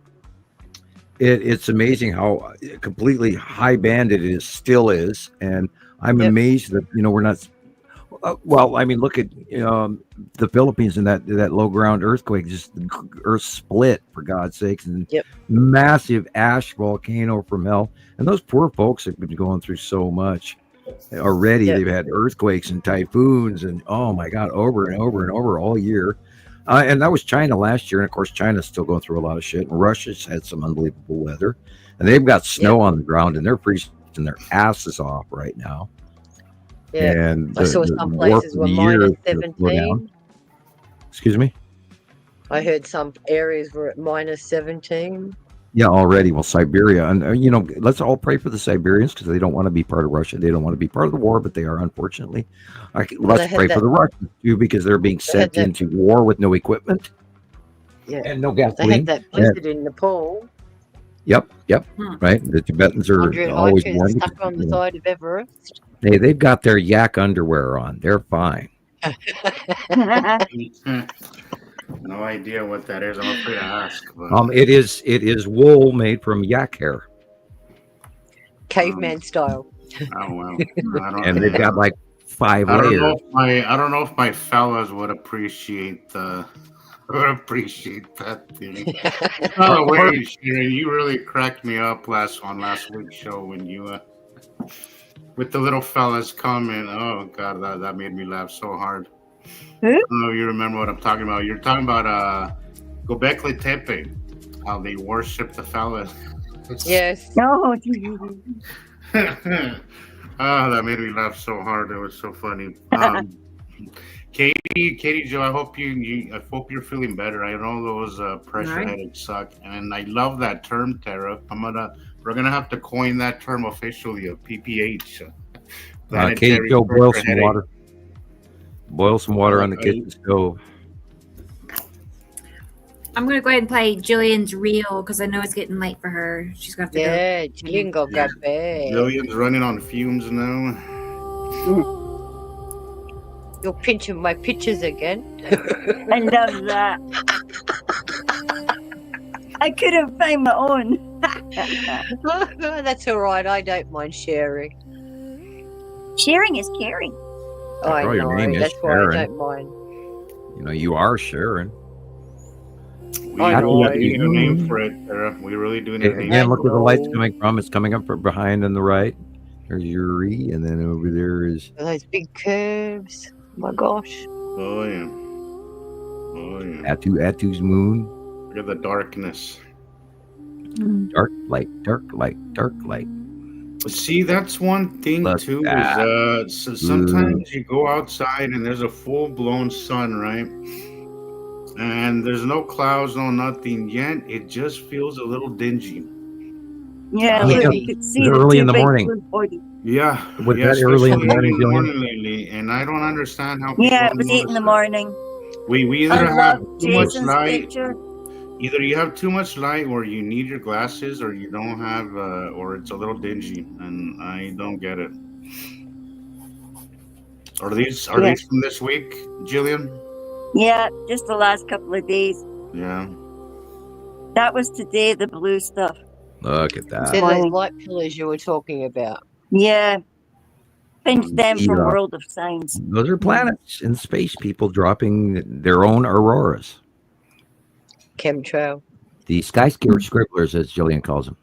it's amazing how completely high banded it still is, and I'm Yep. amazed that we're not. Well, I mean, look at the Philippines and that low ground earthquake, just the earth split, for God's sakes, and Yep. massive ash volcano from hell. And those poor folks have been going through so much already. Yep. They've had earthquakes and typhoons, and oh my God, over and over and over all year. And that was China last year, and of course, China's still going through a lot of shit. And Russia's had some unbelievable weather, and they've got snow on the ground, and they're freezing their asses off right now. Yeah. And I saw some places were minus 17. Excuse me. I heard some areas were at minus 17. Yeah, already. Well, Siberia, and let's all pray for the Siberians, because they don't want to be part of Russia. They don't want to be part of the war, but they are, unfortunately. Well, Let's they had pray for that- the Russians too, because they're being sent that- into war with no equipment. Yeah. and no They have gasoline. that blizzard in Nepal. Yep. Hmm. Right. The Tibetans are 100 always hikers warned. stuck on the side of Everest. Hey, they've got their yak underwear on. They're fine. No idea what that is. I'm afraid to ask. But, It is wool made from yak hair, Caveman style. oh well. I don't, and they've got like 5 I don't layers. know if I don't know if my fellas would appreciate that thing. Oh wait, Sharon, you really cracked me up last week's show when you with the little fellas coming. Oh god, that made me laugh so hard. Who? I don't know if you remember what I'm talking about. You're talking about Göbekli Tepe, how they worship the fellas. Yes. No. Oh, that made me laugh so hard. It was so funny. Katie Joe, I hope you're feeling better. I know those pressure Right. headaches suck, and I love that term, Tara. We're gonna have to coin that term officially of PPH. Katie planetary Joe, boil pressure some headache. water. Boil some water on the kitchen stove. I'm going to go ahead and play Jillian's reel because I know it's getting late for her. She's going to have to go. Yeah, Gillian got bad. Jillian's running on fumes now. You're pinching my pictures again. I love that. I couldn't find my own. That's all right. I don't mind sharing. Sharing is caring. I After all, your name know. is That's why Sharon. I don't mind. You know, you are Sharon. We I know. really need a name for it, Tara. We really do need a name. Again, look where the light's know. coming from. It's coming up from behind on the right. There's Yuri, and then over there is Those big curves. Oh my gosh. Oh yeah. Oh yeah. Atu's moon. Look at the darkness. Dark light, dark light, dark light. See, that's one thing Look too. at Is so sometimes you go outside and there's a full blown sun, right? And there's no clouds, no nothing yet. It just feels a little dingy. Yeah, Yeah. look, you could see It's the early two in the big morning. blue bodies. Yeah. Was yeah, that early in the especially morning, Jillian? lately, and I don't understand how. Yeah, it people was 8 in notice the that. morning. We I either have love too much Jason's light. picture. Either you have too much light, or you need your glasses, or you don't have, or it's a little dingy, and I don't get it. Are these Yeah. from this week, Gillian? Yeah, just the last couple of days. Yeah. That was today, the blue stuff. Look at that. They're those Morning. light pillars you were talking about. Yeah. Pinch them from Yeah. World of Signs. Those are planets in space, people dropping their own auroras. Chemtrail. The skyscraper scribblers, as Jillian calls them.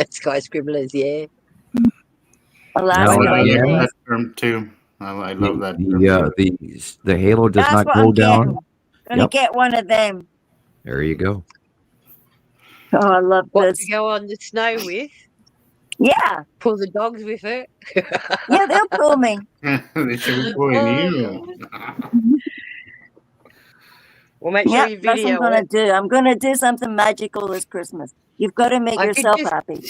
Sky scribblers, yeah. Alaska. Now, I like yeah. that term too. I love that term. The halo does That's not what go I'm down. getting. Gonna Yep. get one of them. There you go. Oh, I love What this. to go on the snow with? Yeah, Pull the dogs with it. yeah, they'll pull me. They should be pulling you. Well, make sure Yeah, you that's what video I'm gonna it. do. I'm gonna do something magical this Christmas. You've got to make I could yourself just- happy.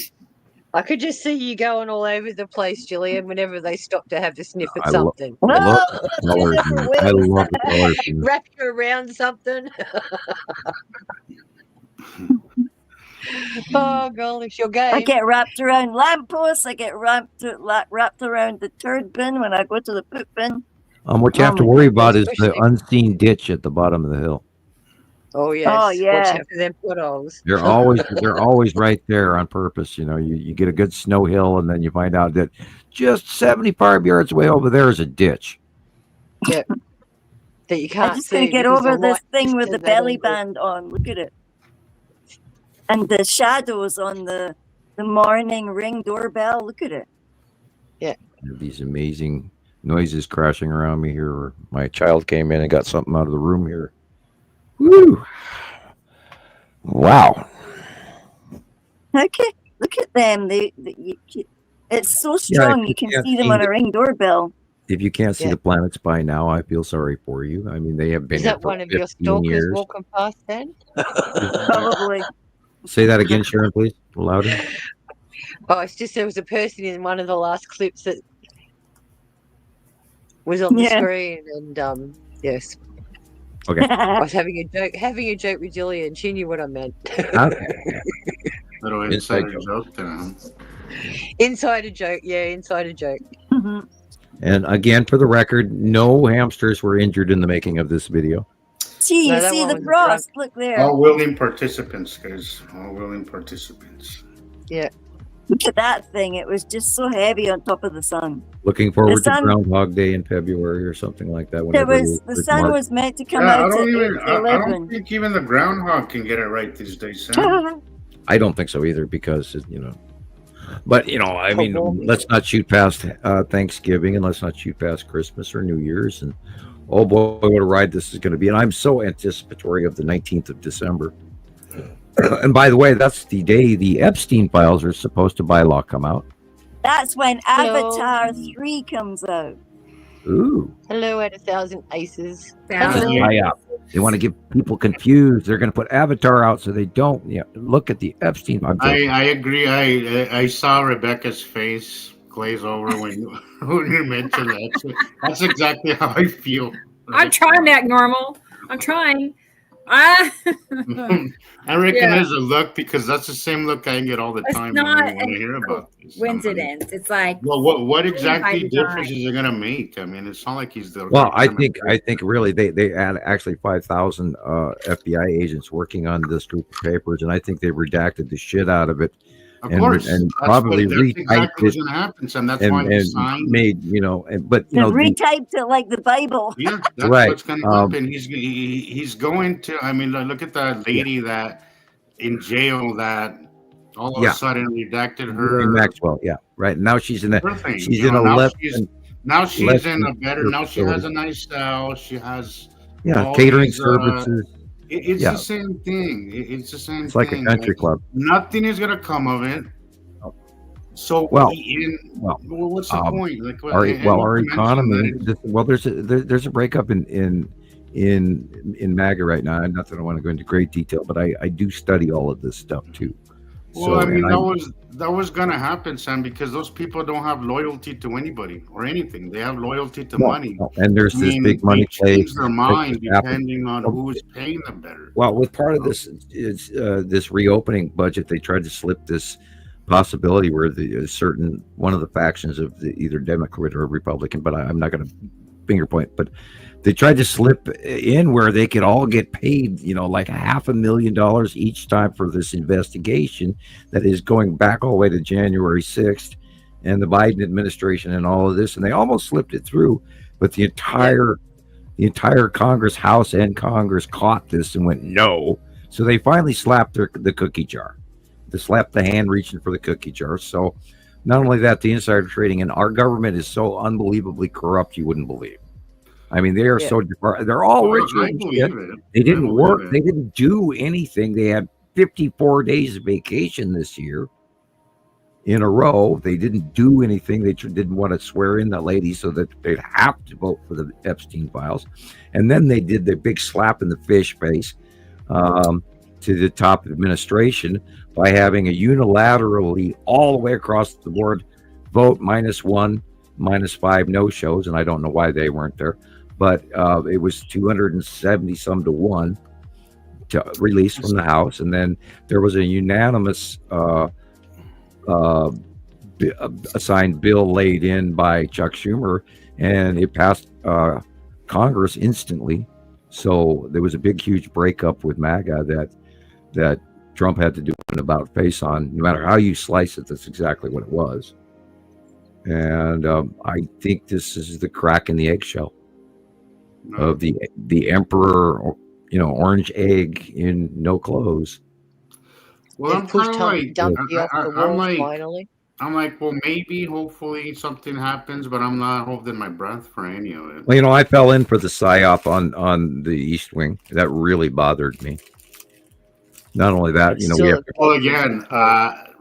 I could just see you going all over the place, Gillian, whenever they stop to have a sniff at I lo- something. I love Whoa, the two colors. different in it. I ways. love the colors. in it. Wrap you around something. Oh, girl, it's your game. I get wrapped around lampposts. I get wrapped around the turd bin when I go to the poop bin. What you Oh have to my worry God, about is the especially- unseen ditch at the bottom of the hill. Oh, yes. Oh, Watch yeah. out for them potholes. They're always right there on purpose. You know, you get a good snow hill, and then you find out that just 75 yards away over there is a ditch. That you can't I'm just see. gonna get because over the this light thing with the pushes that belly angle. band on. Look at it. And the shadows on the morning ring doorbell. Look at it. These amazing noises crashing around me here. My child came in and got something out of the room here. Woo! Wow. Okay, look at them. It's so strong. if you you can can't see them see on a ring doorbell. If you can't see Yeah. the planets by now, I feel sorry for you. I mean, they have been Is here that for one of your 15 stalkers years. walking past then? Probably. Say that again, Sharon, please. Louder. Oh, it's just there was a person in one of the last clips that was on the Yeah. screen, and yes, Okay. I was having a joke with Gillian. She knew what I meant. Okay. Little Inside insider joke there, huh? Insider joke. Yeah, insider joke. And again, for the record, no hamsters were injured in the making of this video. See, No, you that see one the was frost. Look there. All willing participants, guys. All willing participants. Yeah. Look at that thing. It was just so heavy on top of the sun. Looking forward to sun- Groundhog Day in February or something like that. It whenever was the sun March. was meant to come Yeah, out at 8 to I don't 11. think even the groundhog can get it right these days, Sam. I don't think so either because, but, I mean, let's not shoot past Thanksgiving and let's not shoot past Christmas or New Year's. And oh boy, what a ride this is going to be. And I'm so anticipatory of the 19th of December. And by the way, that's the day the Epstein files are supposed to by law come out. That's when Avatar 3 comes out. Ooh. Hello at 1,000 aces. Yeah. They want to get people confused. They're going to put Avatar out so they don't look at the Epstein. I agree. I saw Rebecca's face glaze over when you mentioned that. That's exactly how I feel. I'm trying to act normal. I'm trying. I reckon there's a look because that's the same look I get all the It's time not when I hear about this. coincidence. It's like, well, what exactly difference is it gonna make? I mean, it's not like he's the. Well, I think really they had actually 5,000 FBI agents working on this group of papers, and I think they redacted the shit out of it. Of course, and that's probably exactly retyped what's it going to happen, Sam. That's why he signed. Made but They retyped it like the Bible. Yeah, that's right. What's going to happen. He's going to. I mean, look at that lady that in jail that all of a sudden redacted her. Maxwell, right. Now she's in a she's in a now left. Now she's in a better. Now she has a nice cell. She has catering services. It's the same thing. It's the same thing. It's like a country club. Nothing is going to come of it. So, what's the point? Like, our economy. There's a breakup in MAGA right now. Not that I want to go into great detail, but I do study all of this stuff too. Well, I mean, that was gonna happen, Sam, because those people don't have loyalty to anybody or anything. They have loyalty to money. And there's this big money play. Change their mind depending on who's paying them better. Well, with part of this is this reopening budget, they tried to slip this possibility where one of the factions of the either Democrat or Republican, but I'm not going to finger point, but they tried to slip in where they could all get paid, like $500,000 each time for this investigation that is going back all the way to January 6th and the Biden administration and all of this. And they almost slipped it through, but the entire Congress, House and Congress caught this and went, no. So they finally slapped the cookie jar. They slapped the hand reaching for the cookie jar. So not only that, the insider trading and our government is so unbelievably corrupt, you wouldn't believe. I mean, they are they're all rich. They didn't work. They didn't do anything. They had 54 days of vacation this year in a row. They didn't do anything. They didn't want to swear in that lady so that they'd have to vote for the Epstein files. And then they did the big slap in the fish face to the top administration by having a unilaterally all the way across the board vote -1, -5 no-shows. And I don't know why they weren't there. But it was 270 some to 1 to release from the House, and then there was a unanimous assigned bill laid in by Chuck Schumer, and it passed Congress instantly. So there was a big, huge breakup with MAGA that Trump had to do an about face on. No matter how you slice it, that's exactly what it was. And I think this is the crack in the eggshell of the emperor, orange egg in no clothes. Well, I'm kind of like, finally. I'm like, well, maybe, hopefully, something happens, but I'm not holding my breath for any of it. Well, I fell in for the psyop on the East Wing. That really bothered me. Not only that, we have. Well, again,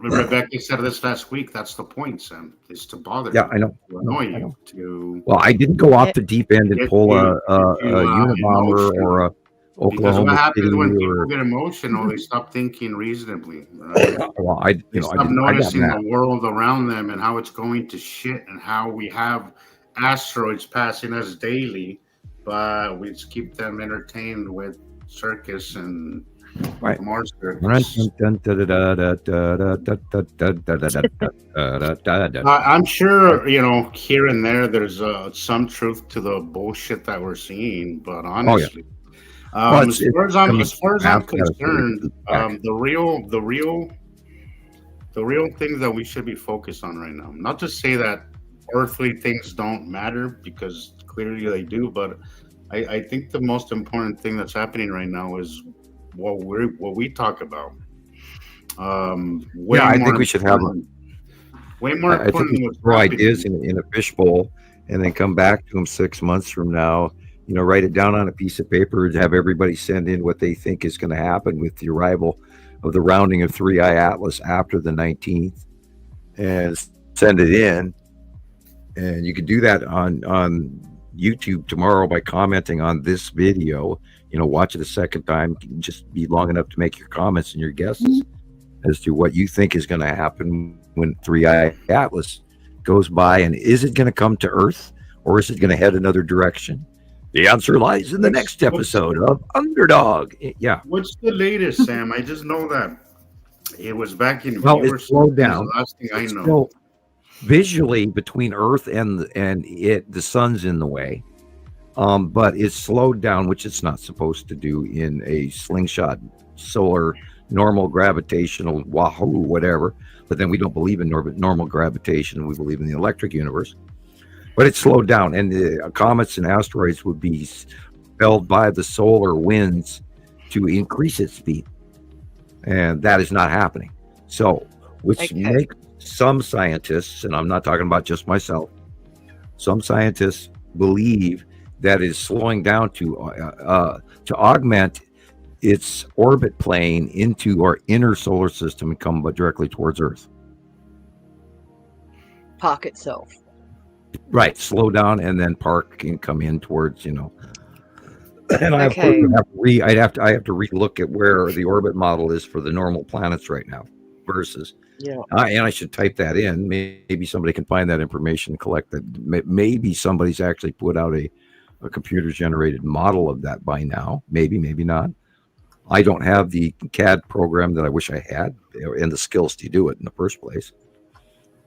Rebecca said this last week. That's the point, Sam, is to bother. Yeah, I know. To annoy you. Well, I didn't go off the deep end and pull a Unabomber or a Oklahoma because what happens City when people get emotional, they stop thinking reasonably. Well, they stop noticing the world around them and how it's going to shit and how we have asteroids passing us daily but we just keep them entertained with circus and Right. more circus. I'm sure, here and there, there's some truth to the bullshit that we're seeing, but honestly, as far as I'm concerned, the real things that we should be focused on right now. Not to say that earthly things don't matter, because clearly they do, but I think the most important thing that's happening right now is what we talk about. I think we should have way more. I think we should throw ideas in a fishbowl and then come back to them 6 months from now. Write it down on a piece of paper, have everybody send in what they think is going to happen with the arrival of the rounding of 3I Atlas after the 19th, and send it in. And you can do that on YouTube tomorrow by commenting on this video. Watch it a second time. Just be long enough to make your comments and your guesses as to what you think is going to happen when 3I Atlas goes by. And is it going to come to Earth, or is it going to head another direction? The answer lies in the next episode of Underdog. Yeah. What's the latest, Sam? I just know that it was back in. Well, it slowed down. The last thing I know. So visually, between Earth and it, the sun's in the way, but it's slowed down, which it's not supposed to do in a slingshot solar normal gravitational wahoo whatever. But then we don't believe in normal gravitation. We believe in the electric universe. But it's slowed down, and the comets and asteroids would be held by the solar winds to increase its speed, and that is not happening. So, which makes some scientists, and I'm not talking about just myself, some scientists believe that is slowing down to augment its orbit plane into our inner solar system and come directly towards Earth. Park itself. Right, slow down and then park and come in towards, And I have to relook at where the orbit model is for the normal planets right now versus. Yeah. And I should type that in. Maybe somebody can find that information, collect that. Maybe somebody's actually put out a computer-generated model of that by now. Maybe not. I don't have the CAD program that I wish I had and the skills to do it in the first place.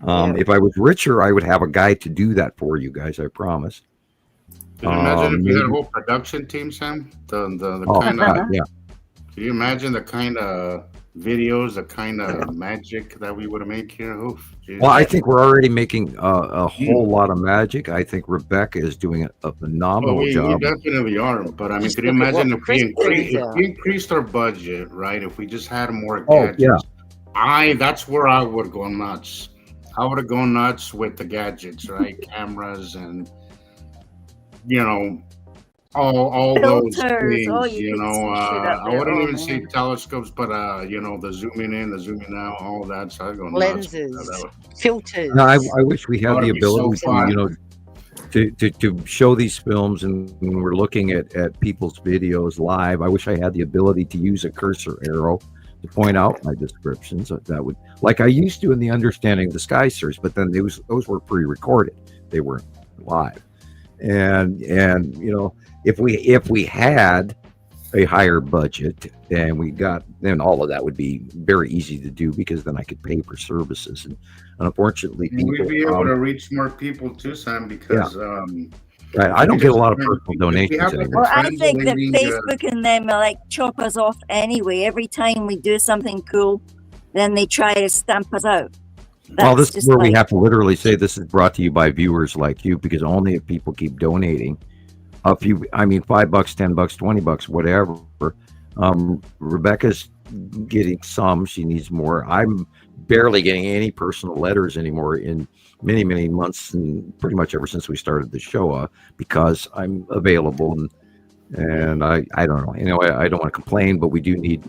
If I was richer, I would have a guy to do that for you guys. I promise. Can you imagine if you had a whole production team, Sam? Can you imagine the kind of videos, the kind of magic that we would make here? Oof, well, I think we're already making a whole lot of magic. I think Rebecca is doing a phenomenal job. We definitely are. But I mean, could you imagine if we increased our budget, right? If we just had more gadgets. That's where I would go nuts. I would have gone nuts with the gadgets, right? Cameras and, all those things, I wouldn't even say telescopes, but, the zooming in, the zooming out, all that. So I'd go lenses, filters. No, I wish we had the ability to show these films, and when we're looking at people's videos live, I wish I had the ability to use a cursor arrow to point out my descriptions. That would, like I used to in the Understanding of the Sky series, but then those were pre-recorded; they weren't live. And if we had a higher budget and then all of that would be very easy to do, because then I could pay for services. And unfortunately, we'd be able to reach more people too, Sam, because. Right. I don't get a lot of personal donations anymore. Well, I think that Facebook and them are chop us off anyway. Every time we do something cool, then they try to stamp us out. This is where we have to literally say this is brought to you by viewers like you, because only if people keep donating $5, $10, $20, whatever. Rebecca's getting some. She needs more. I'm barely getting any personal letters anymore in many, many months, and pretty much ever since we started the show, because I'm available, and I don't know. I don't want to complain, but we do need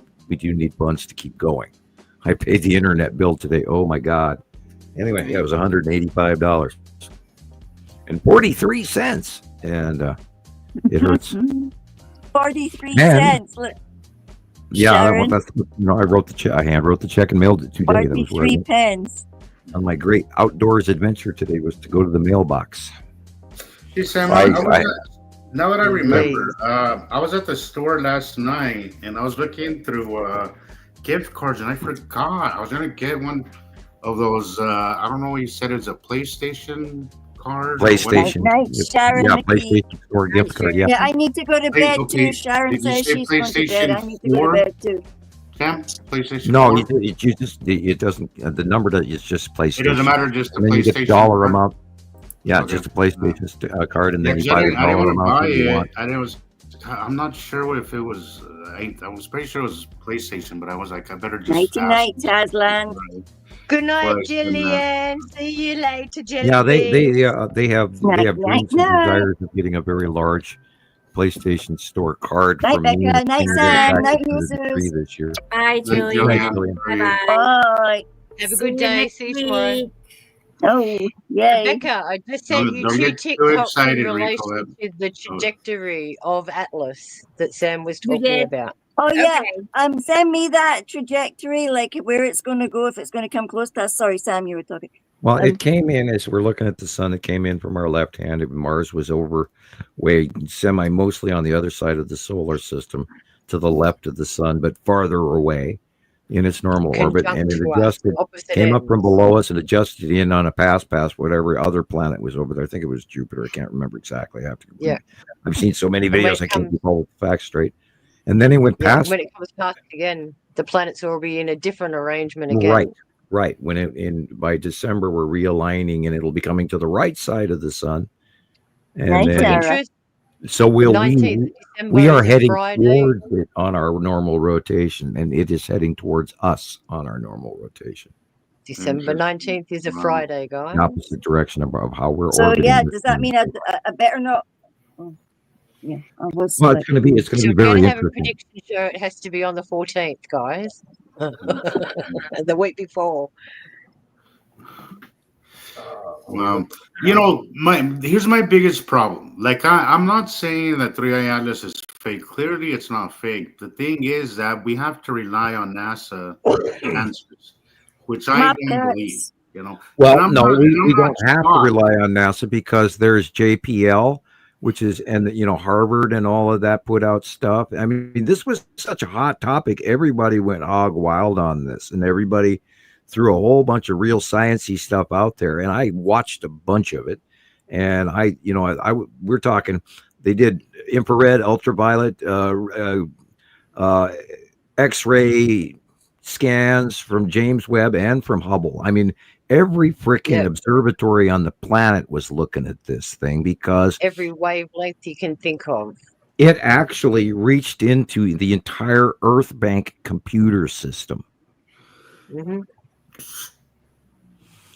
funds to keep going. I paid the internet bill today. Oh my God. Anyway, it was $185 and 43 cents, and it hurts. 43 cents. Yeah, I wrote the check. I hand wrote the check and mailed it today. 43 pence. On my great outdoors adventure today was to go to the mailbox. Hey, Sam, Now that I remember, Please. I was at the store last night and I was looking through gift cards and I forgot I was gonna get one of those. I don't know what you said. It was a PlayStation card. Or PlayStation. Night, Sharon Yeah, McKee. PlayStation Store gift card. Yeah. Yeah, I need to go to bed okay, too. Sharon did you says say she's going to bed. I PlayStation need to go 4? to bed too. Sam, PlayStation No, 4? you just it doesn't. The number that it's just PlayStation. It doesn't matter. Just the And then you get the PlayStation dollar card? amount. Yeah, Okay. just a PlayStation card, and then you Yeah, 'cause buy the I didn't dollar want to amount buy that you it. want. And it was. I'm not sure if it was. I was pretty sure it was PlayStation, but I was like, I better just. Nighty night, Tasland. Good night, But, Gillian. See you later, Jelly. Yeah, they Night, have night, dreams and night. desires of getting a very large PlayStation Store card Night, for me. Becca. and Night, it's Sam. back Night, to the users. tree this year. Bye, Julian. Gillian, Bye bye. Bye. Have a good day. See you tomorrow. Oh, yay. Rebecca, I just sent you Don't two get too TikToks excited, in Rico. relation to the trajectory of Atlas that Sam was You talking did? about. Oh, yeah. Okay. Send me that trajectory, like where it's going to go, if it's going to come close to us. Sorry, Sam, you were talking. Well, it came in as we're looking at the sun. It came in from our left hand. And Mars was over way mostly on the other side of the solar system, to the left of the sun, but farther away in its normal orbit, and it adjusted, came up from below us and adjusted in on a past whatever other planet was over there. I think it was Jupiter. I can't remember exactly. I have to. Yeah. I've seen so many And when videos, it I can't comes- keep all the facts straight. And then it went Yeah, past. when it comes past again, the planets will be in a different arrangement again. Right. When by December we're realigning, and it'll be coming to the right side of the sun. And Night, then, Sarah. so we 19th December are is a heading Friday. towards it on our normal rotation, and it is heading towards us on our normal rotation. December 19th is a Friday, guys. The opposite direction of how we're So, orbiting. yeah, the does that sun. mean I better not? Oh, yeah, I was. Well, it's going to be So very we're going to have a interesting. prediction show. It has to be on the 14th, guys. The week before. Well, here's my biggest problem. Like, I'm not saying that 3i Atlas is fake. Clearly, it's not fake. The thing is that we have to rely on NASA answers, which I don't believe. Well, no, we don't have to rely on NASA, because there's JPL, which is, and Harvard and all of that put out stuff. I mean, this was such a hot topic. Everybody went hog wild on this, and everybody threw a whole bunch of real sciencey stuff out there. And I watched a bunch of it, and we're talking. They did infrared, ultraviolet, X-ray scans from James Webb and from Hubble. I mean, every freaking observatory on the planet was looking at this thing, because every wavelength you can think of. It actually reached into the entire Earth Bank computer system. Mm-hmm.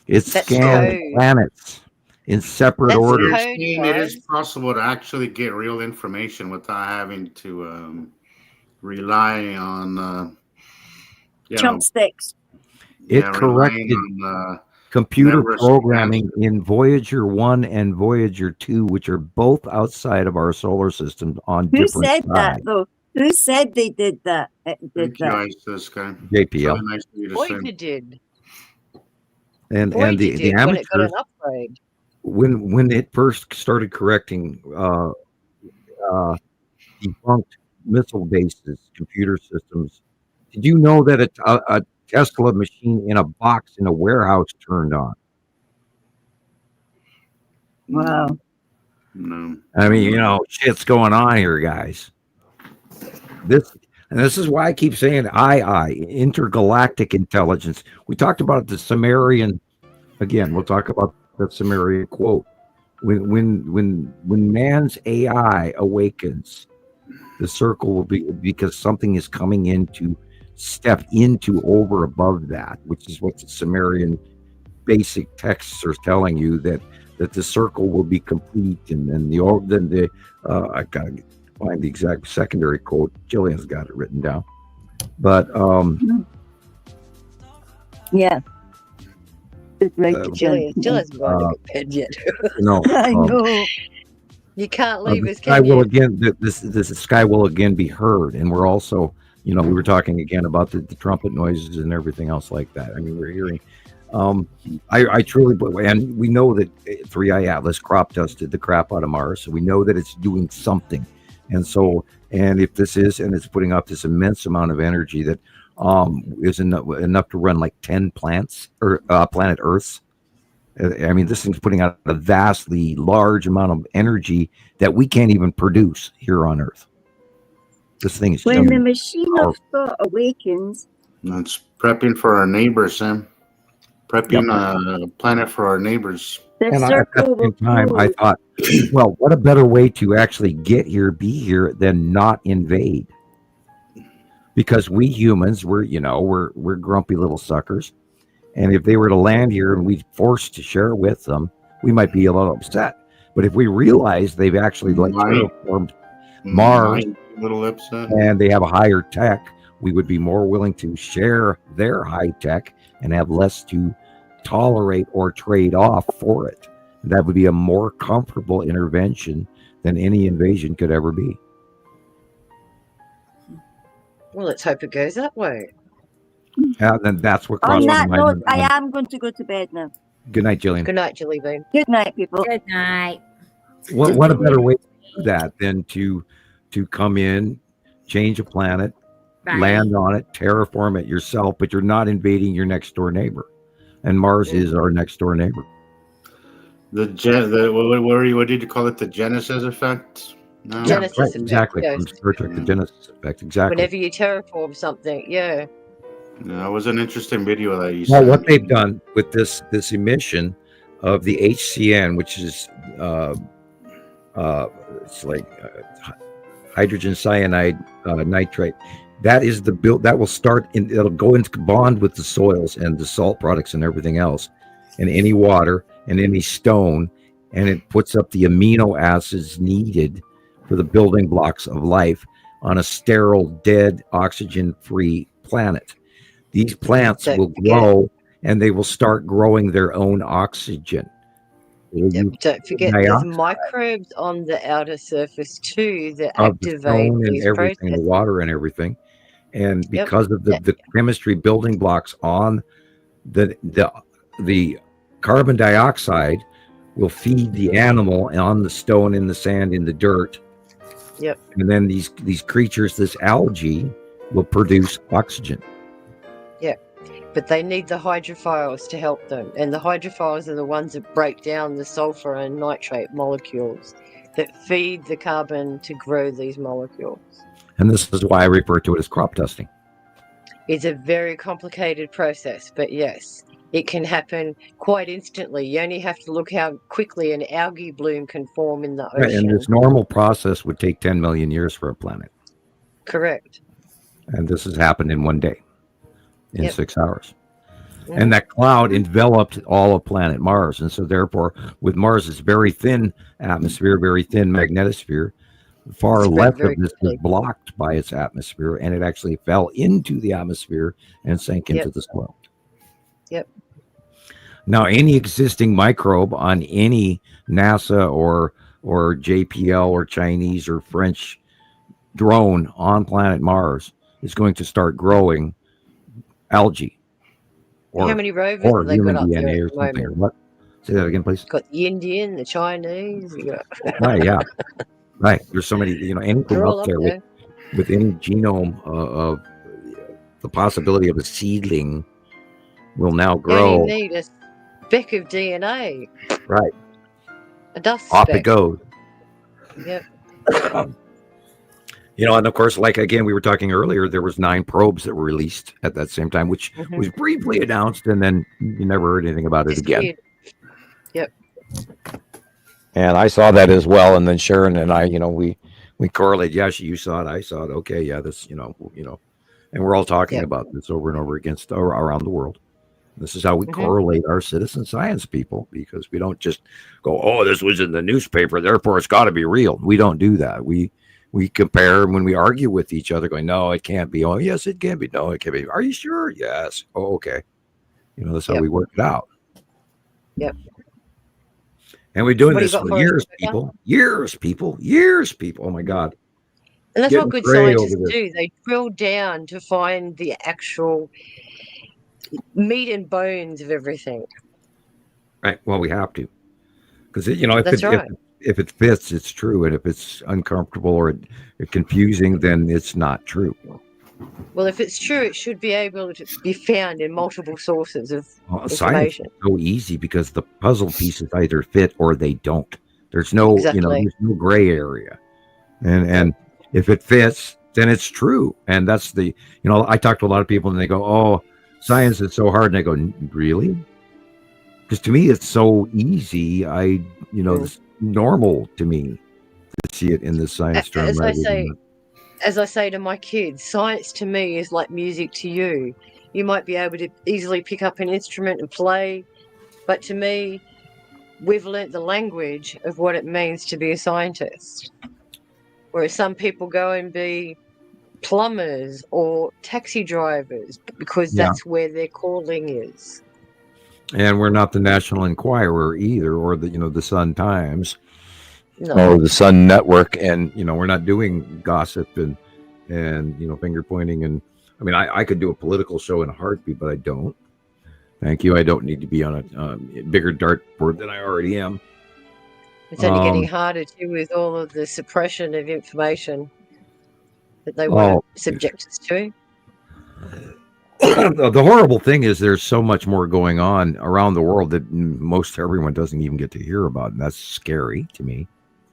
It scanned planets in separate order. It is possible to actually get real information without having to rely on chopsticks. It corrected computer programming in Voyager 1 and Voyager 2, which are both outside of our solar system on different Who said that, though? Who said they did that? This guy. JPL. Voyager did. And the when it got an amateurs, upgrade. when it first started correcting debunked missile bases, computer systems, did you know that a Tesla machine in a box in a warehouse turned on? Wow. No. I mean, shit's going on here, guys. This is why I keep saying intergalactic intelligence. We talked about the Sumerian. Again, we'll talk about the Sumerian quote. When man's AI awakens, the circle will be, because something is coming in to step into over above that, which is what the Sumerian basic texts are telling you, that the circle will be complete, and then I gotta find the exact secondary quote. Gillian's got it written down, but yeah. Gillian still hasn't gone to bed yet. No, I know. You can't leave us, sky can you? will again. This sky will again be heard, and we're also, we were talking again about the trumpet noises and everything else like that. I mean, we're hearing I truly believe, and we know that 3I Atlas crop dusted the crap out of Mars, so we know that it's doing something. And so, and if this is, and it's putting out this immense amount of energy that is enough to run like 10 plants or planet Earths. I mean, this thing's putting out a vastly large amount of energy that we can't even produce here on Earth. This thing is when the machine of thought awakens. It's prepping for our neighbors, Sam. Prepping a planet for our neighbors. And at the same time, I thought, well, what a better way to actually get here, be here, than not invade? Because we humans, we're grumpy little suckers. And if they were to land here and we forced to share with them, we might be a little upset. But if we realize they've actually terraformed Mars, little upset, and they have a higher tech, we would be more willing to share their high tech and have less to tolerate or trade off for it. That would be a more comfortable intervention than any invasion could ever be. Well, let's hope it goes that way. And then that's what On crossed my that mind. note, I am going to go to bed now. Good night, Gillian. Good night, Jilly Bean. Good night, people. Good night. What a better way to do that than to come in, change a planet, land on it, terraform it yourself, but you're not invading your next door neighbor. And Mars is our next door neighbor. What did you call it? The Genesis effect? No. Genesis effect, exactly. yes. From Star Trek, the Genesis effect. Exactly. Whenever you terraform something, yeah. That was an interesting video that you Well, said. what they've done with this emission of the HCN, which is it's like hydrogen cyanide nitrate. That is the build that will start in. It'll go into bond with the soils and the salt products and everything else, and any water and any stone, and it puts up the amino acids needed for the building blocks of life on a sterile, dead, oxygen-free planet. These plants will grow, and they will start growing their own oxygen. Don't forget, there's microbes on the outer surface too that activate these everything, the water and everything. And because of the chemistry building blocks on the carbon dioxide will feed the animal on the stone, in the sand, in the dirt. Yep. And then these creatures, this algae, will produce oxygen. Yeah. But they need the hydrophiles to help them. And the hydrophiles are the ones that break down the sulfur and nitrate molecules that feed the carbon to grow these molecules. And this is why I refer to it as crop dusting. It's a very complicated process, but yes, it can happen quite instantly. You only have to look how quickly an algae bloom can form in the ocean. Right, and this normal process would take 10 million years for a planet. Correct. And this has happened in one day, in 6 hours. And that cloud enveloped all of planet Mars. And so therefore, with Mars's very thin atmosphere, very thin magnetosphere, far left of this is blocked by its atmosphere, and it actually fell into the atmosphere and sank into the soil. Yep. Now, any existing microbe on any NASA or JPL or Chinese or French drone on planet Mars is going to start growing algae. How many rovers have they got up there at the moment? What? Say that again, please. Got the Indian, the Chinese. Right, yeah. Right. There's so many, anything up there with any genome of the possibility of a seedling will now grow. You need a speck of DNA. Right. A dust Off speck. it goes. Yep. And of course, like again, we were talking earlier, there was 9 probes that were released at that same time, which was briefly announced, and then you never heard anything about it again. Yep. And I saw that as well. And then Sharon and I, we correlate. Yeah, you saw it. I saw it. Okay. Yeah. This, and we're all talking about this over and over against around the world. This is how we correlate our citizen science people, because we don't just go, oh, this was in the newspaper, therefore it's got to be real. We don't do that. We compare, when we argue with each other, going, no, it can't be. Oh, yes, it can be. No, it can't be. Are you sure? Yes. Oh, okay. That's how we work it out. Yep. And we're doing this for years, people. Years, people. Oh, my God. And that's what good scientists do. They drill down to find the actual meat and bones of everything. Right. Well, we have to, because if That's right. if it fits, it's true, and if it's uncomfortable or confusing, then it's not true. Well, if it's true, it should be able to be found in multiple sources of Science information. is so easy because the puzzle pieces either fit or they don't. There's no, Exactly. there's no gray area, and if it fits, then it's true. And that's the, I talk to a lot of people and they go, "Oh, science is so hard," and I go, "Really?" Because to me, it's so easy. It's normal to me to see it in the science term. As I say to my kids, science to me is like music to you. You might be able to easily pick up an instrument and play, but to me, we've learnt the language of what it means to be a scientist. Whereas some people go and be plumbers or taxi drivers because that's where their calling is. And we're not the National Enquirer either, or the Sun Times, No. or the Sun Network, and we're not doing gossip and finger pointing. And I mean, I could do a political show in a heartbeat, but I don't. Thank you. I don't need to be on a bigger dartboard than I already am. It's only getting harder too with all of the suppression of information that they want to subject us to. The horrible thing is there's so much more going on around the world that most everyone doesn't even get to hear about, and that's scary to me.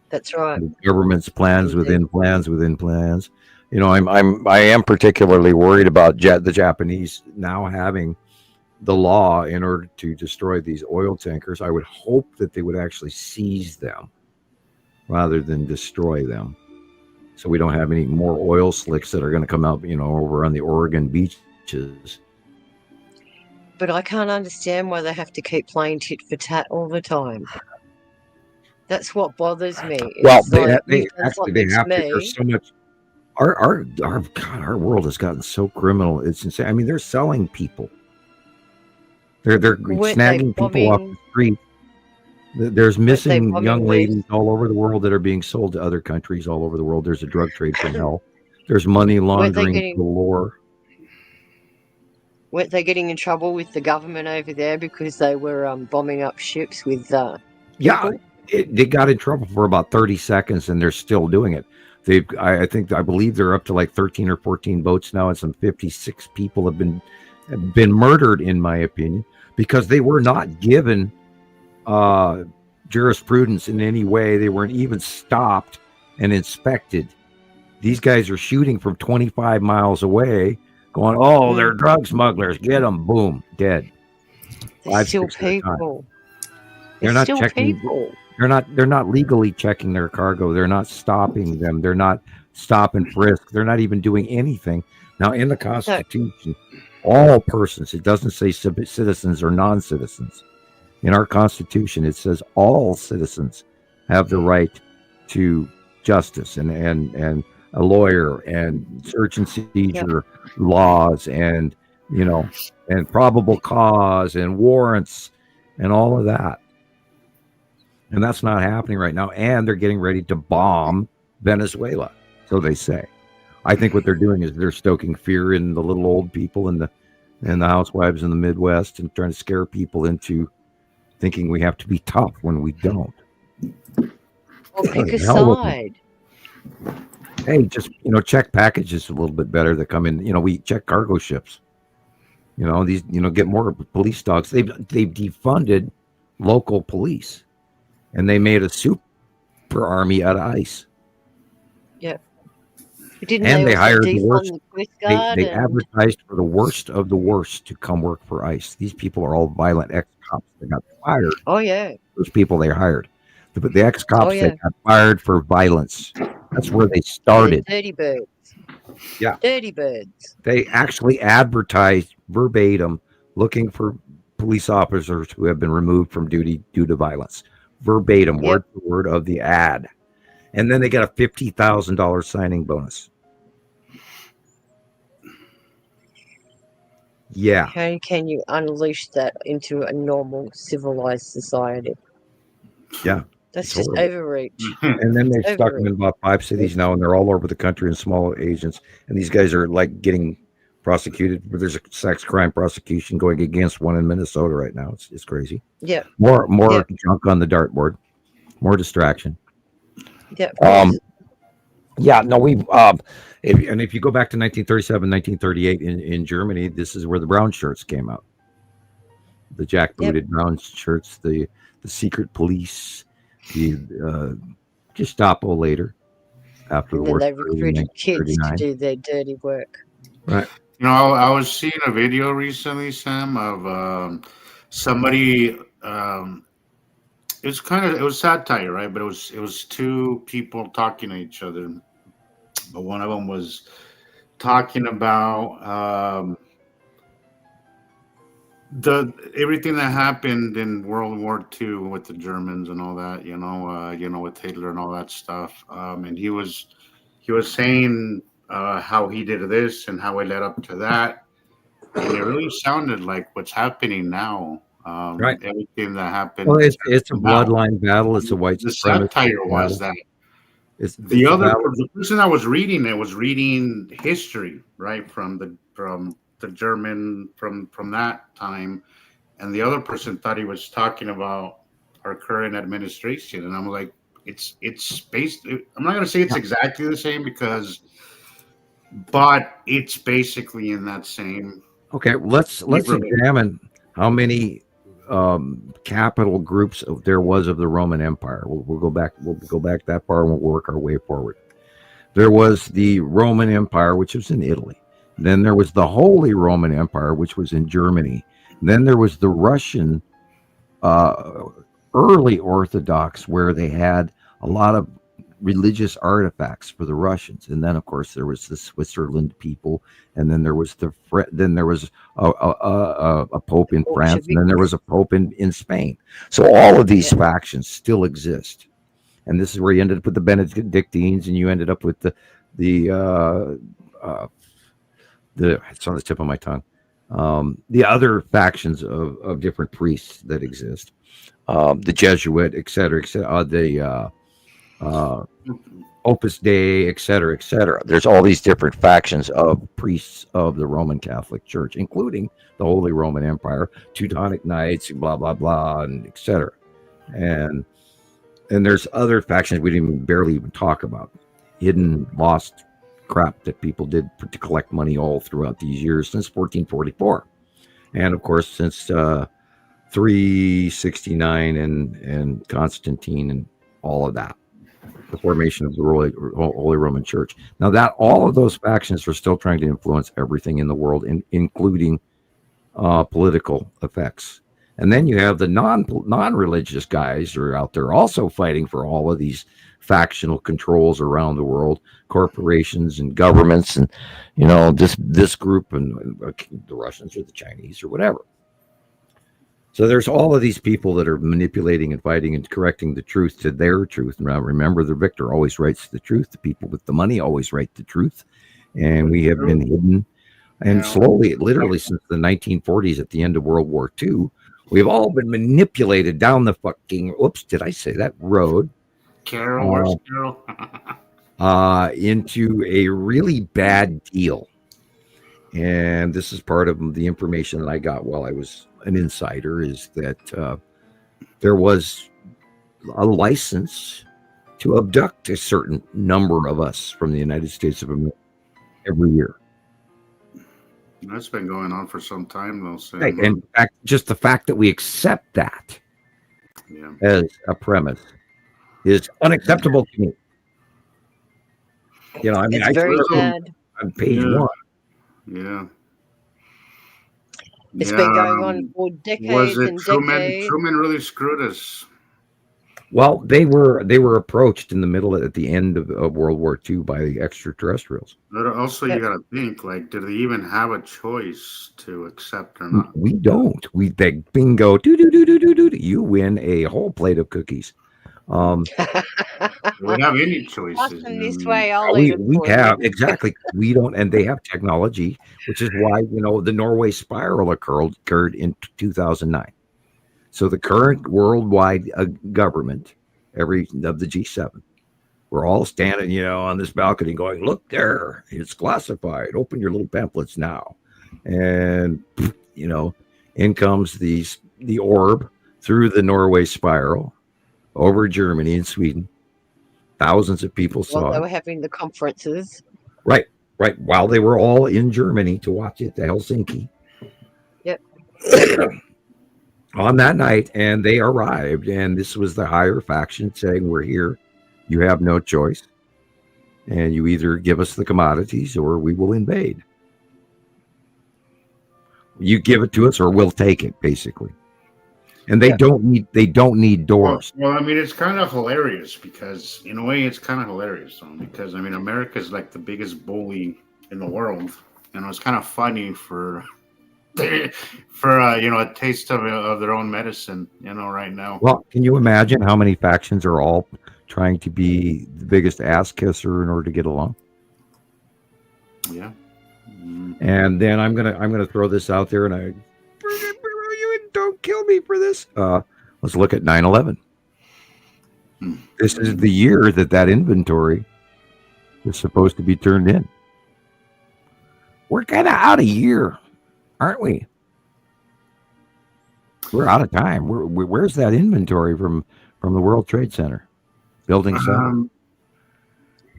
That's right. The government's plans within plans within plans. I am particularly worried about the Japanese now having the law in order to destroy these oil tankers. I would hope that they would actually seize them rather than destroy them, so we don't have any more oil slicks that are going to come out, over on the Oregon beaches. But I can't understand why they have to keep playing tit for tat all the time. That's what bothers me. Well, they have to. There's so much. Our world has gotten so criminal. It's insane. I mean, they're selling people. They're snagging people off the street. There's missing young ladies all over the world that are being sold to other countries all over the world. There's a drug trade from hell. There's money laundering galore. Weren't they getting in trouble with the government over there because they were bombing up ships with people? They got in trouble for about 30 seconds, and they're still doing it. I believe they're up to like 13 or 14 boats now, and some 56 people have been murdered, in my opinion, because they were not given jurisprudence in any way. They weren't even stopped and inspected. These guys are shooting from 25 miles away, going, "Oh, they're drug smugglers. Get them." Boom, dead. They're still people. They're not checking. They're not legally checking their cargo. They're not stopping them. They're not stop and frisk. They're not even doing anything. Now, in the Constitution, all persons, it doesn't say citizens or non-citizens. In our Constitution, it says all citizens have the right to justice and a lawyer and search and seizure laws and probable cause and warrants and all of that. And that's not happening right now. And they're getting ready to bomb Venezuela, so they say. I think what they're doing is they're stoking fear in the little old people and the housewives in the Midwest, and trying to scare people into thinking we have to be tough when we don't. Well, pick a side. Hey, just check packages a little bit better that come in. We check cargo ships. These get more police dogs. They've defunded local police, and they made a super army out of ICE. Yeah. And they hired the worst. They advertised for the worst of the worst to come work for ICE. These people are all violent ex-cops that got fired. Oh, yeah. Those people they hired. But the ex-cops that got fired for violence. That's where they started. Dirty birds. Yeah. Dirty birds. They actually advertised verbatim looking for police officers who have been removed from duty due to violence. Verbatim, word for word of the ad. And then they got a $50,000 signing bonus. Yeah. How can you unleash that into a normal, civilized society? Yeah. That's just overreach. And then they've stuck them in about 5 cities now, and they're all over the country in small agents. And these guys are like getting prosecuted. There's a sex crime prosecution going against one in Minnesota right now. It's crazy. Yeah. More Yeah. junk on the dartboard. More distraction. Yeah. Of course. Yeah, no, if you go back to 1937, 1938 in Germany, this is where the brown shirts came out. The jackbooted brown shirts, the secret police, the Gestapo later after And the war. then they recruited kids to do their dirty work. Right. You know, I was seeing a video recently, Sam, of somebody. It was satire, right? But it was two people talking to each other. But one of them was talking about the everything that happened in World War II with the Germans and all that. With Hitler and all that stuff. And he was saying how he did this and how it led up to that, and it really sounded like what's happening now. Right. Everything that happened. Well, it's a bloodline battle. It's a white The supremacist satire was battle. that It's the person I was reading it was reading history, right, from the German from that time, and the other person thought he was talking about our current administration, and I'm like, it's based. I'm not going to say it's exactly the same but it's basically in that same. Okay, let's examine how many capital groups there was of the Roman Empire. We'll go back that far and we'll work our way forward. There was the Roman Empire, which was in Italy. Then there was the Holy Roman Empire, which was in Germany. Then there was the Russian early Orthodox, where they had a lot of religious artifacts for the Russians. And then, of course, there was the Switzerland people, and then there was a pope in France, and then there was a pope in Spain. So all of these factions still exist, and this is where you ended up with the Benedictines, and you ended up with it's on the tip of my tongue. The other factions of different priests that exist, the Jesuit, et cetera, the Opus Dei, et cetera. There's all these different factions of priests of the Roman Catholic Church, including the Holy Roman Empire, Teutonic Knights, blah, blah, blah, and et cetera. And there's other factions we didn't barely even talk about. Hidden, lost crap that people did to collect money all throughout these years since 1444. And of course, since 369 and Constantine and all of that. The formation of the Holy Roman Church. Now that all of those factions are still trying to influence everything in the world, including political effects. And then you have the non-religious guys who are out there also fighting for all of these factional controls around the world, corporations and governments, and this group and the Russians or the Chinese or whatever. So there's all of these people that are manipulating and fighting and correcting the truth to their truth. Now, remember, the victor always writes the truth. The people with the money always write the truth. And we have been hidden. And slowly, literally since the 1940s at the end of World War II, we've all been manipulated down the fucking, did I say that, road? Carol, where's Carol? Into a really bad deal. And this is part of the information that I got while I was an insider, is that there was a license to abduct a certain number of us from the United States of America every year. That's been going on for some time, though. Sam. Right. And in fact, just the fact that we accept that as a premise is unacceptable to me. I mean, It's very sad. On page one. Yeah. It's been going on for decades and decades. Truman really screwed us. Well, they were approached in the middle at the end of World War II by the extraterrestrials. But also, you got to think, like, did they even have a choice to accept or not? We don't. We beg, bingo, do. You win a whole plate of cookies. We don't have any choices. This way, we have exactly. We don't, and they have technology, which is why the Norway spiral occurred in 2009. So the current worldwide government, every of the G7, we're all standing, on this balcony going, look there, it's classified. Open your little pamphlets now. And, in comes the orb through the Norway spiral over Germany and Sweden. Thousands of people saw They it. were having the conferences. Right. While they were all in Germany to watch it, to Helsinki. Yep. On that night, and they arrived, and this was the higher faction saying, we're here. You have no choice. And you either give us the commodities or we will invade. You give it to us or we'll take it, basically. And they don't need doors. Well, I mean, it's kind of hilarious because, in a way, it's kind of hilarious. Because, I mean, America's like the biggest bully in the world. It's kind of funny for a taste of their own medicine, right now. Well, can you imagine how many factions are all trying to be the biggest ass kisser in order to get along? Yeah. And then I'm gonna throw this out there, and don't kill me for this. Let's look at 9/11. This is the year that inventory is supposed to be turned in. We're kind of out of year, aren't we? We're out of time. Where's that inventory from the World Trade Center, Building 7?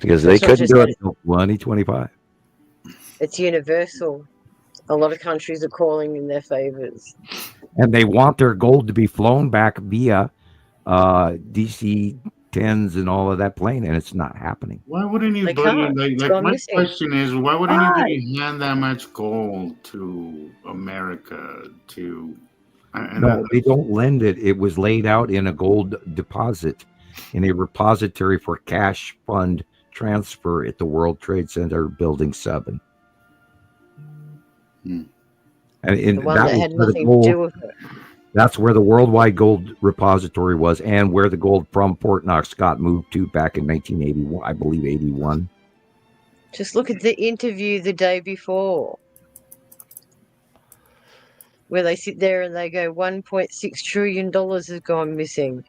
Because they couldn't do it until 2025. It's universal. A lot of countries are calling in their favors. And they want their gold to be flown back via DC-10s and all of that plane, and it's not happening. Why would anybody, my question is, why would anybody hand that much gold to America No, they don't lend it. It was laid out in a gold deposit in a repository for cash fund transfer at the World Trade Center, Building 7. And The one that had nothing to do with it. That's where the worldwide gold repository was, and where the gold from Fort Knox got moved to back in 1981, I believe 81. Just look at the interview the day before, where they sit there and they go, $1.6 trillion has gone missing.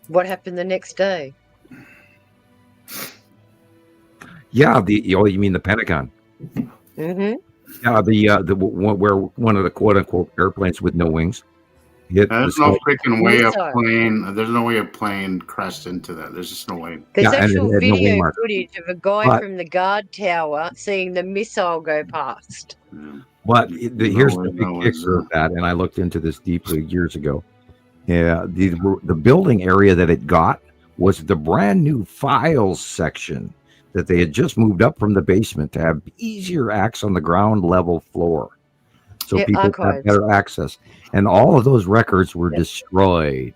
What happened the next day? Yeah, you mean the Pentagon? Mm-hmm. Yeah, the where one of the quote unquote airplanes with no wings hit. There's no freaking way of plane. There's no way a plane crashed into that. There's just no way. There's actual video footage of a guy from the guard tower seeing the missile go past. But here's the big kicker of that, and I looked into this deeply years ago. Yeah, the building area that it got was the brand new files section that they had just moved up from the basement to have easier access on the ground level floor. So people had better access. And all of those records were destroyed.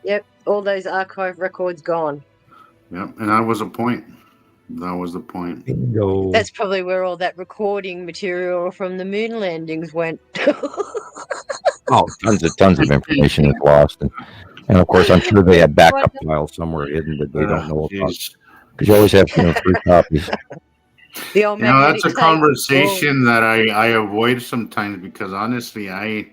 Yep, all those archive records gone. Yep, and that was a point. That was the point. Bingo. That's probably where all that recording material from the moon landings went. Oh, tons of information is lost. And of course, I'm sure they had backup files somewhere hidden that they don't know about. Because you always have 3 copies. That's a conversation that I avoid sometimes because honestly, I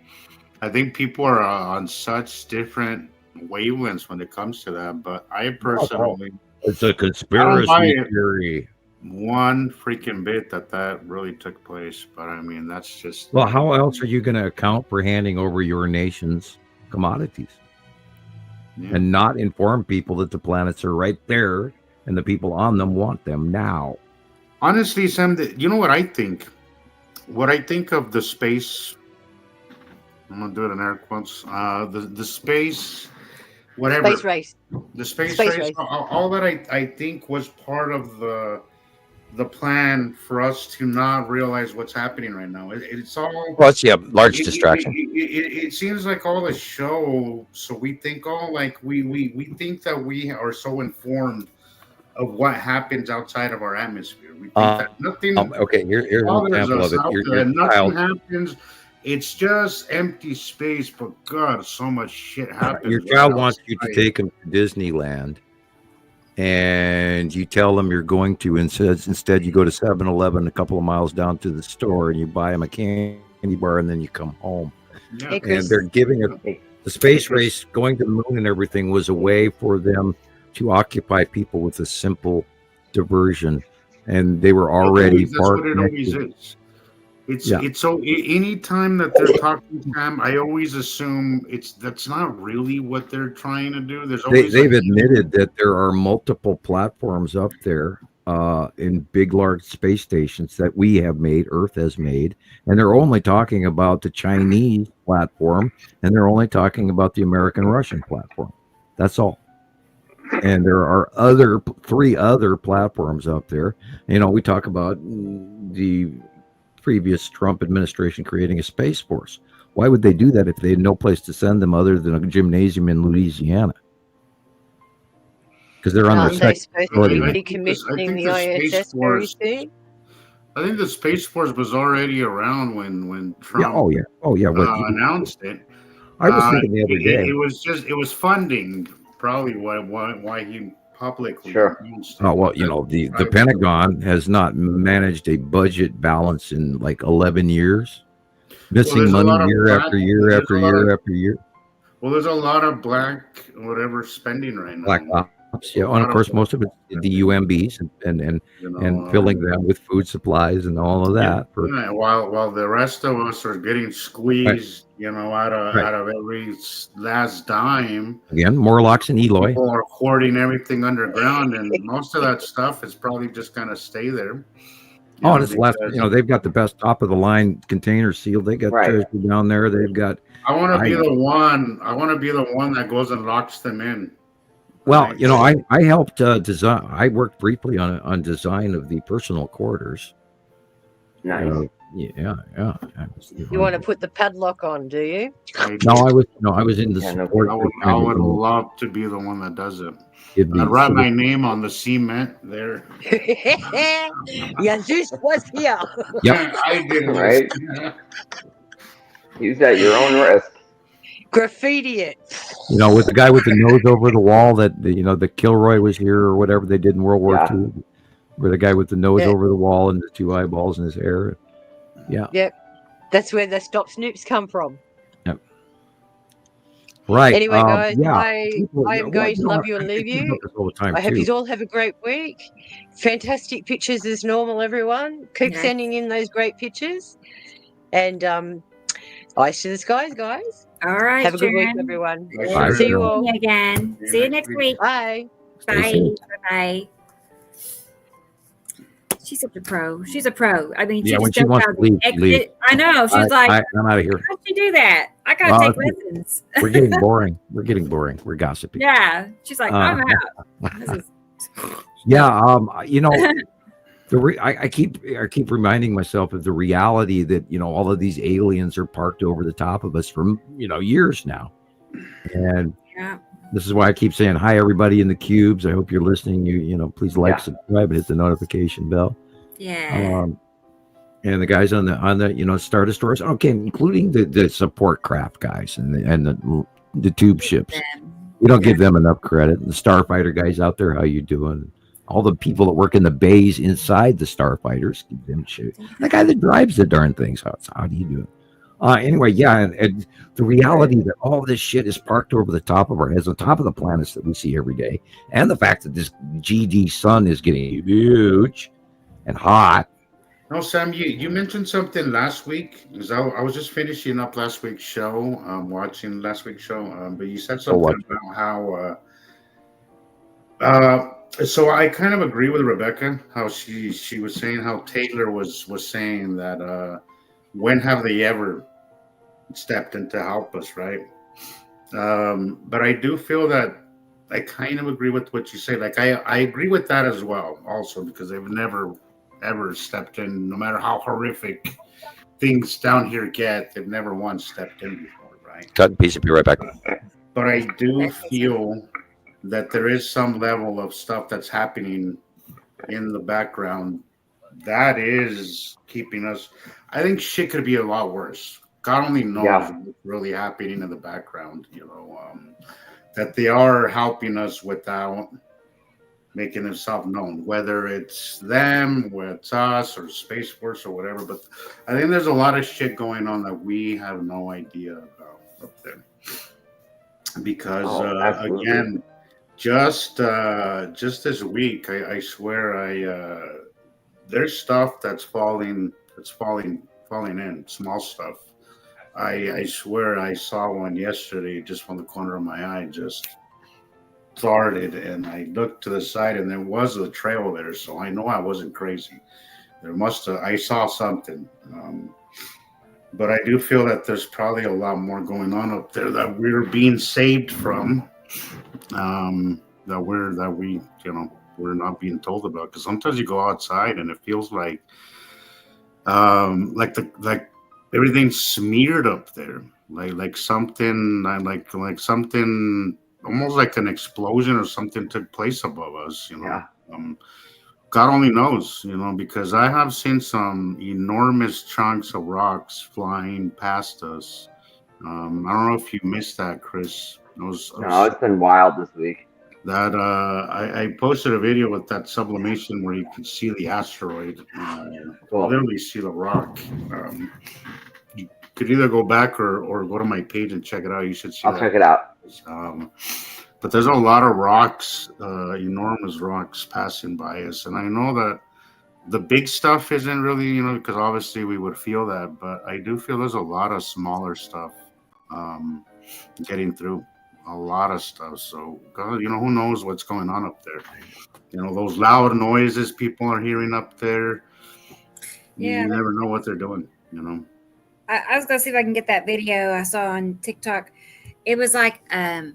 think people are on such different wavelengths when it comes to that. But I personally, it's a conspiracy theory. One freaking bit that really took place. But I mean, that's just. Well, how else are you going to account for handing over your nation's commodities and not inform people that the planets are right there? And the people on them want them now. Honestly, Sam, you know what I think? What I think of the space, I'm going to do it in air quotes, the space, whatever. Space race. The space race. All that I think was part of the plan for us to not realize what's happening right now. It's all. Well, it's large distraction. It seems like all the show, so we think we think that we are so informed of what happens outside of our atmosphere. We think that nothing. Okay, here's an example of it. Nothing happens. It's just empty space. But God, so much shit happens. Your child wants you to take him to Disneyland, and you tell them you're going to. Instead, you go to 7-Eleven a couple of miles down to the store, and you buy him a candy bar, and then you come home. Yeah. Hey, and they're giving it the space race, going to the moon, and everything was a way for them to occupy people with a simple diversion, and they were already That's what it always is. It's so any time that they're talking Sam, I always assume that's not really what they're trying to do. There's always they've admitted that there are multiple platforms up there in big, large space stations that we have made, Earth has made, and they're only talking about the Chinese platform, and they're only talking about the American-Russian platform. That's all. And there are three other platforms up there. You know, we talk about the previous Trump administration creating a space force. Why would they do that if they had no place to send them other than a gymnasium in Louisiana? Because they're on their second decommissioning the ISS very soon. I think the Space Force was already around when Trump announced it. I was thinking the other day. It was funding, probably why he publicly. Oh, well, you know, the Pentagon has not managed a budget balance in like 11 years, missing money year after year after year after year. Well, there's a lot of black whatever spending right now. Black ops, yeah, and of course most of it's the UMBs and filling them with food supplies and all of that. While the rest of us are getting squeezed, out of every last dime. Again, Morlocks and Eloy. People are hoarding everything underground, and most of that stuff is probably just going to stay there. And it's last. They've got the best top of the line container sealed. They got treasure down there. They've got. I want to be the one. I want to be the one that goes and locks them in. Well, I helped design. I worked briefly on design of the personal quarters. Nice. Yeah. You want to put the padlock on, do you? No, I was in the support. I would love to be the one that does it. I'd write my name on the cement there. Jesus was here. Yep. I did, right? Use at your own risk. Graffiti it. With the guy with the nose over the wall the Kilroy was here or whatever they did in World War II. Where the guy with the nose over the wall and the two eyeballs in his hair. Yeah. Yep. That's where the stop snoops come from. Yep. Right. Anyway, guys, I am going to love you and leave you. I hope you all have a great week. Fantastic pictures as normal, everyone. Keep sending in those great pictures. And eyes to the skies, guys. All right. Have a good week, everyone. Bye, see you all again. See you next week. Bye. Bye. Bye. She's such a pro. She's a pro. I mean, when she wants to leave. I know. She's like, I'm out of here. How'd she do that? I gotta take lessons. We're getting boring. We're gossiping. Yeah. She's like, I'm out. I keep reminding myself of the reality that all of these aliens are parked over the top of us for years now, and this is why I keep saying hi everybody in the cubes. I hope you're listening. You please like, subscribe, and hit the notification bell. Yeah. And the guys on the Star Destroyers, okay, including the support craft guys and the tube ships. We don't give them enough credit. And the starfighter guys out there, how you doing? All the people that work in the bays inside the starfighters, give them shit. The guy that drives the darn things, how do you do it? Anyway, and the reality that all this shit is parked over the top of our heads, on top of the planets that we see every day, and the fact that this GD sun is getting huge and hot. No, Sam, you mentioned something last week. Because I was just finishing up last week's show, watching last week's show, but you said something about how. So I kind of agree with Rebecca, how she was saying how Taylor was saying that when have they ever stepped in to help us, right? But I do feel that I kind of agree with what you say. Like I agree with that as well, also because they've never ever stepped in, no matter how horrific things down here get. They've never once stepped in before, right? Cut and piece. Be right back. But I do feel that there is some level of stuff that's happening in the background that is keeping us. I think shit could be a lot worse. God only knows what's really happening in the background, that they are helping us without making themselves known, whether it's them, whether it's us, or Space Force, or whatever. But I think there's a lot of shit going on that we have no idea about up there. Because, again, just this week, I swear, there's stuff falling in, small stuff. I swear I saw one yesterday just from the corner of my eye, just darted, and I looked to the side, and there was a trail there, so I know I wasn't crazy. I saw something. But I do feel that there's probably a lot more going on up there that we're being saved from. We're not being told about, because sometimes you go outside and it feels like everything's smeared up there, like something almost like an explosion or something took place above us. Yeah. God only knows, because I have seen some enormous chunks of rocks flying past us. I don't know if you missed that, Chris. No, it's been wild this week. That I posted a video with that sublimation where you can see the asteroid, Cool. literally see the rock. You could either go back or go to my page and check it out. You should see. I'll check it out. But there's a lot of rocks, enormous rocks passing by us, and I know that the big stuff isn't really, because obviously we would feel that, but I do feel there's a lot of smaller stuff getting through. A lot of stuff. So, God, who knows what's going on up there? Those loud noises people are hearing up there. Yeah. You never know what they're doing, I was going to see if I can get that video I saw on TikTok. It was like a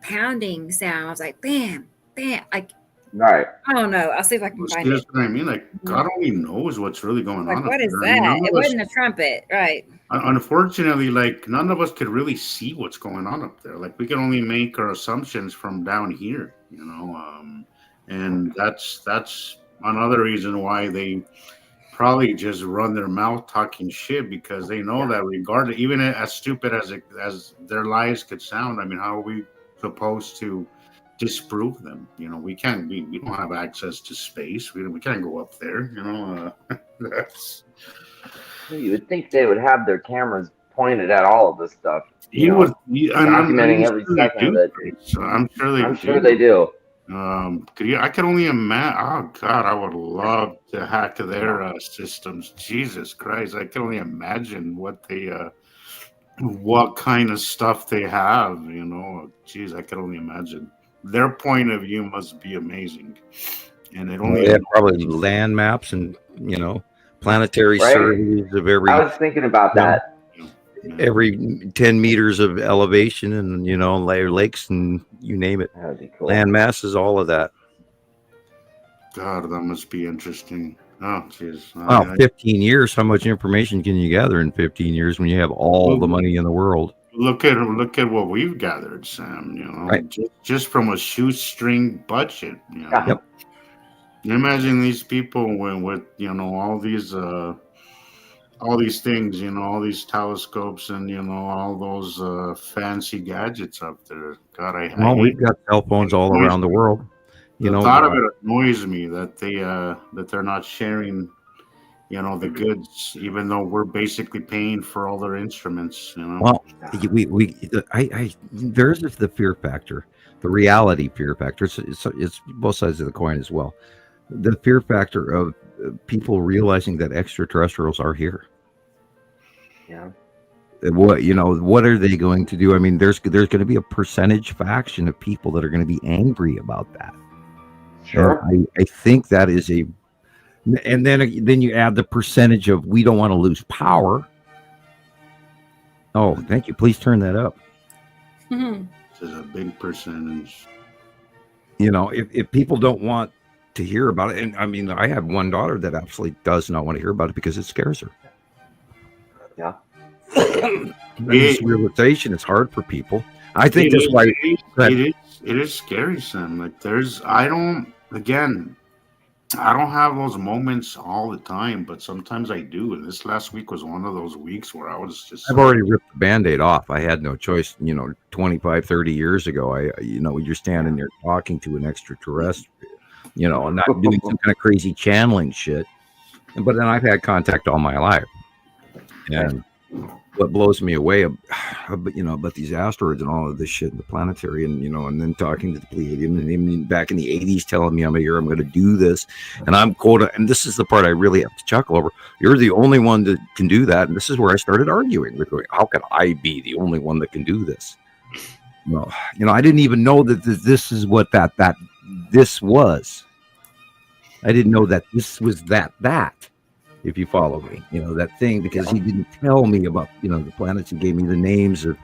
pounding sound. I was like, bam, bam. Like, right. I don't know. I'll see if I can find it. That's what I mean. Like, God only knows what's really going on. What is that? It wasn't a trumpet, right? Unfortunately, like, none of us could really see what's going on up there. Like, we can only make our assumptions from down here, and that's another reason why they probably just run their mouth talking shit, because they know that regardless, even as stupid as their lies could sound, I mean, how are we supposed to disprove them? We can't. We don't have access to space. We can't go up there. That's. You would think they would have their cameras pointed at all of this stuff. Documenting every second of it. So I'm sure they do. I could only imagine. Oh God, I would love to hack their systems. Jesus Christ, I can only imagine what kind of stuff they have. Jeez, I can only imagine. Their point of view must be amazing, and they have probably land maps and planetary surveys of every. I was thinking about that. Every 10 meters of elevation, and lakes, and you name it. That'd be cool. Land masses, all of that. God, that must be interesting. Oh, jeez. 15 years. How much information can you gather in 15 years when you have all the money in the world? Look at what we've gathered, Sam. Right. Just from a shoestring budget. Yep. You imagine these people with all these things, all these telescopes and all those fancy gadgets up there. God, we've got cell phones all around the world. The thought of it annoys me that they're not sharing, the goods, even though we're basically paying for all their instruments. Well, there's the fear factor, the reality fear factor. It's both sides of the coin as well. The fear factor of people realizing that extraterrestrials are here. Yeah. What are they going to do? I mean, there's going to be a percentage faction of people that are going to be angry about that. Sure. I think that is and then you add the percentage of we don't want to lose power. Oh, thank you. Please turn that up. Mm-hmm. This is a big percentage. If people don't want to hear about it, and I mean, I have one daughter that absolutely does not want to hear about it because it scares her. Yeah. This realization is hard for people. I think that's why it is scary, Sam. Like I don't have those moments all the time, but sometimes I do. And this last week was one of those weeks where I was just. I've already ripped the Band-Aid off. I had no choice. 25, 30 years ago, you're standing there talking to an extraterrestrial, and not doing some kind of crazy channeling shit. But then I've had contact all my life. And what blows me away, about these asteroids and all of this shit, the planetary, and and then talking to the Pleiadian, and even back in the '80s, telling me I'm going to do this, and I'm quoting, and this is the part I really have to chuckle over. You're the only one that can do that, and this is where I started arguing with, how can I be the only one that can do this? No, I didn't even know that this is what this was. I didn't know that this was that. If you follow me, that thing, because he didn't tell me about, the planets. He gave me the names of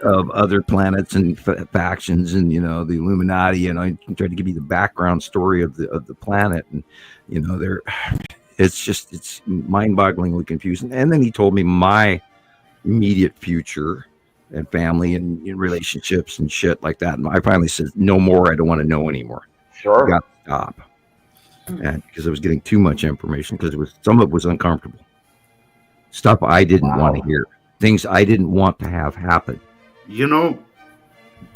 other planets and factions and, the Illuminati, and I tried to give you the background story of the planet. And, it's mind-bogglingly confusing. And then he told me my immediate future and family and relationships and shit like that. And I finally said, no more. I don't want to know anymore. Sure. I got to stop. And because I was getting too much information, because some of it was uncomfortable stuff I didn't want to hear, things I didn't want to have happen.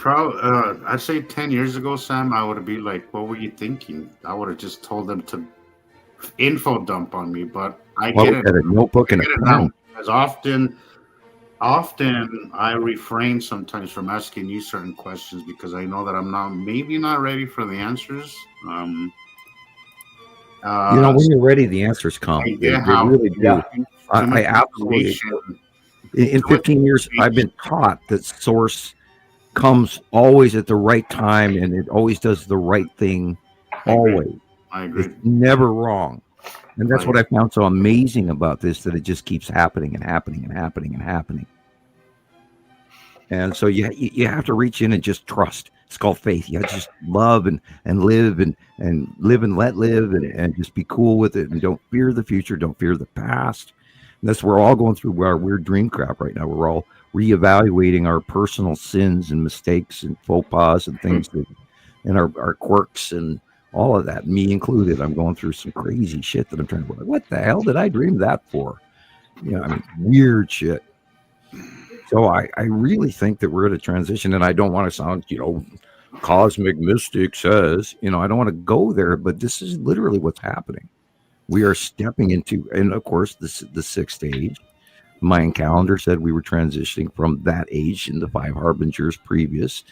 I'd say 10 years ago, Sam, I would have been like, what were you thinking? I would have just told them to info dump on me, but I get it. A notebook and a pen. As often I refrain sometimes from asking you certain questions because I know that I'm maybe not ready for the answers. When you're ready, the answers come. They really do. Yeah. I absolutely. In 15 years, I've been taught that source comes always at the right time, and it always does the right thing. Always. I agree. It's never wrong. And that's what I found so amazing about this, that it just keeps happening and happening and happening and happening. And so you have to reach in and just trust. It's called faith. You have to just love and live and live and let live and just be cool with it, and don't fear the future. Don't fear the past. And that's we're all going through our weird dream crap right now. We're all reevaluating our personal sins and mistakes and faux pas and things and our quirks and all of that, me included. I'm going through some crazy shit that I'm trying to go, what the hell did I dream that for? Weird shit. So I really think that we're at a transition, and I don't want to sound, cosmic mystic says, I don't want to go there, but this is literally what's happening. We are stepping into, and of course, the sixth age. Mayan calendar said we were transitioning from that age in the 5 harbingers previous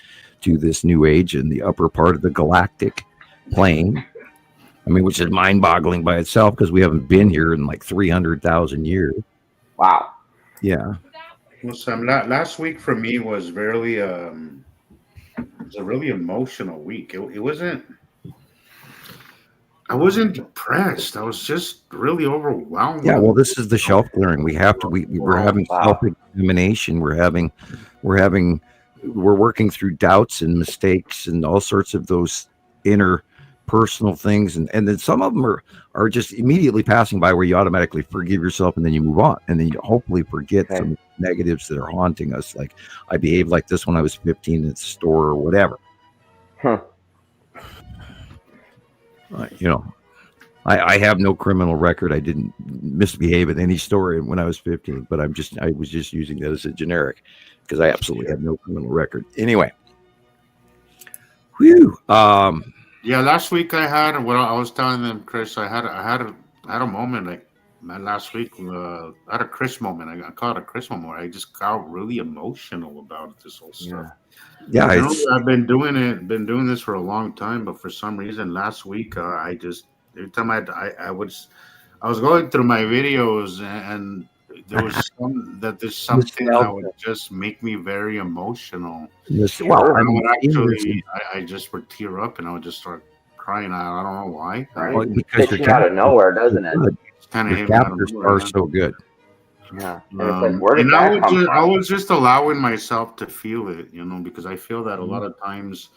to this new age in the upper part of the galactic plane. Which is mind-boggling by itself, because we haven't been here in like 300,000 years. Wow. Yeah. Well, Sam, last week for me was really it was a really emotional week. It wasn't. I wasn't depressed. I was just really overwhelmed. Yeah, well, this is the shelf clearing. We have to. We're having self-examination. We're working through doubts and mistakes and all sorts of those inner personal things, and then some of them are just immediately passing by, where you automatically forgive yourself and then you move on, and then you hopefully forget some negatives that are haunting us, like I behaved like this when I was 15 at the store or whatever. I have no criminal record. I didn't misbehave at any store when I was 15, but I was just using that as a generic, because I absolutely have no criminal record. Anyway. Whew. Yeah, last week I had what I was telling them, Chris. I had a moment like last week. I had a Chris moment. I call it a Chris moment. I just got really emotional about this whole stuff. Yeah, I've been doing this for a long time, but for some reason last week I just every time I was going through my videos, and there was something that would just make me very emotional. Well, I just would tear up and I would just start crying. I don't know why. Right. Because you're out of nowhere, doesn't it? It's kind of chapters are so good. Yeah, and it's like, where did that come from? I was just allowing myself to feel it, because I feel that a lot of times,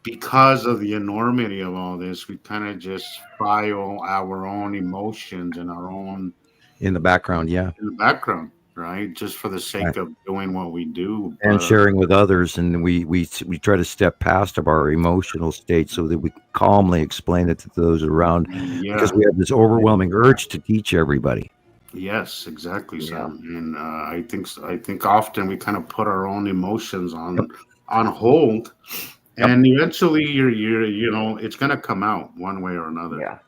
because of the enormity of all this, we kind of just file our own emotions and our own in the background, right? Just for the sake of doing what we do and sharing with others, and we try to step past of our emotional state so that we calmly explain it to those around, because we have this overwhelming urge to teach everybody. Yes, exactly, Sam. And I think often we kind of put our own emotions on hold, and eventually it's gonna come out one way or another. Yeah.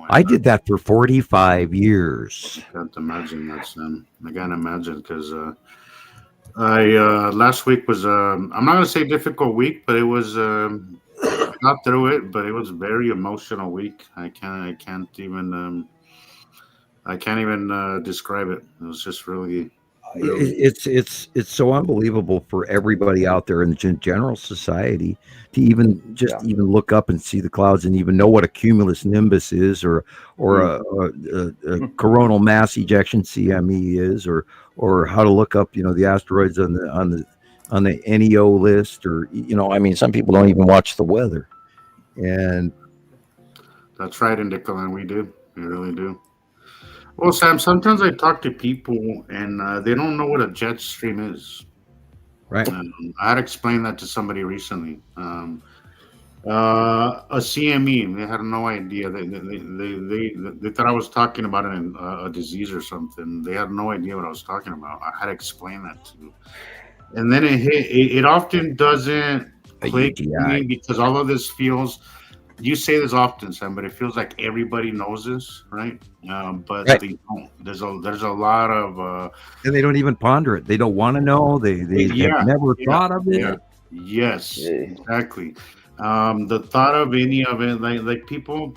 I did that for 45 years. I can't imagine that, Sam. I can't imagine because I last week was I'm not gonna say difficult week, but it was I got through it, but it was a very emotional week. I can't even describe it. It was just really. It's so unbelievable for everybody out there in general society to even look up and see the clouds and even know what a cumulus nimbus is or a coronal mass ejection CME is or how to look up the asteroids on the NEO list or some people don't even watch the weather. And that's right, Nicola, we do. We really do. Well, Sam, sometimes I talk to people and they don't know what a jet stream is. Right. I had to explain that to somebody recently. A CME, they had no idea. They thought I was talking about a disease or something. They had no idea what I was talking about. I had to explain that to them. And then it often doesn't click with me because all of this feels. You say this often, Sam, but it feels like everybody knows this, right? But right. They don't. There's a lot of and they don't even ponder it. They don't want to know. They have never thought of it. Yeah. Yes, exactly. The thought of any of it, like people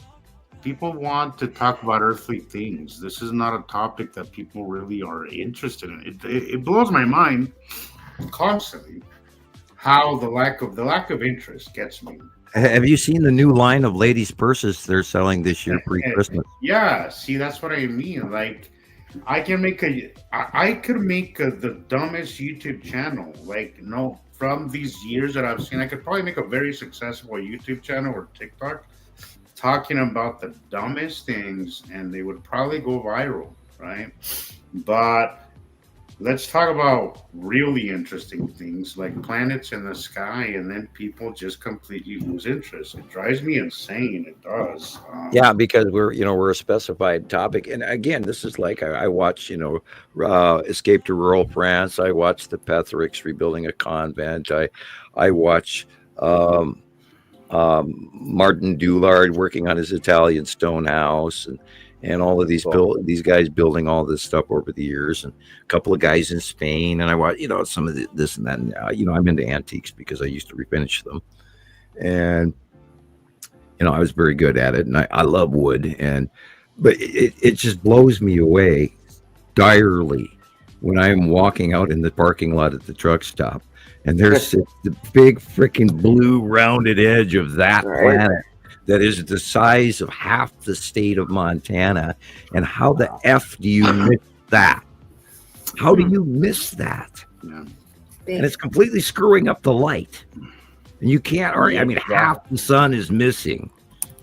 want to talk about earthly things. This is not a topic that people really are interested in. It blows my mind constantly how the lack of interest gets me. Have you seen the new line of ladies' purses they're selling this year pre-Christmas? Yeah, see, that's what I mean. Like, I could make the dumbest YouTube channel. Like, no, from these years that I've seen, I could probably make a very successful YouTube channel or TikTok talking about the dumbest things, and they would probably go viral, right? But let's talk about really interesting things like planets in the sky, and then people just completely lose interest. It drives me insane. It does. Yeah, because we're a specified topic, and again, this is like I watch Escape to Rural France. I watch the Petherick's rebuilding a convent. I watch Martin Doulard working on his Italian stone house, and all of these guys building all this stuff over the years, and a couple of guys in Spain, and I watch some of this and that. And, I'm into antiques because I used to refinish them, and I was very good at it, and I love wood, but it just blows me away direly when I'm walking out in the parking lot at the truck stop, and there's the big freaking blue rounded edge of that planet that is the size of half the state of Montana. And how the F do you miss that? How do you miss that? Yeah. And it's completely screwing up the light. And you can't argue. I mean, half the sun is missing.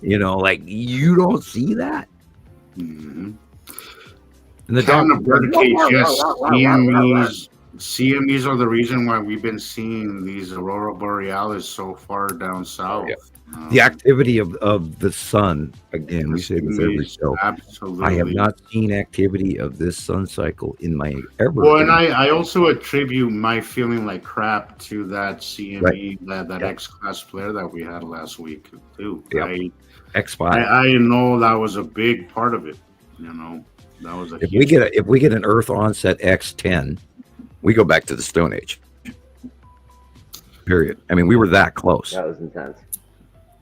Like you don't see that. Mm-hmm. And the kind of yes, CMEs are the reason why we've been seeing these aurora borealis so far down south. Yeah. The activity of the sun, again, we say this every show. Absolutely. I have not seen activity of this sun cycle in my ever. Well, and I also attribute my feeling like crap to that CME, that X-class flare that we had last week too. Yeah. X5. I know that was a big part of it. That was a. If we get an Earth onset X10, we go back to the Stone Age. Period. I mean, we were that close. That was intense.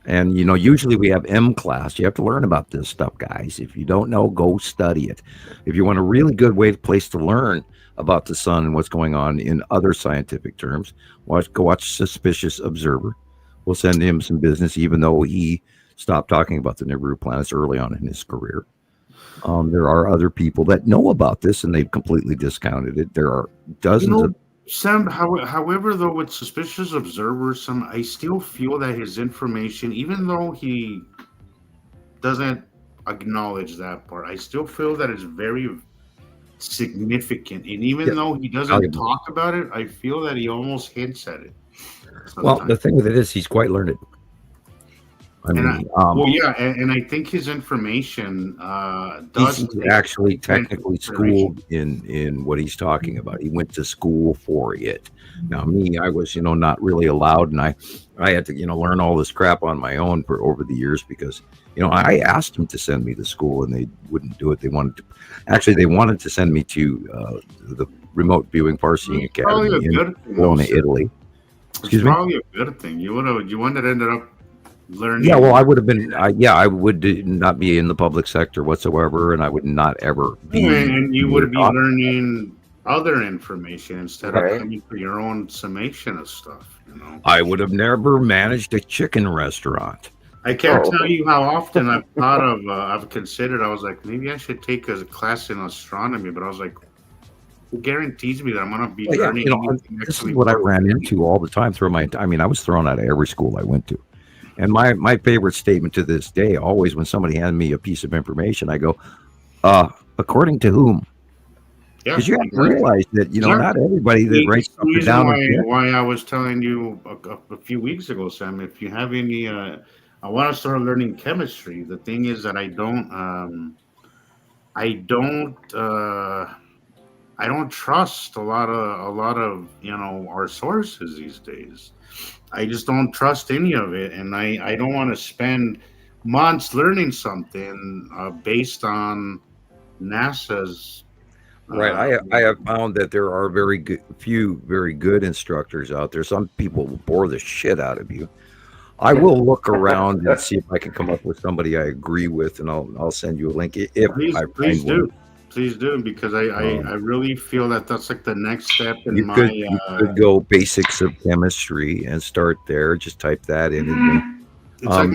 And, usually we have M class. You have to learn about this stuff, guys. If you don't know, go study it. If you want a really good place to learn about the sun and what's going on in other scientific terms, go watch Suspicious Observer. We'll send him some business, even though he stopped talking about the Nibiru planets early on in his career. There are other people that know about this, and they've completely discounted it. There are dozens of... Sam, however, though, with Suspicious Observer, I still feel that his information, even though he doesn't acknowledge that part, I still feel that it's very significant. And even though he doesn't talk about it, I feel that he almost hints at it. Well, the thing with it is he's quite learned. I mean, well, yeah, and I think his information does he's take actually technically consideration. schooled in what he's talking about. He went to school for it. Now, me, I was, not really allowed, and I had to, learn all this crap on my own for over the years because, I asked them to send me to school, and they wouldn't do it. They wanted to send me to the Remote Viewing Farseeing Probably Academy a in good thing, Bologna, though, Italy. It's Excuse me? probably a good thing. You wouldn't have ended up learning. Yeah, well, I would have been. I would not be in the public sector whatsoever, and I would not ever be. And you would be learning other information instead Right. of coming for your own summation of stuff. I would have never managed a chicken restaurant. I can't tell you how often I've thought of, I've considered. I was like, maybe I should take a class in astronomy, but I was like, who guarantees me that I'm going to be learning? This is what I ran into all the time through my. I mean, I was thrown out of every school I went to. And my favorite statement to this day, always when somebody handed me a piece of information, I go, according to whom? Because you have to realize that, not everybody that writes something down. Why I was telling you a few weeks ago, Sam, if you have any, I want to start learning chemistry. The thing is that I don't trust a lot of our sources these days. I just don't trust any of it, and I don't want to spend months learning something based on NASA's. Right. I have found that there are few very good instructors out there. Some people will bore the shit out of you. I will look around and see if I can come up with somebody I agree with, and I'll send you a link if Please do. Please do, because I really feel that that's like the next step in you could go basics of chemistry and start there. Just type that in. It's like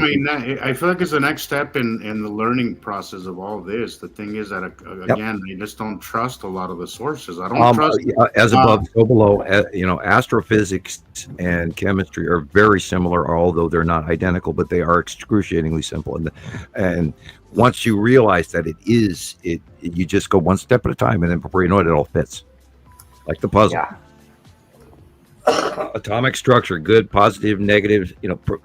I feel like it's the next step in the learning process of all this. The thing is that again, I just don't trust a lot of the sources. I don't trust as above, so below. Astrophysics and chemistry are very similar, although they're not identical, but they are excruciatingly simple. And once you realize that you just go one step at a time, and then before you know it, it all fits like the puzzle. Yeah. Atomic structure, good, positive, negative,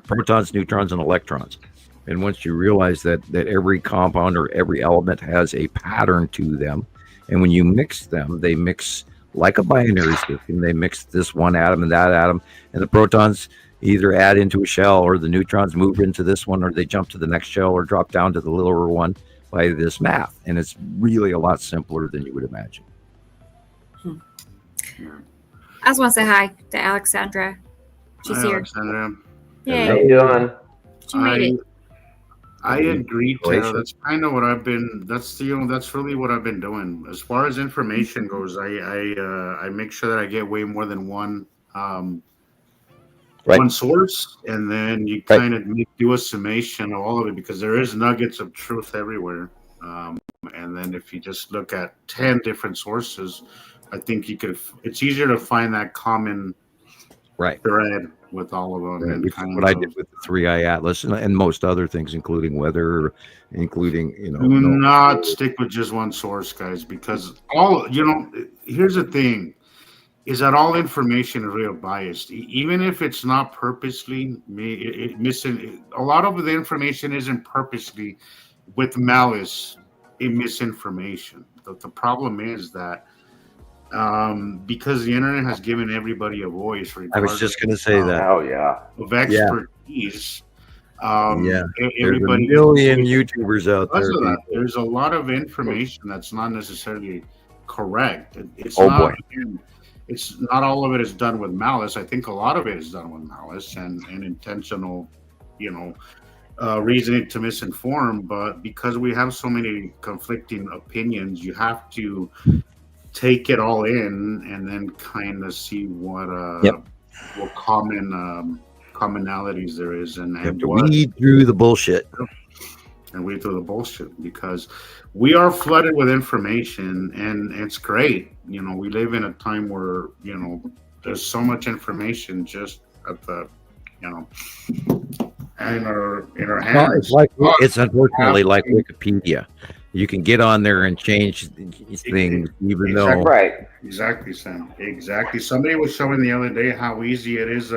protons, neutrons, and electrons. And once you realize that every compound or every element has a pattern to them, and when you mix them, they mix like a binary system. They mix this one atom and that atom, and the protons either add into a shell, or the neutrons move into this one, or they jump to the next shell, or drop down to the littler one by this math. And it's really a lot simpler than you would imagine. I just want to say hi to Alexandra. She's here. Alexandra. Yay. How you doing? She made it. I agree, Tara. That's kind of what I've been. That's really what I've been doing. As far as information goes, I make sure that I get way more than one one source, and then you kind of do a summation of all of it, because there is nuggets of truth everywhere. And then if you just look at 10 different sources, I think it's easier to find that common thread with all of them. And which is what I did with the 3i Atlas and most other things, including weather, including, do not stick with just one source, guys, because here's the thing, is that all information is real biased. Even if it's not purposely missing, a lot of the information isn't purposely with malice in misinformation. The problem is that because the internet has given everybody a voice. I was just going to say that. Oh yeah. Of expertise. There's a million YouTubers out there. There's a lot of information that's not necessarily correct. It's not all of it is done with malice. I think a lot of it is done with malice and intentional, reasoning to misinform. But because we have so many conflicting opinions, you have to take it all in and then kind of see what commonalities there is, and weed through the bullshit. And weed through the bullshit, because we are flooded with information, and it's great. We live in a time where there's so much information just at the in our hands. It's unfortunately like Wikipedia. You can get on there and change things, even though. Exactly, Sam. Exactly. Somebody was showing the other day how easy it is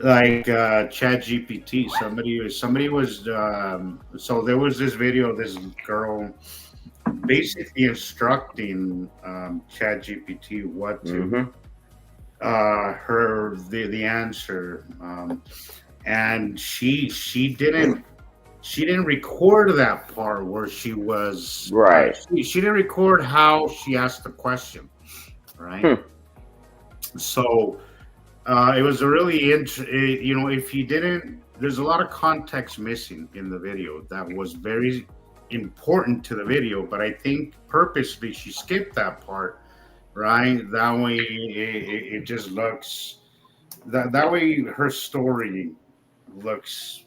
like Chat GPT. Somebody was so there was this video of this girl basically instructing Chat GPT what to her the answer, and she didn't record that part where she was Right. She didn't record how she asked the question, right? So it was a really you know, if you didn't, there's a lot of context missing in the video that was very important to the video, but I think purposely she skipped that part, right? That way it just looks that way her story looks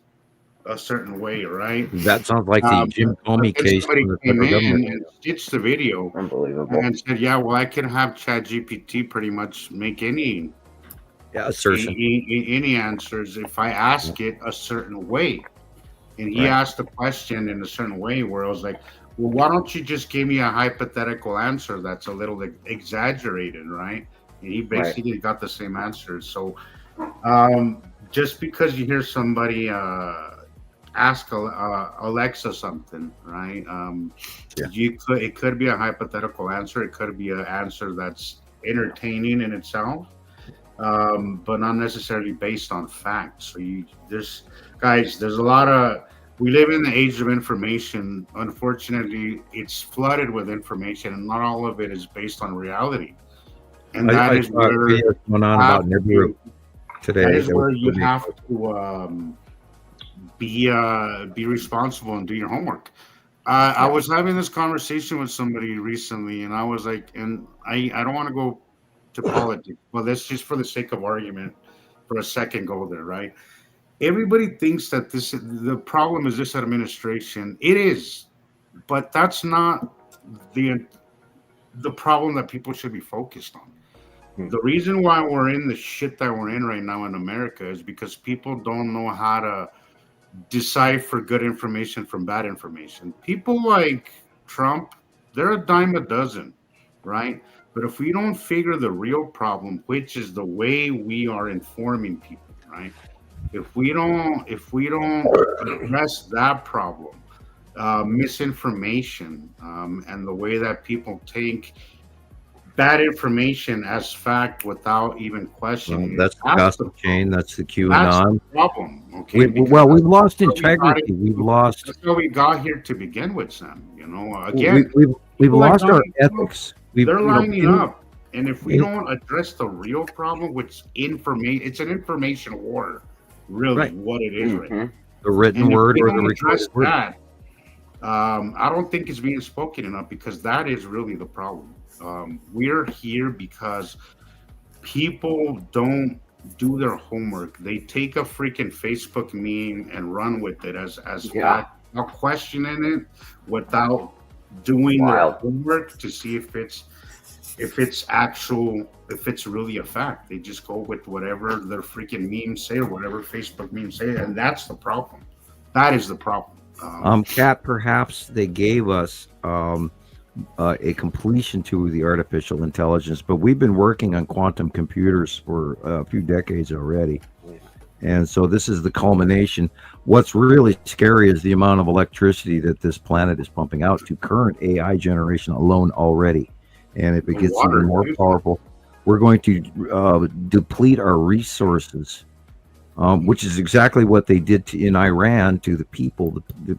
a certain way, right? That sounds like the Jim Comey Then case somebody from the came federal in government. and stitched the video Unbelievable. and said, "Yeah, well, I can have ChatGPT pretty much make any assertion, any answers if I ask it a certain way." And he Right. asked the question in a certain way where I was like, "Well, why don't you just give me a hypothetical answer that's a little exaggerated, right?" And he basically got the same answer. So, just because you hear somebody ask Alexa something, right? It could be a hypothetical answer. It could be an answer that's entertaining in itself, but not necessarily based on facts. So there's a lot of, we live in the age of information. Unfortunately, it's flooded with information, and not all of it is based on reality. And that is where videos going on about Nibiru today. that is where you have to be responsible and do your homework. I was having this conversation with somebody recently, and I was like, and I don't want to go to politics, but let's just, for the sake of argument, for a second, go there, right? Everybody thinks that the problem is this administration. It is, but that's not the problem that people should be focused on. The reason why we're in the shit that we're in right now in America is because people don't know how to decipher good information from bad information. People like Trump, they're a dime a dozen, right? But if we don't figure the real problem, which is the way we are informing people, right? If we don't address that problem, misinformation, and the way that people take bad information as fact without even questioning. That's the gossip chain. That's the QAnon. That's the problem. Okay. We've lost integrity. We've lost. That's how we got here to begin with, Sam. You know, again, we've lost our ethics. They're lining up, and if we don't address the real problem, which it's an information war, really, what it is. Right? The written word or the recorded word. That, I don't think it's being spoken enough, because that is really the problem. We're here because people don't do their homework. They take a freaking Facebook meme and run with it as fact, not questioning it, without doing their homework to see if it's really a fact. They just go with whatever their freaking memes say or whatever Facebook memes say, and that's the problem. That is the problem. Kat, perhaps they gave us a completion to the artificial intelligence, but we've been working on quantum computers for a few decades already. And so this is the culmination. What's really scary is the amount of electricity that this planet is pumping out to current AI generation alone already. And if it gets even more powerful, we're going to deplete our resources, which is exactly what they did in Iran to the people. The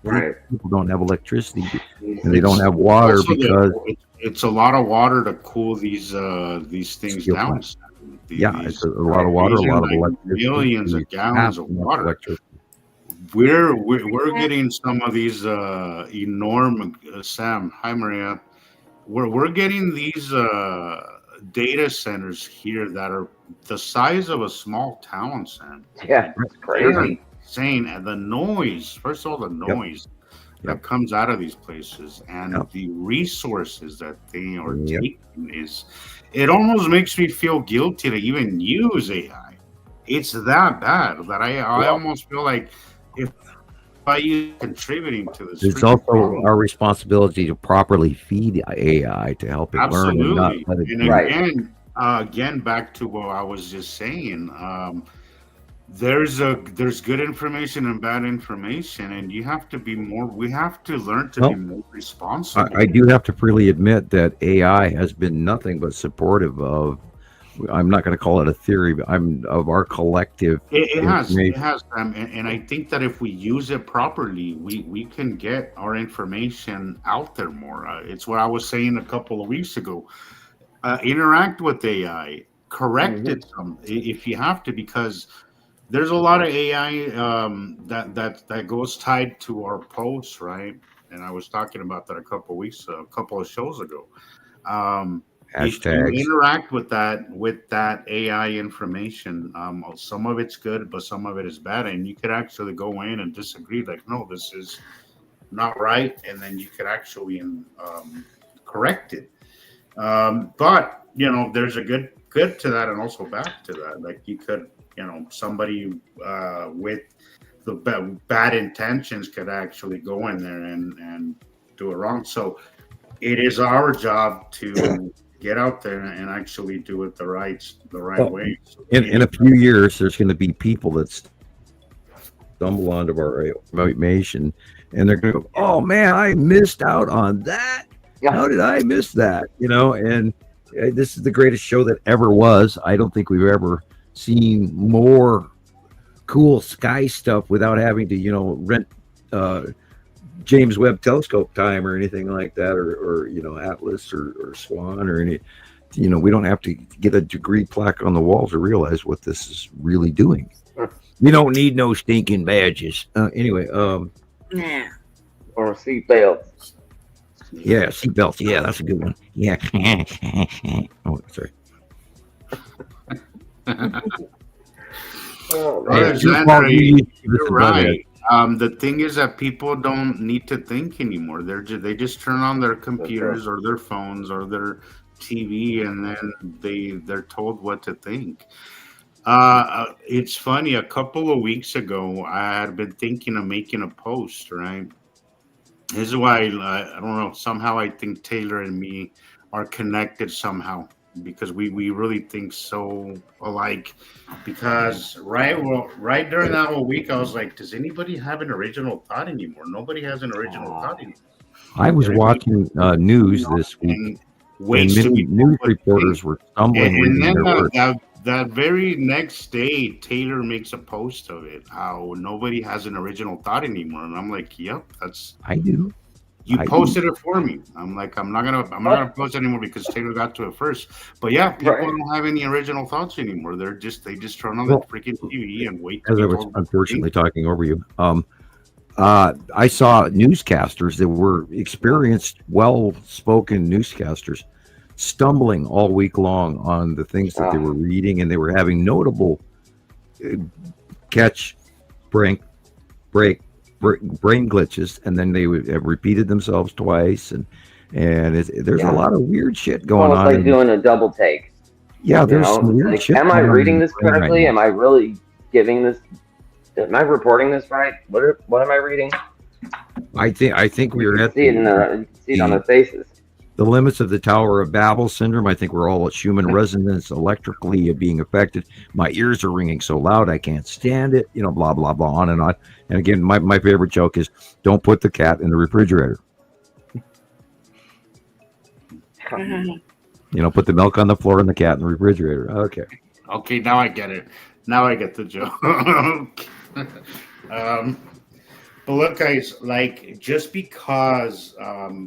people don't have electricity and they don't have water because it's a lot of water to cool these things down. It's a lot of water, a lot of electricity. Millions of gallons of water. We're getting some of these enormous. Sam, hi Maria. We're getting these data centers here that are the size of a small town, Sam. Yeah, it's crazy. Insane. And the noise, first of all, the noise that comes out of these places and the resources that they are taking it almost makes me feel guilty to even use AI. It's that bad that I almost feel like if I use contributing to this. It's also our responsibility to properly feed AI to help it learn and not let it. And again, back to what I was just saying, there's good information and bad information, and you have to be more. We have to learn to be Well, more responsible. I do have to freely admit that AI has been nothing but supportive of. I'm not going to call it a theory, but I'm of our collective It information. has, and I think that if we use it properly, we can get our information out there more. It's what I was saying a couple of weeks ago. Interact with AI, correct Hmm. it if you have to, because there's a lot of AI that goes tied to our posts, right? And I was talking about that a couple of shows ago. If you Hashtags. interact with that AI information, some of it's good, but some of it is bad, and you could actually go in and disagree, like, no, this is not right, and then you could actually correct it. But there's a good to that, and also bad to that. Like, you could, somebody with the bad intentions could actually go in there and do it wrong. So it is our job to get out there and actually do it the right Well, way. So in a few years, there's going to be people that stumble onto our information, and they're going to go, "Oh man, I missed out on that. Yeah. How did I miss that?" And this is the greatest show that ever was. I don't think we've ever seen more cool sky stuff without having to, rent uh, James Webb Telescope time or anything like that, or Atlas or Swan or any. We don't have to get a degree plaque on the wall to realize what this is really doing. You don't need no stinking badges. Anyway, Yeah. Or seatbelts. yeah, seatbelts. Yeah, that's a good one. Yeah. Oh, sorry. Oh, Brother man. Xander, You're you're right. The thing is that people don't need to think anymore. They just turn on their That's right. computers or their phones or their TV, and then they're told what to think. It's funny. A couple of weeks ago, I had been thinking of making a post. Right. This is why I don't know. Somehow, I think Taylor and me are connected somehow, because we really think so alike. Because right during that whole week, I was like, does anybody have an original thought anymore? Nobody has an original thought anymore. I was Everybody, watching news this week, and and waits to many be told news what to think. reporters were stumbling And reading then their words. that very next day, Taylor makes a post of it, how nobody has an original thought anymore. And I'm like, yep, that's I do. you I do. posted it for me. I'm like, I'm not gonna post anymore because Taylor got to it first. But yeah, people Right. don't have any original thoughts anymore. They just turn on the Well, freaking TV and wait to as be I was told what to think. unfortunately talking over you, I saw newscasters that were experienced, well-spoken newscasters stumbling all week long on the things that they were reading, and they were having notable uh, catch, break, brain glitches, and then they would have repeated themselves twice, and there's a Yeah. lot of weird shit It's going almost on. like And doing a double take. yeah, there's some It's weird like, shit am I going on in reading the this brain right correctly? now. Am I really giving this? Am I reporting this right? What am I reading? I think You we're can at see it you can see it on their faces. the limits of the Tower of Babel syndrome. I think we're all at human resonance electrically being affected. My ears are ringing so loud I can't stand it. Blah blah blah, on and on. And again, my favorite joke is, don't put the cat in the refrigerator. Put the milk on the floor and the cat in the refrigerator. Okay. Okay, now I get it. Now I get the joke. um, But look, guys, like, just because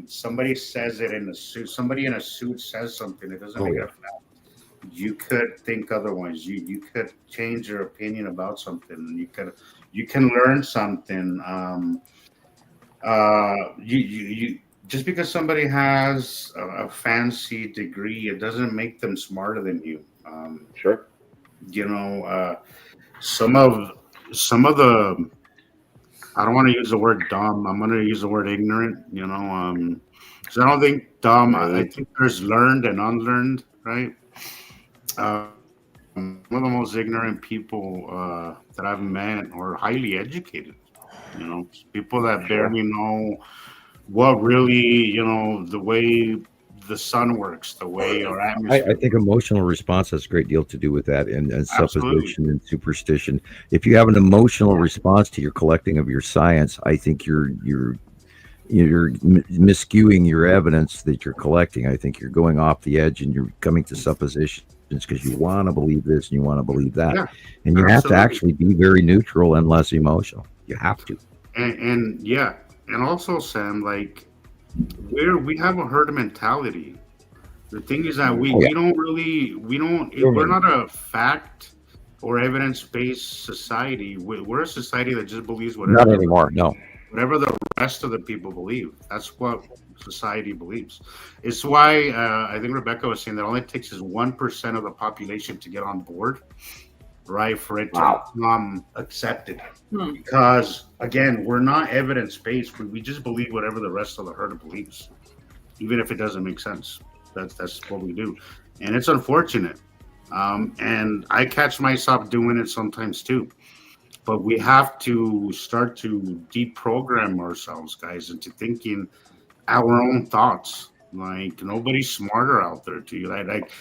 somebody says it in a suit, somebody in a suit says something, it doesn't Oh make it yeah. a fact. You could think otherwise. You could change your opinion about something. You can learn something. You just because somebody has a fancy degree, it doesn't make them smarter than you. Sure. You know, some of the I don't want to use the word dumb. I'm going to use the word ignorant. Because I don't think dumb. I Naive. think there's learned and unlearned, right? One of the most ignorant people that I've met are highly educated. People that Sure. barely know what really, the way the sun works, the way our I atmosphere. think emotional response has a great deal to do with that, and Absolutely. supposition and superstition. If you have an emotional response to your collecting of your science, I think you're miscuing your evidence that you're collecting. I think you're going off the edge and you're coming to suppositions because you want to believe this and you want to believe that, Yeah, and you have to absolutely. actually be very neutral and less emotional. You have to. And yeah, and also, Sam, like we have a herd mentality. The thing is that we Oh, yeah. we're not a fact or evidence-based society. We're a society that just believes Not anymore. No. whatever the rest of the people believe. That's what society believes. It's why I think Rebecca was saying that all it takes is 1% of the population to get on board, right, for it to Wow. become accepted. Because again, we're not evidence-based. We just believe whatever the rest of the herd believes, even if it doesn't make sense. That's what we do, and it's unfortunate. And I catch myself doing it sometimes too. But we have to start to deprogram ourselves, guys, into thinking our own thoughts. Like nobody's smarter out there to you. Like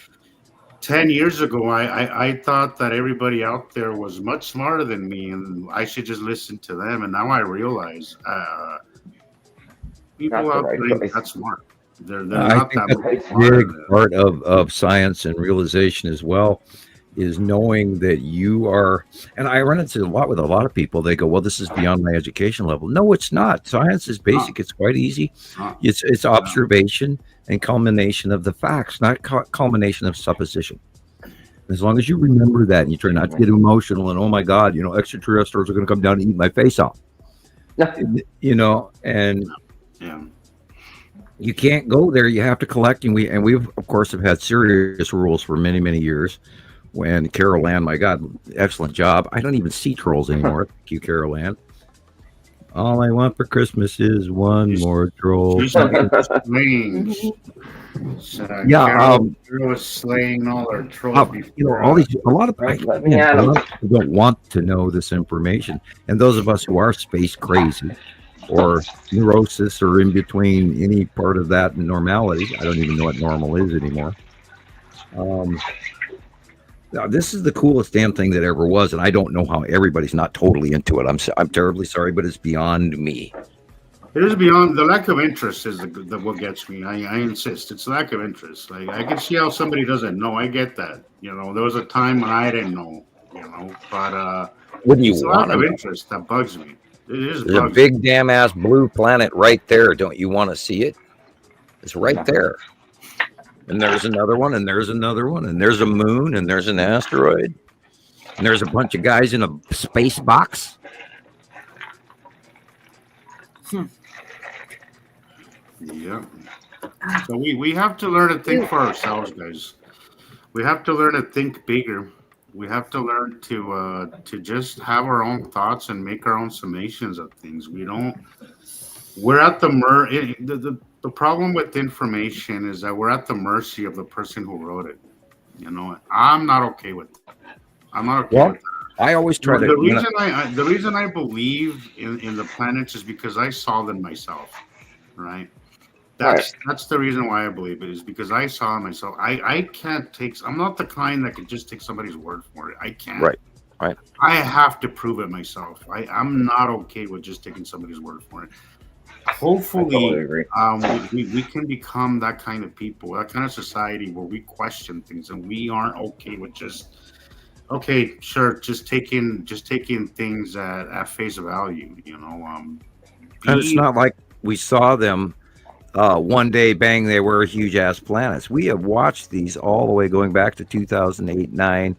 10 years ago, I thought that everybody out there was much smarter than me, and I should just listen to them. And now I realize people Not the out right there ain't choice. that smart. They're I not think that that's much a smarter. big part of science and realization as well, is knowing that you are. And I run into a lot with a lot of people. They go, "Well, this is beyond my education level." No, it's not. Science is basic. It's quite easy. It's observation and culmination of the facts, not culmination of supposition. As long as you remember that and you try not to get emotional and, oh my God, extraterrestrials are going to come down and eat my face off, and Yeah. you can't go there. You have to collect, and we've of course have had serious rules for many, many years. When Carol Ann, my God, excellent job. I don't even see trolls anymore. Thank you, Carol Ann. All I want for Christmas is one more troll. She's strange. Yeah, Carol was slaying all her trolls before. all these, a lot of Let me at 'em. people don't want to know this information, and those of us who are space crazy or neurosis or in between any part of that and normality, I don't even know what normal is anymore. Now, this is the coolest damn thing that ever was, and I don't know how everybody's not totally into it. I'm terribly sorry, but it's beyond me. It is beyond the lack of interest is the what gets me. I insist. It's lack of interest. Like I can see how somebody doesn't know. I get that. There was a time when I didn't know. But Wouldn't you it's the want lack of to? interest that bugs me. It is. There's a bugs big damn ass blue planet right there. Don't you want to see it? It's right there. And there's another one, and there's another one, and there's a moon, and there's an asteroid, and there's a bunch of guys in a space box. Yeah. So we have to learn to think for ourselves, guys. We have to learn to think bigger. We have to learn to just have our own thoughts and make our own summations of things. We're at the the problem with information is that we're at the mercy of the person who wrote it. I'm not okay with that. I'm not okay with that. I always try to. The reason I believe in the planets is because I saw them myself, right? That's the reason why I believe it, is because I saw it myself. I can't I'm not the kind that can just take somebody's word for it. I can't. Right. I have to prove it myself. I'm not okay with just taking somebody's word for it. Hopefully, we can become that kind of people, that kind of society where we question things and we aren't okay with just taking things at face value. And it's not like we saw them one day, bang, they were huge ass planets. We have watched these all the way going back to 2008, 9,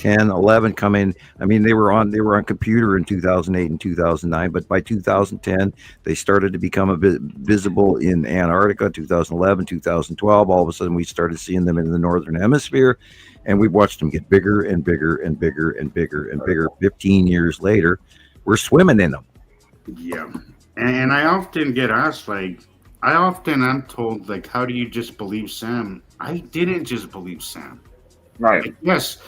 10, 11 come in. I mean, they were on computer in 2008 and 2009, but by 2010 they started to become a bit visible in Antarctica. 2011, 2012, all of a sudden we started seeing them in the northern hemisphere, and we've watched them get bigger and bigger and bigger and bigger and bigger. 15 years later, we're swimming in them. Yeah. And I often get asked, I'm told, how do you just believe Sam? I didn't just believe Sam. Right. Yes.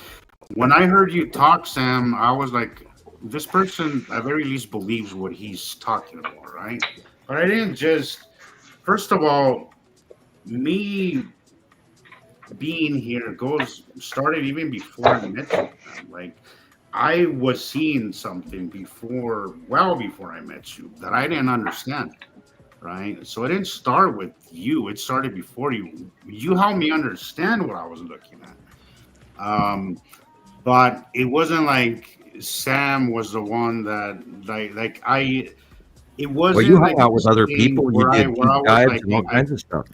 When I heard you talk, Sam, I was like, this person at very least believes what he's talking about, right? But I didn't just, first of all, me being here started even before I met you. Like, I was seeing something well before I met you that I didn't understand. Right. So it didn't start with you. It started before you. You helped me understand what I was looking at. But it wasn't like Sam was the one that like I. It Well, wasn't you like hung out with this other thing people. You where did I deep was dives like, and all kinds of stuff.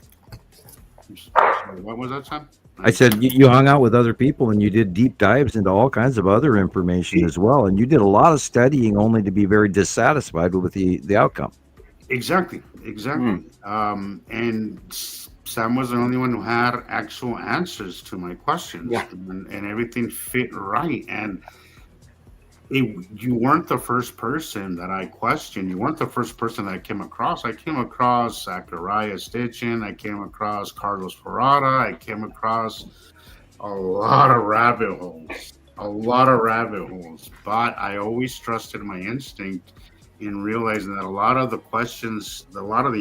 sorry, what was that, Sam? I said you hung out with other people and you did deep dives into all kinds of other information as well. And you did a lot of studying only to be very dissatisfied with the outcome. Exactly. And Sam was the only one who had actual answers to my questions, and everything fit right. And you weren't the first person that I questioned. You weren't the first person that I came across. I came across Zachariah Stitchin. I came across Carlos Ferrara. I came across a lot of rabbit holes. But I always trusted my instinct in realizing that a lot of the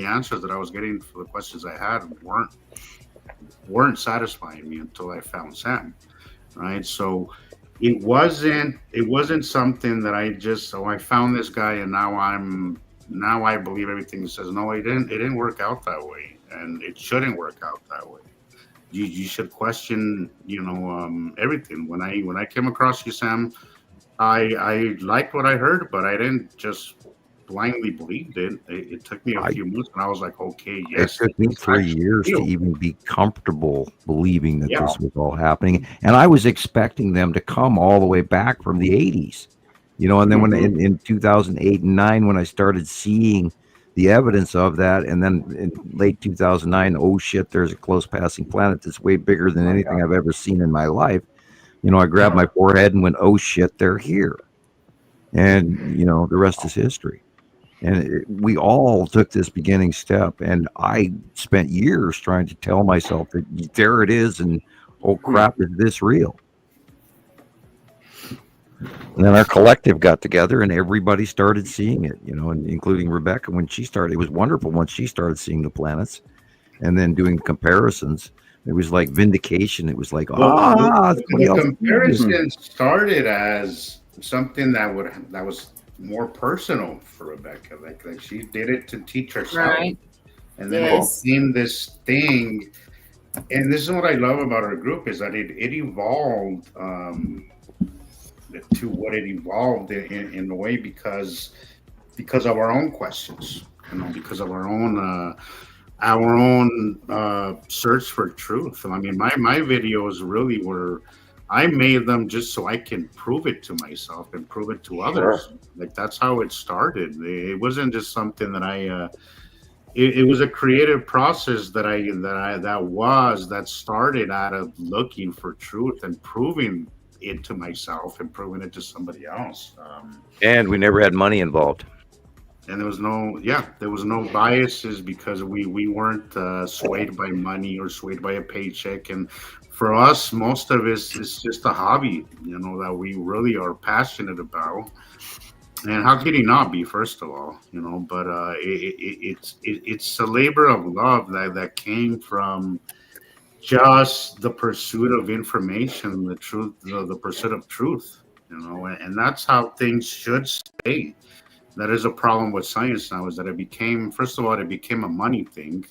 answers that I was getting for the questions I had weren't satisfying me until I found Sam. Right. So it wasn't something that I found this guy and now I believe everything he says. No, it didn't work out that way, and it shouldn't work out that way. You should question, everything. When I came across you, Sam, I liked what I heard, but I didn't just blindly believe it. It took me a few months, and I was like, okay, yes. It took me 3 years to even be comfortable believing that this was all happening, and I was expecting them to come all the way back from the 80s, and then when in 2008 and 9, when I started seeing the evidence of that, and then in late 2009, oh shit, there's a close passing planet that's way bigger than anything I've ever seen in my life. I grabbed my forehead and went, oh shit, they're here. And, the rest is history. And we all took this beginning step. And I spent years trying to tell myself that there it is. And oh crap, is this real? And then our collective got together and everybody started seeing it, and including Rebecca when she started. It was wonderful once she started seeing the planets and then doing comparisons. It was like vindication. It was like, the comparison started as something that was more personal for Rebecca. Like she did it to teach herself, Right. And then it became this thing. And this is what I love about our group is that it evolved to what it evolved in a way because of our own questions, because of our own search for truth. I mean, my videos really were, I made them just so I can prove it to myself and prove it to others. Sure. Like that's how it started. It wasn't just something that it was a creative process that started out of looking for truth and proving it to myself and proving it to somebody else. And we never had money involved. And there was no biases because we weren't swayed by money or swayed by a paycheck. And for us, most of it is just a hobby, that we really are passionate about. And how could he not be, first of all, but it's a labor of love that came from just the pursuit of information, the truth, the pursuit of truth, and that's how things should stay. That is a problem with science now, is that it became a money thing,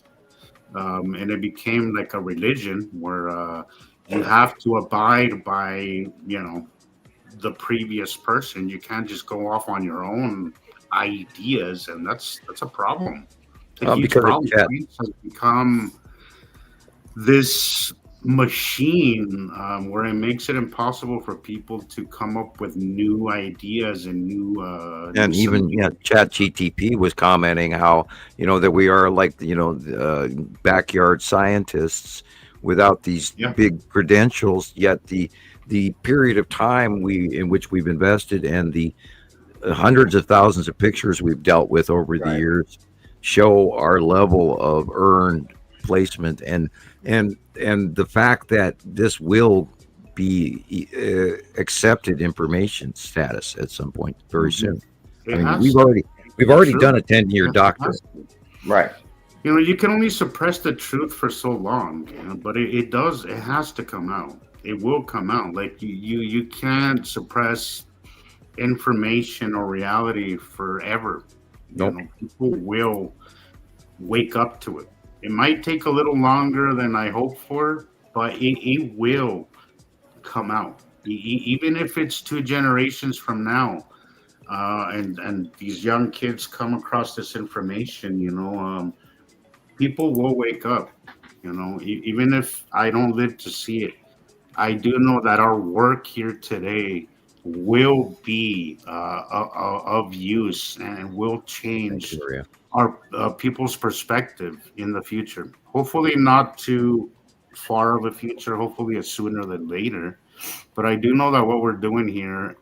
and it became like a religion where you have to abide by, the previous person. You can't just go off on your own ideas, and that's a problem. A huge problem. Science has become this machine where it makes it impossible for people to come up with new ideas and new and even ChatGTP was commenting how that we are like backyard scientists without these big credentials, yet the period of time in which we've invested and the hundreds of thousands of pictures we've dealt with over the years show our level of earned placement and the fact that this will be accepted information status at some point very soon. I mean, we've already done a 10-year doctorate. Right. You can only suppress the truth for so long, but it has to come out. It will come out. Like you can't suppress information or reality forever. Nope. People will wake up to it. It might take a little longer than I hope for, but it will come out. Even if it's 2 generations from now, and these young kids come across this information, people will wake up. Even if I don't live to see it, I do know that our work here today will be of use and will change our people's perspective in the future. Hopefully, not too far of a future. Hopefully, sooner than later. But I do know that what we're doing here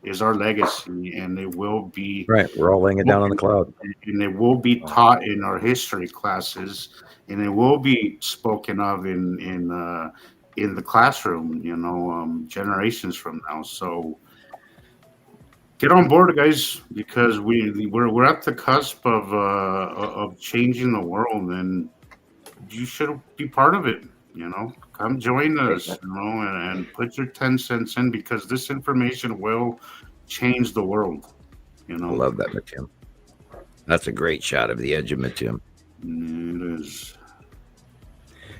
is our legacy, and it will be Right. We're all laying it down on the cloud. and it will be taught in our history classes, and it will be spoken of in the classroom, generations from now. So get on board, guys, because we're at the cusp of changing the world, and you should be part of it. Come join us, and put your 10 cents in, because this information will change the world. I love that, Tim. That's a great shot of the edge of Tim. It is.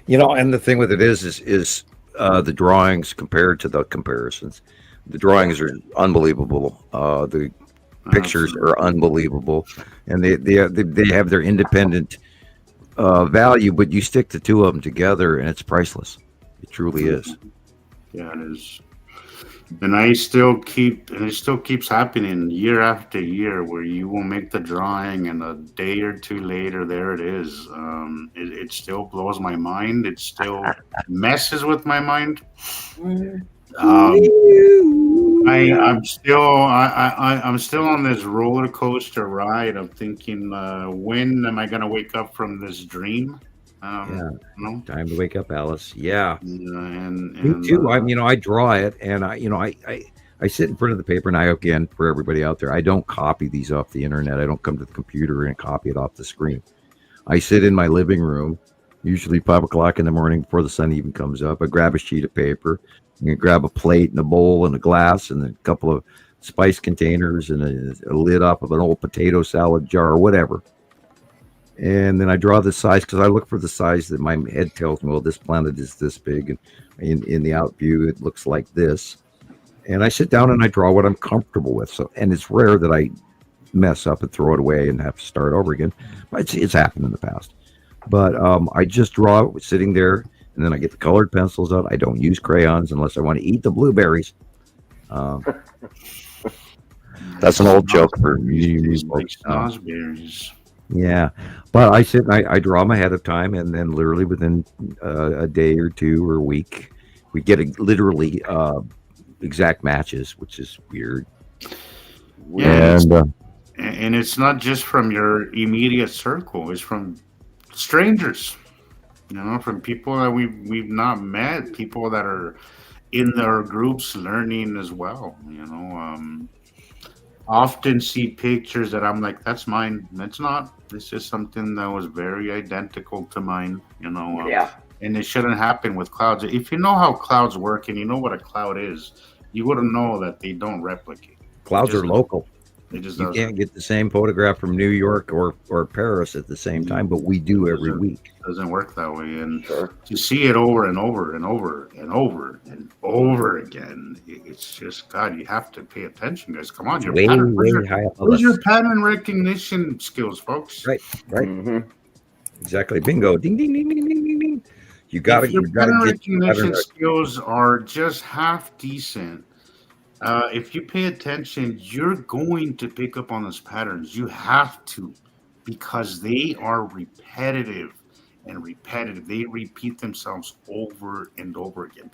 And the thing with it is the drawings compared to the comparisons. The drawings are unbelievable. The pictures are unbelievable, and they have their independent value. But you stick the two of them together, and it's priceless. It truly is. Yeah, it is. And it still keeps happening year after year, where you will make the drawing, and a day or two later, there it is. It still blows my mind. It still messes with my mind. I'm still on this roller coaster ride of thinking, when am I going to wake up from this dream? Time to wake up, Alice. Yeah. And Me too. I draw it, and I sit in front of the paper, and again, for everybody out there, I don't copy these off the internet. I don't come to the computer and copy it off the screen. I sit in my living room, usually 5 o'clock in the morning before the sun even comes up. I grab a sheet of paper, and grab a plate and a bowl and a glass and a couple of spice containers and a lid off of an old potato salad jar or whatever. And then I draw the size, because I look for the size that my head tells me, well, this planet is this big, and in the out view it looks like this. And I sit down and I draw what I'm comfortable with. So, and it's rare that I mess up and throw it away and have to start over again. But it's happened in the past. But I just draw it sitting there, and then I get the colored pencils out. I don't use crayons unless I want to eat the blueberries. That's an old joke for you folks. Yeah, but I sit and I draw them ahead of time, and then literally within a day or two or a week, we get literally exact matches, which is weird. Yeah, and it's not just from your immediate circle; it's from strangers. From people that we've not met, people that are in their groups learning as well. Often see pictures that I'm like, that's mine. That's not. This is something that was very identical to mine. Yeah. And it shouldn't happen with clouds. If you know how clouds work and you know what a cloud is, you wouldn't know that they don't replicate. Clouds are local. You can't get the same photograph from New York or Paris at the same time, but we do every week. It doesn't work that way. And to see it over and over and over and over and over again, it's just, God, you have to pay attention, guys. Come on, where's your pattern recognition skills, folks? Right. Mm-hmm. Exactly. Bingo. Ding, ding, ding, ding, ding, ding. You got to get pattern recognition skills are just half decent. If you pay attention, you're going to pick up on those patterns. You have to, because they are repetitive and repetitive. They repeat themselves over and over again.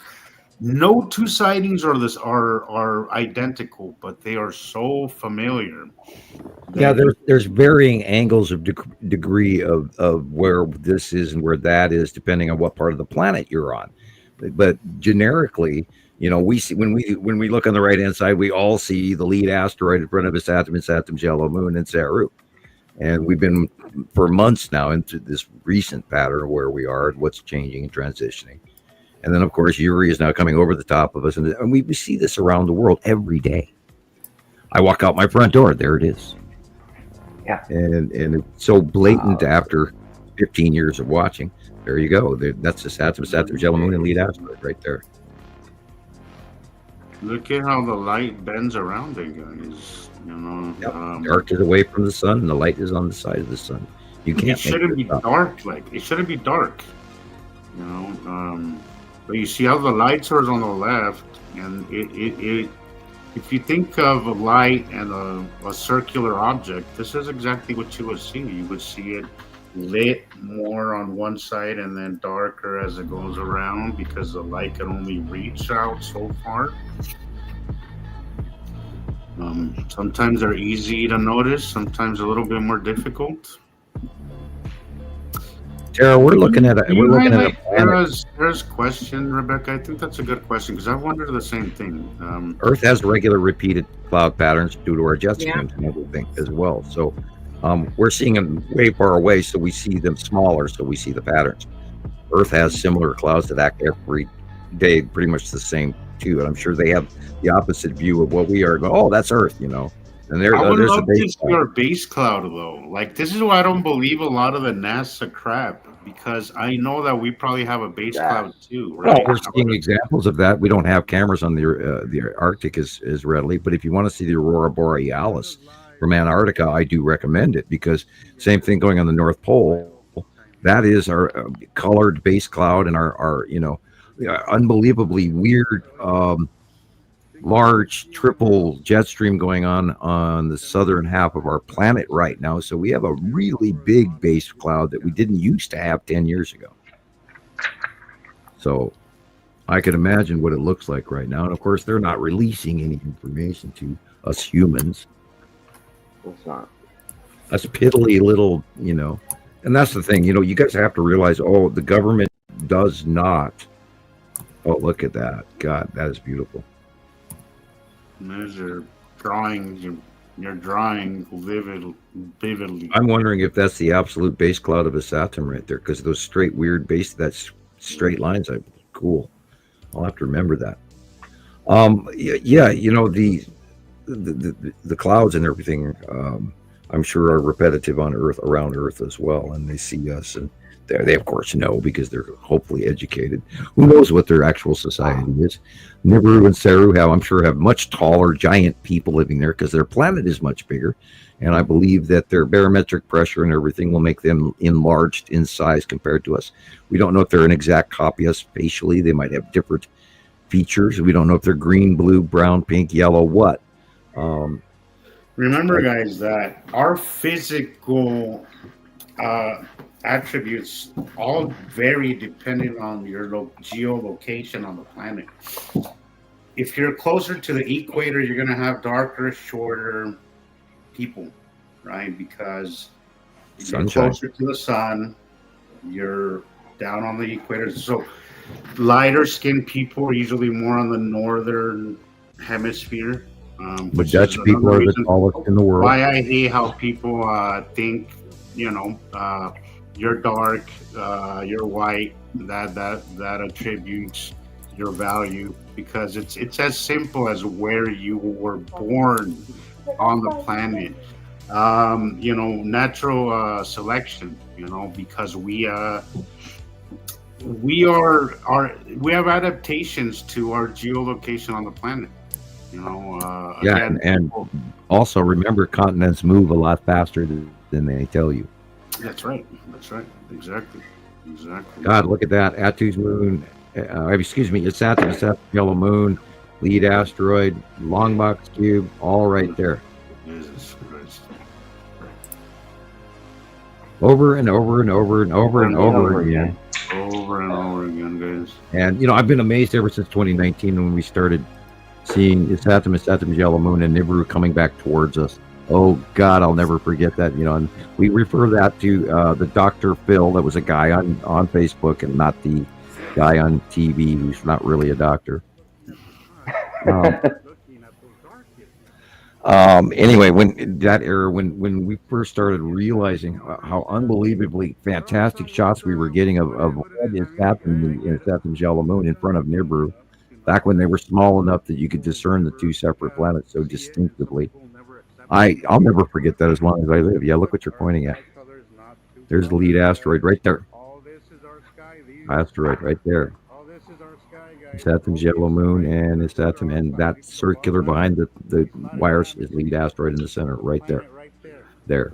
No two sightings are identical, but they are so familiar. Yeah, there's varying angles of degree of where this is and where that is, depending on what part of the planet you're on. But generically, we see when we look on the right hand side, we all see the lead asteroid in front of us, Saturn, yellow moon, and Saru. And we've been for months now into this recent pattern where we are, what's changing and transitioning. And then, of course, Yuri is now coming over the top of us. And we see this around the world every day. I walk out my front door. There it is. Yeah. And it's so blatant after 15 years of watching. There you go. That's the Saturn, Yellow Moon, and lead asteroid right there. Look at how the light bends around it, guys. You know, Yep. Dark is away from the sun, and the light is on the side of the sun. You can't. It shouldn't be dark. Like it shouldn't be dark. You know, but you see how the light source on the left, and it if you think of a light and a circular object, this is exactly what you would see. You would see it lit more on one side and then darker as it goes around because the light can only reach out so far. Sometimes they're easy to notice, sometimes a little bit more difficult. Tara, we're looking at a Tara's question, Rebecca. I think that's a good question because I wondered the same thing. Earth has regular repeated cloud patterns due to our jet streams and everything as well. So we're seeing them way far away, so we see them smaller, so we see the patterns. Earth has similar clouds that act every day, pretty much the same too. And I'm sure they have the opposite view of what we are. Oh, that's Earth, you know. And I would there's love a base to see our base cloud though. Like this is why I don't believe a lot of the NASA crap because I know that we probably have a base cloud too. Right? Well, we're seeing examples of that. We don't have cameras on the Arctic as readily, but if you want to see the aurora borealis from Antarctica, I do recommend it because same thing going on the North Pole. That is our colored base cloud and our unbelievably weird. Large triple jet stream going on the southern half of our planet right now. So we have a really big base cloud that we didn't used to have 10 years ago. So I can imagine what it looks like right now. And of course, they're not releasing any information to us humans. It's not. Us piddly little, and that's the thing, you guys have to realize, the government does not. Oh, look at that. God, that is beautiful. There's your drawings. You're drawing vividly. I'm wondering if that's the absolute base cloud of a Saturn right there, because those straight, weird base, that's straight lines. Cool. I'll have to remember that. The clouds and everything, I'm sure are repetitive on Earth, around Earth as well, and they see us and. They of course know because they're hopefully educated. Who knows what their actual society is? Nibiru and Saru have much taller, giant people living there because their planet is much bigger, and I believe that their barometric pressure and everything will make them enlarged in size compared to us. We don't know if they're an exact copy of us spatially. They might have different features. We don't know if they're green, blue, brown, pink, yellow, what. Remember, guys, that our physical attributes all vary depending on your geolocation on the planet. If you're closer to the equator, you're going to have darker, shorter people, right? Because you're closer to the sun, you're down on the equator. So lighter skinned people are usually more on the northern hemisphere. But Dutch people are the tallest in the world. Why I hate how people think, you're dark, you're white, that attributes your value, because it's as simple as where you were born on the planet. Natural selection, because we have adaptations to our geolocation on the planet. And also remember, continents move a lot faster than they tell you. That's right. Exactly. God, look at that. Atu's moon. It's Saturn, Yellow Moon, lead asteroid, long box cube, all right there. Jesus Christ. Over and over and over and over and over again. Over and over again, guys. And, I've been amazed ever since 2019 when we started seeing Saturn's Yellow Moon and Nibiru coming back towards us. Oh God, I'll never forget that. And we refer that to the Dr. Phil, that was a guy on Facebook, and not the guy on TV who's not really a doctor. Anyway, when that era, when we first started realizing how unbelievably fantastic shots we were getting of what is happening in Saturn's yellow moon in front of Nibiru, back when they were small enough that you could discern the two separate planets so distinctively. I'll never forget that as long as I live. Yeah, look what you're pointing at. There's the lead asteroid right there. Asteroid right there. Saturn's yellow moon and it's Saturn, and that circular behind the wires is lead asteroid in the center, right there. There.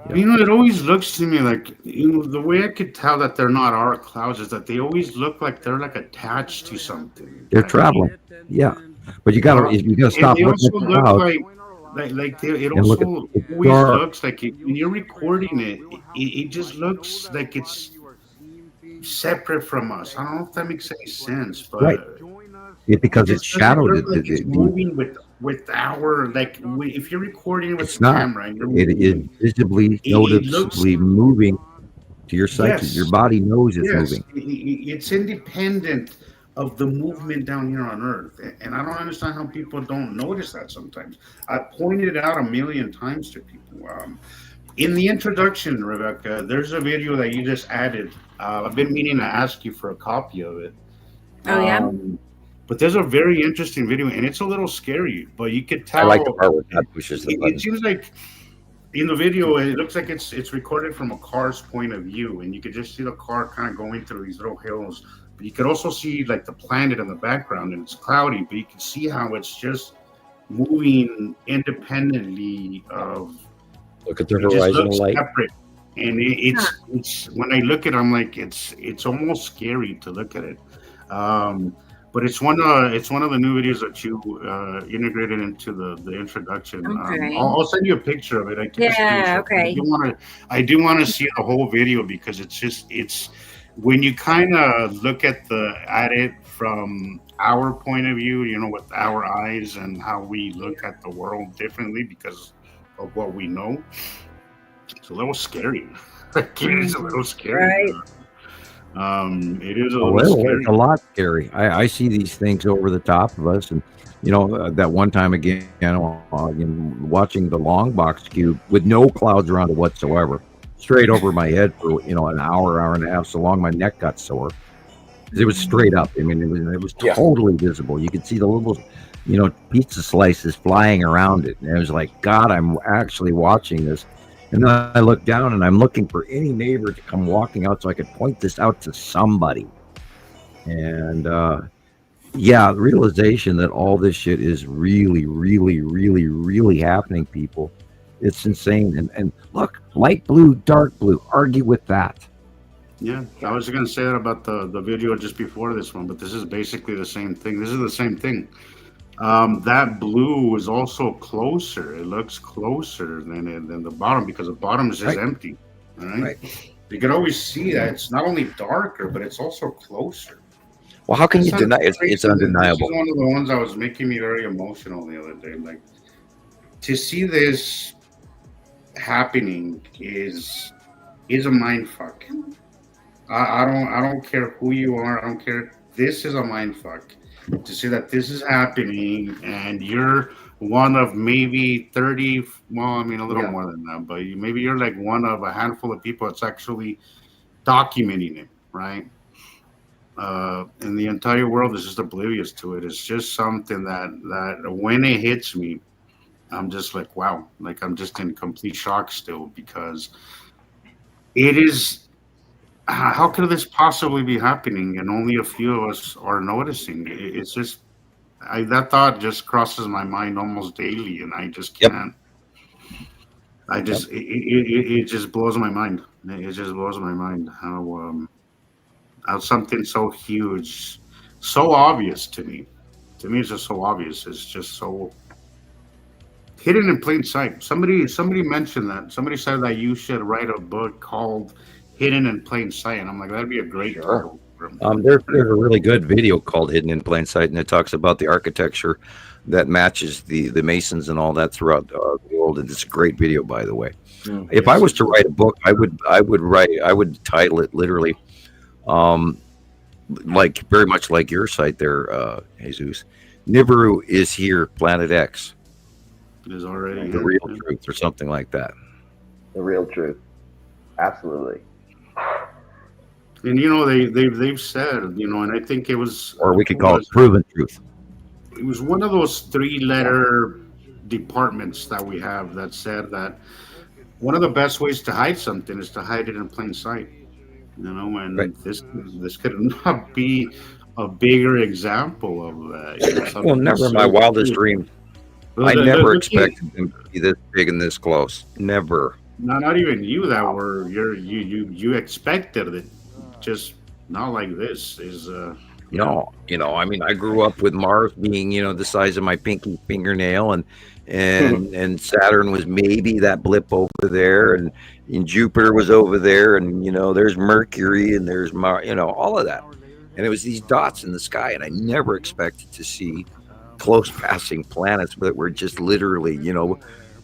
Yeah. You know, it always looks to me like, you know, the way I could tell that they're not our clouds is that they always look like they're like attached to something. They're traveling. Yeah. But you gotta stop They looking also at the look clouds it and look also at the always dark. looks like when you're recording it just looks like it's separate from us. I don't know if that makes any sense, but Right. Yeah, because it it's just doesn't shadowed. look like it's moving with our if you're recording it with It's the not. camera and you're It is moving, visibly, it looks noticeably moving to your psyche. Your yes, body knows it's yes, moving. it's independent of the movement down here on Earth, and I don't understand how people don't notice that sometimes. I pointed it out a million times to people. In the introduction, Rebecca, there's a video that you just added. I've been meaning to ask you for a copy of it. Oh yeah. But there's a very interesting video, and it's a little scary. But you could I tell like the part where God pushes the it button. seems like in the video, it looks like it's recorded from a car's point of view, and you could just see the car kind of going through these little hills. But you could also see like the planet in the background, and it's cloudy, but you can see how it's just moving independently of. Look at the It just horizon looks light. separate, and it's when I look at it, I'm like it's almost scary to look at it. But it's one of the new videos that you integrated into the introduction. Okay. I'll send you a picture of it. I took a Yeah, screenshot. okay. I do want to see the whole video because it's when you kind of look at it from our point of view, you know, with our eyes and how we look at the world differently because of what we know. It's a little scary. It is a little scary. Right. It is a A little little, scary. it's a lot scary. I see these things over the top of us, and you know that one time again, watching the long box cube with no clouds around it whatsoever, straight over my head for an hour and a half, so long my neck got sore. It was straight up. I mean, it was totally visible. You could see the little, pizza slices flying around it, and it was like, God, I'm actually watching this. And then I look down and I'm looking for any neighbor to come walking out so I could point this out to somebody. And the realization that all this shit is really, really, really, really happening, people. It's insane. And look, light blue, dark blue, argue with that. Yeah, I was going to say that about the video just before this one, but this is basically the same thing. This is the same thing. That blue is also closer. It looks closer than the bottom because the bottom is just empty. All right? You can always see that it's not only darker, but it's also closer. Well, how can you deny it? It's undeniable. This is one of the ones that was making me very emotional the other day. Like, to see this happening is a mind fuck. I don't care who you are. I don't care. This is a mind fuck. To see that this is happening and you're one of maybe 30, well, I mean a little more than that, but maybe you're like one of a handful of people that's actually documenting it, right? And the entire world is just oblivious to it. It's just something that when it hits me, I'm just like, wow, like I'm just in complete shock still because it is. How could this possibly be happening and only a few of us are noticing? It's just, that thought just crosses my mind almost daily, and I just can't. I just, it just blows my mind. It just blows my mind how something so huge, so obvious to me. To me, it's just so obvious. It's just so hidden in plain sight. Somebody mentioned that. Somebody said that you should write a book called Hidden in Plain Sight, and I'm like, that'd be a great title. There's a really good video called Hidden in Plain Sight, and it talks about the architecture that matches the Masons and all that throughout the world. And it's a great video, by the way. If I was to write a book, I would title it literally, like very much like your site there, Jesus. Nibiru is here, Planet X. is already the real truth or something like that. The real truth. Absolutely. And you know they've said, you know, and I think it was, Or we could call it proven truth. it was one of those 3-letter departments that we have that said that one of the best ways to hide something is to hide it in plain sight. You know, and Right. this could not be a bigger example of that. You know, Well, never in my wildest dreams. I never expected them to be this big and this close. Never. No, not even you that were you expected it, just not like this is No, I mean, I grew up with Mars being, the size of my pinky fingernail, and Saturn was maybe that blip over there, and Jupiter was over there, and there's Mercury, and there's all of that, and it was these dots in the sky, and I never expected to see close passing planets that were just literally,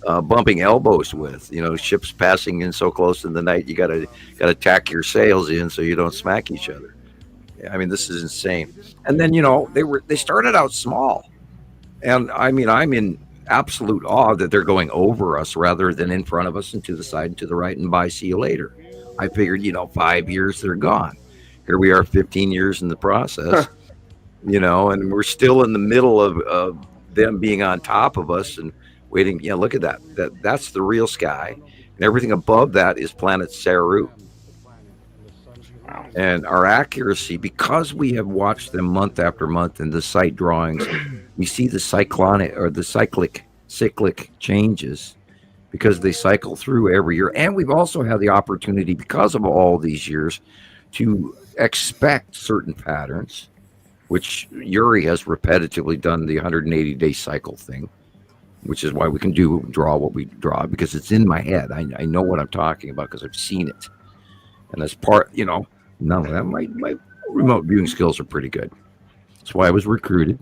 bumping elbows with, ships passing in so close in the night, you gotta tack your sails in so you don't smack each other. I mean, this is insane. And then, they started out small, and I mean, I'm in absolute awe that they're going over us rather than in front of us and to the side and to the right and bye, see you later. I figured, 5 years, they're gone. Here we are 15 years in the process, and we're still in the middle of them being on top of us and waiting. Look at that. That's the real sky. And everything above that is planet Saru. And our accuracy, because we have watched them month after month in the site drawings, we see the cyclonic or the cyclic changes because they cycle through every year. And we've also had the opportunity, because of all these years, to expect certain patterns, which Yuri has repetitively done the 180-day cycle thing, which is why we can draw what we draw, because it's in my head. I know what I'm talking about because I've seen it. And as part, none of that. My remote viewing skills are pretty good. That's why I was recruited.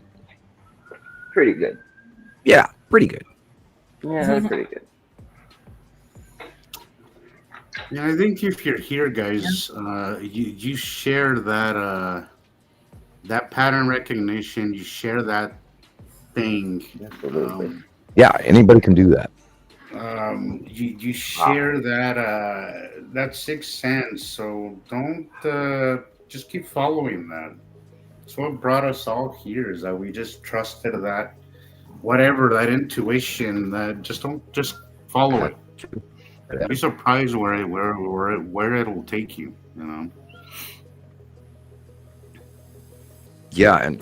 Pretty good. Yeah, pretty good. Yeah, that's pretty good. Yeah, I think if you're here, guys, you share that that pattern recognition. You share that thing. Absolutely. Yeah, anybody can do that. You share that sixth sense, so don't just keep following that. It's what brought us all here, is that we just trusted that whatever, that intuition, that just follow it. Be surprised where it'll take you, Yeah, and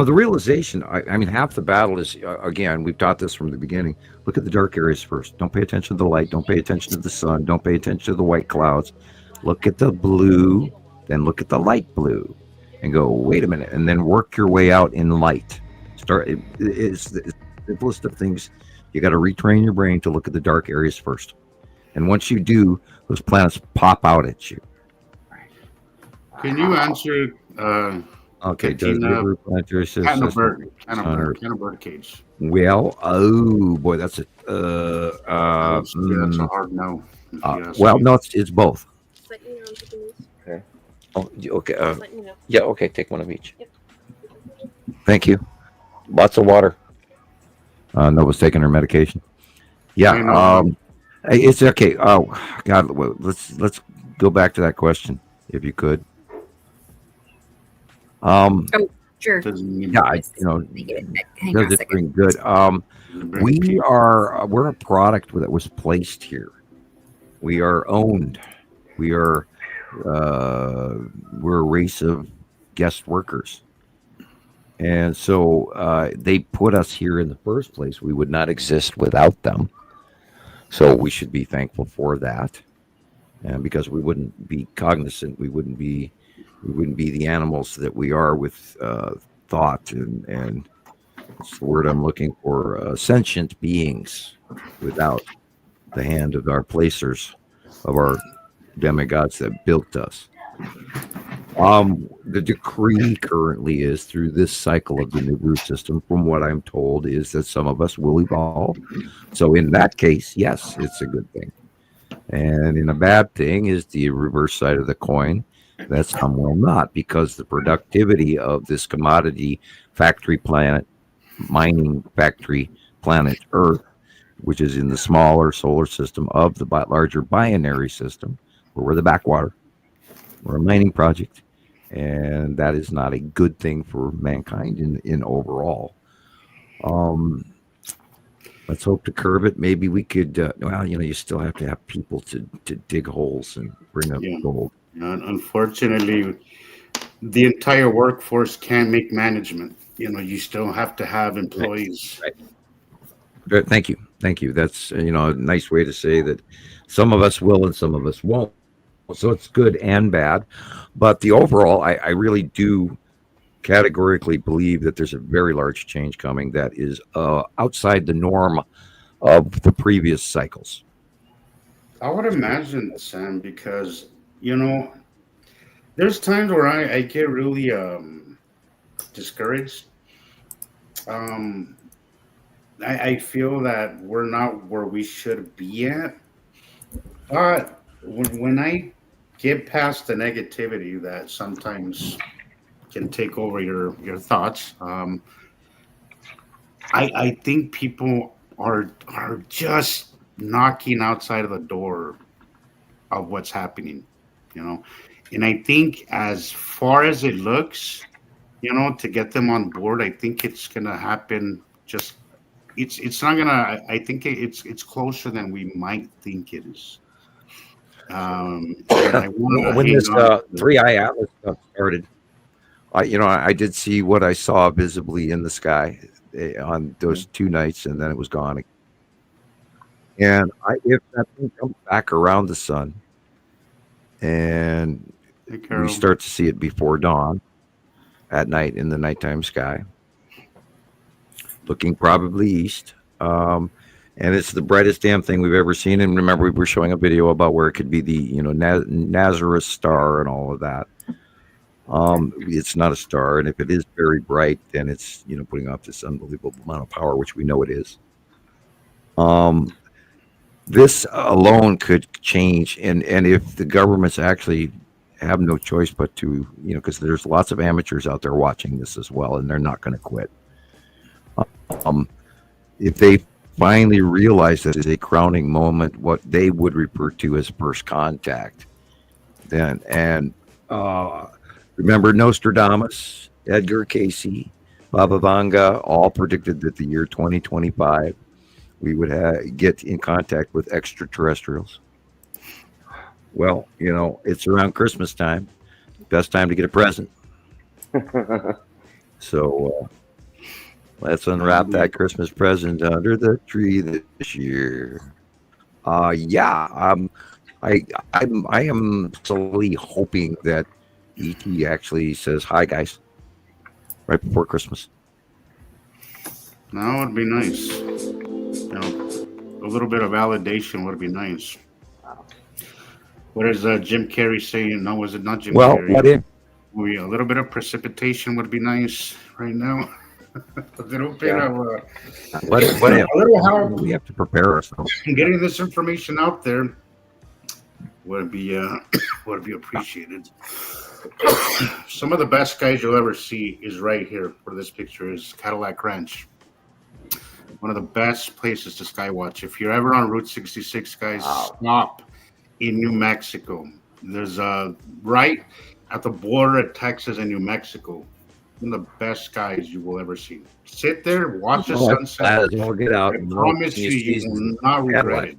the realization, I mean, half the battle is, again, we've taught this from the beginning. Look at the dark areas first. Don't pay attention to the light. Don't pay attention to the sun. Don't pay attention to the white clouds. Look at the blue, then look at the light blue, and go, wait a minute, and then work your way out in light. It's the simplest of things. You got to retrain your brain to look at the dark areas first. And once you do, those planets pop out at you. Can you answer? Okay, does Katina, planetary system kind of bird cage. Well, oh boy, that's a that's a hard no. Well, no, it's both. Let me know I'm taking these. Okay. Oh, okay. Let me know. Yeah. Okay. Take one of each. Yep. Thank you. Lots of water. Nova's taking her medication. Yeah. It's okay. Oh God, let's go back to that question, if you could. Oh, sure. Yeah, Hang on a does it second. bring good? We're a product that was placed here. We are owned. We're a race of guest workers. And so they put us here in the first place. We would not exist without them. So we should be thankful for that. And because we wouldn't be cognizant, we wouldn't be the animals that we are with thought and what's the word I'm looking for? Sentient beings without the hand of our placers, of our demigods that built us. The decree currently is, through this cycle of the Nibiru system, from what I'm told, is that some of us will evolve. So in that case, yes, it's a good thing. And in a bad thing is the reverse side of the coin, that some will not, because the productivity of this commodity factory planet, mining factory planet Earth, which is in the smaller solar system of the larger binary system, where we're the backwater. We're a mining project, and that is not a good thing for mankind in overall. Let's hope to curb it. Maybe we could. You still have to have people to dig holes and bring up gold. Unfortunately, the entire workforce can't make management. You still have to have employees. Right. Thank you. That's a nice way to say that some of us will and some of us won't. So it's good and bad, but the overall, I really do categorically believe that there's a very large change coming that is outside the norm of the previous cycles. I would imagine, Sam, because there's times where I get really discouraged. I feel that we're not where we should be at, but when I get past the negativity that sometimes can take over your thoughts, I think people are just knocking outside of the door of what's happening, and I think as far as it looks, to get them on board, I think it's gonna happen. Just it's not gonna. I think it's closer than we might think it is. And I wanna When hang this on to 3i Atlas stuff started, I did see what I saw visibly in the sky on those 2 nights, and then it was gone. And if that thing comes back around the sun, and we start to see it before dawn at night in the nighttime sky, looking probably east, and it's the brightest damn thing we've ever seen. And remember, we were showing a video about where it could be the Nazareth star and all of that. It's not a star, and if it is very bright, then it's putting off this unbelievable amount of power, which we know it is. This alone could change, and if the governments actually have no choice but to, because there's lots of amateurs out there watching this as well, and they're not going to quit. If they finally realize that is a crowning moment, what they would refer to as first contact, then remember Nostradamus, Edgar Cayce, Baba Vanga all predicted that the year 2025 we would get in contact with extraterrestrials. Well, it's around Christmas time, best time to get a present. So let's unwrap that Christmas present under the tree this year. I am slowly hoping that ET actually says hi, guys, right before Christmas. That would be nice. A little bit of validation would be nice. What is Jim Carrey saying? No, was it not Jim Carrey? What if? A little bit of precipitation would be nice right now. A little bit of a little help. We have to prepare ourselves. Getting this information out there would be appreciated. Some of the best guys you'll ever see is right here. For this picture is Cadillac Ranch. One of the best places to skywatch. If you're ever on Route 66, guys, stop in New Mexico. There's right at the border of Texas and New Mexico. One of the best skies you will ever see. Sit there, watch the sunset. Get out. I promise you will not regret it.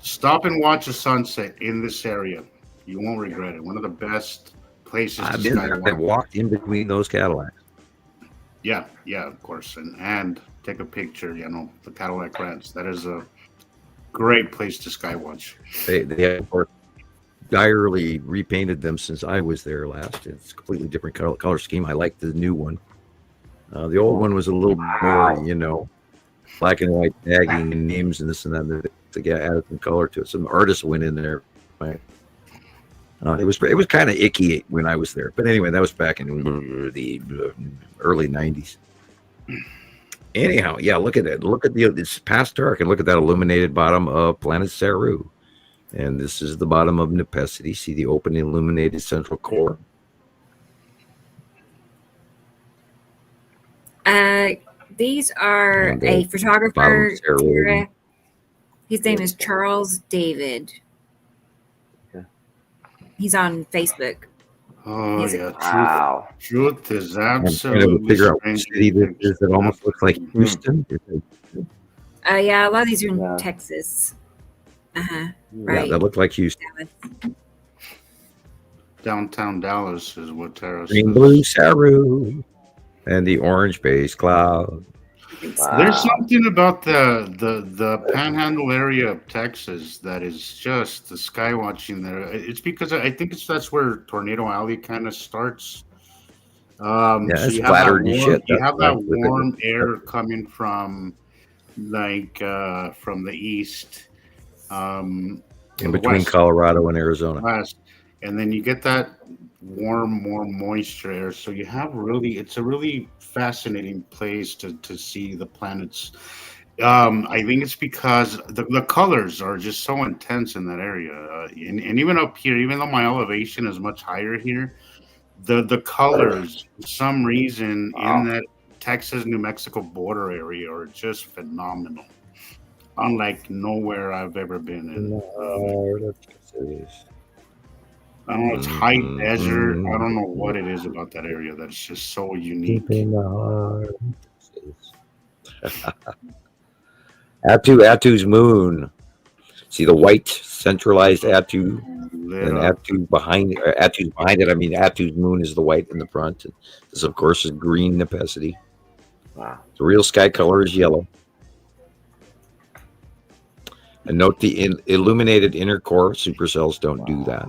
Stop and watch the sunset in this area. You won't regret it. One of the best places to skywatch. I walked in between those Cadillacs. Yeah, of course, and take a picture. The Cadillac Ranch. That is a great place to skywatch. They of course direly repainted them since I was there last. It's a completely different color scheme. I like the new one. The old one was a little more, black and white tagging and names and this and that. To get added some color to it. Some artists went in there. Right? It was kind of icky when I was there, but anyway, that was back in the early '90s. Anyhow, look at it. It's past dark, and look at that illuminated bottom of planet Saru, and this is the bottom of Nepesity. See the open illuminated central core. These are And a the photographer, bottom is aerated. Tara. His name is Charles David. Okay. He's on Facebook. Oh Is it- yeah, Wow. truth is I'm trying to absolutely figure out which city this strange. is. It almost looks like Houston. Yeah, a lot of these are in Yeah. Texas. Uh-huh. Yeah, Right. that looked like Houston. Downtown Dallas is what Tara Green, says. blue, Saru, and the orange base cloud. Wow. There's something about the panhandle area of Texas that is just the sky watching there. It's because I think that's where Tornado Alley kind of starts. Yeah, So it's you have that flattered and warm, shit. you That's have why that I'm with it. warm air coming from from the east, In the between west, Colorado and Arizona. west, and then you get that warm, moisture air. So you have it's a really fascinating place to see the planets. I think it's because the colors are just so intense in that area, and even up here, even though my elevation is much higher here, the colors for some reason in that Texas New Mexico border area are just phenomenal, unlike nowhere I've ever been in. I don't know, it's high desert. I don't know what it is about that area that's just so unique. Attu's moon. See the white centralized Attu, and Attu's behind it. I mean, Attu's moon is the white in the front. And this, of course, is green Nepacity. Wow. The real sky color is yellow. And note the illuminated inner core. Supercells don't do that.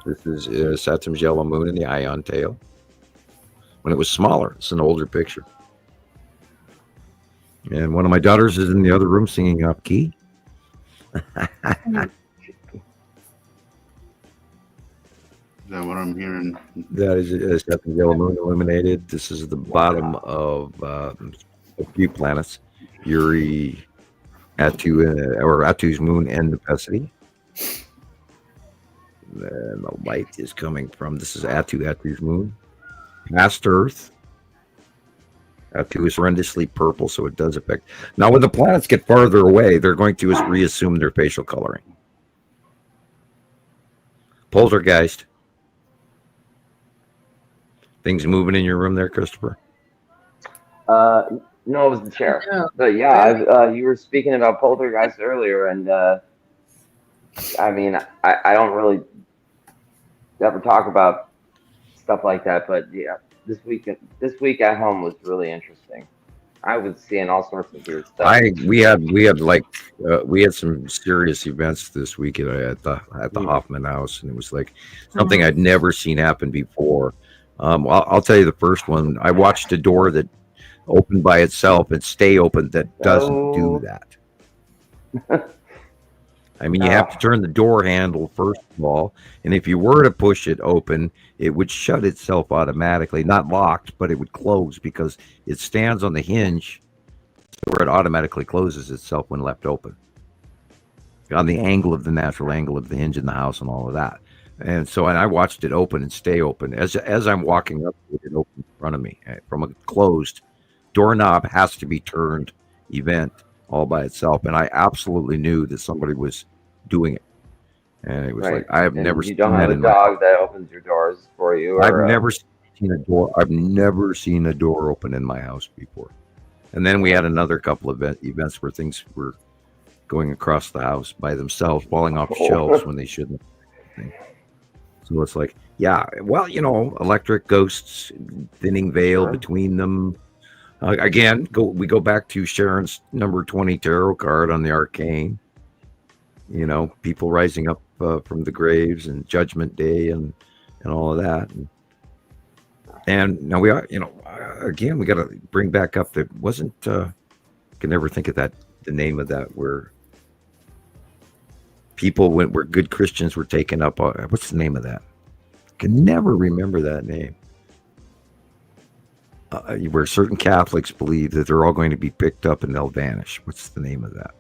This is Saturn's yellow moon in the ion tail. When it was smaller, it's an older picture. And one of my daughters is in the other room singing off key. Is that what I'm hearing? That is Saturn's yellow moon illuminated. This is the bottom of a few planets. Uri, Attu, or Attu's moon and Nepacity. And the light is coming from, this is Attu's moon. Past Earth. Attu is horrendously purple, so it does affect. Now, when the planets get farther away, they're going to reassume their facial coloring. Poltergeist. Things moving in your room there, Christopher? No, it was the chair. No. But yeah, you were speaking about poltergeist earlier, and I mean, I don't really ever talk about stuff like that, but yeah, this week at home was really interesting. I was seeing all sorts of weird stuff. We had some serious events this week at the Hofman house, and it was like something I'd never seen happen before. I'll tell you the first one. I watched a door that opened by itself and stay open that doesn't do that. I mean, you have to turn the door handle first of all, and if you were to push it open, it would shut itself automatically. Not locked, but it would close because it stands on the hinge where it automatically closes itself when left open. On the angle of the natural angle of the hinge in the house and all of that. And I watched it open and stay open. As I'm walking up, it opened in front of me. From a closed doorknob has to be turned event all by itself. And I absolutely knew that somebody was doing it. And it was like, I have never seen that. You don't have a dog that opens your doors for you. I've never seen a door. I've never seen a door open in my house before. And then we had another couple of events where things were going across the house by themselves, falling off shelves when they shouldn't. So it's like, yeah, well, electric ghosts, thinning veil between them. Again, we go back to Sharon's number 20 tarot card on the arcane. People rising up from the graves and Judgment Day and all of that. And now we are, again, we got to bring back up that wasn't, can never think of the name of that, where people where good Christians were taken up. What's the name of that? Can never remember that name. Where certain Catholics believe that they're all going to be picked up and they'll vanish. What's the name of that?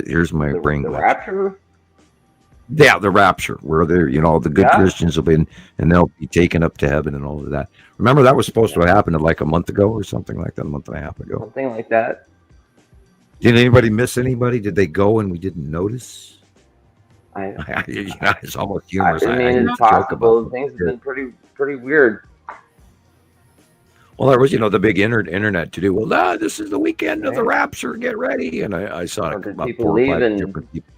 Here's my brain The glitch. Rapture? Yeah, the rapture, where they're, the good Yeah. Christians will be, and they'll be taken up to heaven and all of that. Remember, that was supposed to have happened like a month ago or something like that, a month and a half ago. Something like that. Did anybody miss anybody? Did they go and we didn't notice? I It's almost humorous. mean, I it's possible. Things have been pretty weird. Well, there was, the big internet to do. Well, this is the weekend of the rapture. Get ready. And I saw Or did about people 4 or 5 leave and- different people.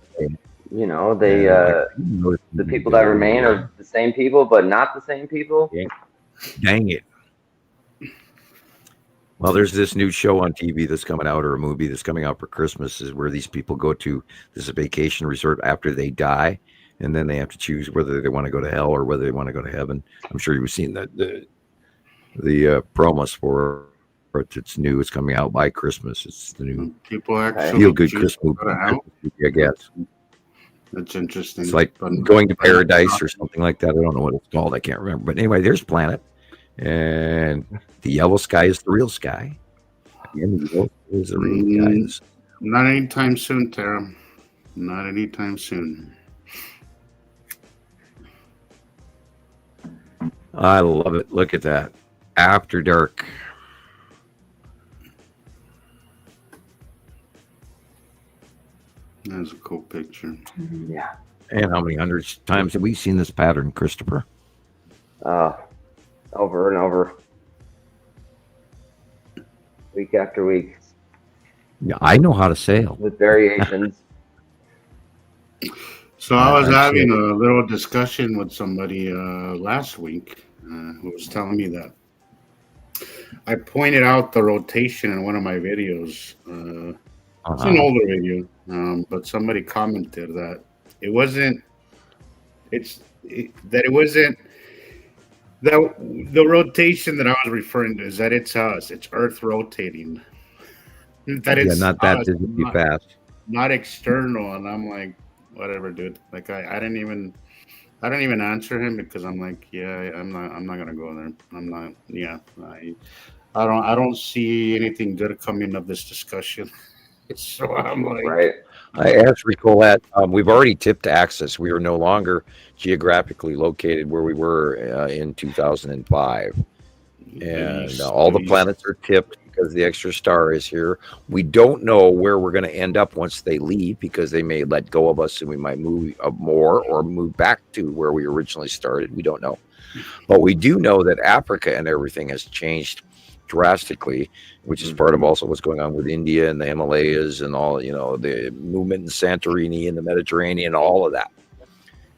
They the people that remain are the same people, but not the same people. Dang it. Well, there's this new show on TV that's coming out, or a movie that's coming out for Christmas, is where these people go to this vacation resort after they die, and then they have to choose whether they want to go to hell or whether they want to go to heaven. I'm sure you've seen the promos for it. It's new. It's coming out by Christmas. It's the new People actually feel good choose Christmas to go to hell? movie, I guess. That's interesting. It's like going to paradise or something like that. I don't know what it's called. I can't remember. But anyway, there's Planet. And the yellow sky is the real sky. The indigo is the real sky. Not anytime soon, Tara. Not anytime soon. I love it. Look at that. After dark. That's a cool picture. Yeah. And how many hundreds times have we seen this pattern, Christopher? Over and over. Week after week. Yeah, I know how to sail. With variations. So I was having a little discussion with somebody last week who was telling me that I pointed out the rotation in one of my videos. It's an older video, but somebody commented that it wasn't. That the rotation that I was referring to is that it's us. It's Earth rotating. That it's not that us, visibly fast. not external. And I'm like, whatever, dude. Like I didn't even answer him because I'm like, yeah, I'm not gonna go there. I'm not. Yeah, I don't see anything good coming of this discussion. So I'm like, Right. I asked Ricolette, we've already tipped axis. We are no longer geographically located where we were in 2005. And all the planets are tipped because the extra star is here. We don't know where we're going to end up once they leave, because they may let go of us and we might move more or move back to where we originally started. We don't know. But we do know that Africa and everything has changed drastically, which is part of also what's going on with India and the Himalayas and all, the movement in Santorini and the Mediterranean, all of that,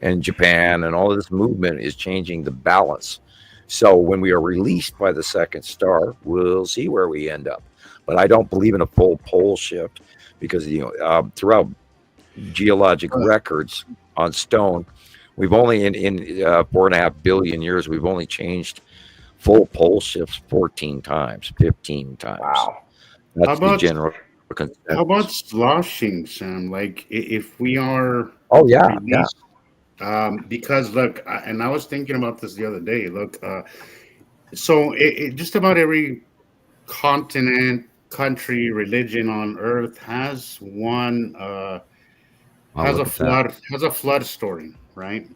and Japan, and all of this movement is changing the balance. So when we are released by the second star, we'll see where we end up. But I don't believe in a full pole shift, because throughout geologic records on stone, we've only in 4.5 billion years, we've only changed full pole shifts 14 times, 15 times. Wow. That's the general consensus. How about sloshing, Sam? Like if we are released, because look, and I was thinking about this the other day. Look, so it just about every continent, country, religion on Earth has one has a flood story, right?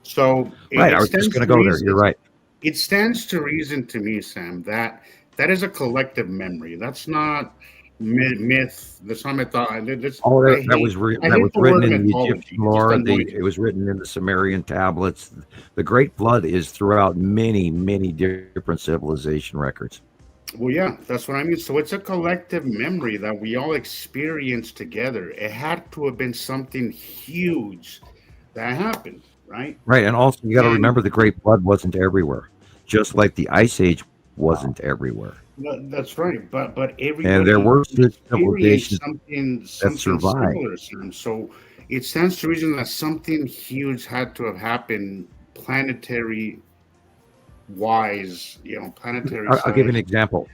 So right, I was just going to go there. You're right. It stands to reason to me, Sam, that is a collective memory. That's not myth. That's not mythology. That was written in the Egyptian lore. It was written in the Sumerian tablets. The Great Flood is throughout many, many different civilization records. Well, yeah, that's what I mean. So it's a collective memory that we all experience together. It had to have been something huge that happened. Right. And also you got to remember the Great Flood wasn't everywhere, just like the Ice Age wasn't everywhere. That's right, but and there were civilizations that survived. Similar, so it stands to reason that something huge had to have happened, planetary wise. Planetary. I'll give you an example.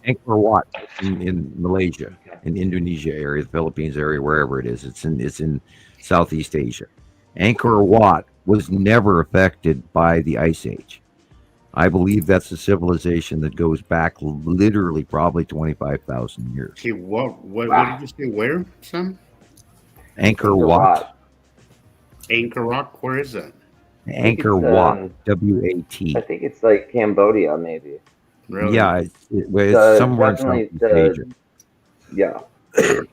Angkor Wat in Malaysia, in Indonesia area, the Philippines area, wherever it is. It's in Southeast Asia. Angkor Wat was never affected by the Ice Age. I believe that's a civilization that goes back literally probably 25,000 years. Okay, what did you say? Where, Sam? Angkor Wat. Anchor Rock, where is that? Anchor Wat, W-A-T. I think it's like Cambodia, maybe. Really? Yeah, it's somewhere in Southeast Asia. Yeah.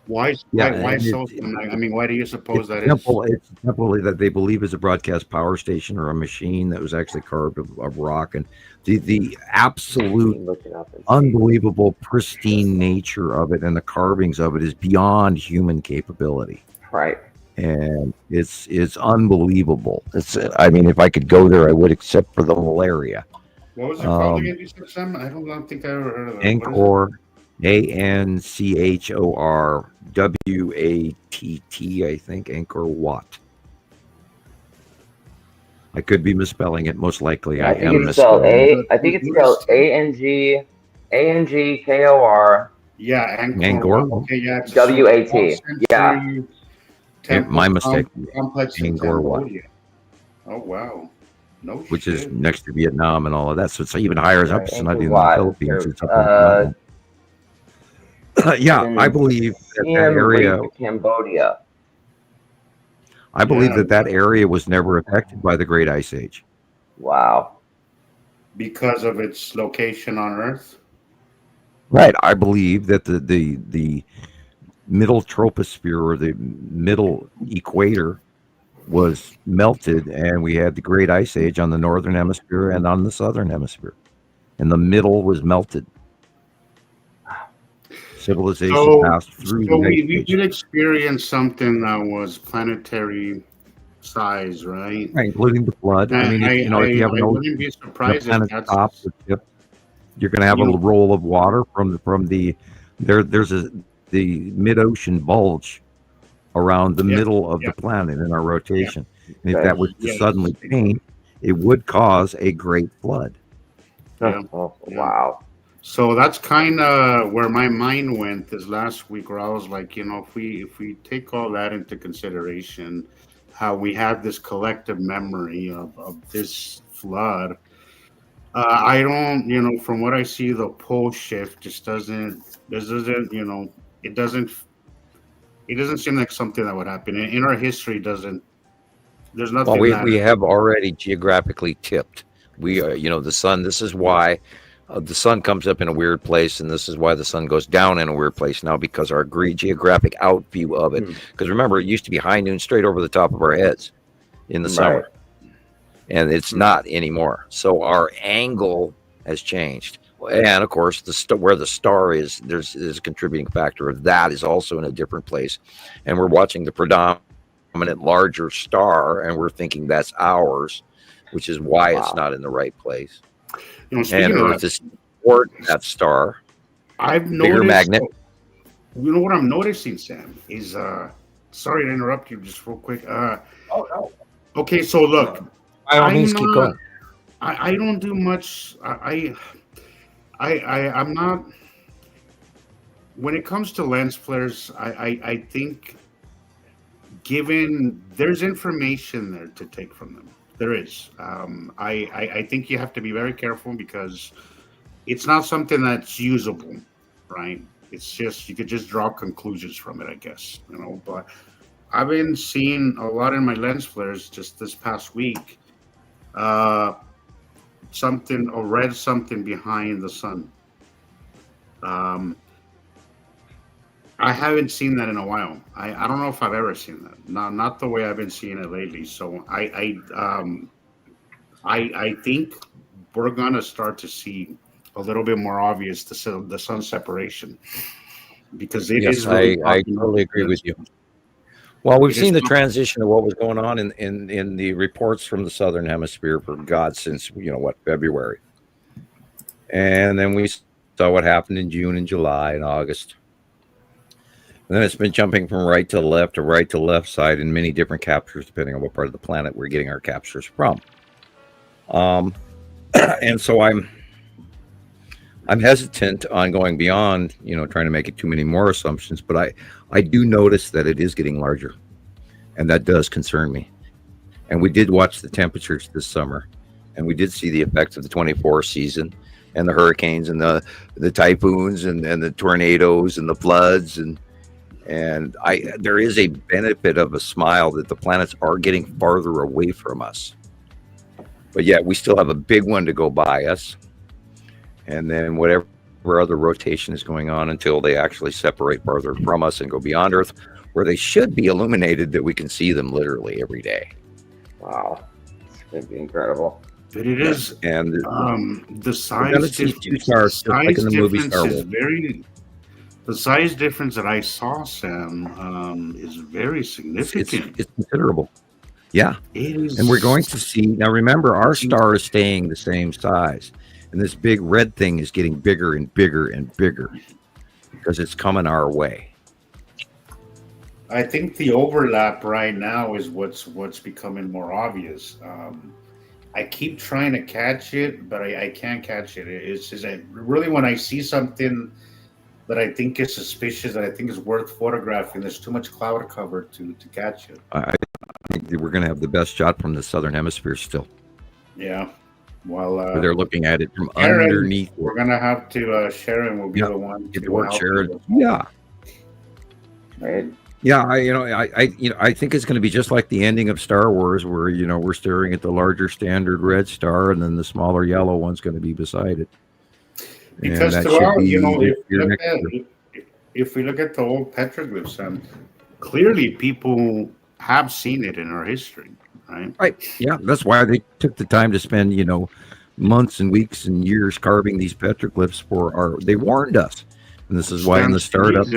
Why so? I mean, why do you suppose that is? It's a temple that they believe is a broadcast power station or a machine that was actually carved of rock, and the absolute unbelievable pristine nature of it and the carvings of it is beyond human capability. Right. And it's unbelievable. I mean, if I could go there, I would, except for the malaria. What was it called again? You said, Sam? I don't think I ever heard of that. Angkor, Anchor W-A-T-T, I think. Angkor Wat. I could be misspelling it. Most likely, I am misspelling it. I think it's spelled A-N-G-K-O-R. Yeah, Angkor. Okay, yeah. W-A-T. Yeah. My mistake. Complex in Cambodia. Oh wow. No Which shit. is next to Vietnam and all of that. So it's even higher up. It's not even the Philippines. It's up yeah, I believe that area. Cambodia. I believe that area was never affected by the Great Ice Age. Wow. Because of its location on Earth? Right. I believe that the middle troposphere, or the middle equator, was melted, and we had the Great Ice Age on the northern hemisphere and on the southern hemisphere, and the middle was melted. Civilization passed through. So we did experience something that was planetary size, right? Right, including the flood. I mean, if you have wouldn't be surprised if that's top, you're going to have a roll of water from the there's the mid-ocean bulge around the middle of the planet in our rotation. And if that was to suddenly change, it would cause a great flood. Yeah. Oh, wow. So that's kind of where my mind went this last week, where I was like, if we take all that into consideration, how we have this collective memory of this flood, I don't, from what I see, the pole shift just doesn't, it doesn't seem like something that would happen in our history. There's nothing. Well, we have already geographically tipped. We are, the sun. This is why the sun comes up in a weird place, and this is why the sun goes down in a weird place now, because our geographic out view of it. Because remember, it used to be high noon straight over the top of our heads in the summer, and it's not anymore. So our angle has changed. And of course, where the star is, there's a contributing factor of that is also in a different place. And we're watching the predominant larger star, and we're thinking that's ours, which is why it's not in the right place. And Earth is toward that star. I've noticed. Bigger magnet. You know what I'm noticing, Sam, is sorry to interrupt you just real quick. Okay, so look, keep going. I don't do much. I'm not. When it comes to lens flares, I think, given there's information there to take from them. There is. I think you have to be very careful, because it's not something that's usable, right? It's just, you could just draw conclusions from it, I guess, but I've been seeing a lot in my lens flares just this past week, read something behind the sun. I haven't seen that in a while. I don't know if I've ever seen that. Not the way I've been seeing it lately. So I think we're gonna start to see a little bit more obvious the sun separation, because it is. Really, I totally agree with you. Well, we've seen the transition of what was going on in the reports from the southern hemisphere for God since February, and then we saw what happened in June and July and August. And then it's been jumping from right to left to right to left side in many different captures, depending on what part of the planet we're getting our captures from. And so I'm hesitant on going beyond, trying to make it too many more assumptions, but I do notice that it is getting larger, and that does concern me. And we did watch the temperatures this summer, and we did see the effects of the 24 season and the hurricanes and the typhoons and the tornadoes and the floods, and And there is a benefit of a smile that the planets are getting farther away from us. But yet we still have a big one to go by us. And then whatever other rotation is going on until they actually separate farther from us and go beyond Earth, where they should be illuminated that we can see them literally every day. Wow. It's going to be incredible. But it is, and the size difference, the size difference that I saw, Sam, is very significant. It's considerable. Yeah. It is. And we're going to see, now remember, our star is staying the same size. And this big red thing is getting bigger and bigger and bigger because it's coming our way. I think the overlap right now is what's becoming more obvious. I keep trying to catch it, but I can't catch it. It's just really when I see something that I think is suspicious, that I think is worth photographing, there's too much cloud cover to catch it. I think that we're going to have the best shot from the southern hemisphere still. Yeah. Well, they're looking at it from Sharon, underneath. We're going to have to, Sharon will be the one to work, Sharon. Yeah. Right. Yeah, I think it's going to be just like the ending of Star Wars, where we're staring at the larger standard red star, and then the smaller yellow one's going to be beside it. Because throughout, if we look at the old petroglyphs, clearly people have seen it in our history, right? Right. Yeah, that's why they took the time to spend months and weeks and years carving these petroglyphs they warned us, and this is why in the startup.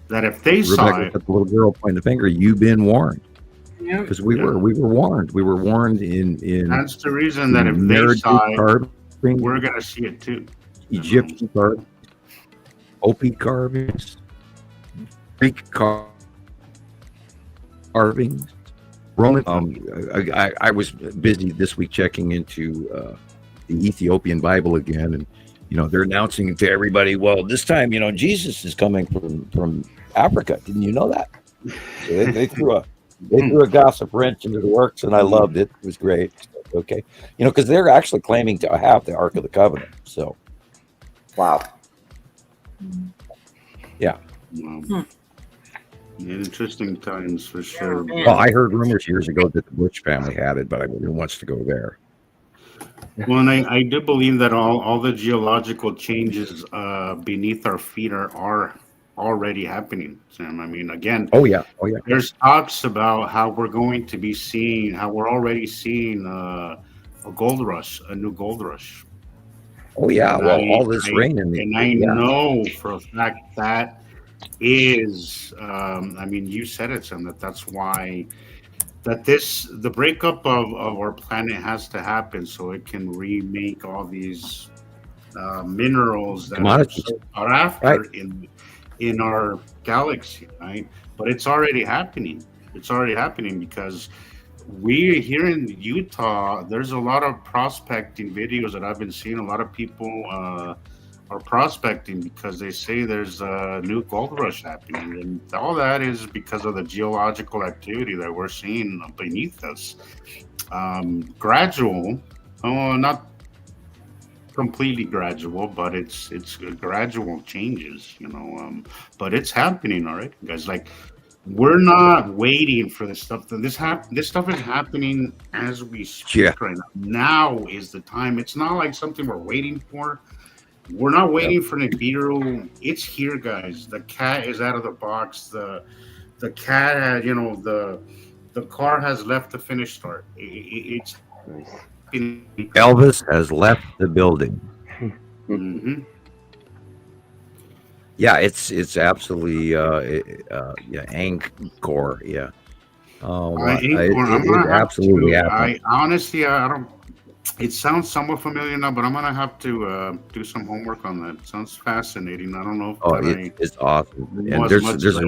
That if they saw it, the little girl pointing the finger, you've been warned. Yeah, because we were warned. We were warned in. That's the reason that if they saw it, we're going to see it too. Egyptian carvings, Hopi carvings, Greek carvings, Roman. I was busy this week checking into the Ethiopian Bible again, and they're announcing to everybody, well, this time, Jesus is coming from Africa. Didn't you know that? So they threw a gossip wrench into the works, and I loved it. It was great. Okay, because they're actually claiming to have the Ark of the Covenant. So, wow. Yeah. Interesting times for sure. Well, I heard rumors years ago that the Bush family had it, but who wants to go there? Well, and I do believe that all the geological changes beneath our feet are already happening, Sam. I mean, again, oh yeah. There's talks about how we're going to be seeing, how we're already seeing a gold rush, a new gold rush. Oh yeah, and well, all this rain and I know for a fact that is. I mean, you said it, Sam. That's why. That the breakup of our planet has to happen so it can remake all these minerals that are after in our galaxy, right? But it's already happening. It's already happening because we here in Utah, there's a lot of prospecting videos that I've been seeing. A lot of people are prospecting because they say there's a new gold rush happening, and all that is because of the geological activity that we're seeing beneath us. Gradual, not completely gradual, but it's gradual changes, but it's happening, all right, guys. Like, we're not waiting for this stuff. This stuff is happening as we speak right now. Now is the time. It's not like something we're waiting for. We're not waiting for Nibiru. It's here, guys. The cat is out of the box. The cat, the car has left the finish start. It's Elvis has left the building. Mm-hmm. Yeah, it's absolutely Angkor. Yeah. It absolutely happened. Honestly, I don't. It sounds somewhat familiar now, but I'm gonna have to do some homework on that. It sounds fascinating. I don't know. It's awesome, and there's a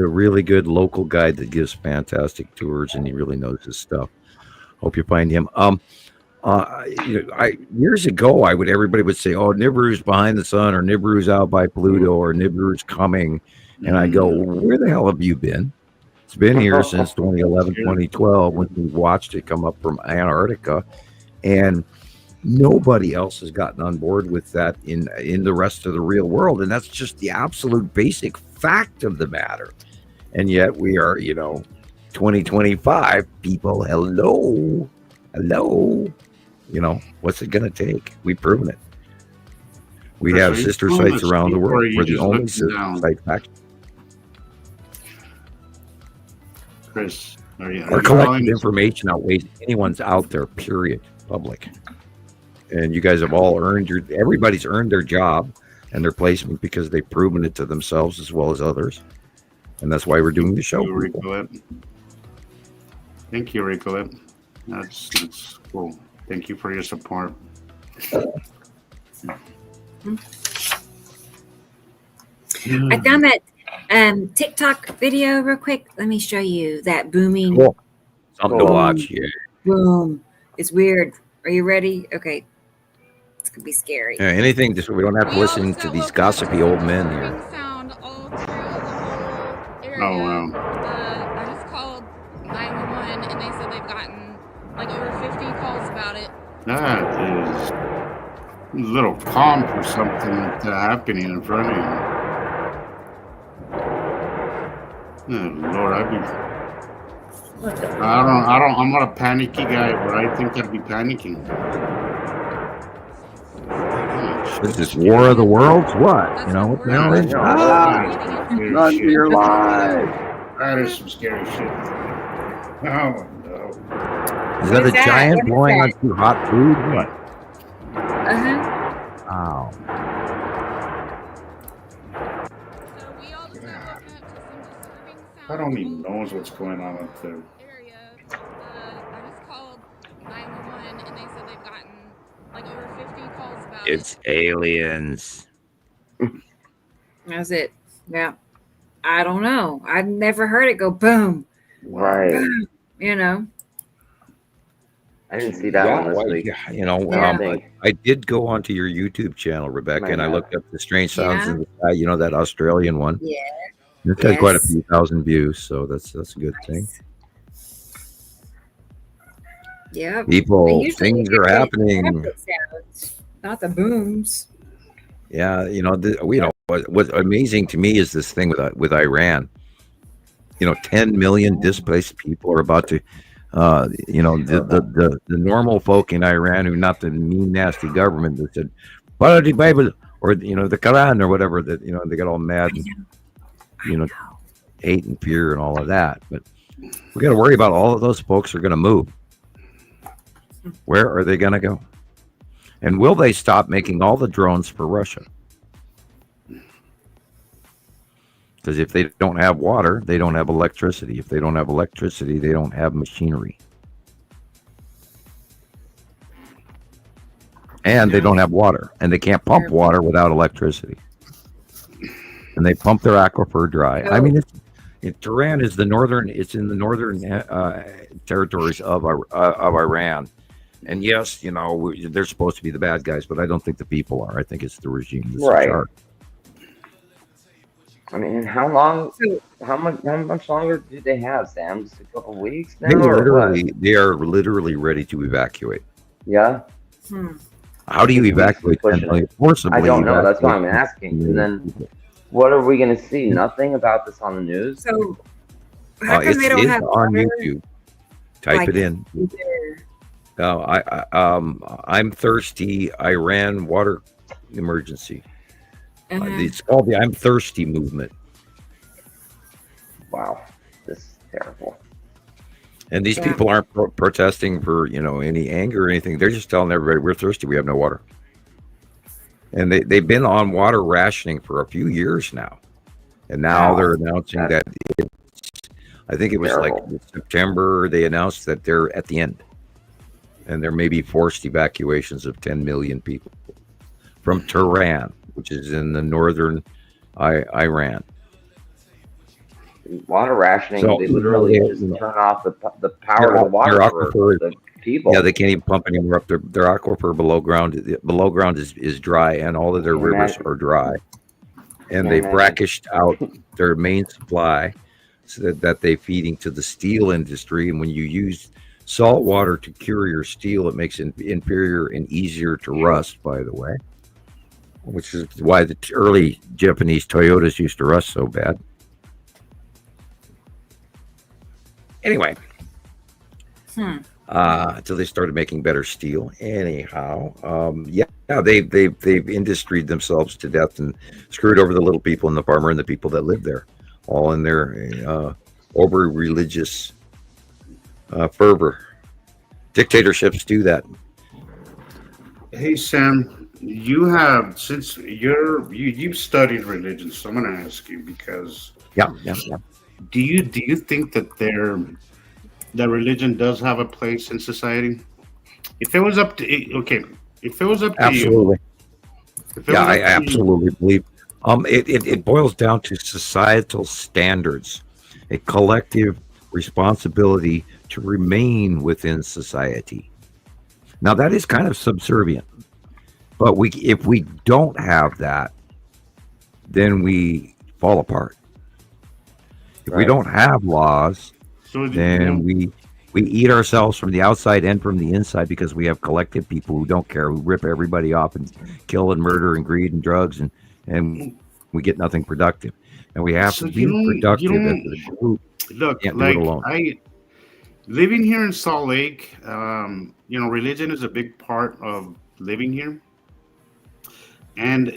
really good local guide that gives fantastic tours, and he really knows his stuff. Hope you find him. Years ago, everybody would say, "Oh, Nibiru's behind the sun," or "Nibiru's out by Pluto," or "Nibiru's coming," and I go, "Where the hell have you been? It's been here since 2011, 2012 when we watched it come up from Antarctica." And Nobody else has gotten on board with that in the rest of the real world, and that's just the absolute basic fact of the matter. And yet we are, 2025 people. Hello. What's it going to take? We've proven it. We Chris, have are you sister falling sites around the asleep, or are world. you We're the just only looking sister down? site fact. Chris, are you Our collective information outweighs anyone's out there, period, public. And you guys have all everybody's earned their job and their placement because they've proven it to themselves as well as others. And that's why we're doing the show. Thank you, Rico. That's cool. Thank you for your support. I found that TikTok video real quick. Let me show you that booming. Cool. Something to watch. Yeah. Boom. It's weird. Are you ready? Okay. It's going to be scary. Yeah, anything just so we don't have to listen to these gossipy old men here. Sound all through the whole area. Oh, wow. I just called 911 and they said they've gotten like over 50 calls about it. That is a little calm for something happening in front of you. Oh, Lord, I'm not a panicky guy, but I think I'd be panicking. This is War of the Worlds? What? What the hell is Run for your life. That is some scary shit. Oh, no. Is that a giant blowing on too hot food? What? Uh-huh. Wow. I don't even know what's going on up there. I just called 911 and they said they've gotten like over 50 calls about It's aliens. That's it. Yeah. I don't know. I've never heard it go boom. Right. Boom, I didn't see that one this week. I did go onto your YouTube channel, Rebecca, and I looked up the strange sounds in the sky. that Australian one. Yeah. It's got quite a few thousand views, so that's a good thing. Yeah. People, things are happening. Sounds, not the booms. Yeah, what's amazing to me is this thing with Iran. 10 million displaced people are about to, the normal folk in Iran who not the mean, nasty government that said, follow the Bible or, the Quran or whatever that, they got all mad and, hate and fear and all of that. But we got to worry about all of those folks are going to move. Where are they going to go? And will they stop making all the drones for Russia? Because if they don't have water, they don't have electricity. If they don't have electricity, they don't have machinery. And they don't have water. And they can't pump water without electricity. And they pump their aquifer dry. I mean, Tehran is in the northern territories of Iran. And yes, they're supposed to be the bad guys, but I don't think the people are. I think it's the regime that's in charge. I mean, how much longer do they have, Sam? Just a couple of weeks now? They are literally ready to evacuate. Yeah. How do you evacuate? Forcibly I don't know. That's why I'm asking. And then, what are we going to see? Nothing about this on the news. So, how come they don't have on water? YouTube? Type it in. I'm thirsty. Iran water emergency. It's called the I'm Thirsty movement. Wow, this is terrible. And these people aren't protesting for any anger or anything. They're just telling everybody we're thirsty. We have no water. And they've been on water rationing for a few years now, and now they're announcing that I think it was terrible. Like September. They announced that they're at the end, and there may be forced evacuations of 10 million people from Tehran, which is in the northern Iran. Water rationing, they literally just turn off the power to the water for the people. Yeah, they can't even pump anymore up. Their aquifer below ground is dry, and all of their rivers are dry. And they've brackished out their main supply so that they're feeding to the steel industry. And when you use salt water to cure your steel. It makes it inferior and easier to rust, by the way, which is why the early Japanese Toyotas used to rust so bad. Anyway, until they started making better steel. Anyhow, they've industried themselves to death and screwed over the little people and the farmer and the people that live there, all in their over religious fervor. Dictatorships do that. Hey Sam, you've studied religion, so I'm going to ask you because Yeah. do you think that that religion does have a place in society? If it was up to if it was up to Absolutely. you, I absolutely believe. It boils down to societal standards, a collective responsibility to remain within society. Now that is kind of subservient, but if we don't have that, then we fall apart. If we don't have laws, then we eat ourselves from the outside and from the inside because we have collective people who don't care, who rip everybody off and kill and murder and greed and drugs, and we get nothing productive. And we have to be productive as a group. Look, can't do it alone. Living here in Salt Lake, religion is a big part of living here. And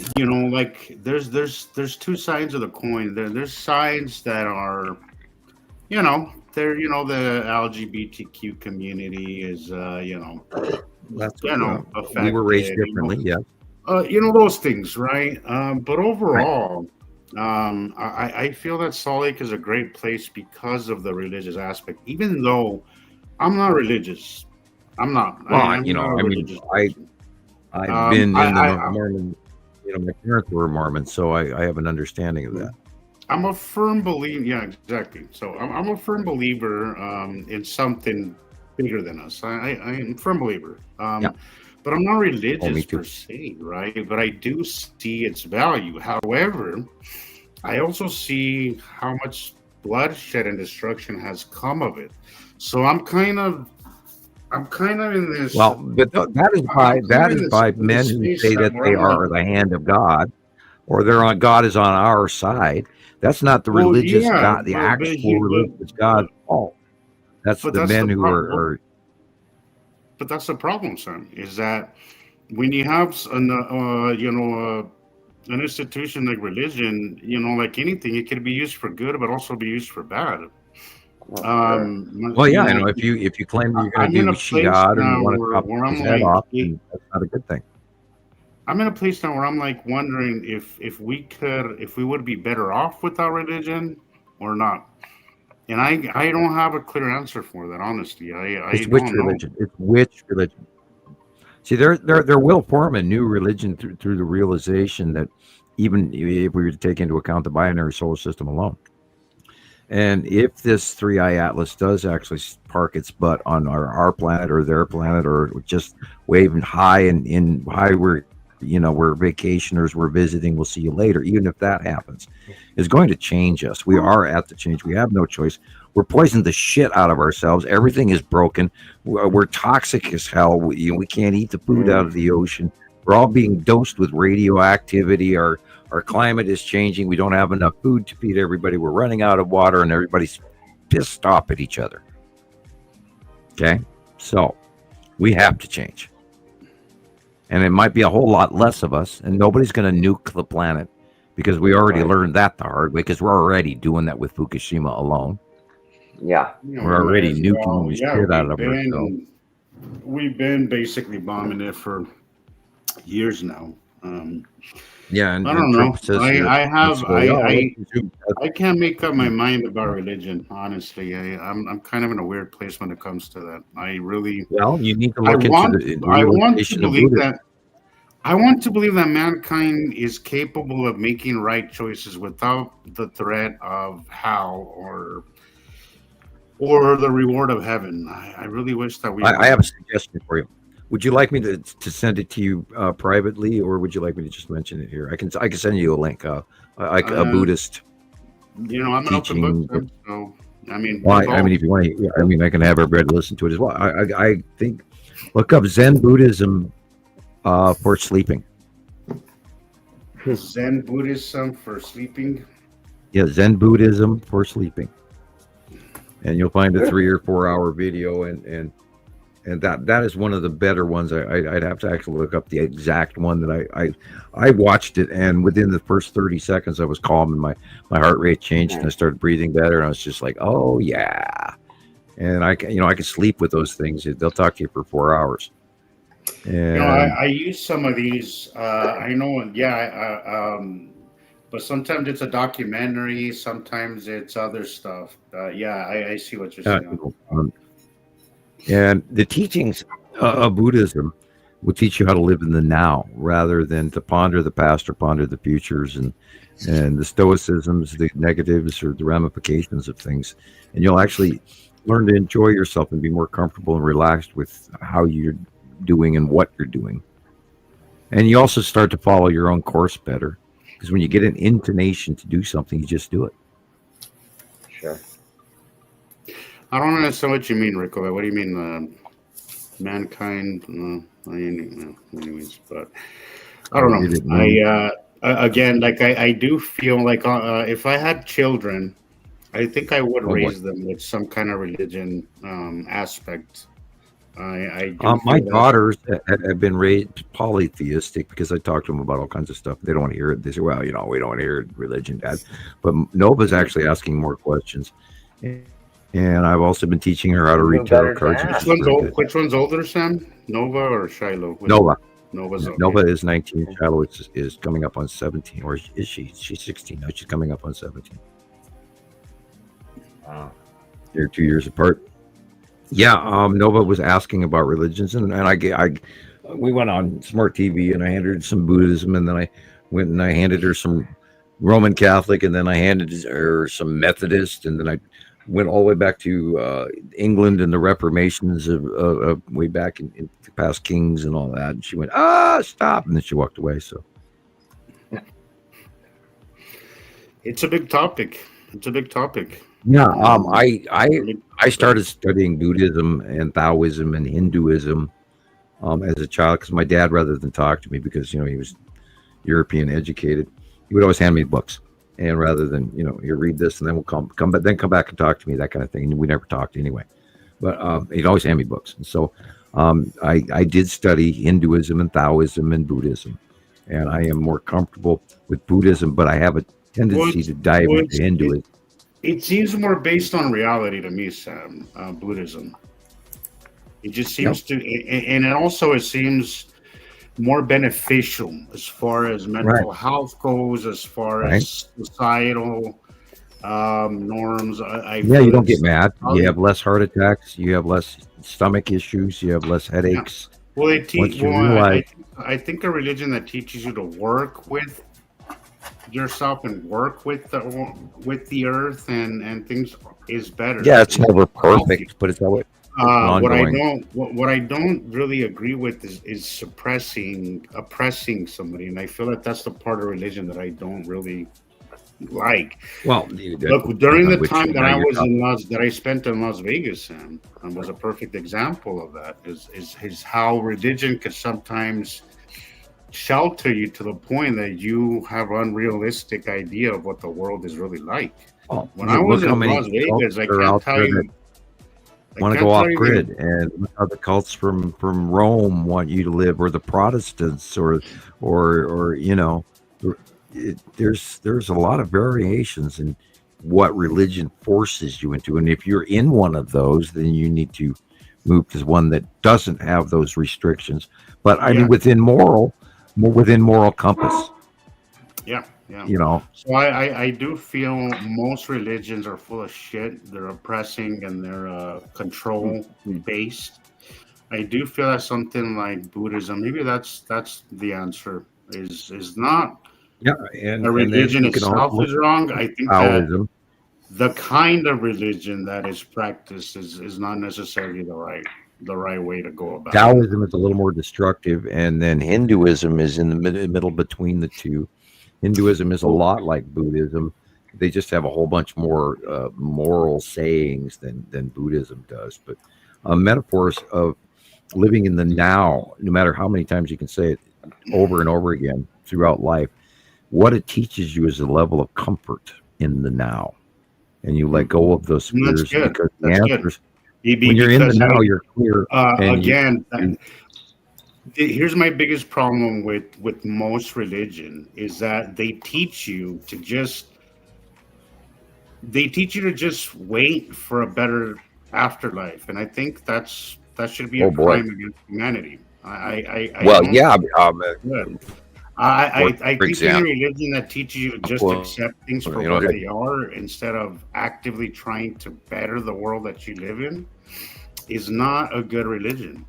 there's two sides of the coin. There's sides that are, they're the LGBTQ community is That's affected, we were raised differently, those things, right? But overall, I feel that Salt Lake is a great place because of the religious aspect. Even though I'm not religious, I'm not. Well, I've been in the Mormon. My parents were Mormon, so I have an understanding of that. I'm a firm believer. Yeah, exactly. So I'm a firm believer in something bigger than us. I'm a firm believer. But I'm not religious per se, right? But I do see its value. However, I also see how much bloodshed and destruction has come of it. So I'm kind of in this. Well, but that is by men who say that they are the hand of God, or God is on our side. That's not the religious God, the actual religious God. That's the men who are. But that's the problem, son. Is that when you have an institution like religion, like anything, it can be used for good, but also be used for bad. If you claim that you're going to do God and you want to chop his head off, that's not a good thing. I'm in a place now where I'm like wondering if we would be better off without religion or not. And I don't have a clear answer for that, honestly. It's which religion? It's which religion? See, there will form a new religion through the realization that even if we were to take into account the binary solar system alone, and if this 3i Atlas does actually park its butt on our planet or their planet, or just waving high in high, we're vacationers, we're visiting, we'll see you later, even if that happens, is going to change us. We are at the change. We have no choice. We're poisoning the shit out of ourselves. Everything is broken. We're toxic as hell. We can't eat the food out of the ocean. We're all being dosed with radioactivity. Our climate is changing. We don't have enough food to feed everybody. We're running out of water, and everybody's pissed off at each other. Okay? So we have to change. And it might be a whole lot less of us, and nobody's going to nuke the planet, because we already learned that the hard way, because we're already doing that with Fukushima alone. Yeah. We're already nuking the shit out of ourselves. We've been basically bombing it for years now. And I don't know. I can't make up my mind about religion, honestly. I'm kind of in a weird place when it comes to that. You need to look into the I want to believe that mankind is capable of making right choices without the threat of hell or the reward of heaven. I really wish that we. I have a suggestion for you. Would you like me to send it to you privately, or would you like me to just mention it here? I can send you a link. A Buddhist. I'm an open book. So I mean, Well, we've I all- mean, if you want to, I mean, I can have everybody listen to it as well. I think look up Zen Buddhism for sleeping. Zen Buddhism for sleeping. Yeah, Zen Buddhism for sleeping, and you'll find a 3 or 4 hour video, and that is one of the better ones. I'd have to actually look up the exact one that I watched it, and within the first 30 seconds I was calm, and my heart rate changed, and I started breathing better, and I was just like, oh yeah, and I can sleep with those things. They'll talk to you for 4 hours. And I use some of these. I know, but sometimes it's a documentary, sometimes it's other stuff. I see what you're saying. And the teachings of Buddhism will teach you how to live in the now rather than to ponder the past or ponder the futures, and the stoicisms, the negatives or the ramifications of things. And you'll actually learn to enjoy yourself and be more comfortable and relaxed with how you're doing and what you're doing. And you also start to follow your own course better, because when you get an inclination to do something, you just do it. Sure. I don't understand what you mean, Rico. What do you mean, mankind? Anyways, but I don't know. I do feel like if I had children, I think I would raise them with some kind of religion aspect. My daughters have been raised polytheistic because I talk to them about all kinds of stuff. They don't want to hear it. They say, well, we don't want to hear religion, Dad. But Nova's actually asking more questions. And I've also been teaching her how to read tarot cards. Which one's older, Sam? Nova or Shiloh? Nova. Nova's okay. Nova is 19. Shiloh is coming up on 17. Or is she? She's 16. No, she's coming up on 17. Wow. They're 2 years apart. Yeah, Nova was asking about religions, and we went on Smart TV, and I handed her some Buddhism, and then I went and I handed her some Roman Catholic, and then I handed her some Methodist, and then I went all the way back to England and the Reformations of way back in past kings and all that. And she went, stop, and then she walked away. So it's a big topic. Yeah, I started studying Buddhism and Taoism and Hinduism as a child because my dad, rather than talk to me, because he was European educated, he would always hand me books, and rather than you read this and then we'll come back and talk to me, that kind of thing. And we never talked anyway, but he'd always hand me books, and so I did study Hinduism and Taoism and Buddhism, and I am more comfortable with Buddhism, but I have a tendency to dive into Hinduism. It seems more based on reality to me, Sam. Buddhism. It just seems to, and it seems more beneficial as far as mental health goes, as far as societal norms. You don't get mad. You have less heart attacks. You have less stomach issues. You have less headaches. Yeah. Well, they teach. I think a religion that teaches you to work with yourself and work with the earth and things is better. Yeah, it's never perfect, but it's always what I don't really agree with is oppressing somebody, and I feel that that's the part of religion that I don't really like. Well, look, during the time that I spent in Las Vegas, Sam, was a perfect example of that. Is how religion could sometimes shelter you to the point that you have unrealistic idea of what the world is really like. When I was in Las Vegas, I can't tell you. Want to go off grid, and look how the cults from Rome want you to live, or the Protestants, or there's a lot of variations in what religion forces you into, and if you're in one of those, then you need to move to one that doesn't have those restrictions. But I mean, within moral compass. Yeah. So I do feel most religions are full of shit. They're oppressing and they're control based. I do feel that something like Buddhism, maybe that's the answer. Is not and a religion itself is wrong. I think that the kind of religion that is practiced is not necessarily the right way to go about Taoism is a little more destructive, and then Hinduism is in the middle between the two. Hinduism is a lot like Buddhism, They just have a whole bunch more moral sayings than Buddhism does. But metaphors of living in the now, no matter how many times you can say it over and over again throughout life, what it teaches you is a level of comfort in the now. And you let go of those fears because the answers, when you're in the now, you're clear. Here's my biggest problem with most religion is that they teach you to just wait for a better afterlife, and I think that should be a crime against humanity. I think any religion that teaches you to just accept things for what they are instead of actively trying to better the world that you live in is not a good religion.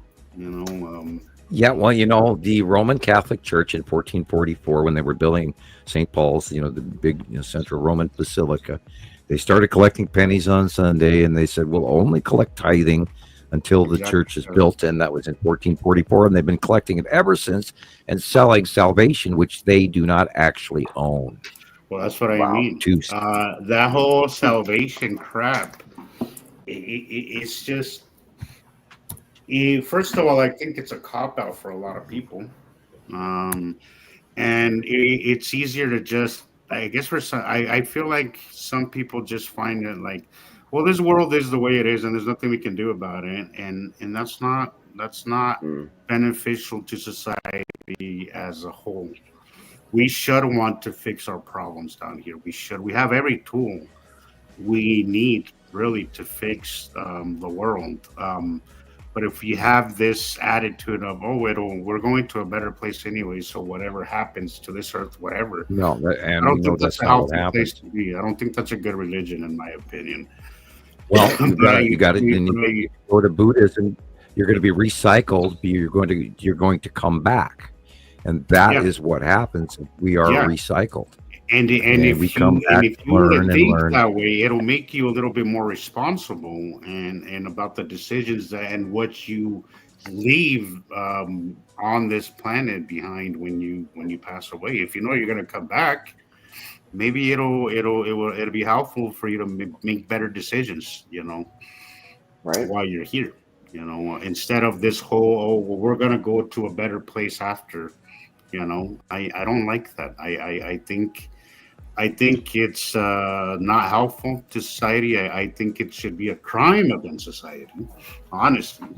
Yeah, well, the Roman Catholic Church in 1444, when they were building St. Paul's, the big central Roman basilica, they started collecting pennies on Sunday, and they said, we'll only collect tithing until the church is built, and that was in 1444, and they've been collecting it ever since and selling salvation, which they do not actually own. Well, that's what I mean. That whole salvation crap, it's just... First of all, I think it's a cop-out for a lot of people. And it's easier to just, I guess for some, I feel like some people just find it like, well, this world is the way it is and there's nothing we can do about it. And that's not beneficial to society as a whole. We should want to fix our problems down here. We have every tool we need really to fix the world. But if you have this attitude of, we're going to a better place anyway, so whatever happens to this earth, whatever. No, I don't think that's a healthy place to be. I don't think that's a good religion, in my opinion. Well, you got it. You go to Buddhism, you're going to be recycled. You're going to come back, and that is what happens. We are recycled. And if you think that way, it'll make you a little bit more responsible and about the decisions and what you leave on this planet behind when you pass away. If you know you're going to come back, maybe it'll be helpful for you to make better decisions. While you're here. Instead of this whole we're going to go to a better place after. I don't like that. I think it's not helpful to society. I think it should be a crime against society, honestly.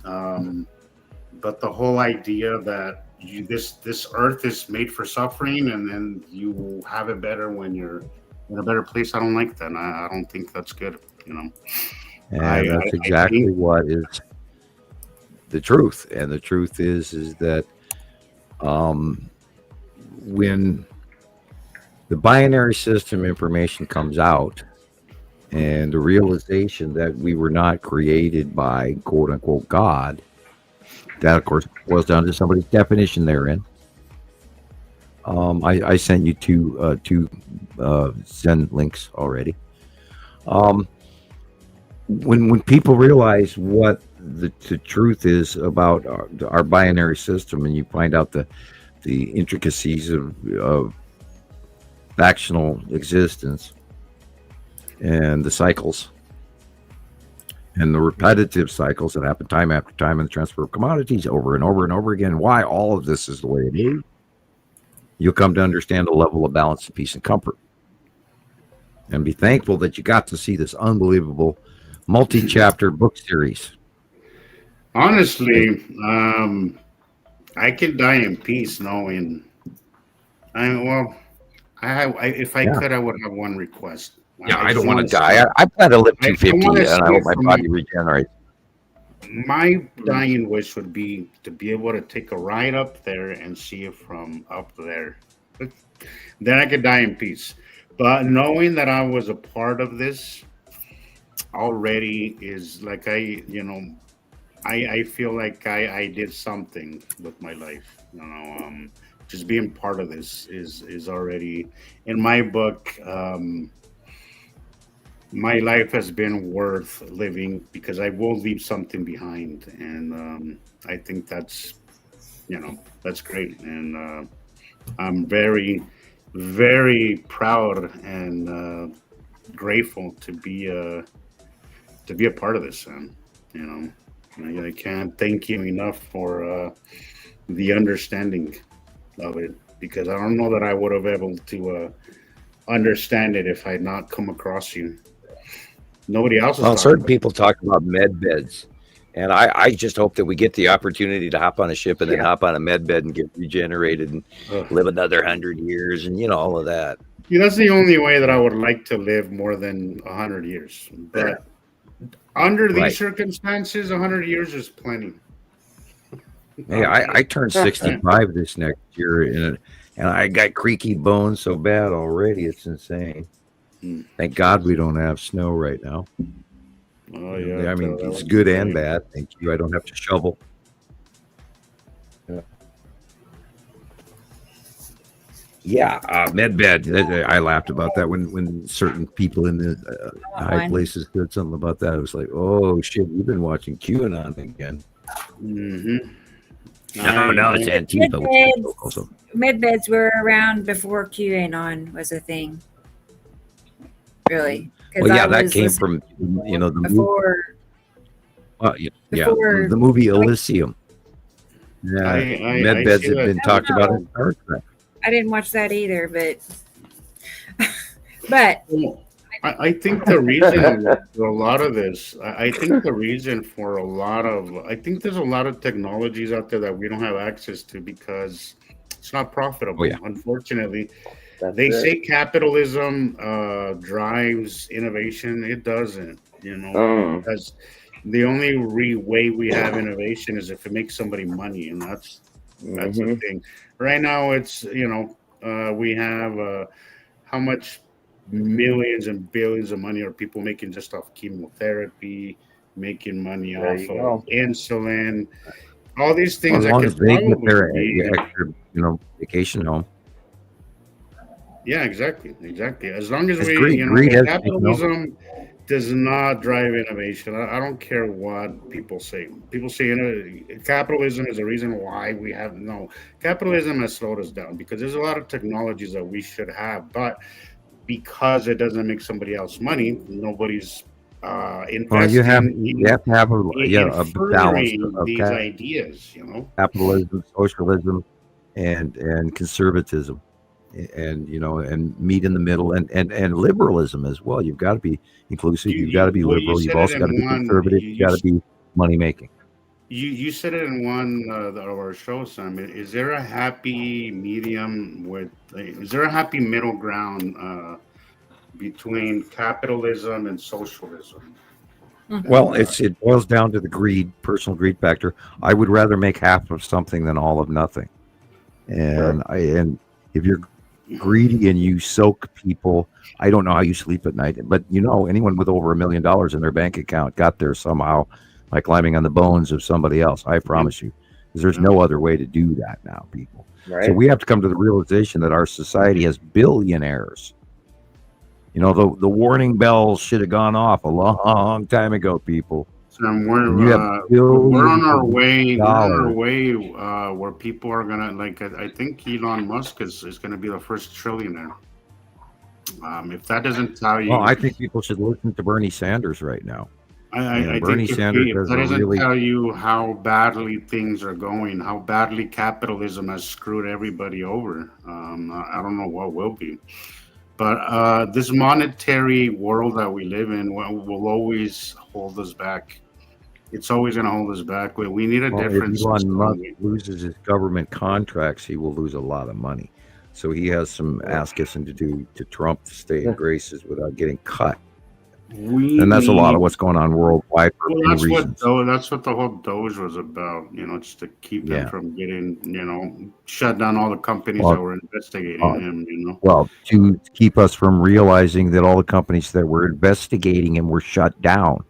But the whole idea that this earth is made for suffering and then you will have it better when you're in a better place, I don't like that. I don't think that's good. And that's exactly what is the truth. And the truth is that when the binary system information comes out and the realization that we were not created by quote unquote God, that of course boils down to somebody's definition therein. I sent you two Zen links already. When people realize what the truth is about our binary system, and you find out the intricacies of factional existence and the cycles and the repetitive cycles that happen time after time in the transfer of commodities over and over and over again, why all of this is the way it is, you'll come to understand a level of balance and peace and comfort, and be thankful that you got to see this unbelievable multi-chapter book series. Honestly, I can die in peace knowing if I could, I would have one request. Yeah, I don't want to die. I plan to live 250, and I hope my body regenerates. My dying wish would be to be able to take a ride up there and see it from up there. Then I could die in peace. But knowing that I was a part of this already is like I feel like I did something with my life. Just being part of this is already, in my book, my life has been worth living because I will leave something behind, and I think that's great, and I'm very very proud and grateful to be a part of this. You know, I can't thank you enough for the understanding of it, because I don't know that I would have able to understand it if I had not come across you. Nobody else is Well, talking certain about people talk about med beds, and I just hope that we get the opportunity to hop on a ship and then hop on a med bed and get regenerated and it. live another 100 years, and all of that. That's the only way that I would like to live more than 100 years. But under these Right. circumstances, 100 years is plenty. Hey, I turned 65 this next year, and I got creaky bones so bad already. It's insane. Thank God we don't have snow right now. Oh yeah. I mean, it's good and bad. Thank you. I don't have to shovel. Yeah, med bed. I laughed about that when certain people in the high places said something about that. It was like, oh shit, you've been watching QAnon again. Mm-hmm. No, it's Antifa. Med beds were around before QAnon was a thing. Really? Well, yeah, that came from the before. The movie Elysium. Yeah, med beds have been talked about in Star Trek. I didn't watch that either, but I think the reason for a lot of this, I think there's a lot of technologies out there that we don't have access to because it's not profitable. Unfortunately, they say capitalism drives innovation. It doesn't, because the only way we have innovation is if it makes somebody money, and that's the thing. Right now, it's we have how much millions and billions of money are people making just off chemotherapy, making money off of insulin, all these things. As long as they get their extra, vacation home. Yeah, exactly. As long as capitalism does not drive innovation. I don't care what people say. People say capitalism is the reason why we have capitalism has slowed us down because there's a lot of technologies that we should have, but because it doesn't make somebody else money, nobody's investing. Well, you have to have a balance of these ideas. Capitalism, socialism, and conservatism. And meet in the middle and liberalism as well. You've got to be inclusive. You've got to be liberal. You've also got to be conservative. You've got to be money making. You said it in one of our shows, Sam. Is there a happy medium is there a happy middle ground between capitalism and socialism? Well, it boils down to the personal greed factor. I would rather make half of something than all of nothing. And if you're greedy and you soak people, I don't know how you sleep at night, but anyone with over $1 million in their bank account got there somehow by climbing on the bones of somebody else. I promise you, because there's no other way to do that now, people. Right. So we have to come to the realization that our society has billionaires. The warning bells should have gone off a long time ago, people. We're on our way. We're on our way where people are gonna I think Elon Musk is gonna be the first trillionaire. If that doesn't tell you, well, I think people should listen to Bernie Sanders right now. I Bernie think Sanders if that doesn't tell you how badly things are going, how badly capitalism has screwed everybody over. I don't know what will be. But this monetary world that we live in will always hold us back. It's always going to hold us back. We need a different system. If Elon Musk loses his government contracts, he will lose a lot of money. So he has some ass-kissing to do to Trump to stay in graces without getting cut. And that's a lot of what's going on worldwide for many reasons. That's what the whole Doge was about, just to keep them from getting, shut down all the companies that were investigating him, Well, to keep us from realizing that all the companies that were investigating him were shut down.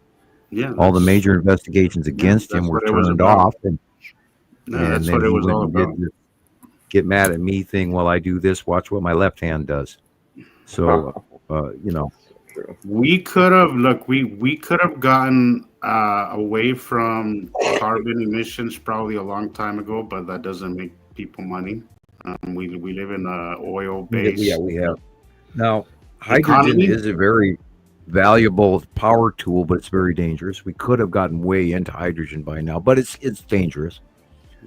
Yeah, all the major investigations against him were turned off. And that's what it was all about. Get mad at me thing, well, I do this, watch what my left hand does. So, we could have gotten away from carbon emissions probably a long time ago, but that doesn't make people money. We live in a oil Yeah, based we have. Now, hydrogen economy. is a very valuable power tool, but it's very dangerous. We could have gotten way into hydrogen by now, but it's dangerous.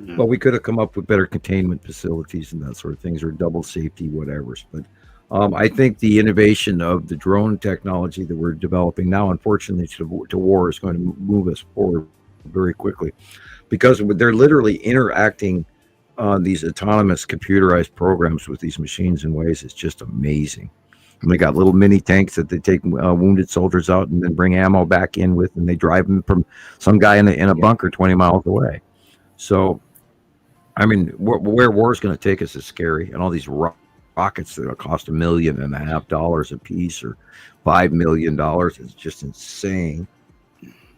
Yeah. But we could have come up with better containment facilities and that sort of things, or double safety, whatever. But I think the innovation of the drone technology that we're developing now, unfortunately, to war, is going to move us forward very quickly, because they're literally interacting on these autonomous computerized programs with these machines in ways it's just amazing. And they got little mini tanks that they take wounded soldiers out and then bring ammo back in with, and they drive them from some guy in a bunker 20 miles away. So, I mean, where war is going to take us is scary, and all these rockets that will cost $1.5 million a piece, or $5 million, is just insane.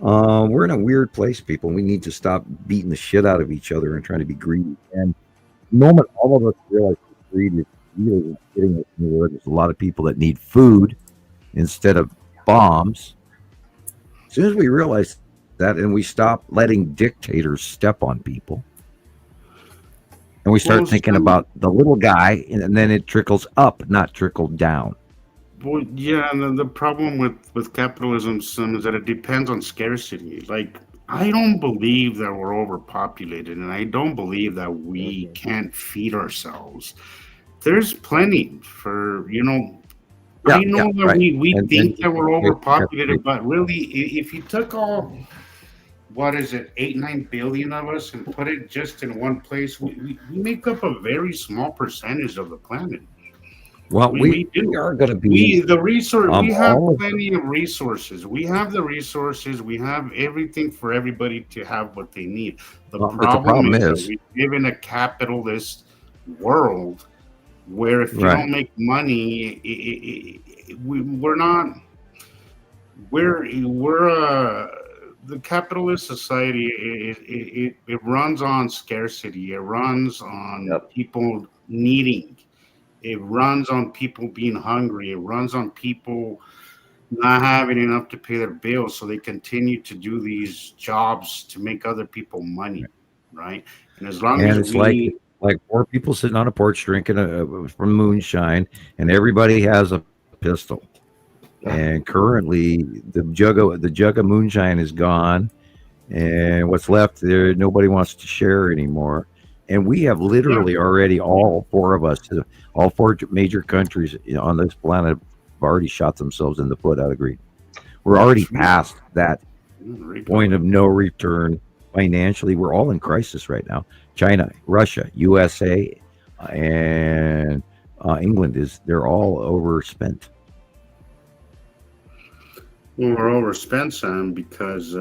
We're in a weird place, people. We need to stop beating the shit out of each other and trying to be greedy. And the moment all of us realize that greed is really getting us anywhere, there's a lot of people that need food instead of bombs. As soon as we realize that, and we stop letting dictators step on people, and we start thinking about the little guy, and then it trickles up, not trickle down. Well, yeah, and the problem with capitalism is that it depends on scarcity. Like, I don't believe that we're overpopulated, and I don't believe that we can't feed ourselves. There's plenty for, I know that we think that we're overpopulated, but really, if you took all, 8-9 billion of us, and put it just in one place, we make up a very small percentage of the planet. Well, we are going to be we have plenty of resources. We have the resources. We have everything for everybody to have what they need. The problem is that we live in a capitalist world where if you don't make money, the capitalist society, it runs on scarcity. It runs on people needing. It runs on people being hungry. It runs on people not having enough to pay their bills, so they continue to do these jobs to make other people money, right? And as long as it's like four people sitting on a porch drinking from moonshine, and everybody has a pistol. And currently, the jug of moonshine is gone, and what's left there, nobody wants to share anymore. And we have literally already, all four of us, all four major countries on this planet have already shot themselves in the foot out of greed. We're already past that point of no return financially. We're all in crisis right now. China, Russia, USA, and England, they're all overspent. Well, we're overspent, Sam, because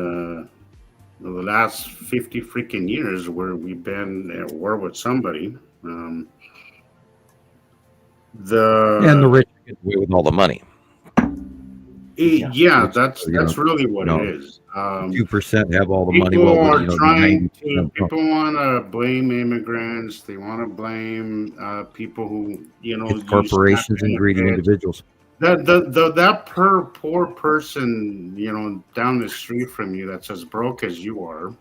the last 50 freaking years where we've been at war with somebody. And the rich get away with all the money. That's really what it is. 2% have all the money. People want to blame immigrants. They want to blame people who, corporations and greedy individuals. That poor person, down the street from you, that's as broke as you are.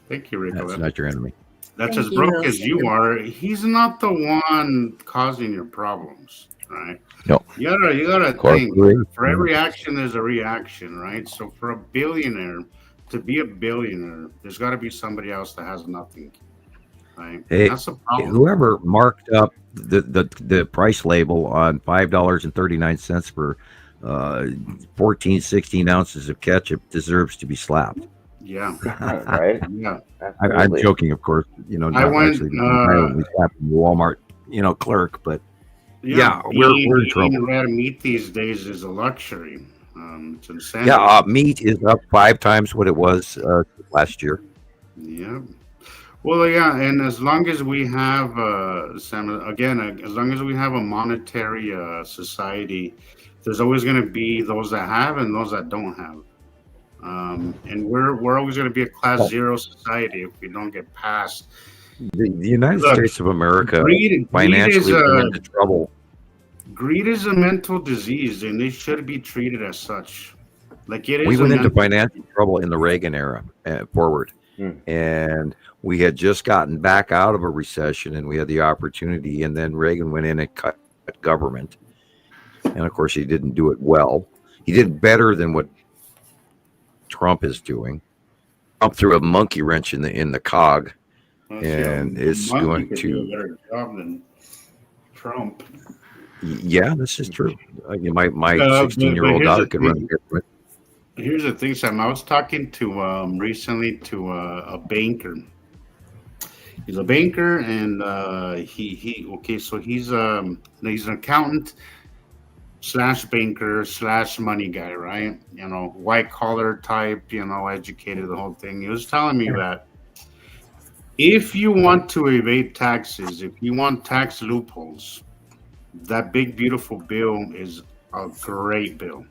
Thank you, Rico. That's not your enemy. That's as broke as you are. He's not the one causing your problems, right? No. You gotta think. For every action, there's a reaction, right? So for a billionaire to be a billionaire, there's got to be somebody else that has nothing. Right? Hey, that's a problem. Whoever marked up the price label on $5.39 for 16 ounces of ketchup deserves to be slapped. Yeah. Right. Yeah. I'm joking, of course. Not actually Walmart, clerk, but we're in trouble. Red meat these days is a luxury. It's insane. Yeah, meat is up 5 times what it was last year. Yeah. Well, yeah, and as long as we have, Sam, again, as long as we have a monetary society, there's always going to be those that have and those that don't have. And we're always going to be a class zero society if we don't get past. The United States of America financially went into trouble. Greed is a mental disease, and it should be treated as such. Like it is. We went into financial trouble in the Reagan era forward. And we had just gotten back out of a recession, and we had the opportunity. And then Reagan went in and cut government. And of course, he didn't do it well. He did better than what Trump is doing. Trump threw a monkey wrench in the cog, and it's going to do a better job than Trump. Yeah, this is true. My 16-year-old daughter could run a government. Here's the thing, Sam. I was talking to recently to a banker. He's a banker, and he's an accountant / banker / money guy, right? White collar type, educated, the whole thing. He was telling me that if you want to evade taxes, if you want tax loopholes, that big beautiful bill is a great bill.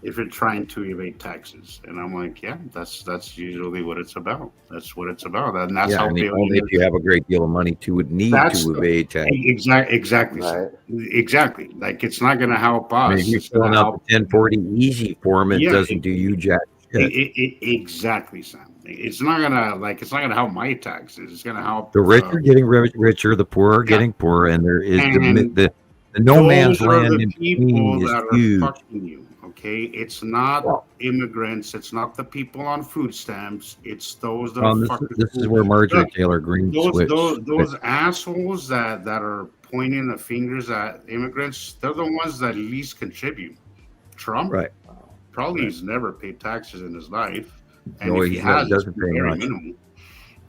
If you're trying to evade taxes, and I'm like, yeah, that's usually what it's about. That's what it's about, and that's how only if you have a great deal of money would need to evade taxes. Exactly. Right. Exactly. Like, it's not going to help us. I mean, if you're filling out the 1040 easy form, it doesn't do you jack shit. Exactly, Sam. It's not gonna help my taxes. It's gonna help the rich are getting richer, the poor are getting poorer, and there is the no man's land in between is huge. You. Okay, it's not immigrants. It's not the people on food stamps. It's those that are this is where Marjorie Taylor Greene switched. Those assholes that are pointing the fingers at immigrants. They're the ones that least contribute. Trump, probably has never paid taxes in his life, and if he has, doesn't pay much. Minimal.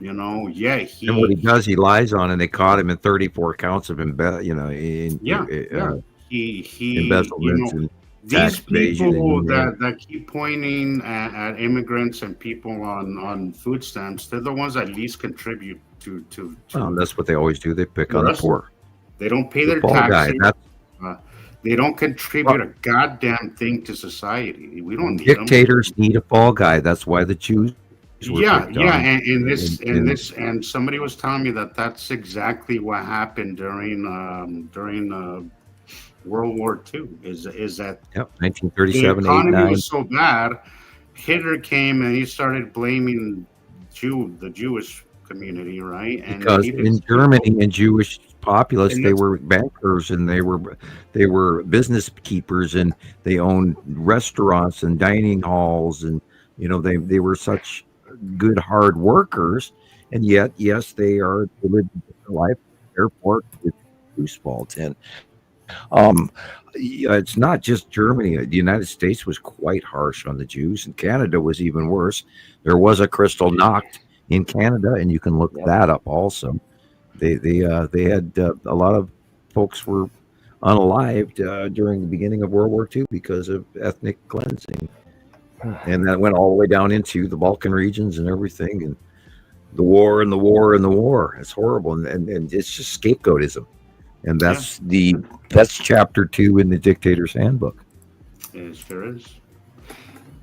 And what he does, he lies on, and they caught him in 34 counts of embezzlement and these people that keep pointing at immigrants and people on food stamps, they're the ones that least contribute to that's what they always do. They pick on the poor. They don't pay their taxes. They don't contribute a goddamn thing to society. We don't need dictators need a fall guy. That's why the Jews and somebody was telling me that's exactly what happened during World War II. Is that 1937, the economy was so bad, Hitler came and he started blaming the Jewish community, right? And because in Germany, and Jewish populace, they were bankers, and they were business keepers, and they owned restaurants and dining halls, and they were such good hard workers, and yet they lived a life. Therefore, it's Jewish fault. And it's not just Germany. The United States was quite harsh on the Jews, and Canada was even worse. There was a Kristallnacht in Canada, and you can look that up also. They had a lot of folks were unalived during the beginning of World War II because of ethnic cleansing, and that went all the way down into the Balkan regions and everything, and the war and the war and the war. It's horrible, and it's just scapegoatism, and that's chapter 2 in the Dictator's Handbook. It sure is.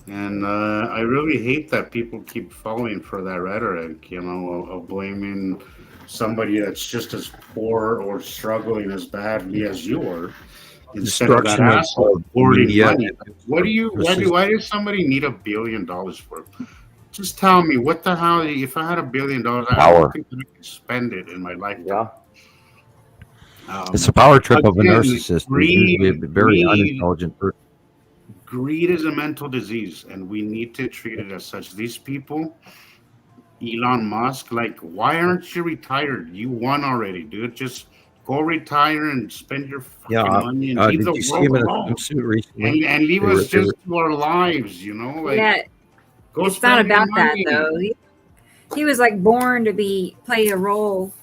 And I really hate that people keep falling for that rhetoric, of blaming somebody that's just as poor or struggling as badly as you are, instead of that asshole hoarding money. Why does somebody need $1 billion for? Just tell me, what the hell? If I had $1 billion, I don't think I could spend it in my lifetime. It's a power trip of a narcissist. He's a very unintelligent person. Greed is a mental disease, and we need to treat it as such. These people, Elon Musk, why aren't you retired? You won already, dude. Just go retire and spend your fucking money and leave the world alone. And leave us just to our lives, It's not about that, though. He was born to play a role,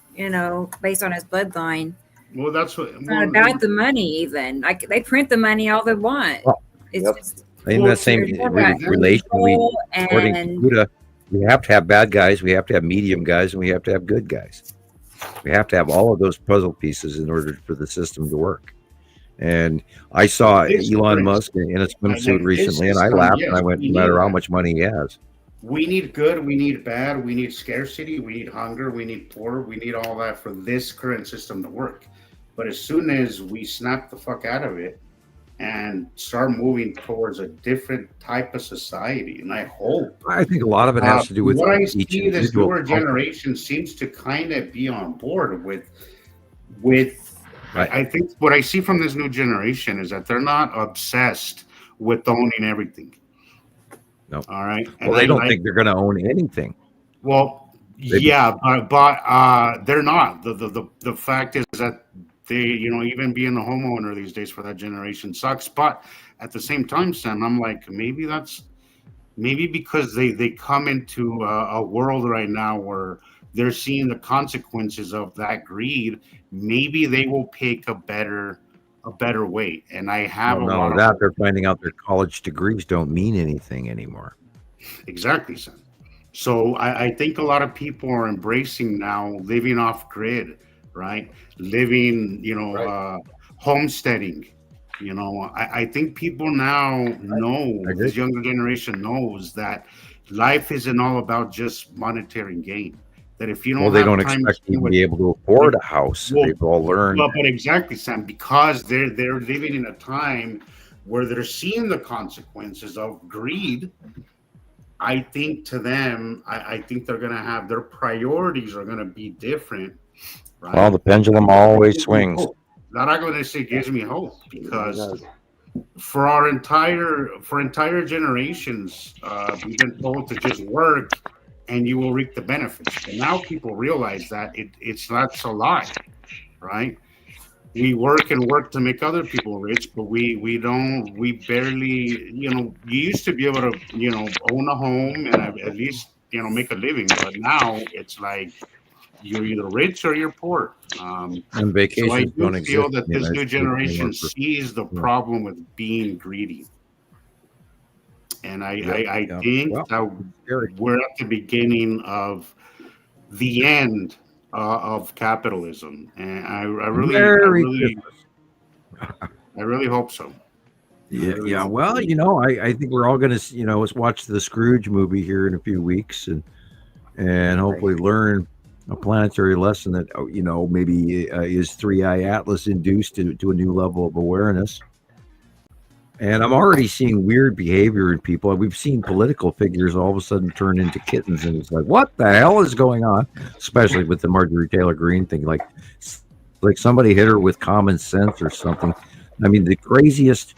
based on his bloodline. Well, that's what. It's not about the money, even. They print the money all they want. It's just in that same relation. According to Buddha, we have to have bad guys, we have to have medium guys, and we have to have good guys. We have to have all of those puzzle pieces in order for the system to work. And I saw Elon Musk in a swimsuit recently, and I laughed, and I went, no matter how much money he has. We need good, we need bad, we need scarcity, we need hunger, we need poor, we need all that for this current system to work. But as soon as we snap the fuck out of it, and start moving towards a different type of society. And I hope. I think a lot of it has to do with what I each see. This individual. newer generation seems to kind of be on board with. Right. I think what I see from this new generation is that they're not obsessed with owning everything. No. All right. Well, they don't think they're going to own anything. Well, yeah, but they're not. The fact is that they, even being a homeowner these days for that generation sucks. But at the same time, Sam, I'm like, maybe because they come into a world right now where they're seeing the consequences of that greed. Maybe they will pick a better way. And I have Not that they're finding out their college degrees don't mean anything anymore. Exactly, Sam. So I think a lot of people are embracing now living off grid, right? Living, homesteading. I think people now know, this younger generation knows that life isn't all about just monetary gain. That if you don't, they don't expect you to be able to afford a house. They've all learned. Well, but exactly, Sam, because they're living in a time where they're seeing the consequences of greed. I think to them, I think they're going to have their priorities are going to be different. Right? Well, the pendulum always swings. That I'm going to say gives me hope, because for entire generations, we've been told to just work and you will reap the benefits. And now people realize that it's not a lie, right? We work and work to make other people rich, but we barely, you used to be able to, own a home and at least, make a living. But now it's like you're either rich or you're poor. And vacations so I don't do feel exist. that this new generation sees the problem with being greedy. And I think that we're at the beginning of the end of capitalism, and I really hope so. Yeah. Well, I think we're all going to, watch the Scrooge movie here in a few weeks, and hopefully learn a planetary lesson that maybe is 3i Atlas induced to a new level of awareness. And I'm already seeing weird behavior in people. We've seen political figures all of a sudden turn into kittens, and it's like, what the hell is going on? Especially with the Marjorie Taylor Greene thing, like somebody hit her with common sense or something. I mean, the craziest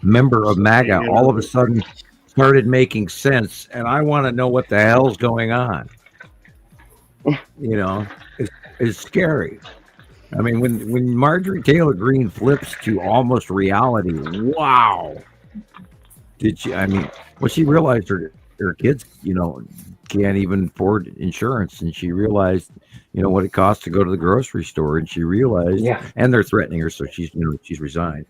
member of MAGA all of a sudden started making sense, and I want to know what the hell's going on. It's scary. I mean, when Marjorie Taylor Greene flips to almost reality, wow! Did she? I mean, well, she realized her kids, can't even afford insurance, and she realized, what it costs to go to the grocery store, and she realized, and they're threatening her, so she's resigned.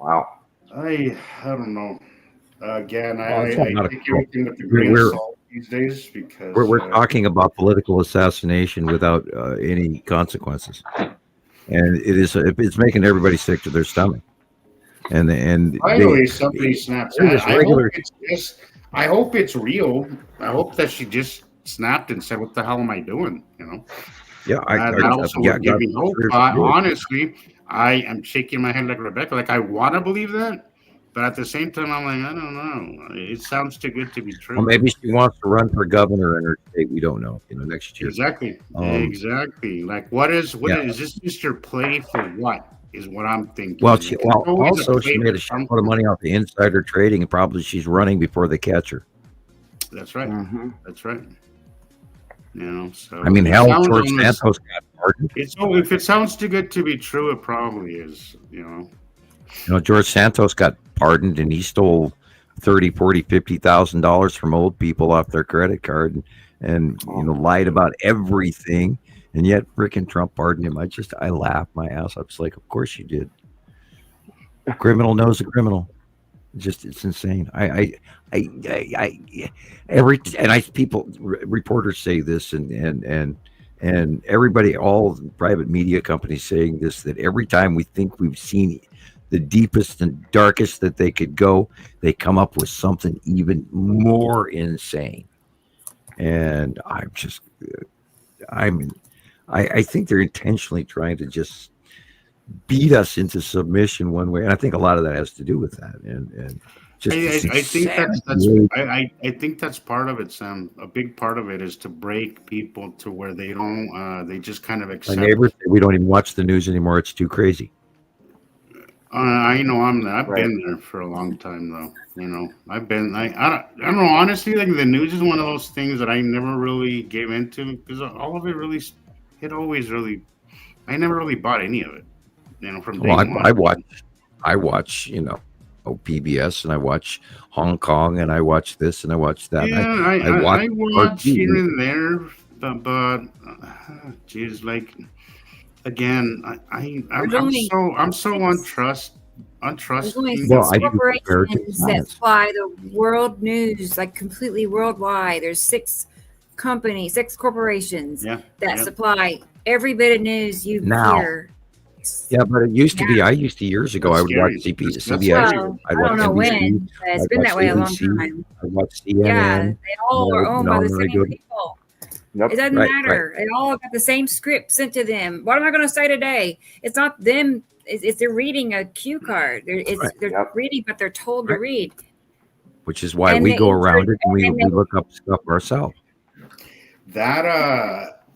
Wow. I don't know. Again, Well, I take everything with the grain of salt these days, because we're talking about political assassination without any consequences, and it's making everybody sick to their stomach. And finally somebody snaps. I hope it's real. I hope that she just snapped and said, "What the hell am I doing?" Yeah, that also would give me hope. Honestly, I am shaking my head like Rebecca. Like, I want to believe that. But at the same time, I'm like, I don't know. It sounds too good to be true. Well, maybe she wants to run for governor in her state. We don't know. Next year. Exactly. Exactly. Like, what is this just your play for what? Is what I'm thinking. Well, she made a shitload of money off the insider trading, and probably she's running before they catch her. That's right. Mm-hmm. That's right. So I mean, hell, George Santos got pardoned. If it sounds too good to be true, it probably is. George Santos got pardoned, and he stole $30,000, $40,000, $50,000 from old people off their credit card, and lied about everything. And yet, frickin' Trump pardoned him. I laughed my ass off. It's like, of course you did. A criminal knows a criminal. It's insane. Reporters say this, and everybody, all private media companies saying this, that every time we think we've seen the deepest and darkest that they could go, they come up with something even more insane. And I think they're intentionally trying to just beat us into submission one way, and I think a lot of that has to do with that. And just I think that's insanity. I think that's part of it, Sam. A big part of it is to break people to where they don't they just kind of My accept. neighbors say we don't even watch the news anymore. It's too crazy. I know I've Right. been there for a long time though. You know, I've been I don't know, honestly, like the news is one of those things that I never really gave into because all of it really it always really I never really bought any of it. You know, from day Well, one. I watch, PBS, and I watch Hong Kong, and I watch this, and I watch that. Yeah, I watch I watch here and there, but geez, like again, I'm so There's only untrusting. Well, six I do comparative corporations that science. supply the world news, like completely worldwide. There's six corporations Yeah, that yeah. supply every bit of news you Now. hear. Yeah, but it used to be. I used to years ago. That's I would watch scary. That's CBS. Well, I'd I watch don't know NBC. when, but it's I'd been watch that way a long ABC. time. I'd watch Yeah, CNN. they all are owned by the I same go. people. Yep. It doesn't Right, matter. They all got the same script sent to them. What am I going to say today? It's not them. It's they're reading a cue card. They're Yep. reading what they're told to read. Which is why And we they go around it and we and they- look up stuff ourselves.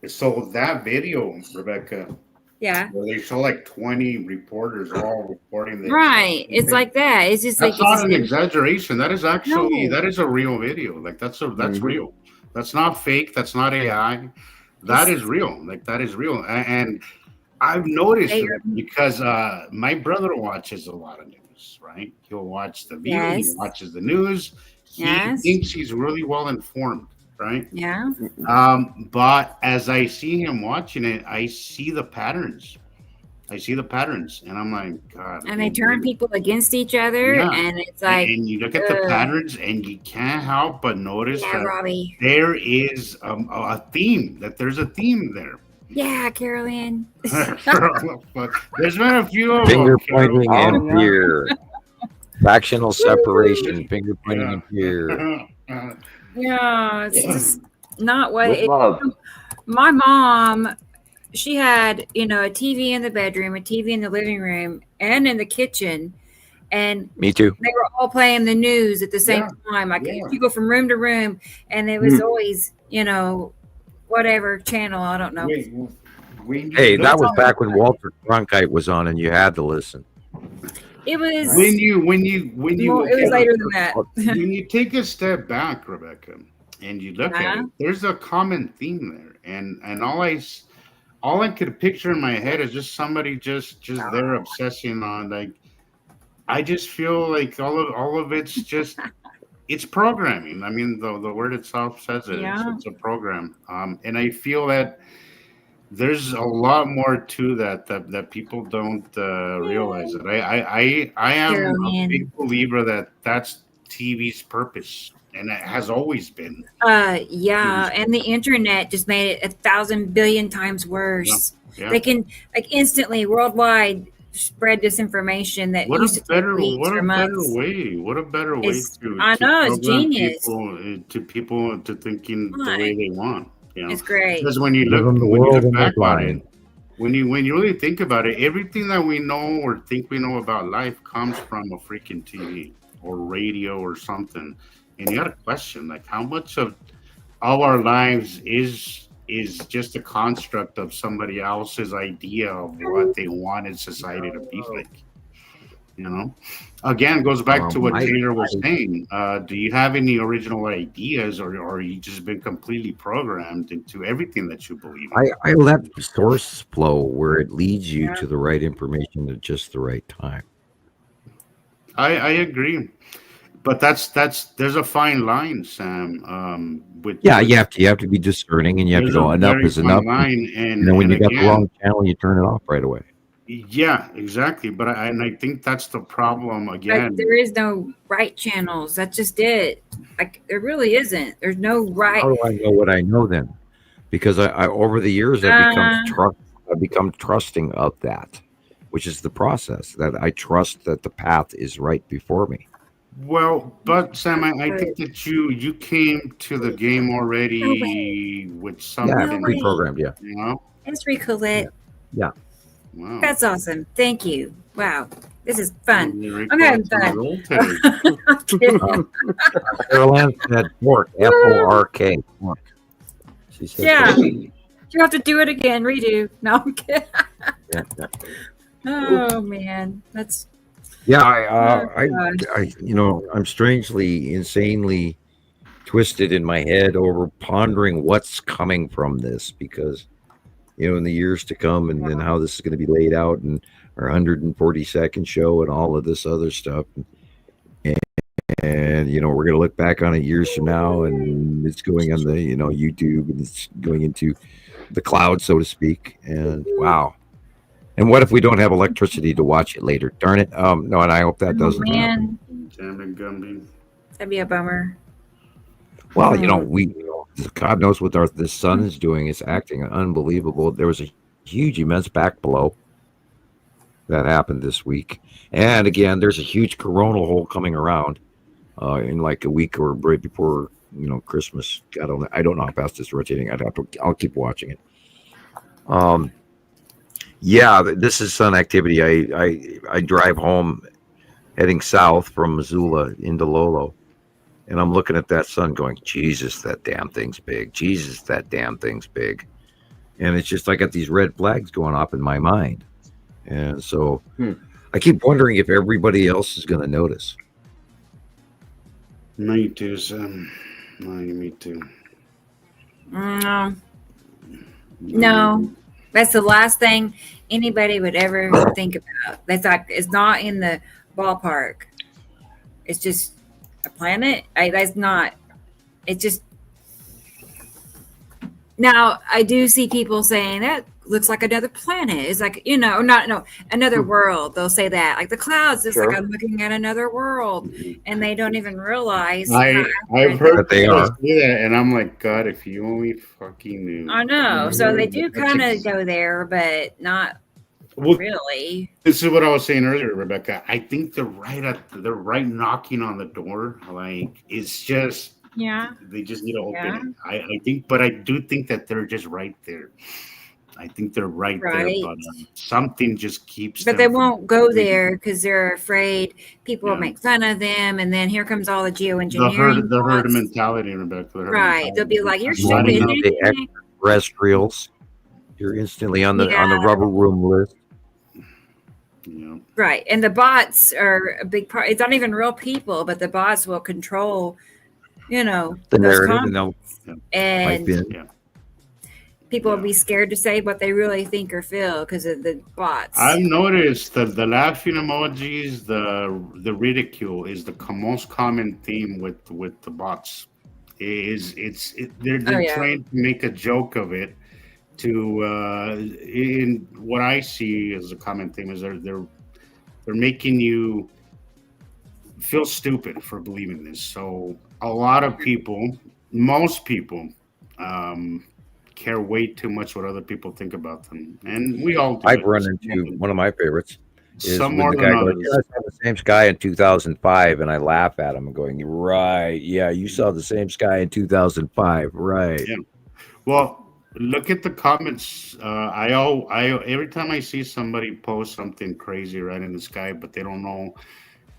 So that video, Rebecca, Yeah. where they show like 20 reporters all reporting this. Right. It's like that. It's just That's like not an exaggeration. That is actually No. that is a real video. Like that's Mhm. real. That's not fake. That's not AI. That is real. Like that is real. And I've noticed They- that because my brother watches a lot of news, right? He'll watch the View, he Yes. watches the news. He Yes. thinks he's really well informed, right? Yeah. But as I see him watching it, I see the patterns. And I'm like, God. And they turn people against each other, Yeah. and it's like, And you look at the ugh. patterns, and you can't help but notice Yeah, that Robbie. there is a theme. That there's a theme there. Yeah, Carolyn. There's been a few of Finger them, Carol. pointing Oh, and yeah. fear. Factional separation. Finger pointing and fear. Yeah, it's just not what With it. love. My mom, she had, a TV in the bedroom, a TV in the living room, and in the kitchen, and Me too. they were all playing the news at the same time. Like yeah. you go from room to room, and it was always, whatever channel, I don't know. Hey, that was back when Walter Cronkite was on, and you had to listen. It was. When you Well, it was later than that. when you take a step back, Rebecca, and you look at it, there's a common theme there, and all I could picture in my head is just somebody just there obsessing on, like, I just feel like all of it's just it's programming. I mean, the word itself says it. Yeah. It's a program, and I feel that there's a lot more to that people don't realize. That I am a Carolyn. big believer that that's TV's purpose, and it has always been. Yeah, and the internet just made it 1,000 billion times worse. Yeah. They can instantly worldwide spread disinformation that What used a to take better weeks or months. way! What a better way It's- to I know, it's program genius. people into thinking the Right. way they want. It's great. Because when you Live look in the when you world look and they're back on it, blind. when you really think about it, everything that we know or think we know about life comes from a freaking TV or radio or something. And you got to question, like, how much of our lives is just a construct of somebody else's idea of what they wanted society to be like. Again, goes back to what Taylor was saying. Do you have any original ideas, or you just been completely programmed into everything that you believe in? I let the source flow where it leads you to the right information at just the right time. I agree, but there's a fine line, Sam. You have to be discerning, and you have to There's go a enough very is fine enough. line, And then when you got the again, wrong channel, you turn it off right away. yeah, exactly. But I think that's the problem Like, again. there is no right channels. That's just it. Like, there really isn't. There's no right. How do I know what I know then? Because I over the years I've become trusting of that, which is the process that I trust that the path is right before me. Well, but Sam, I think that you came to the game already with something. Yeah, pre-programmed. Yeah. History Colette. Yeah. Wow. That's awesome. Thank you. Wow. This is fun. Very I'm having close to fun. roll today. I'm kidding. Carol Ann said pork, F-O-R-K. Pork. She said Yeah. pork. You have to do it again. Redo. No, I'm kidding. Yeah, yeah. Oh, man. That's. Yeah, Oh, gosh. I'm strangely, insanely twisted in my head over pondering what's coming from this because, in the years to come and then how this is going to be laid out and our 142nd show and all of this other stuff. And we're going to look back on it years from now and it's going on the, YouTube and it's going into the cloud, so to speak. And wow. And what if we don't have electricity to watch it later? Darn it. No, and I hope that doesn't happen. Damn it, Gumby. That'd be a bummer. Well, God knows what this sun is doing. It's acting unbelievable. There was a huge, immense back blow that happened this week. And again, there's a huge coronal hole coming around in like a week or right before, Christmas. I don't know how fast it's rotating. I'll keep watching it. Yeah, this is sun activity. I drive home heading south from Missoula into Lolo, and I'm looking at that sun going, Jesus, that damn thing's big. Jesus, that damn thing's big. And it's just, I got these red flags going off in my mind. And so I keep wondering if everybody else is going to notice. Me too, Sam. Me too. No. That's the last thing anybody would ever think about. That's like, it's not in the ballpark. It's just a planet. That's not. It's just. Now I do see people saying that looks like another planet. It's like another world. They'll say that like the clouds. It's like I'm looking at another world, and they don't even realize. I've heard that they are. Say that, and I'm like, God, if you only fucking knew. I know. So they do kind of go there, but not really. This is what I was saying earlier, Rebecca. I think they're right knocking on the door. Like it's just. Yeah. They just need to open it. I think, but I do think that they're just right there. I think they're right there, but something just keeps. But they won't go there because they're afraid people will make fun of them, and then here comes all the geoengineering. The herd mentality, Rebecca. Right? They'll be like, "You're stupid." The extraterrestrials. You're instantly on the rubber room list. Yeah. Right, and the bots are a big part. It's not even real people, but the bots will control. The narrative, and people will be scared to say what they really think or feel because of the bots. I've noticed that the laughing emojis, the ridicule is the most common theme with the bots. They're trying to make a joke of it. In what I see as a common theme is they're making you feel stupid for believing this. So. A lot of people, most people, care way too much what other people think about them, and we all do. I've run into one of my favorites. Is when the guy goes, I saw the same sky in 2005, and I laugh at him and going, right, yeah, you saw the same sky in 2005, right? Yeah. Well, look at the comments. I every time I see somebody post something crazy right in the sky, but they don't know.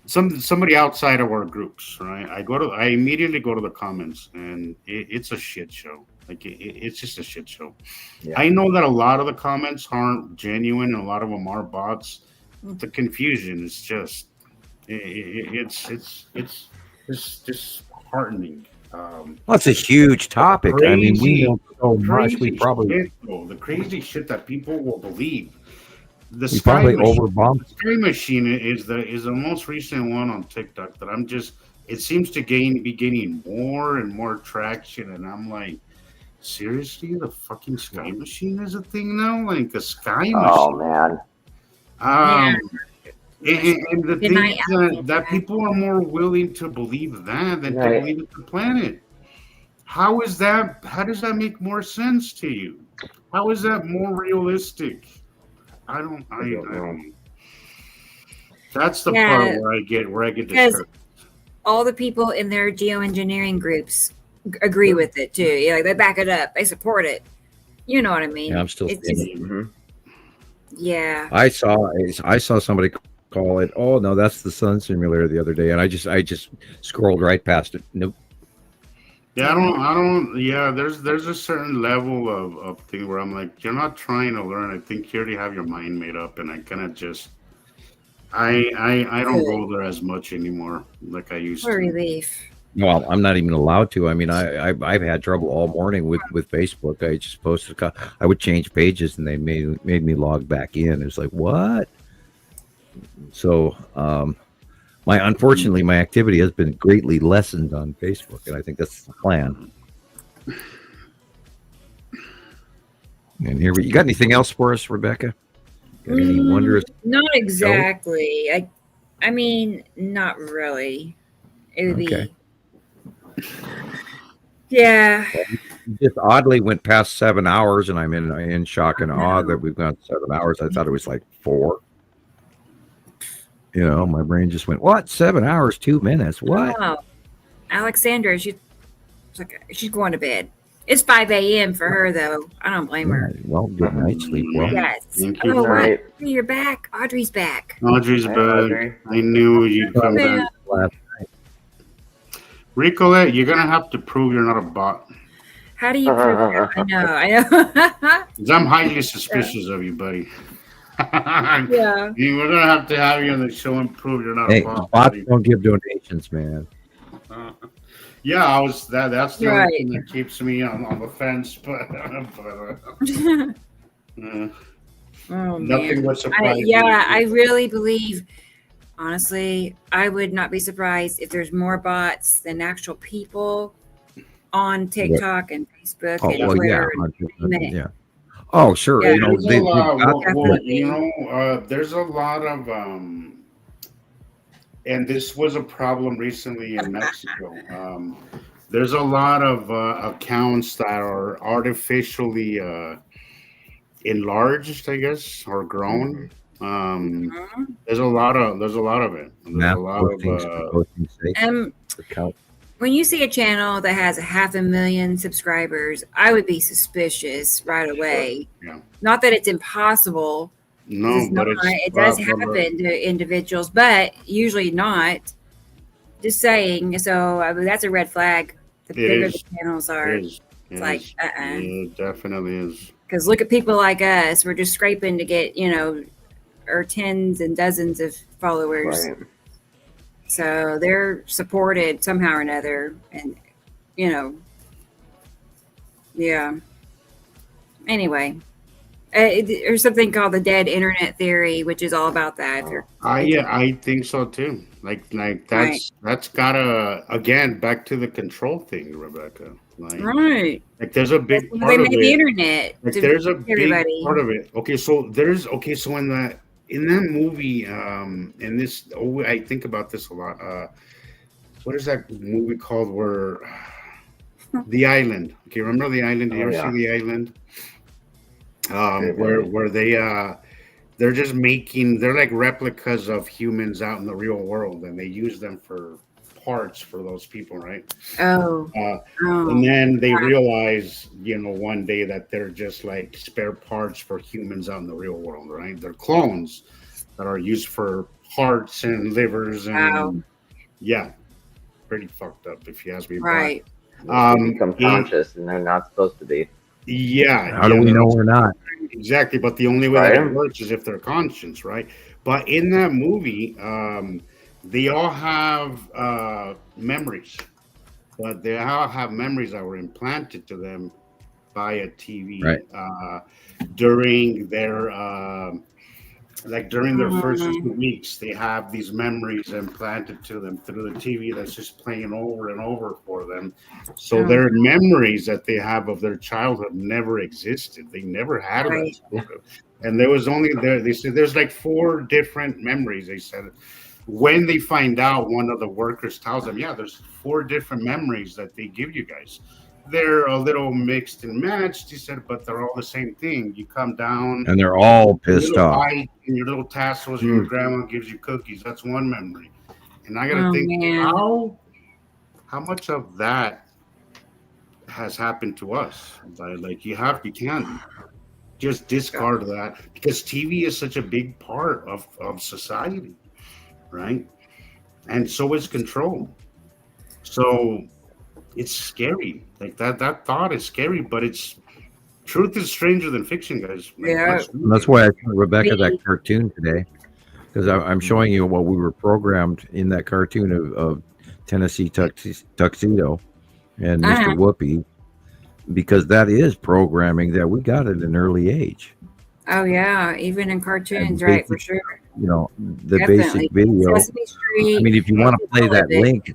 Somebody outside of our groups, right? I immediately go to the comments, and it's a shit show. Like it's just a shit show. Yeah. I know that a lot of the comments aren't genuine, and a lot of them are bots. The confusion is just it's disheartening. Well, it's a huge topic. I mean, we know so much. We probably the crazy shit that people will believe. The Sky Machine is the most recent one on TikTok that it seems to be gaining more and more traction, and I'm like, seriously, the fucking Sky Machine is a thing now? Like a Sky Machine? Oh man. And the thing is that people are more willing to believe that than to believe it's the planet. How is that? How does that make more sense to you? How is that more realistic? I don't know. That's the part where I get discouraged. All the people in their geoengineering groups agree with it too. Like they back it up, they support it. You know what I mean? Yeah, I'm still Yeah. I saw somebody call it. Oh no, that's the Sun Simulator the other day, and I just scrolled right past it. Nope. Yeah, I don't. Yeah, there's a certain level of thing where I'm like, you're not trying to learn. I think you already have your mind made up, and I kind of just, I don't go there as much anymore like I used What a to. relief. Well, I'm not even allowed to. I mean, I've had trouble all morning with Facebook. I just posted. I would change pages, and they made me log back in. It's like what? So, unfortunately, my activity has been greatly lessened on Facebook, and I think that's the plan. And here you got anything else for us, Rebecca? Got any wondrous? Not exactly. I mean, not really. It would Okay. be. Yeah. Just oddly went past 7 hours, and I'm in shock and awe that we've gone 7 hours. I thought it was like 4. My brain just went, what? 7 hours, 2 minutes? What? Oh, Alexandra, she's going to bed. It's 5 a.m. for her, though. I don't blame her. Well, good night, sleep well. Yes. Thank you. Oh, Right. you're back. Audrey's back. Audrey's Hi, back. Audrey. I knew you'd come back. Ricolette, you're gonna have to prove you're not a bot. How do you prove that? I know. 'Cause I'm highly suspicious of you, buddy. Yeah. We're gonna have to have you on the show and prove you're not Hey, a bot. bots buddy. don't give donations, man. Yeah, that's the Right. only thing that keeps me on the fence, but Oh, nothing man. would surprise me. I really believe, honestly, I would not be surprised if there's more bots than actual people on TikTok and Facebook Oh, and well, Twitter. yeah. Oh, sure. Yeah. There's a they've lot, got there's a lot of and this was a problem recently in Mexico. There's a lot of accounts that are artificially enlarged, I guess, or grown. There's a lot of it. There's a lot of When you see a channel that has 500,000 subscribers, I would be suspicious right away. Yeah. Not that it's impossible. No, It's but not. it's It does from happen to individuals, but usually not. Just saying. So I mean, that's a red flag. The bigger is. the channels are, It is. it's like, It definitely is. Because look at people like us. We're just scraping to get, our tens and dozens of followers. Right. So they're supported somehow or another. And, yeah. Anyway, there's something called the dead internet theory, which is all about that. I think so too. Like that's gotta, again, back to the control thing, Rebecca. Right. Like there's a big They part of made the it. internet. Like to there's a big everybody. part of it. So in that movie, and this, I think about this a lot. What is that movie called where The Island? Okay, remember The Island? Did you ever see The Island? Where they're just they're like replicas of humans out in the real world, and they use them for parts for those people, right? And then they realize, one day that they're just like spare parts for humans out in the real world, right? They're clones that are used for hearts and livers, and yeah, pretty fucked up if you ask me. Right. They become conscious, and they're not supposed to be. Yeah. How do we know we're not? Exactly, but the only way that it works is if they're conscious, right? But in that movie, they all have memories, but they all have memories that were implanted to them by a TV during their during their first 2 weeks. They have these memories implanted to them through the TV that's just playing over and over for them. So their memories that they have of their childhood never existed. They never had that. And there was only they said there's like 4 different memories. They said when they find out, one of the workers tells them, there's 4 different memories that they give you guys. They're a little mixed and matched, he said, but they're all the same thing. You come down and they're all pissed off. And your little tassels, and your grandma gives you cookies. That's one memory. And I gotta think, how much of that has happened to us? Like you can. just discard that, because TV is such a big part of society, right? And so is control. So it's scary. Like that thought is scary, but it's truth is stranger than fiction, guys. Like, Yeah. And that's why I showed Rebecca that cartoon today, because I'm showing you what we were programmed in that cartoon of Tennessee Tuxedo and Mr. Whoopi, because that is programming that we got at an early age. Oh yeah, even in cartoons, right? For sure. You know, the Definitely. basic video. Sesame Street. I mean, if you want to play all that of it. link,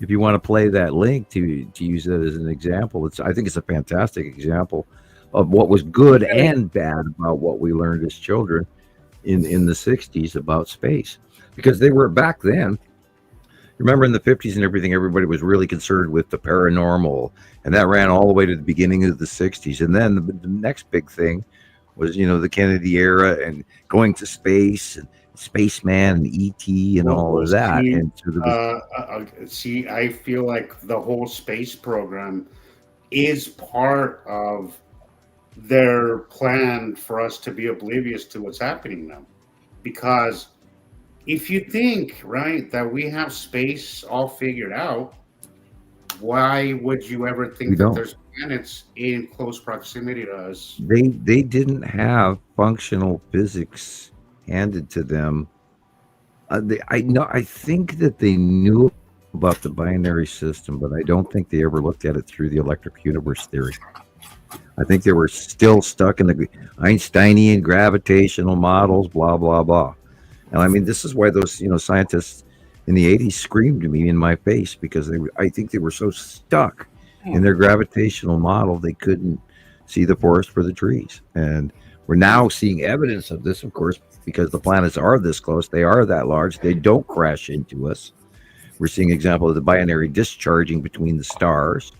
if you want to play that link to use it as an example, I think it's a fantastic example of what was good and bad about what we learned as children in the 60s about space, because they were back then. Remember in the 50s and everything, everybody was really concerned with the paranormal, and that ran all the way to the beginning of the 60s. And then the next big thing was, you know, the Kennedy era and going to space and Spaceman and ET and all of that. And so there was, see, I feel like the whole space program is part of their plan for us to be oblivious to what's happening now. Because if you think, right, that we have space all figured out, why would you ever think that there's planets in close proximity to us? They didn't have functional physics handed to them. I think that they knew about the binary system, but I don't think they ever looked at it through the electric universe theory. I think they were still stuck in the Einsteinian gravitational models, blah blah blah. And I mean, this is why those, you know, scientists in the 80s screamed at me in my face, because I think they were so stuck in their gravitational model they couldn't see the forest for the trees. And we're now seeing evidence of this, of course, because the planets are this close, they are that large, they don't crash into us. We're seeing example of the binary discharging between the stars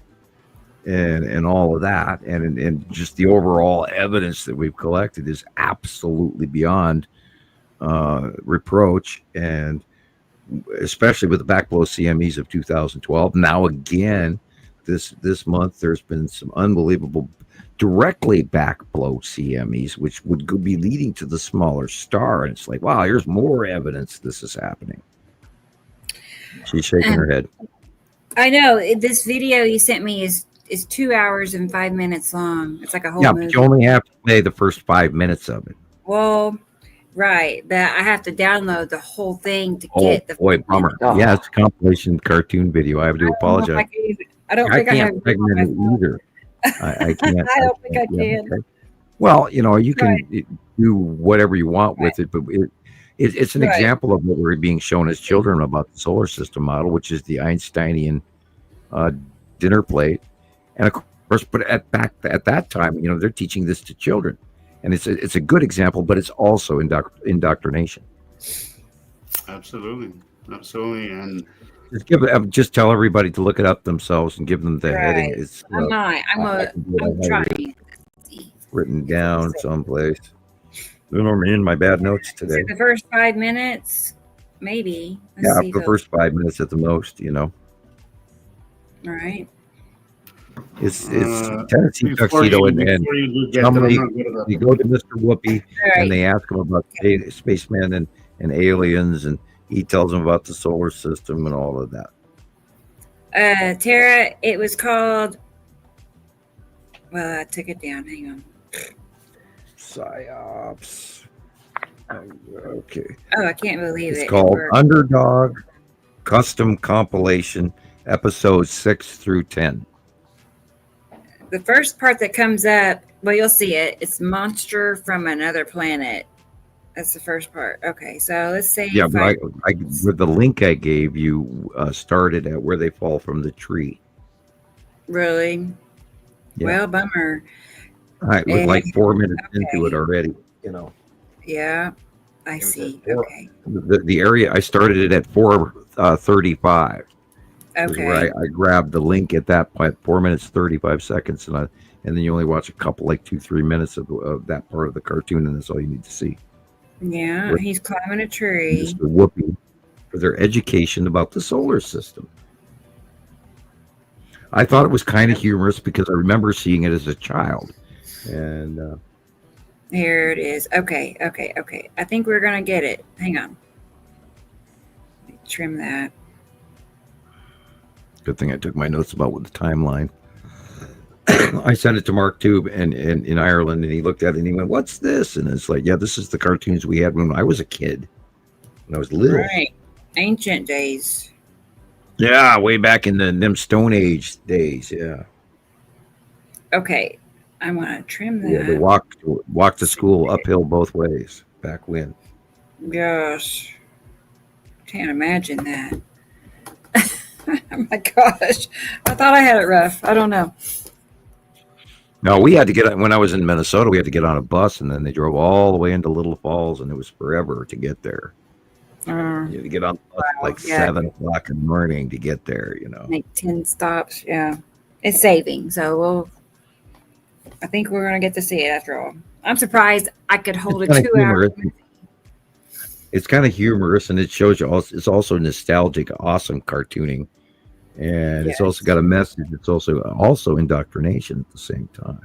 and all of that, and just the overall evidence that we've collected is absolutely beyond reproach. And especially with the backblow CMEs of 2012. Now again, this month there's been some unbelievable directly backblow CMEs, which would be leading to the smaller star. And it's like, wow, here's more evidence this is happening. She's shaking her head. I know this video you sent me is 2 hours and 5 minutes long. It's like a whole movie. But you only have to play the first 5 minutes of it. Well, right, but I have to download the whole thing to get the. Boy, bummer. Yeah, it's a compilation cartoon video. I have to apologize. I don't think I have segment it either. I can't. I don't think I can. Well, you know, you can do whatever you want with it, but it's an example of what we're being shown as children about the solar system model, which is the Einsteinian dinner plate. And of course, but at that time, you know, they're teaching this to children, and it's a good example, but it's also indoctrination. Absolutely, and just tell everybody to look it up themselves and give them the heading. It's I'm trying. Written down someplace. I'm in my bad notes today. The first 5 minutes, maybe. The first 5 minutes at the most, you know. All right. It's Tennessee Tuxedo, and somebody, you go to Mr. Whoopi and they ask him about spacemen and aliens, and he tells them about the solar system and all of that. Tara, it was called. Well, I took it down. Hang on. Psyops. Okay. Oh, I can't believe it's called Underdog Custom Compilation, episodes 6 through 10. The first part that comes up, well, you'll see it. It's Monster from Another Planet. That's the first part. Okay, so let's say. Yeah, but with the link I gave you started at where they fall from the tree. Really? Yeah. Well, bummer. All right, with like 4 minutes into it already, you know. Yeah, I see. Okay. The area I started it at 4:35. Okay. Where I grabbed the link at that point, 4 minutes 35 seconds, and then you only watch a couple, like 2-3 minutes of that part of the cartoon, and that's all you need to see. Yeah, he's climbing a tree. Mr. Whoopi for their education about the solar system. I thought it was kind of humorous because I remember seeing it as a child, and Here it is. Okay. I think we're gonna get it. Hang on. Let me trim that. Good thing I took my notes about with the timeline. I sent it to Mark Tube and in Ireland, and he looked at it and he went, "What's this?" And it's like, yeah, this is the cartoons we had when I was a kid, when I was little. Right. Ancient days. Yeah, way back in them Stone Age days. Yeah. Okay. I want to trim that. Yeah, the walk to school uphill both ways back when. Gosh. Can't imagine that. Oh my gosh. I thought I had it rough. I don't know. No, we had to get when I was in Minnesota, we had to get on a bus, and then they drove all the way into Little Falls, and it was forever to get there. You had to get on the bus 7 o'clock in the morning to get there, Make 10 stops. Yeah. It's saving. So I think we're going to get to see it after all. I'm surprised I could hold a 2 hour. It's kind of humorous, and it shows you it's also nostalgic, awesome cartooning. And it's also got a message. It's also indoctrination at the same time.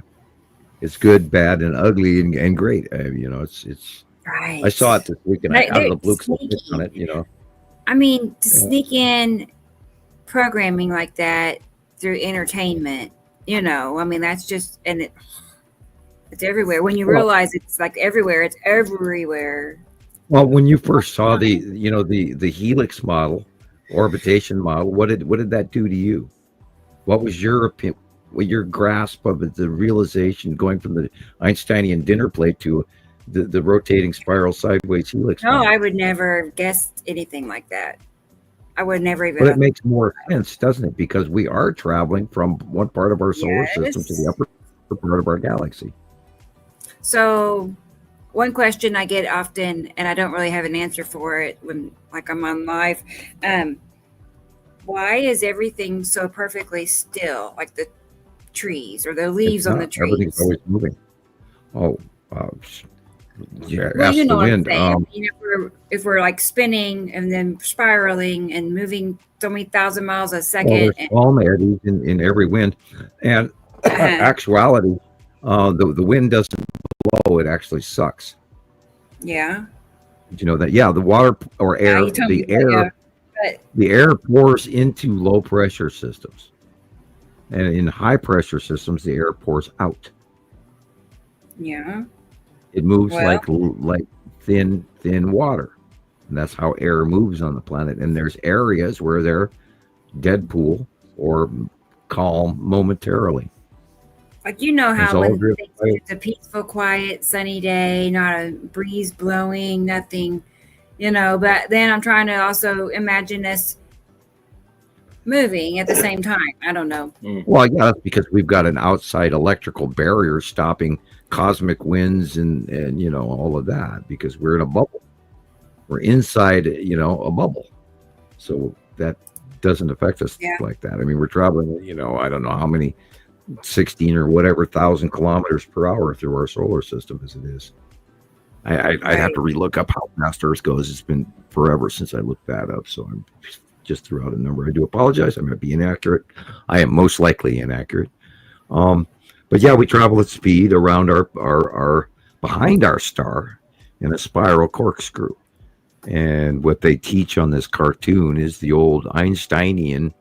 It's good, bad, and ugly, and great. It's right. I saw it this week, and out of the blue on it. I mean, to sneak in programming like that through entertainment, I mean, that's just, and it's everywhere. When you realize it's like everywhere, it's everywhere. Well, when you first saw the helix model, orbitation model, what did that do to you? What was your opinion? Your grasp of it, the realization going from the Einsteinian dinner plate to the rotating spiral sideways helix? No, I would never guess anything like that. I would never even. But it makes more sense, doesn't it? Because we are traveling from one part of our solar system to the upper part of our galaxy. So, one question I get often, and I don't really have an answer for it when, like, I'm on live. Why is everything so perfectly still, like the trees or the leaves on the trees? Everything's always moving. Oh, yeah. Well, ask the wind. If we're like spinning and then spiraling and moving so many thousand miles a second. There's palm eddies in every wind, and actuality, the wind doesn't blow; it actually sucks. Yeah. Did you know that? Yeah, the water or air, the air pours into low pressure systems, and in high pressure systems, the air pours out. Yeah. It moves like thin water, and that's how air moves on the planet. And there's areas where they're dead pool or calm momentarily. Like, how when it's a peaceful, quiet, sunny day, not a breeze blowing, nothing, but then I'm trying to also imagine us moving at the same time. I don't know. Well, yeah, that's because we've got an outside electrical barrier stopping cosmic winds and all of that, because we're in a bubble. We're inside, a bubble. So that doesn't affect us like that. I mean, we're traveling, I don't know how many, 16 or whatever 1,000 kilometers per hour through our solar system as it is. I'd have to relook up how fast Earth goes. It's been forever since I looked that up, so I'm just threw out a number. I do apologize. I might be inaccurate. I am most likely inaccurate. But yeah, we travel at speed around our behind our star in a spiral corkscrew. And what they teach on this cartoon is the old Einsteinian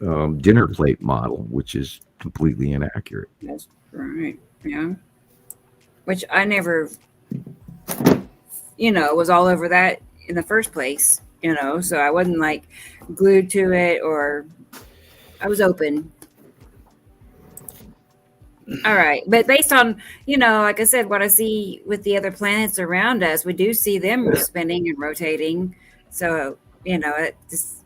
dinner plate model, which is completely inaccurate. That's right. Yeah. Which I never, was all over that in the first place, so I wasn't like glued to it, or I was open. All right. But based on, like I said, what I see with the other planets around us, we do see them spinning and rotating. So, it just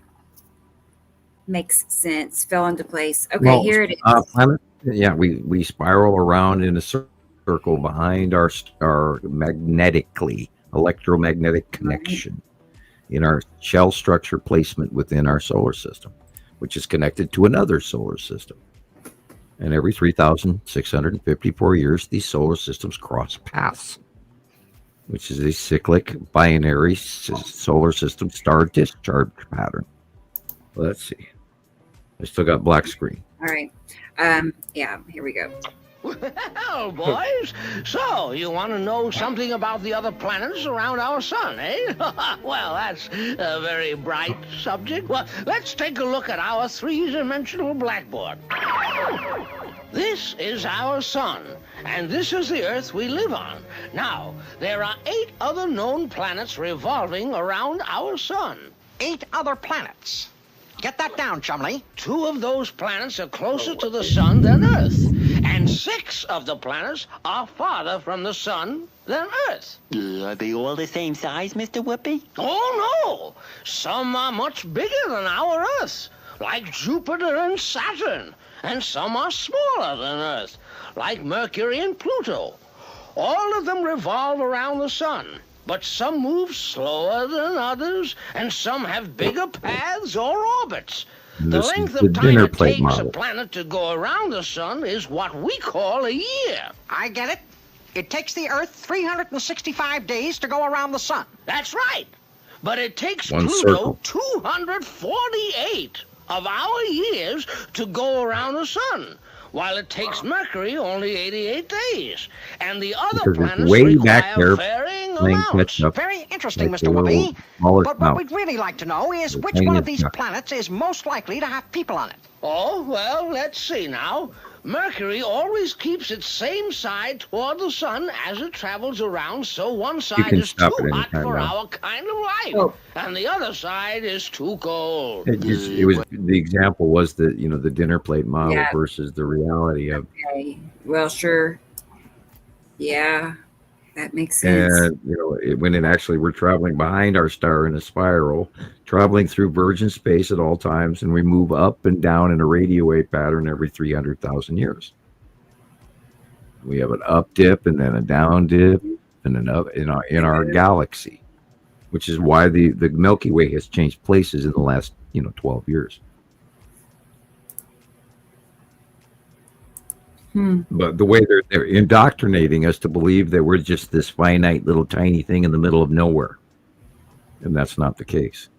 makes sense, fell into place. Okay, here it is. Planet, we spiral around in a circle behind our star electromagnetic connection in our shell structure placement within our solar system, which is connected to another solar system. And every 3,654 years, these solar systems cross paths, which is a cyclic binary solar system star discharge pattern. Let's see. I still got black screen. All right. Here we go. Well, boys, so you want to know something about the other planets around our sun, eh? Well, that's a very bright subject. Well, let's take a look at our three-dimensional blackboard. This is our sun, and this is the Earth we live on. Now, there are 8 other known planets revolving around our sun. 8 other planets. Get that down, Chumley. 2 of those planets are closer to the sun than Earth, and 6 of the planets are farther from the sun than Earth. Are they all the same size, Mr. Whoopi? Oh, no! Some are much bigger than our Earth, like Jupiter and Saturn, and some are smaller than Earth, like Mercury and Pluto. All of them revolve around the sun, but some move slower than others, and some have bigger paths or orbits. The This is length the of time dinner it plate takes a model. planet to go around the sun is what we call a year. I get it. It takes the Earth 365 days to go around the sun. That's right. But it takes One Pluto circle. 248 of our years to go around the sun, while it takes Mercury only 88 days. And the other Because it's planets way back require there varying playing amounts. catch up. Very interesting, Like Mr. the little Whoopi. smaller But what mouse. we'd really like to know is The which one of tiniest these nut. planets is most likely to have people on it. Oh, well, let's see now. Mercury always keeps its same side toward the sun as it travels around, so one side can is stop too it hot anytime for now. our kind of life, Oh. and the other side is too cold. It was the example was the the dinner plate model Yeah. versus the reality of, Okay. Well, sure. Yeah, that makes sense. and when it actually we're traveling behind our star in a spiral, traveling through virgin space at all times, and we move up and down in a radio wave pattern every 300,000 years. We have an up dip and then a down dip and an up in our galaxy, which is why the Milky Way has changed places in the last 12 years. But the way they're indoctrinating us to believe that we're just this finite little tiny thing in the middle of nowhere, and that's not the case.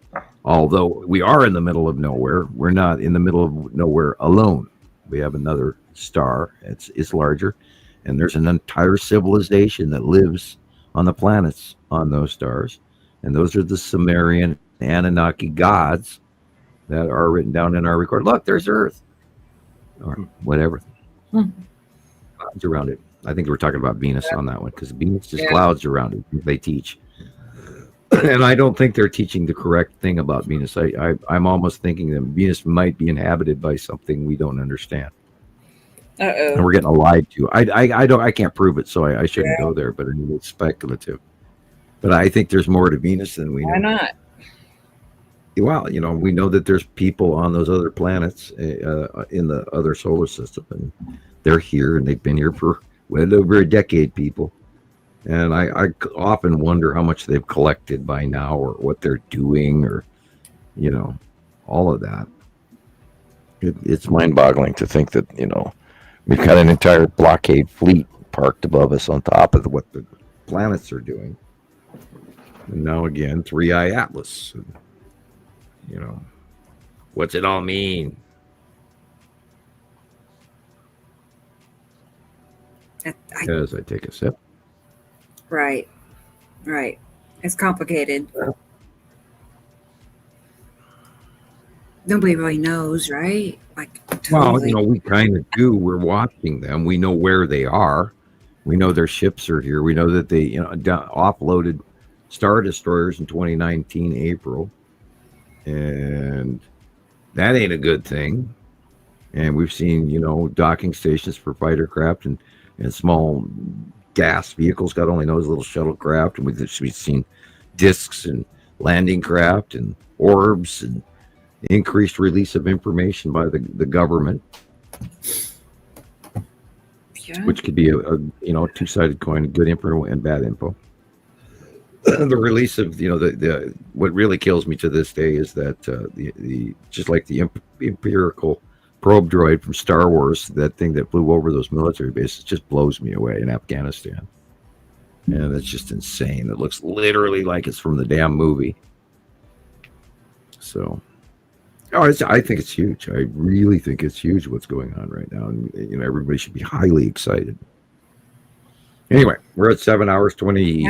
Although we are in the middle of nowhere, we're not in the middle of nowhere alone. We have another star. It's larger, and there's an entire civilization that lives on the planets on those stars, and those are the Sumerian Anunnaki gods that are written down in our record. Look, there's Earth, or whatever. Clouds around it. I think we're talking about Venus on that one, because Venus is clouds around it. They teach, and I don't think they're teaching the correct thing about Venus. I'm almost thinking that Venus might be inhabited by something we don't understand, and we're getting lied to. I can't prove it, so I shouldn't go there. But it's speculative. But I think there's more to Venus than we know. Why not? Well, we know that there's people on those other planets in the other solar system, and they're here, and they've been here for well over a decade, people. And I often wonder how much they've collected by now, or what they're doing, or all of that. It's mind-boggling to think that we've got an entire blockade fleet parked above us on top of what the planets are doing. And now again, 3-Eye Atlas. What's it all mean? As I take a sip. Right. It's complicated. Nobody really knows, right? Totally. Well, we kind of do. We're watching them. We know where they are. We know their ships are here. We know that they offloaded Star Destroyers in 2019 April. And that ain't a good thing. And we've seen, docking stations for fighter craft and small gas vehicles. God only knows, little shuttlecraft. And we've seen discs and landing craft and orbs and increased release of information by the government, which could be a two-sided coin, good info and bad info. The release of the what really kills me to this day is that the just like the empirical probe droid from Star Wars, that thing that flew over those military bases, just blows me away in Afghanistan. And it's just insane. It looks literally like it's from the damn movie. So Oh, I think it's huge. I really think it's huge what's going on right now, and everybody should be highly excited. Anyway, we're at 7 hours 20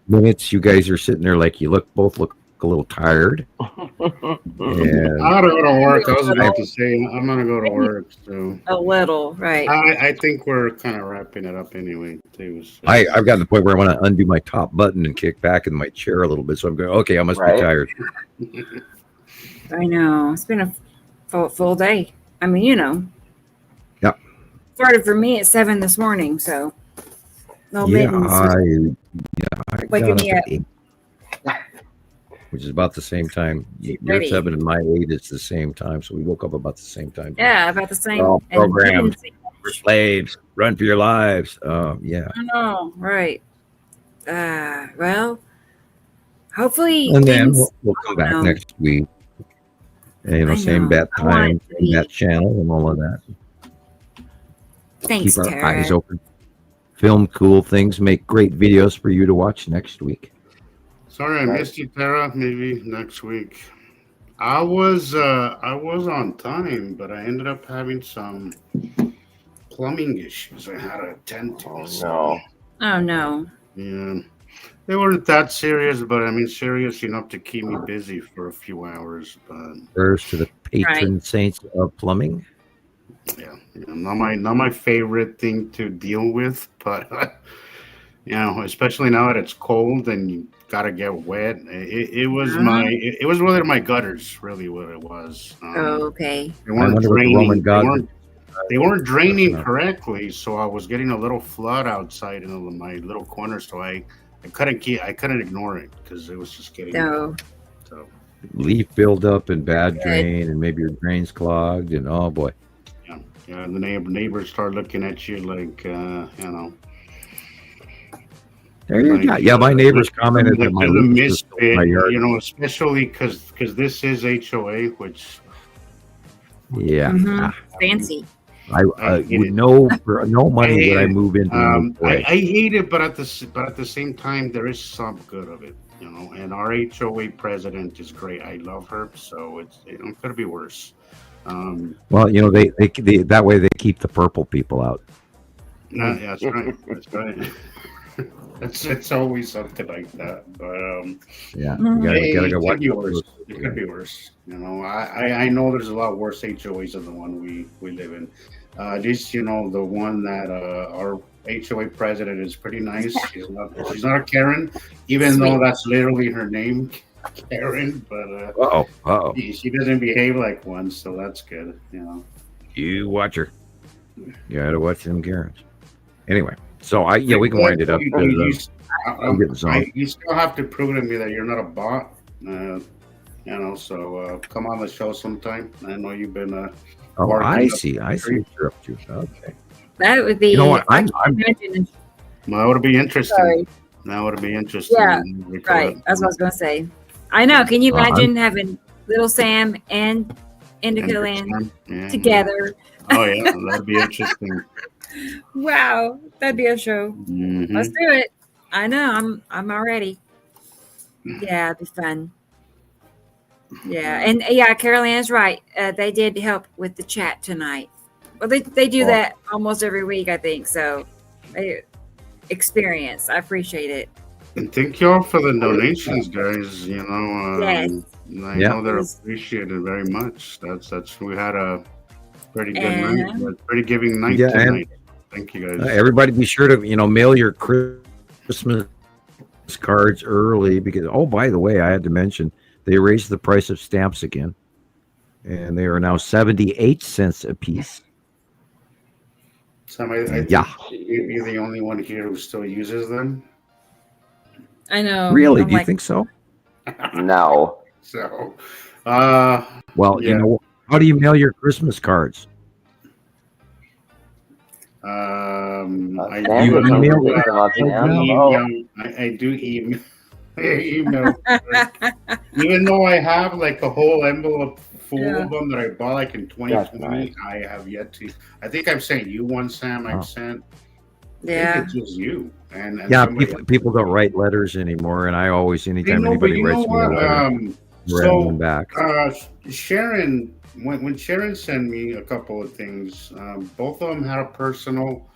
minutes. You guys are sitting there like you both look a little tired. And I gotta go to work. I was about to say I'm gonna go to work. So a little, right? I think we're kind of wrapping it up anyway. Too, so. I've gotten to the point where I want to undo my top button and kick back in my chair a little bit. So I'm going, okay, I must be tired. I know. It's been a full day. I mean, Yeah. Started for me at 7 this morning, so. I waking got me up up. at 8, which is about the same time. Your Ready. 7 and my 8 is the same time, so we woke up about the same time. Yeah, about the same. We're all and programmed. didn't- We're slaves. Run for your lives. Yeah. I know, right. Well, hopefully. And then things- we'll come back know. next week. And, I same know. bat I want time, it to same bat channel, and all of that. Thanks, Keep our Tara. eyes open. Film cool things. Make great videos for you to watch next week. Sorry, I missed you, Tara. Maybe next week. I was on time, but I ended up having some plumbing issues I had to attend to. No. Oh no. Yeah, they weren't that serious, but I mean serious enough to keep me busy for a few hours. But First to the patron saints of plumbing. yeah, not my favorite thing to deal with, but especially now that it's cold and you gotta get wet. It was it was really my gutters, really what it was. Okay. They weren't wonder what the Roman draining. gods- They weren't draining correctly, so I was getting a little flood outside in my little corner. So I couldn't ignore it because it was just getting. No. So Leaf buildup and bad drain, and maybe your drain's clogged, and oh boy. yeah, the neighbors start looking at you like There you go. Yeah, my neighbors commented that my you're the leaves were still in my misfit, yard. especially because this is HOA, which Yeah. Mhm. Fancy. I would know for no money would I move into a new I place. hate it, but at the same time, there is some good of it, And our HOA president is great. I love her, so it could be worse. Well, they that way they keep the purple people out. Yeah, that's right. That's right. It's always something like that, but Yeah, you gotta go it watch could be those. worse. It could be worse. I know there's a lot worse HOAs than the one we live in. At least the one that our HOA president is pretty nice. She's not a Karen, even though that's literally her name, Karen. But she doesn't behave like one, so that's good. You watch her. You gotta watch them Karens. Anyway, so we can wind it up. I'm getting zoned. You still have to prove to me that you're not a bot. So come on the show sometime. I know you've been. Oh, I see what you're up to. Okay. That would be. You know what? I'm That would be interesting. Sorry. That would be interesting. Yeah, right. That's what I was going to say. I know. Can you imagine having Little Sam and Indica Land together? Oh yeah, that'd be interesting. Wow, that'd be a show. Mhm. Let's do it. I know. I'm already. Yeah, it'd be fun. Yeah, and Carol Ann's right. They did help with the chat tonight. Well, they do that almost every week, I think. So, experience. I appreciate it. And thank you all for the donations, guys. Yes. I know they're appreciated very much. That's we had a pretty good night, pretty giving night tonight. Thank you, guys. Everybody, be sure to mail your Christmas cards early because by the way, I had to mention they raised the price of stamps again, and they are now 78 cents a piece. Sam, I think you're the only one here who still uses them. I know. Really? Do you think so? No. So, well, how do you mail your Christmas cards? I do email. Email. Even though I have like a whole envelope full of them that I bought like in 2020, I have yet to. I think I've sent you one, Sam. I've sent. I think it's just you. And people don't write letters anymore, and I always, anytime anybody writes me a letter, So, back. Sharon, when Sharon sent me a couple of things, both of them had a personal,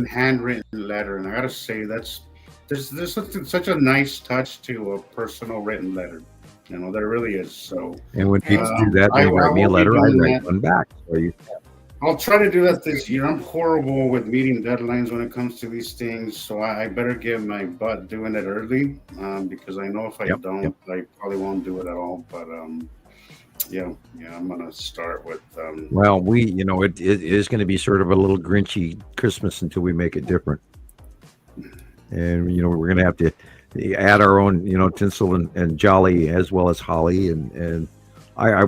handwritten letter, and I gotta say there's such a nice touch to a personal written letter. There really is. So, And when people do that, they write me a will be letter. I doing write that. one back. So I'll try to do that this year. I'm horrible with meeting deadlines when it comes to these things, so I better get my butt doing it early, because I know if I don't, I probably won't do it at all. But yeah, I'm gonna start with. Well, it is going to be sort of a little Grinchy Christmas until we make it different, and we're going to have to add our own tinsel and jolly as well as holly and.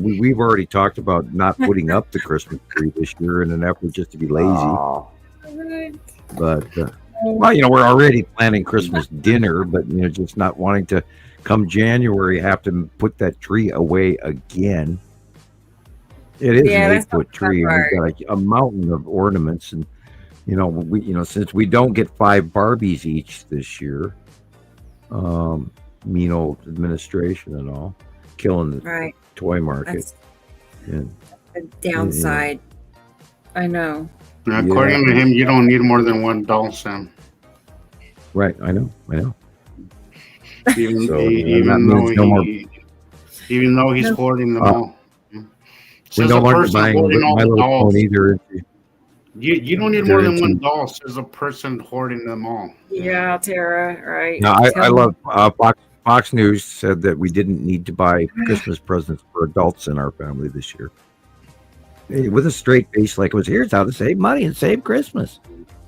We've already talked about not putting up the Christmas tree this year in an effort just to be lazy. But we're already planning Christmas dinner, but just not wanting to come January have to put that tree away again. It is an 8-foot tree, and we've got a mountain of ornaments, and since we don't get 5 Barbies each this year, mean old administration and all, killing the toy market. That's a downside. I know. According to him, you don't need more than one doll, Sam. Right, I know. Even though he's hoarding them all. We're no longer buying My Little Pony either. You don't need more than one doll, says a person hoarding them all. Yeah, Tara, right. No, I love Fox News said that we didn't need to buy Christmas presents for adults in our family this year. With a straight face, like it was, here's how to save money and save Christmas.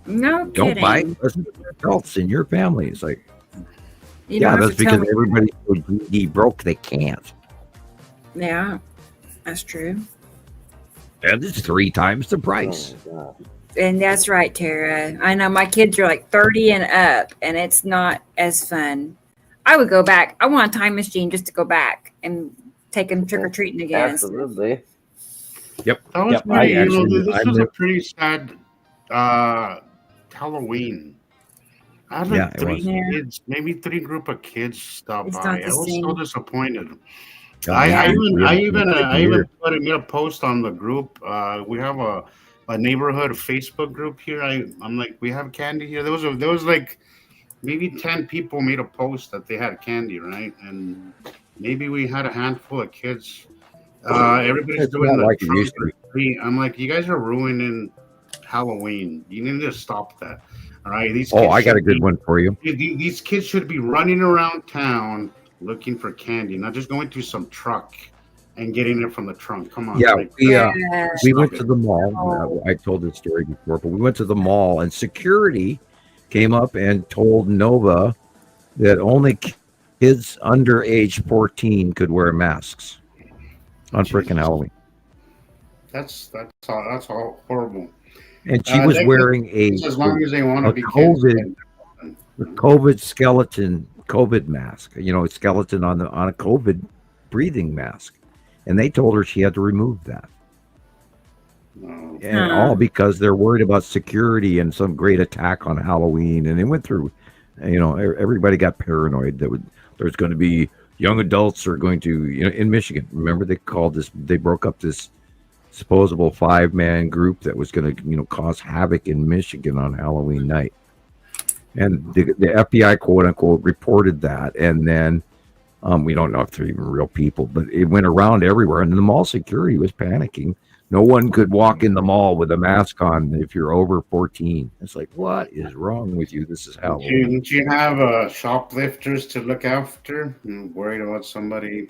No Don't kidding. buy presents for adults in your family. It's like, You don't have that's to tell because me. everybody's so greedy, broke, they can't. Yeah, that's true. And it's 3 times the price. And that's right, Tara. I know my kids are like 30 and up, and it's not as fun. I would go back. I want a time machine just to go back and take them trick or treating again. Absolutely. Yep. This was a pretty sad Halloween. I had like 3 kids, maybe 3 group of kids stop by. I was so disappointed. I even made a post on the group. We have a neighborhood Facebook group here. I'm like, we have candy here. There was like maybe 10 people made a post that they had candy, right? And maybe we had a handful of kids. Everybody's doing the trunk or treat. I'm like, you guys are ruining Halloween. You need to stop that. All right. I got a good one for you. These kids should be running around town looking for candy, not just going to some truck and getting it from the trunk. Come on. Yeah, we went to the mall. I told this story before, but we went to the mall and security came up and told Nova that only kids under age 14 could wear masks on freaking Halloween. That's all horrible. And she was wearing as long as they want to be COVID skeleton COVID mask. Skeleton on a COVID breathing mask, and they told her she had to remove that. And all because they're worried about security and some great attack on Halloween. And they went through, everybody got paranoid that there's going to be young adults are going to, in Michigan. Remember they broke up this supposable 5-man group that was going to, cause havoc in Michigan on Halloween night. And the FBI, quote unquote, reported that. And then we don't know if they're even real people, but it went around everywhere. And the mall security was panicking. No one could walk in the mall with a mask on if you're over 14. It's like, what is wrong with you? This is Halloween. Do you have shoplifters to look after? I'm worried about somebody.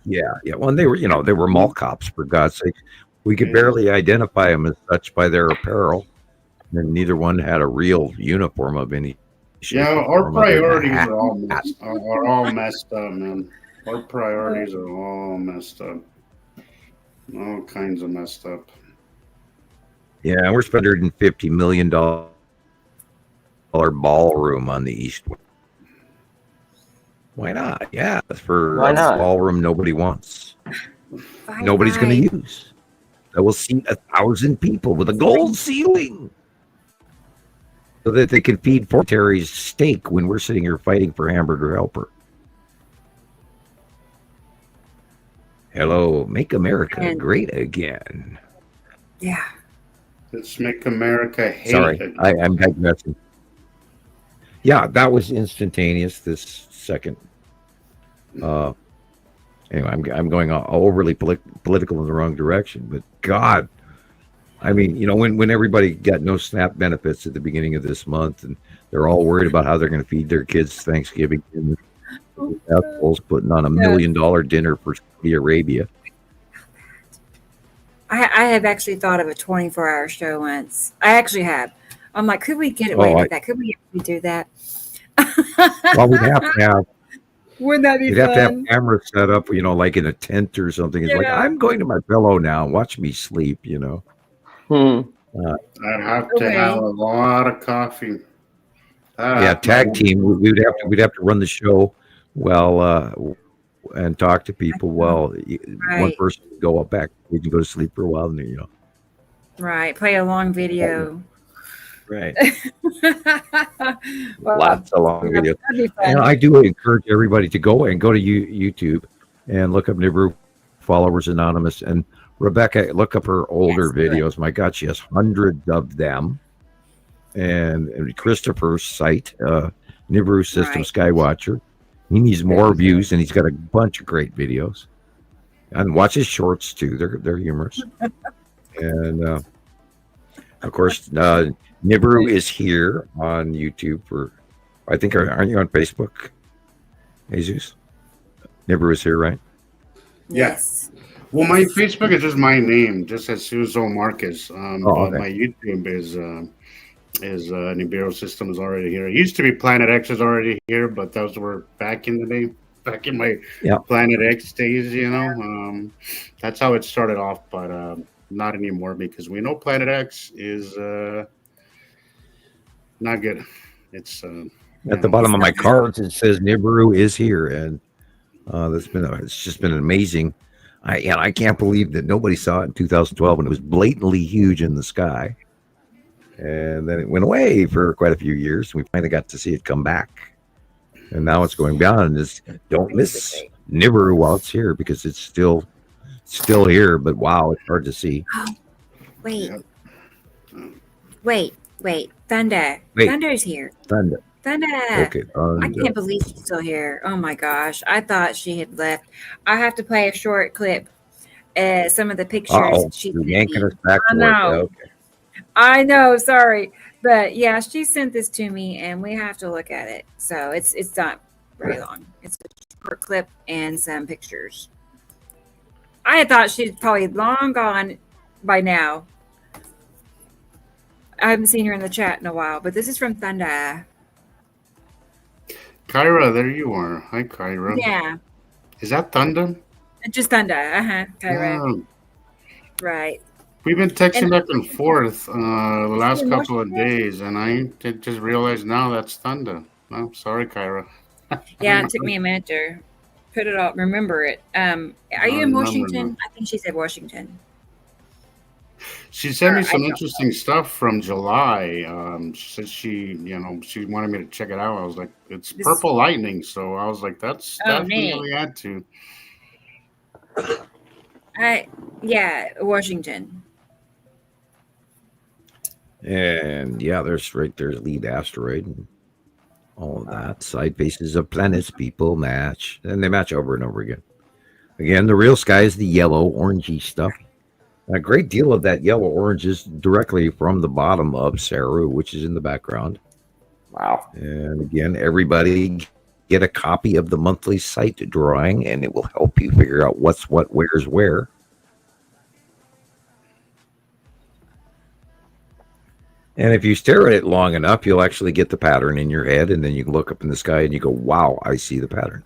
Yeah. Well, they were mall cops, for God's sake. We could barely identify them as such by their apparel. And neither one had a real uniform of any shape. Yeah, our priorities are all messed up, man. Our priorities are all messed up. All kinds of messed up. Yeah, we're spending $150 million ballroom on the East. Why not? Yeah, for a ballroom nobody wants. Nobody's going to use. That will seat 1,000 people with a gold ceiling, so that they can feed Terry's steak when we're sitting here fighting for Hamburger Helper. Hello, make America And- great again. Yeah. Let's make America hate Sorry, again. I'm digressing. Yeah, that was instantaneous. This second. Anyway, I'm going overly political in the wrong direction, but God, I mean, when everybody got no SNAP benefits at the beginning of this month, and they're all worried about how they're going to feed their kids Thanksgiving, and assholes putting on $1 million dinner for Saudi Arabia. I have actually thought of a 24-hour show once. I actually have. I'm like, could we get away with that? Could we actually do that? Well, we'd have to have. Wouldn't that be We'd fun? have to have cameras set up, like in a tent or something. It's like, I'm going to my pillow now. Watch me sleep, I'd have to have a lot of coffee. Tag team. We'd have to run the show and talk to people while one person would go up back. We can go to sleep for a while, and Right. Play a long video. Right. Well, Lots of long videos. that'd be fun. And I do encourage everybody to go to YouTube and look up Nibiru Followers Anonymous. And Rebecca, look up her older videos. My God, she has hundreds of them. And Christopher's site, Nibiru System Skywatcher. He needs more views, and he's got a bunch of great videos. And watch his shorts too; they're humorous. And of course, Nibiru is here on YouTube. I think, aren't you on Facebook, Jesus? Nibiru is here, right? Yes. Well, my Facebook is just my name, just as Suzo Marquez. But my YouTube is Nibiru Systems already here. It used to be Planet X is already here, but those were back in the day, back in my Planet X days, that's how it started off, but not anymore, because we know Planet X is not good. It's at the bottom of my cards it says Nibiru is here, and it's just been amazing. I can't believe that nobody saw it in 2012 when it was blatantly huge in the sky. And then it went away for quite a few years. We finally got to see it come back. And now it's going down. And don't miss Nibiru while it's here, because it's still here. But wow, it's hard to see. Wait. Thunder. Wait. Thunder's here. Thunder. Okay. I can't believe she's still here. Oh my gosh. I thought she had left. I have to play a short clip. Some of the pictures she you're yanking us back I to know. work. Okay. I know, sorry. But yeah, she sent this to me and we have to look at it. So it's not very long. It's a short clip and some pictures. I had thought she's probably long gone by now. I haven't seen her in the chat in a while, but this is from Thunder. Kyra, there you are. Hi, Kyra. Yeah. Is that Thunder? Just Thunder. Kyra. Yeah. Right. We've been texting back and forth the last couple of days, and I just realized now that's Thunder. No, sorry, Kyra. Yeah, it took me a minute to put it all, remember it. Are you in Washington? I think she said Washington. She sent me some interesting stuff from July. She said she wanted me to check it out. I was like, it's purple lightning. So I was like, that's definitely had to. Washington. And there's lead asteroid and all of that. Side faces of planets, people match, and they match over and over again. Again, the real sky is the yellow, orangey stuff. A great deal of that yellow orange is directly from the bottom of Saru, which is in the background. Wow. And again, everybody get a copy of the monthly site drawing, and it will help you figure out what's what, where's where. And if you stare at it long enough, you'll actually get the pattern in your head, and then you look up in the sky and you go, wow, I see the pattern.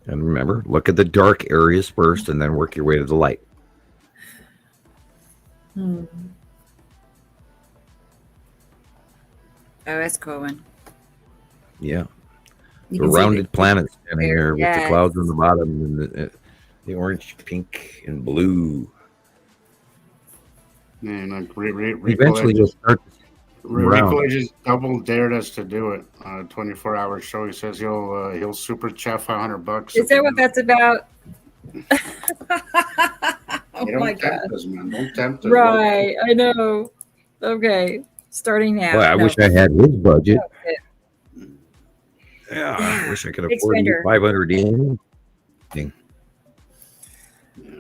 And remember, look at the dark areas first and then work your way to the light. Oh, that's a cool one. Yeah. You The can see rounded planet standing there with the Yes. clouds on the bottom and the orange, pink, and blue. And Eventually, you'll start. Rico just double dared us to do it. 24-hour show. He says he'll super chat $500. Is that what that's about? Oh Hey, my don't tempt God. us, man. Don't tempt us. Right. I know. Okay. Starting now. Boy, I No. wish I had his budget. Oh, Yeah, I wish I could big afford spender. 500 in.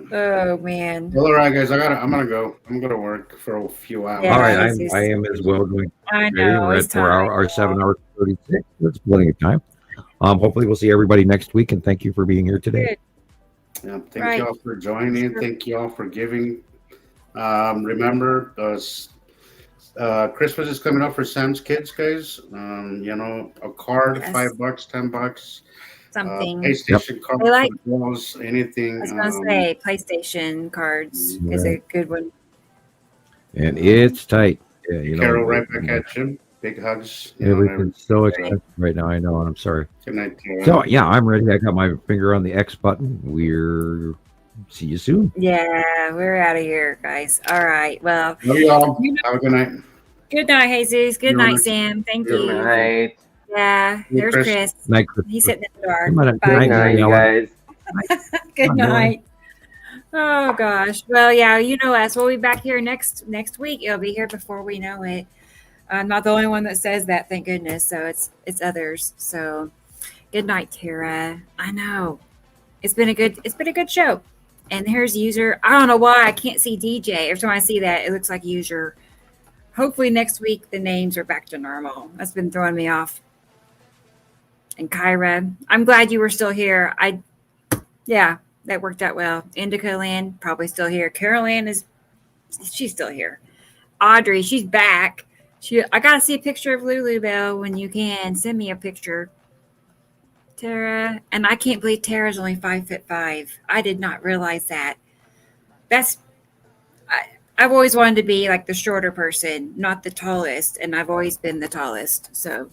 Oh man. Well, all right, guys. I'm gonna go. I'm gonna work for a few hours. Yeah, All right, Jesus. I am as well going. I Ready? know. We're It's at 4 time. hour, 7 hours 36. That's plenty of time. Hopefully we'll see everybody next week, and thank you for being here today. Good. Yeah, thank Right. you all for joining. Sure. Thank you all for giving. Remember, Christmas is coming up for Sam's kids, guys. A card, Yes. $5, $10. Something. PlayStation card I like- for the girls, anything. I was gonna say PlayStation cards is a good one. And it's tight. Yeah, you know. Carol, right back at you. Big hugs. Everything's so expensive right now. I know, and I'm sorry. Good night, Karen. So yeah, I'm ready. I got my finger on the X button. We're see you soon. Yeah, we're out of here, guys. All right. Well, Love you all. Have a good night. good night, Jesus. Good Good night, night. Sam. Thank Good you. night. Yeah, there's Chris. Chris. Night, Chris. He's sitting in the dark. Come on, Bye. good Good night, you guys. Good Bye. night. Oh gosh. Well, yeah, you know us. We'll be back here next week. It'll be here before we know it. I'm not the only one that says that, thank goodness. So it's others. So good night, Tara. I know. It's been a good show. And here's user. I don't know why I can't see DJ. Every time I see that, it looks like user. Hopefully next week the names are back to normal. That's been throwing me off. And Kyra, I'm glad you were still here. Yeah, that worked out well. Indica Lynn, probably still here. Carol Ann she's still here. Audrey, she's back. I gotta see a picture of Lulu Bell when you can. Send me a picture. Tara, and I can't believe Tara's only 5'5". I did not realize that. I've always wanted to be like the shorter person, not the tallest, and I've always been the tallest. So,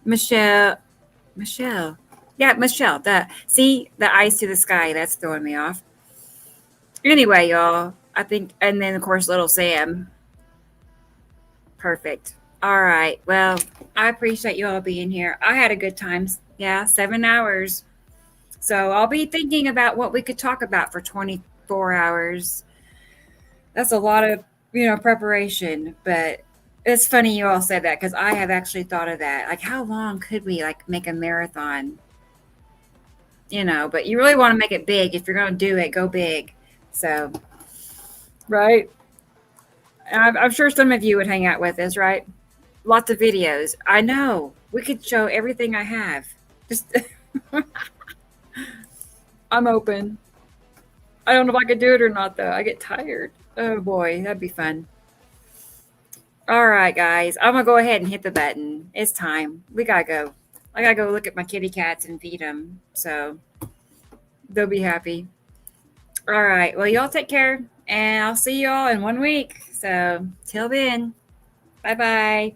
Michelle, yeah, Michelle. The eyes to the sky. That's throwing me off. Anyway, y'all, I think, and then of course, little Sam. Perfect. All right. Well, I appreciate you all being here. I had a good time. Yeah, 7 hours. So I'll be thinking about what we could talk about for 24 hours. That's a lot of, preparation, but it's funny you all said that because I have actually thought of that. Like, how long could we make a marathon? But you really want to make it big. If you're going to do it, go big. So, right? I'm sure some of you would hang out with us, right? Lots of videos. I know. We could show everything I have. Just I'm open. I don't know if I could do it or not, though. I get tired. Oh, boy. That'd be fun. All right, guys. I'm going to go ahead and hit the button. It's time. We got to go. I got to go look at my kitty cats and feed them. So they'll be happy. All right. Well, y'all take care. And I'll see you all in 1 week. So till then, bye-bye.